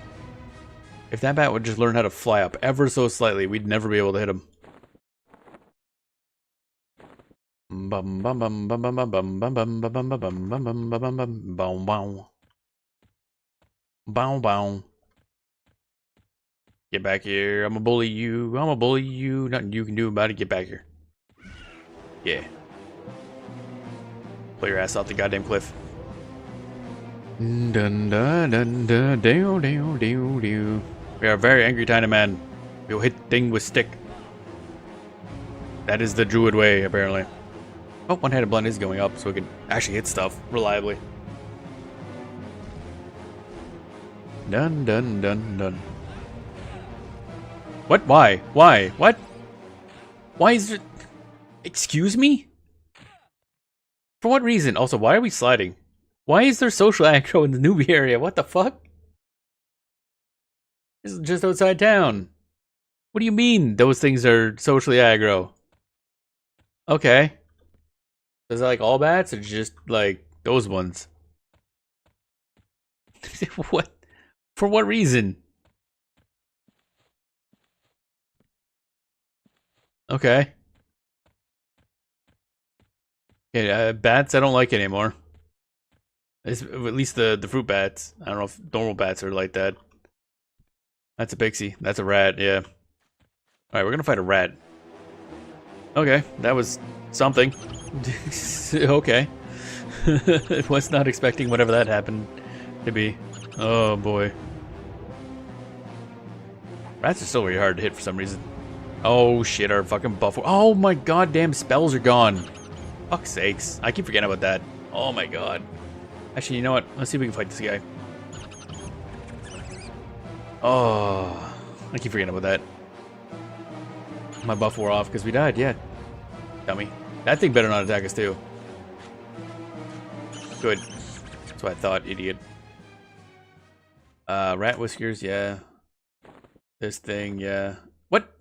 If that bat would just learn how to fly up ever so slightly, we'd never be able to hit him. Bum bum bum bum bum bum bum bum bum bum bum bum bum bum bum bum bum bow. Bow bow. Get back here. I'm gonna bully you. I'm gonna bully you. Nothing you can do about it. Get back here. Yeah. Pull your ass off the goddamn cliff. Dun dun dun dun doo doo doo doo. We are a very angry tiny man. We'll hit thing with stick. That is the druid way, apparently. Oh, one-handed blunt is going up, so we can actually hit stuff reliably. Dun dun dun dun. What? Why? Why? What? Why is it? Excuse me? For what reason? Also, why are we sliding? Why is there social aggro in the newbie area? What the fuck? This is just outside town. What do you mean those things are socially aggro? Okay. Is that like all bats or just like those ones? What? For what reason? Okay. Yeah, bats I don't like anymore. At least the fruit bats. I don't know if normal bats are like that. That's a pixie. That's a rat, yeah. Alright, we're gonna fight a rat. Okay, that was something. Okay. Was not expecting whatever that happened to be. Oh boy. Rats are still really hard to hit for some reason. Oh shit, our fucking buff. Oh my goddamn spells are gone. Fuck's sakes. I keep forgetting about that. Oh my god. Actually, you know what? Let's see if we can fight this guy. Oh, I keep forgetting about that. My buff wore off because we died, yeah. Dummy. That thing better not attack us too. Good. That's what I thought, idiot. Rat whiskers, yeah. This thing, yeah. What?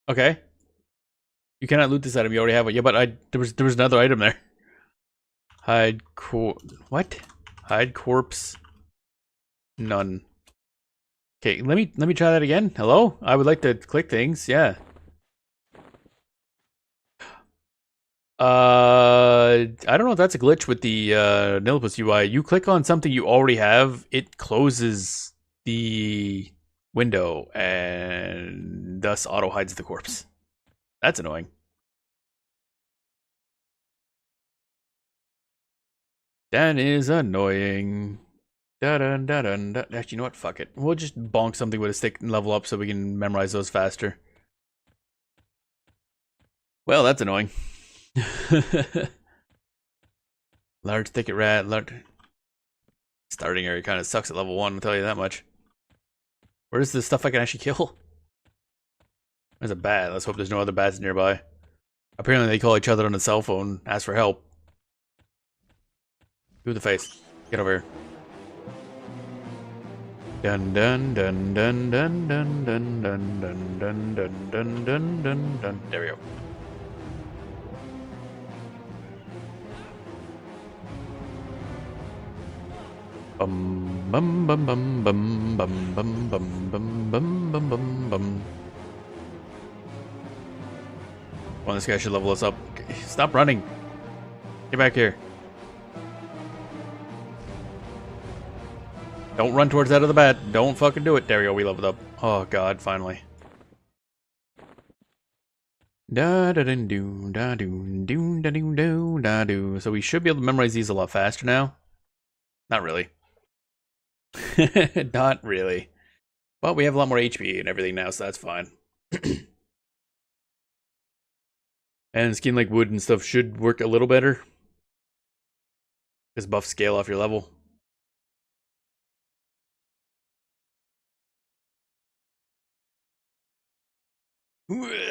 Okay. You cannot loot this item, you already have it. Yeah, but there was another item there. What? Hide corpse. None. Okay, let me try that again. Hello? I would like to click things, yeah. I don't know if that's a glitch with the Nilipus UI. You click on something you already have, it closes the window and thus auto hides the corpse. That's annoying. That is annoying. Dun dun dun dun. Actually, you know what? Fuck it. We'll just bonk something with a stick and level up so we can memorize those faster. Well, that's annoying. Large thicket rat. Starting area kind of sucks at level 1, I'll tell you that much. Where's the stuff I can actually kill? There's a bat. Let's hope there's no other bats nearby. Apparently they call each other on the cell phone, ask for help. Do the face. Get over here. Dun dun dun dun dun dun dun dun dun dun dun dun dun dun dun. There we go. Bum bum bum bum bum bum bum bum bum bum bum bum bum. Well, this guy should level us up. Stop running. Get back here. Don't run towards that other bat. Don't fucking do it. There we go. We leveled up. Oh god, finally. Da da dun doo da doo doo da doo doo da doo. So we should be able to memorize these a lot faster now. Not really. Not really. But we have a lot more HP and everything now, so that's fine. And skin like wood and stuff should work a little better. Because buffs scale off your level.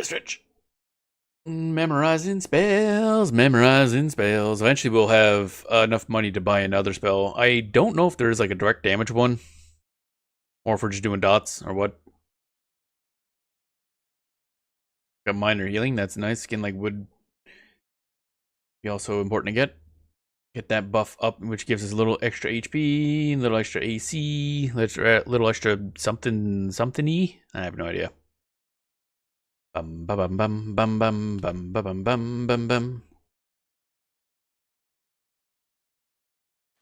Stretch. Memorizing spells, memorizing spells. Eventually we'll have enough money to buy another spell. I don't know if there's like a direct damage one, or if we're just doing dots, or what. Got minor healing, that's nice. Skin like wood be also important to get. Get that buff up, which gives us a little extra HP, a little extra AC, little extra something something-y. I have no idea. Bum bum bum bum bum bum bum bum bum bum.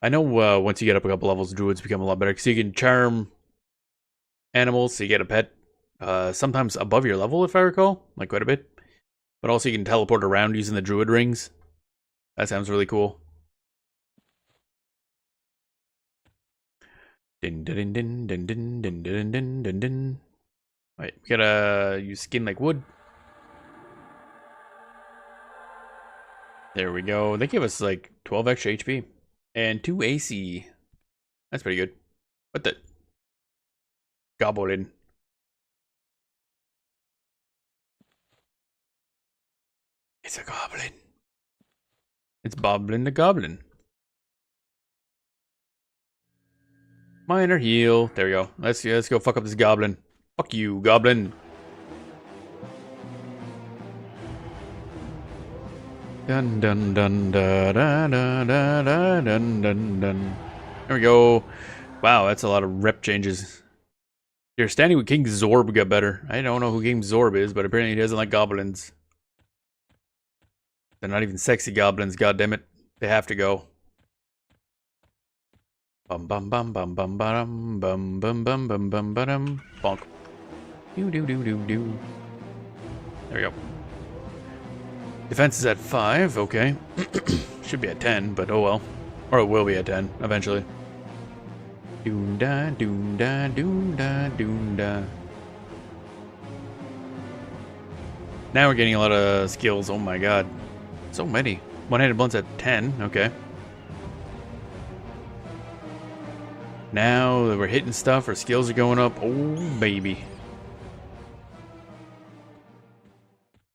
I know once you get up a couple levels, druids become a lot better because you can charm animals, so you get a pet. Sometimes above your level, if I recall, like quite a bit. But also you can teleport around using the druid rings. That sounds really cool. Din din din din din din din din din din. Wait, we gotta use skin like wood. There we go. They give us like 12 extra HP and 2 AC. That's pretty good. What the? Goblin. It's a goblin. It's Boblin the Goblin. Minor heal. There we go. Let's go fuck up this goblin. Fuck you, goblin. Dun dun dun da da da da da dun dun dun. There we go. Wow, that's a lot of rep changes. Your standing with King Zorb got better. I don't know who King Zorb is, but apparently he doesn't like goblins. They're not even sexy goblins, goddammit. They have to go. Bum bum bum bum bum bum bum bum bum bum bum bum bonk. Do do do do do. There we go. Defense is at 5, okay. Should be at 10, but oh well. Or it will be at 10, eventually. Doom da doom da doom da doom da. Now we're getting a lot of skills, oh my god. So many. One-handed blunts at 10, okay. Now that we're hitting stuff, our skills are going up. Oh, baby.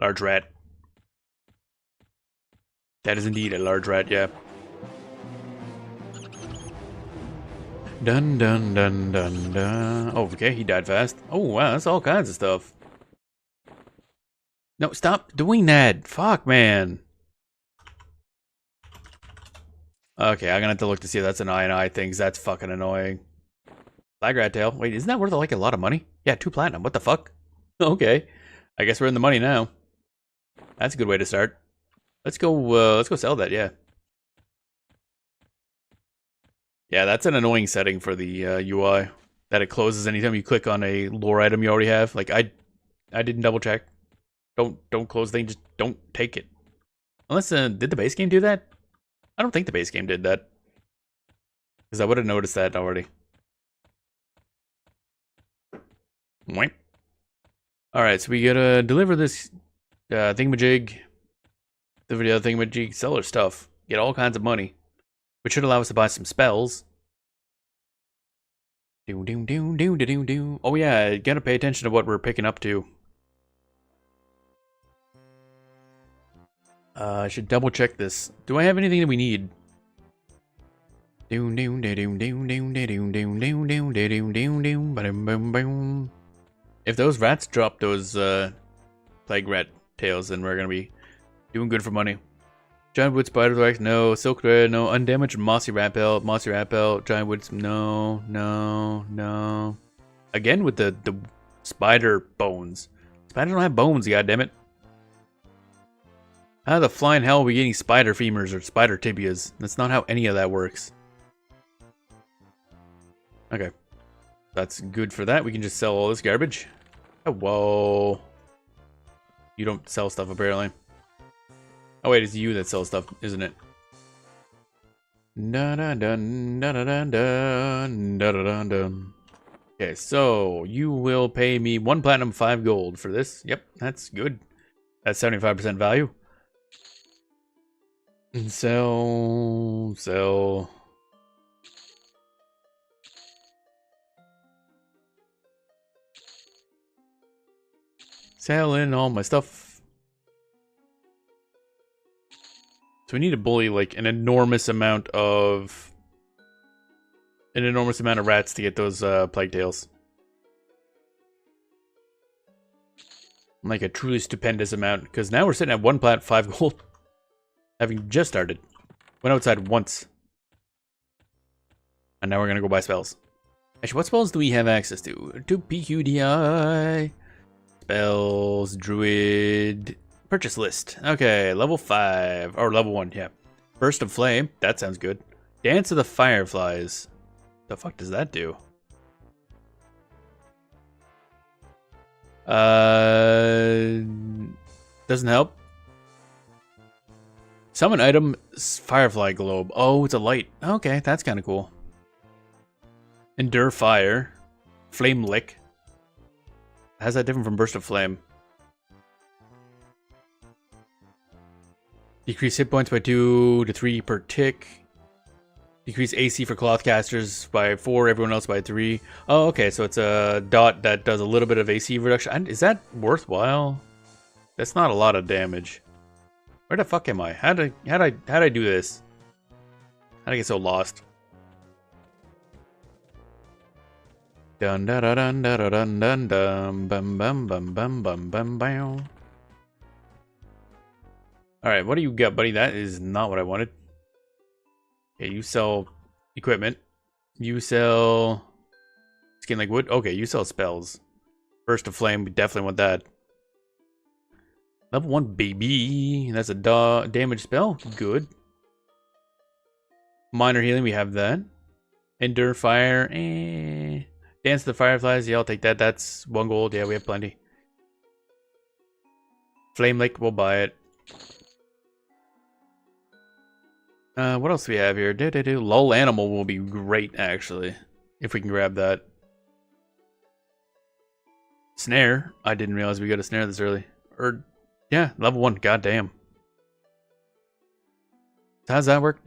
Large rat. That is indeed a large rat, yeah. Dun dun dun dun dun. Oh, okay, he died fast. Oh, wow, that's all kinds of stuff. No, stop doing that. Fuck, man. Okay, I'm gonna have to look to see if that's an I thing, 'cause that's fucking annoying. Flag rat tail. Wait, isn't that worth like a lot of money? Yeah, 2 platinum. What the fuck? Okay. I guess we're in the money now. That's a good way to start. Let's go sell that, yeah. Yeah, that's an annoying setting for the UI. That it closes anytime you click on a lore item you already have. Like I didn't double check. Don't close things, just don't take it. Unless did the base game do that? I don't think the base game did that. Because I would have noticed that already. Alright, so we gotta deliver this thingamajig, the video thingamajig, sell our stuff, get all kinds of money, which should allow us to buy some spells. Do do do do do do do. Oh yeah, gotta pay attention to what we're picking up too. I should double check this. Do I have anything that we need? Doom doom doom doom doom doom doom doom doom doom doom doom doom boom boom. If those rats drop those plague rat tails, then we're gonna be doing good for money. Giant wood spider wax, no. Silk thread, no. Undamaged mossy rat pelt, giant wood, no, no, no. Again with the spider bones. Spiders don't have bones, goddammit. How the flying hell are we getting spider femurs or spider tibias? That's not how any of that works. Okay. That's good for that. We can just sell all this garbage. Oh, whoa. You don't sell stuff, apparently. Oh, wait, it's you that sells stuff, isn't it? Dun dun dun dun dun dun dun dun dun. Okay, so you will pay me 1 platinum, 5 gold for this. Yep, that's good. That's 75% value. And sell. Selling all my stuff. So we need to bully like an enormous amount of rats to get those plague tails. Like a truly stupendous amount, because now we're sitting at 1 plat, 5 gold. Having just started. Went outside once. And now we're gonna go buy spells. Actually, what spells do we have access to? To PQDI. Spells, Druid, purchase list. Okay, level 5, or level 1, yeah. Burst of Flame, that sounds good. Dance of the Fireflies. The fuck does that do? Doesn't help. Summon item, Firefly Globe. Oh, it's a light. Okay, that's kind of cool. Endure Fire. Flame Lick. How's that different from Burst of Flame? Decrease hit points by 2 to 3 per tick. Decrease AC for cloth casters by 4, everyone else by 3. Oh, okay, so it's a dot that does a little bit of AC reduction. Is that worthwhile? That's not a lot of damage. Where the fuck am I? How'd I do this? How'd I get so lost? Dun dun dun dun dun dun dun bum bum bum bum bum bum bum. Alright, what do you got, buddy? That is not what I wanted. Okay, you sell equipment. You sell skin like wood. Okay, you sell spells. Burst of Flame, we definitely want that. Level 1, baby. That's a damage spell. Good. Minor healing, we have that. Endure Fire. Dance of the Fireflies. Yeah, I'll take that. That's 1 gold. Yeah, we have plenty. Flame Lake, we'll buy it. What else do we have here? Lull Animal will be great, actually. If we can grab that. Snare. I didn't realize we got a snare this early. Or, yeah, level 1. Goddamn. How does that work?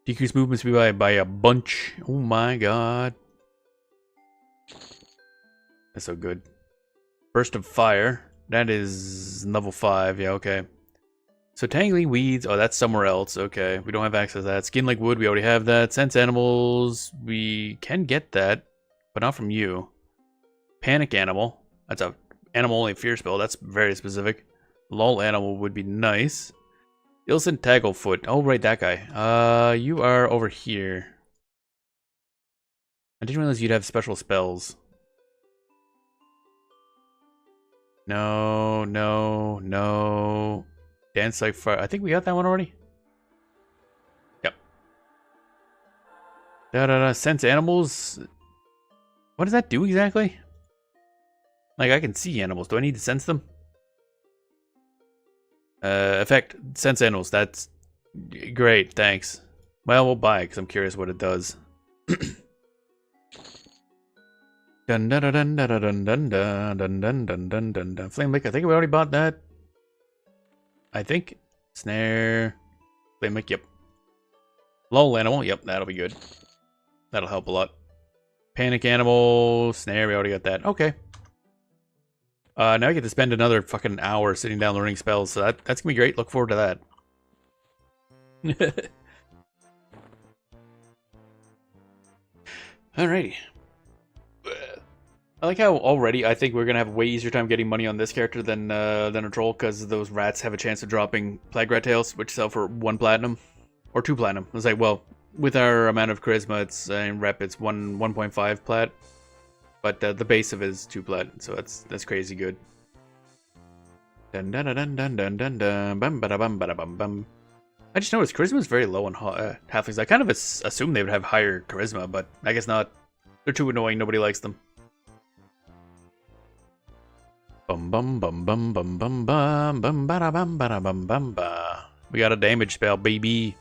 Decrease movement speed by a bunch. Oh my god. That's so good. Burst of Fire. That is level 5. Yeah, okay. So Tangling Weeds. Oh, that's somewhere else. Okay. We don't have access to that. Skin like wood. We already have that. Sense Animals. We can get that. But not from you. Panic Animal. That's a animal only fear spell. That's very specific. Lull Animal would be nice. Ilson Tagglefoot. Oh, right, that guy. You are over here. I didn't realize you'd have special spells. No, no, no. Dance like fire. I think we got that one already. Yep. Sense animals. What does that do exactly? Like, I can see animals. Do I need to sense them? Effect. Sense animals. That's great. Thanks. Well, we'll buy it because I'm curious what it does. Dun dun dun dun dun dun dun dun dun dun dun dun dun. Flame Lick. I think we already bought that. I think. Snare. Flame Lick. Yep. Lull Animal. Yep, that'll be good. That'll help a lot. Panic Animal. Snare. We already got that. Okay. Now I get to spend another fucking hour sitting down learning spells, so that's gonna be great. Look forward to that. Alrighty. I like how already I think we're gonna have a way easier time getting money on this character than a troll, because those rats have a chance of dropping plague rat tails, which sell for 1 platinum or 2 platinum. I was like, well, with our amount of charisma, it's in rep, it's 1.5 plat. But the base of it is 2 plat, so that's crazy good. Dun dun dun dun dun dun dun bum ba bum ba bum bum. I just noticed charisma is very low on halflings. I kind of assumed they would have higher charisma, but I guess not. They're too annoying. Nobody likes them. Bum bum bum bum bum bum bum bum ba bum ba bum bum ba. We got a damage spell, baby.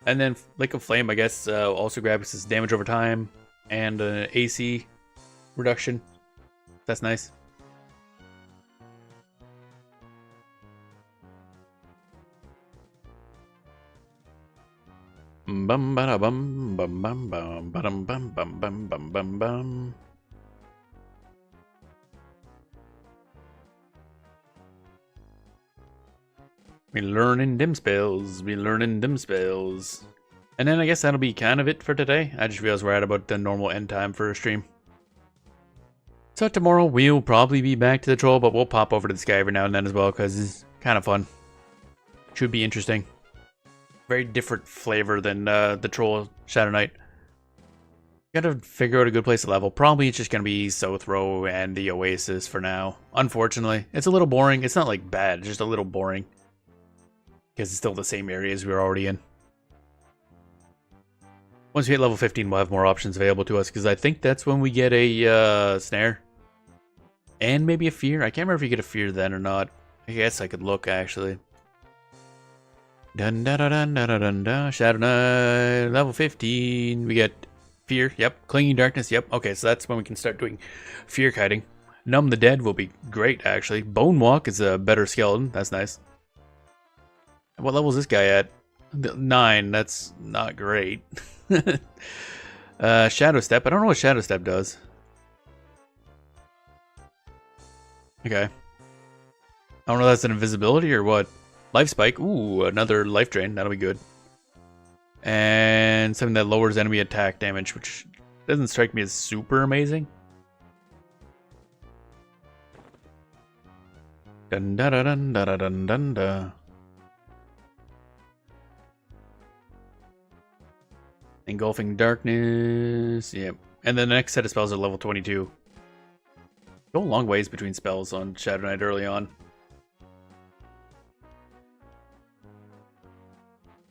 And then Lake of Flame, I guess, also grabs his damage over time and AC reduction. That's nice. Bum ba bum bum bum bum bum bum bum bum bum bum bum. We learning dim spells. We learning dim spells. And then I guess that'll be kind of it for today. I just realized we're at about the normal end time for a stream. So tomorrow we'll probably be back to the troll, but we'll pop over to this guy every now and then as well because it's kind of fun. Should be interesting. Very different flavor than the troll Shadow Knight. Gotta figure out a good place to level. Probably it's just gonna be South Row and the Oasis for now. Unfortunately, it's a little boring. It's not like bad, it's just a little boring. Because it's still the same areas we were already in. Once we hit level 15, we'll have more options available to us, because I think that's when we get a snare. And maybe a fear. I can't remember if you get a fear then or not. I guess I could look, actually. Dun dun dun dun dun dun dun. Shadow Knight, level 15. We get fear, yep. Clinging darkness, yep. Okay, so that's when we can start doing fear kiting. Numb the dead will be great, actually. Bone walk is a better skeleton. That's nice. What level is this guy at? 9. That's not great. Shadow Step. I don't know what Shadow Step does. Okay. I don't know if that's an invisibility or what. Life Spike. Ooh, another life drain. That'll be good. And something that lowers enemy attack damage, which doesn't strike me as super amazing. Dun dun dun dun dun dun dun. Engulfing Darkness. Yep. And then the next set of spells are level 22. Go a long ways between spells on Shadow Knight early on.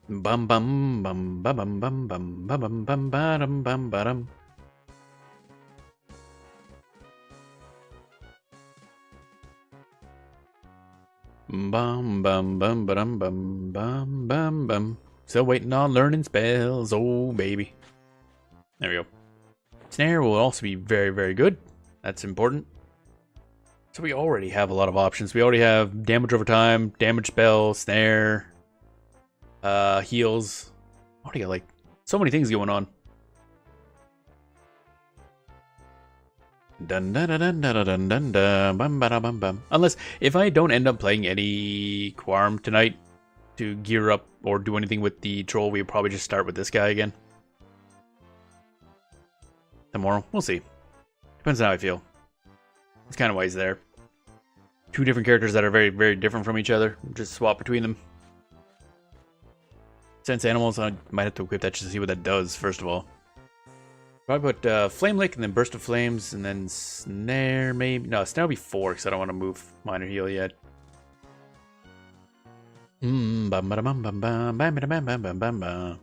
Bum bum bum bum bum bum bum bum bum bum bum bum. Bum bum bum bum bum bum bum bum. Still waiting on learning spells, oh baby. There we go. Snare will also be very, very good. That's important. So we already have a lot of options. We already have damage over time, damage spell, snare, heals. I already got like so many things going on. Dun dun dun dun dun dun dun dun bum bum bum. Unless if I don't end up playing any Quarm tonight to gear up or do anything with the troll, we'll probably just start with this guy again. Tomorrow. We'll see. Depends on how I feel. It's kind of why he's there. Two different characters that are very, very different from each other. Just swap between them. Sense animals, I might have to equip that just to see what that does, first of all. Probably put Flame Lick and then Burst of Flames and then Snare, maybe. No, Snare will be 4 because I don't want to move Minor Heal yet. Bum bum bum bum bum bum bum bum bum bum.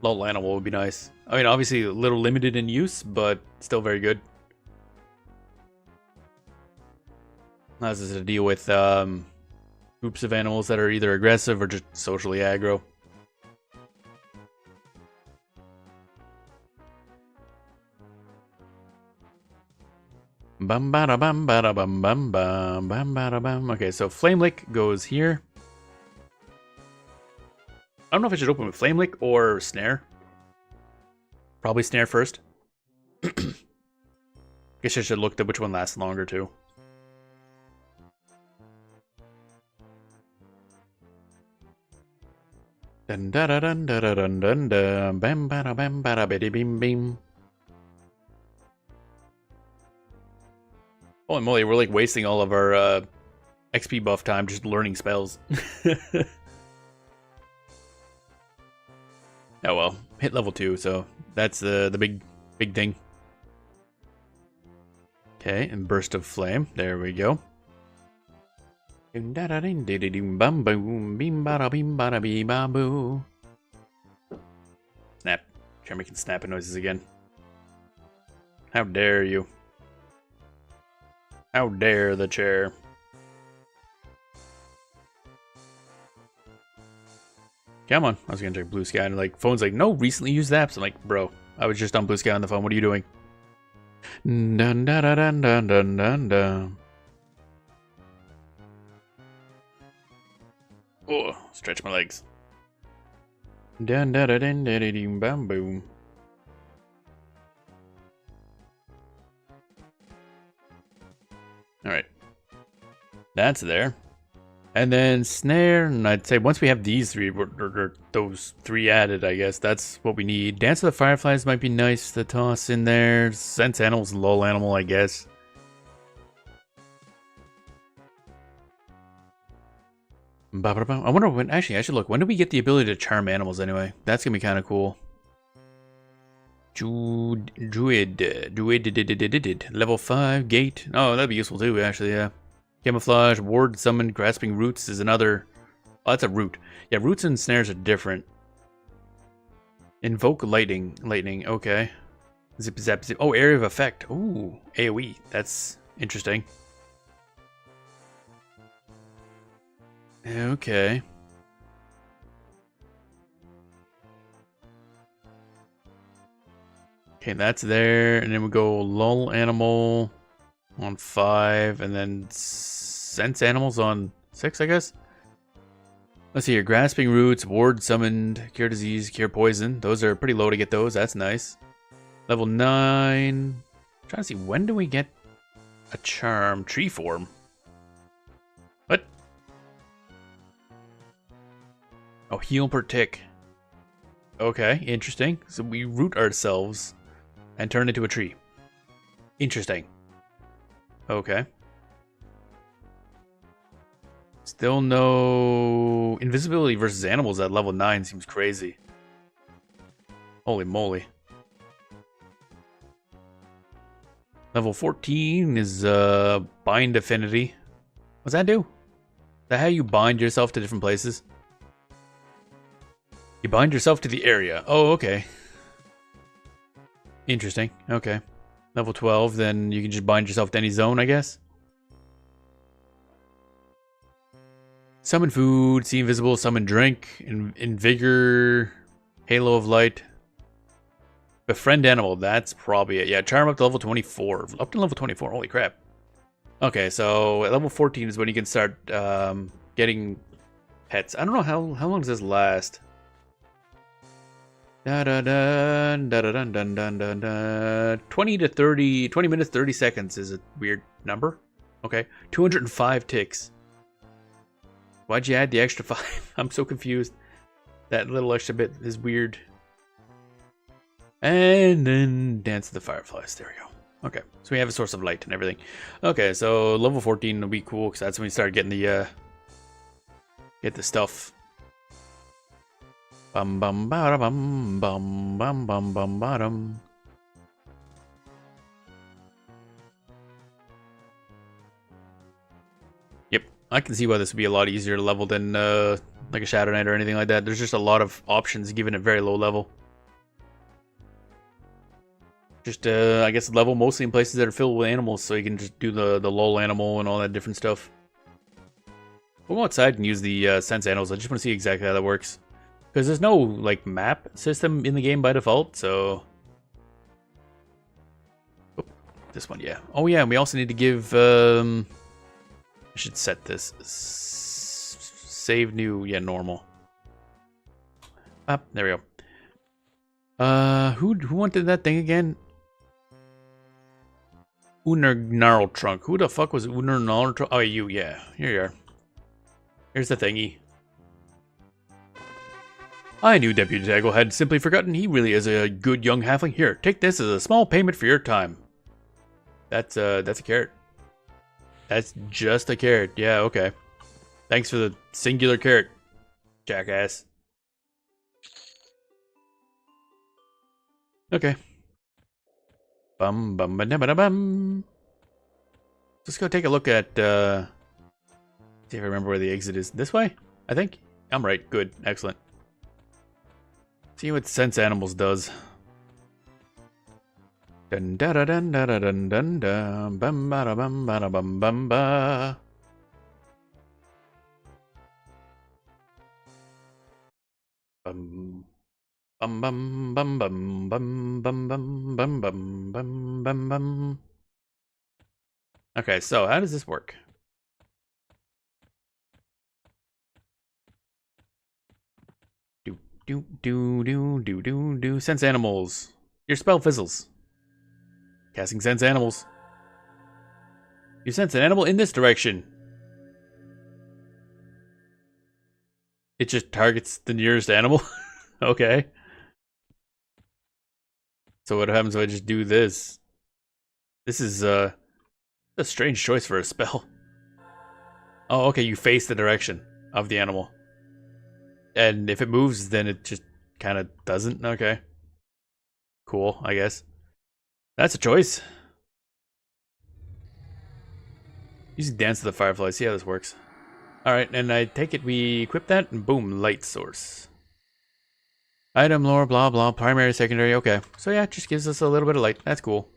Lull Animal would be nice. I mean, obviously a little limited in use, but still very good. Allows us to deal with groups of animals that are either aggressive or just socially aggro. Bum bada bum bada bum bum bum bum bada bum. Okay, so Flame Lick goes here. I don't know if I should open with Flame Lick or Snare. Probably Snare first. Guess I should look at which one lasts longer too. Dun da da dun da da dun dun da bam bada bam bada biddy beam beam. Holy moly, we're like wasting all of our XP buff time just learning spells. Oh well, hit level 2, so that's the big thing. Okay, and Burst of Flame. There we go. Snap. Try making snapping noises again. How dare you? How dare the chair? Come on. I was gonna check Blue Sky and like phone's like, no, recently used apps. I'm like, bro, I was just on Blue Sky on the phone. What are you doing? Dun dun dun dun dun dun dun. Oh, stretch my legs. Dun dun dun dun dun dun bam boom. All right. That's there. And then snare, and I'd say once we have these three, or those three added, I guess that's what we need. Dance of the Fireflies might be nice to toss in there. Sense Animals, lull animal, I guess. I wonder when, actually, I should look. When do we get the ability to charm animals anyway? That's going to be kind of cool. Druid, level 5, gate. Oh, that'd be useful too, actually, yeah. Camouflage, ward, summon, grasping roots is another. Oh, that's a root. Yeah, roots and snares are different. Invoke lightning, okay. Zip, zap, zip. Oh, area of effect. Ooh, AoE. That's interesting. Okay. Okay, that's there, and then we go lull animal on 5, and then sense animals on 6, I guess. Let's see here. Grasping roots, ward summoned, cure disease, cure poison. Those are pretty low to get those. That's nice. Level 9. Trying to see, when do we get a charm? Tree form. What? Oh, heal per tick. Okay, interesting. So we root ourselves and turn into a tree. Interesting. Okay. Still no... Invisibility versus animals at level 9 seems crazy. Holy moly. Level 14 is bind affinity. What's that do? Is that how you bind yourself to different places? You bind yourself to the area. Oh, okay. Interesting. Okay. Level 12, then you can just bind yourself to any zone, I guess. Summon food, see invisible, summon drink, invigor, halo of light. Befriend animal, that's probably it. Yeah, charm up to level 24. Up to level 24, holy crap. Okay, so at level 14 is when you can start getting pets. I don't know how long does this last? Da da da da da dun dun dun dun dun. 20 minutes 30 seconds is a weird number. Okay, 205 ticks. Why'd you add the extra 5? I'm so confused. That little extra bit is weird. And then Dance of the Fireflies. There we go. Okay, so we have a source of light and everything. Okay, so level 14 will be cool because that's when we start getting the stuff. Bum bum ba bum bum bum bum bum bottom. Yep, I can see why this would be a lot easier to level than like a Shadow Knight or anything like that. There's just a lot of options given at very low level. Just I guess level mostly in places that are filled with animals, so you can just do the lull animal and all that different stuff. We'll go outside and use the sense animals. I just want to see exactly how that works. Because there's no, like, map system in the game by default, so... Oh, this one, yeah. Oh, yeah, and we also need to give, I should set this. Save new, yeah, normal. Ah, there we go. Who wanted that thing again? Uner Gnarl Trunk. Who the fuck was Uner Gnarl Trunk? Oh, you, yeah. Here you are. Here's the thingy. I knew Deputy Daggle had simply forgotten he really is a good young halfling. Here, take this as a small payment for your time. That's a carrot. That's just a carrot. Yeah, okay. Thanks for the singular carrot, jackass. Okay. Bum bum ba da bum. Let's go take a look at see if I remember where the exit is. This way? I think. I'm right. Good. Excellent. See what sense animals does. Dun da da dun da da dun dun da bum ba da bum ba da bum bum ba. Bum bum bum bum bum bum bum bum bum bum bum bum bum. Okay, so how does this work? Do. Sense animals. Your spell fizzles. Casting sense animals. You sense an animal in this direction. It just targets the nearest animal. Okay. So what happens if I just do this? This is a strange choice for a spell. Oh, okay, you face the direction of the animal. And if it moves, then it just kind of doesn't. Okay. Cool, I guess. That's a choice. Using Dance of the Firefly, see how this works. Alright, and I take it we equip that, and boom, light source. Item lore, blah blah, primary, secondary, okay. So yeah, it just gives us a little bit of light. That's cool.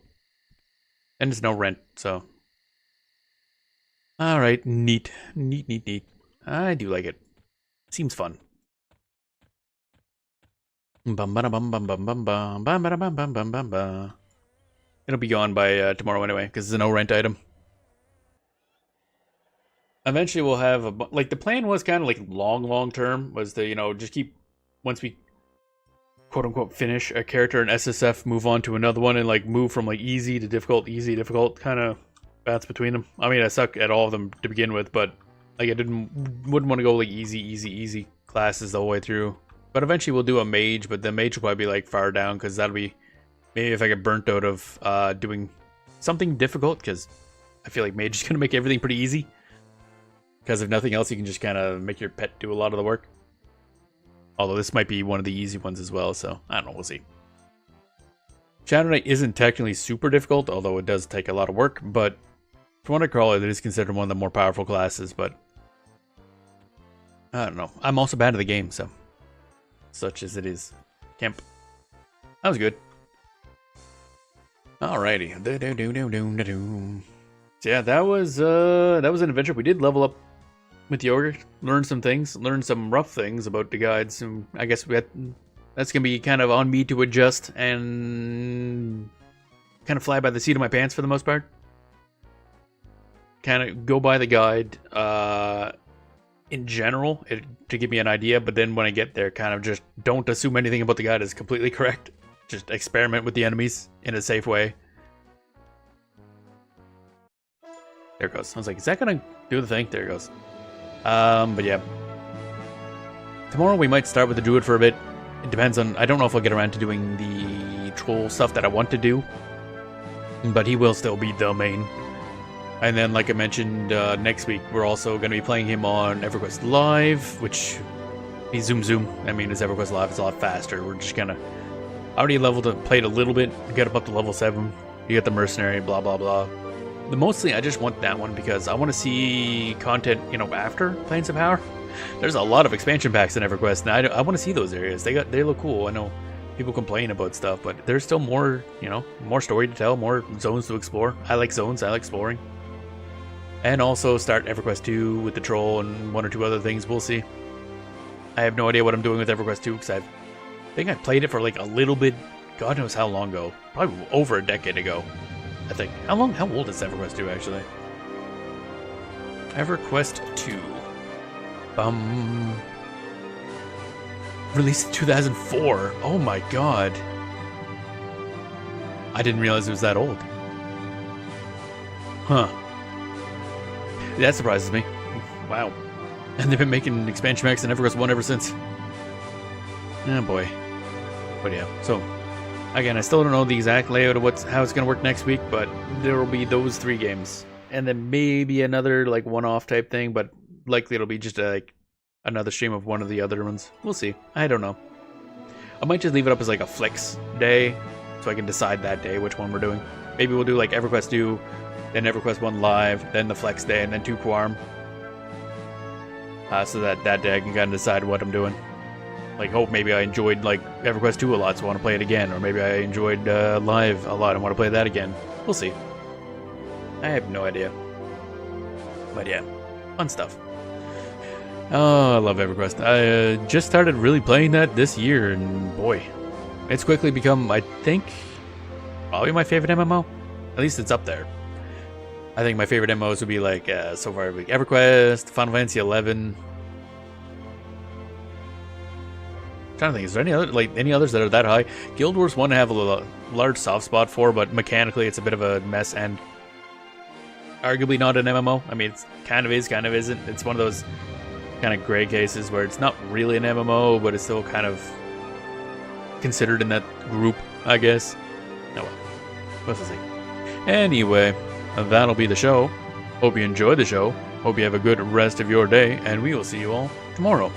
And there's no rent, so. Alright, neat. Neat, neat, neat. I do like it. Seems fun. Bum ba bum bum bum bum bum bum ba bum bum bum bum bum. It'll be gone by tomorrow anyway, because it's a no rent item. Eventually we'll have a, like, the plan was kind of like long term, was to, you know, just keep, once we quote unquote finish a character in SSF, move on to another one, and like move from like easy, difficult, kind of bounce between them. I mean, I suck at all of them to begin with, but like I wouldn't want to go like easy classes the whole way through. But eventually we'll do a mage, but the mage will probably be like far down, because that'll be maybe if I get burnt out of doing something difficult, because I feel like mage is gonna make everything pretty easy. Because if nothing else, you can just kind of make your pet do a lot of the work. Although this might be one of the easy ones as well, so I don't know, we'll see. Shadow Knight isn't technically super difficult, although it does take a lot of work, but for what I call it, it is considered one of the more powerful classes, but I don't know. I'm also bad at the game, so such as it is. Camp. That was good. Alrighty. So yeah, that was an adventure. We did level up with the ogre, learn some things, learn some rough things about the guides, and I guess that's gonna be kind of on me to adjust and kind of fly by the seat of my pants for the most part. Kind of go by the guide in general to give me an idea, but then when I get there, kind of just don't assume anything about the guide is completely correct. Just experiment with the enemies in a safe way. There it goes. I was like, is that gonna do the thing? There it goes. But yeah. Tomorrow we might start with the druid for a bit. It depends on, I don't know if I'll get around to doing the troll stuff that I want to do. But he will still be the main. And then, like I mentioned, next week we're also going to be playing him on EverQuest Live, which he zoom. I mean, it's EverQuest Live, it's a lot faster. We're just gonna, I already played a little bit, got up to level 7. You get the mercenary, blah blah blah. Mostly, I just want that one because I want to see content, you know, after Planes of Power. There's a lot of expansion packs in EverQuest, and I want to see those areas. They look cool. I know people complain about stuff, but there's still more, you know, more story to tell, more zones to explore. I like zones. I like exploring. And also start EverQuest 2 with the troll and 1 or 2 other things. We'll see. I have no idea what I'm doing with EverQuest 2 because I think I played it for like a little bit. God knows how long ago. Probably over a decade ago. I think. How old is EverQuest 2 actually? EverQuest 2. Released in 2004. Oh my god. I didn't realize it was that old. Huh. That surprises me. Wow. And they've been making expansion packs in EverQuest 1 ever since. Oh boy. But yeah, so again, I still don't know the exact layout of how it's going to work next week, but there will be those 3 games. And then maybe another like one-off type thing, but likely it'll be just like another stream of one of the other ones. We'll see. I don't know. I might just leave it up as like a flex day, so I can decide that day which one we're doing. Maybe we'll do like EverQuest 2, then EverQuest 1 live, then the flex day, and then 2 Quarm. So that day I can kind of decide what I'm doing. Like, hope maybe I enjoyed like EverQuest 2 a lot, so I want to play it again, or maybe I enjoyed live a lot and want to play that again. We'll see. I have no idea. But yeah, fun stuff. Oh, I love EverQuest. I just started really playing that this year, and boy, it's quickly become, I think, probably my favorite MMO. At least it's up there. I think my favorite MMOs would be like, so far, like EverQuest, Final Fantasy 11. Trying to think, is there any others that are that high? Guild Wars 1 I have a large soft spot for, but mechanically it's a bit of a mess and arguably not an MMO. I mean, it's kind of is, kind of isn't. It's one of those kind of gray cases where it's not really an MMO, but it's still kind of considered in that group, I guess. Oh well, what's the thing? Anyway, that'll be the show. Hope you enjoyed the show. Hope you have a good rest of your day, and we will see you all tomorrow.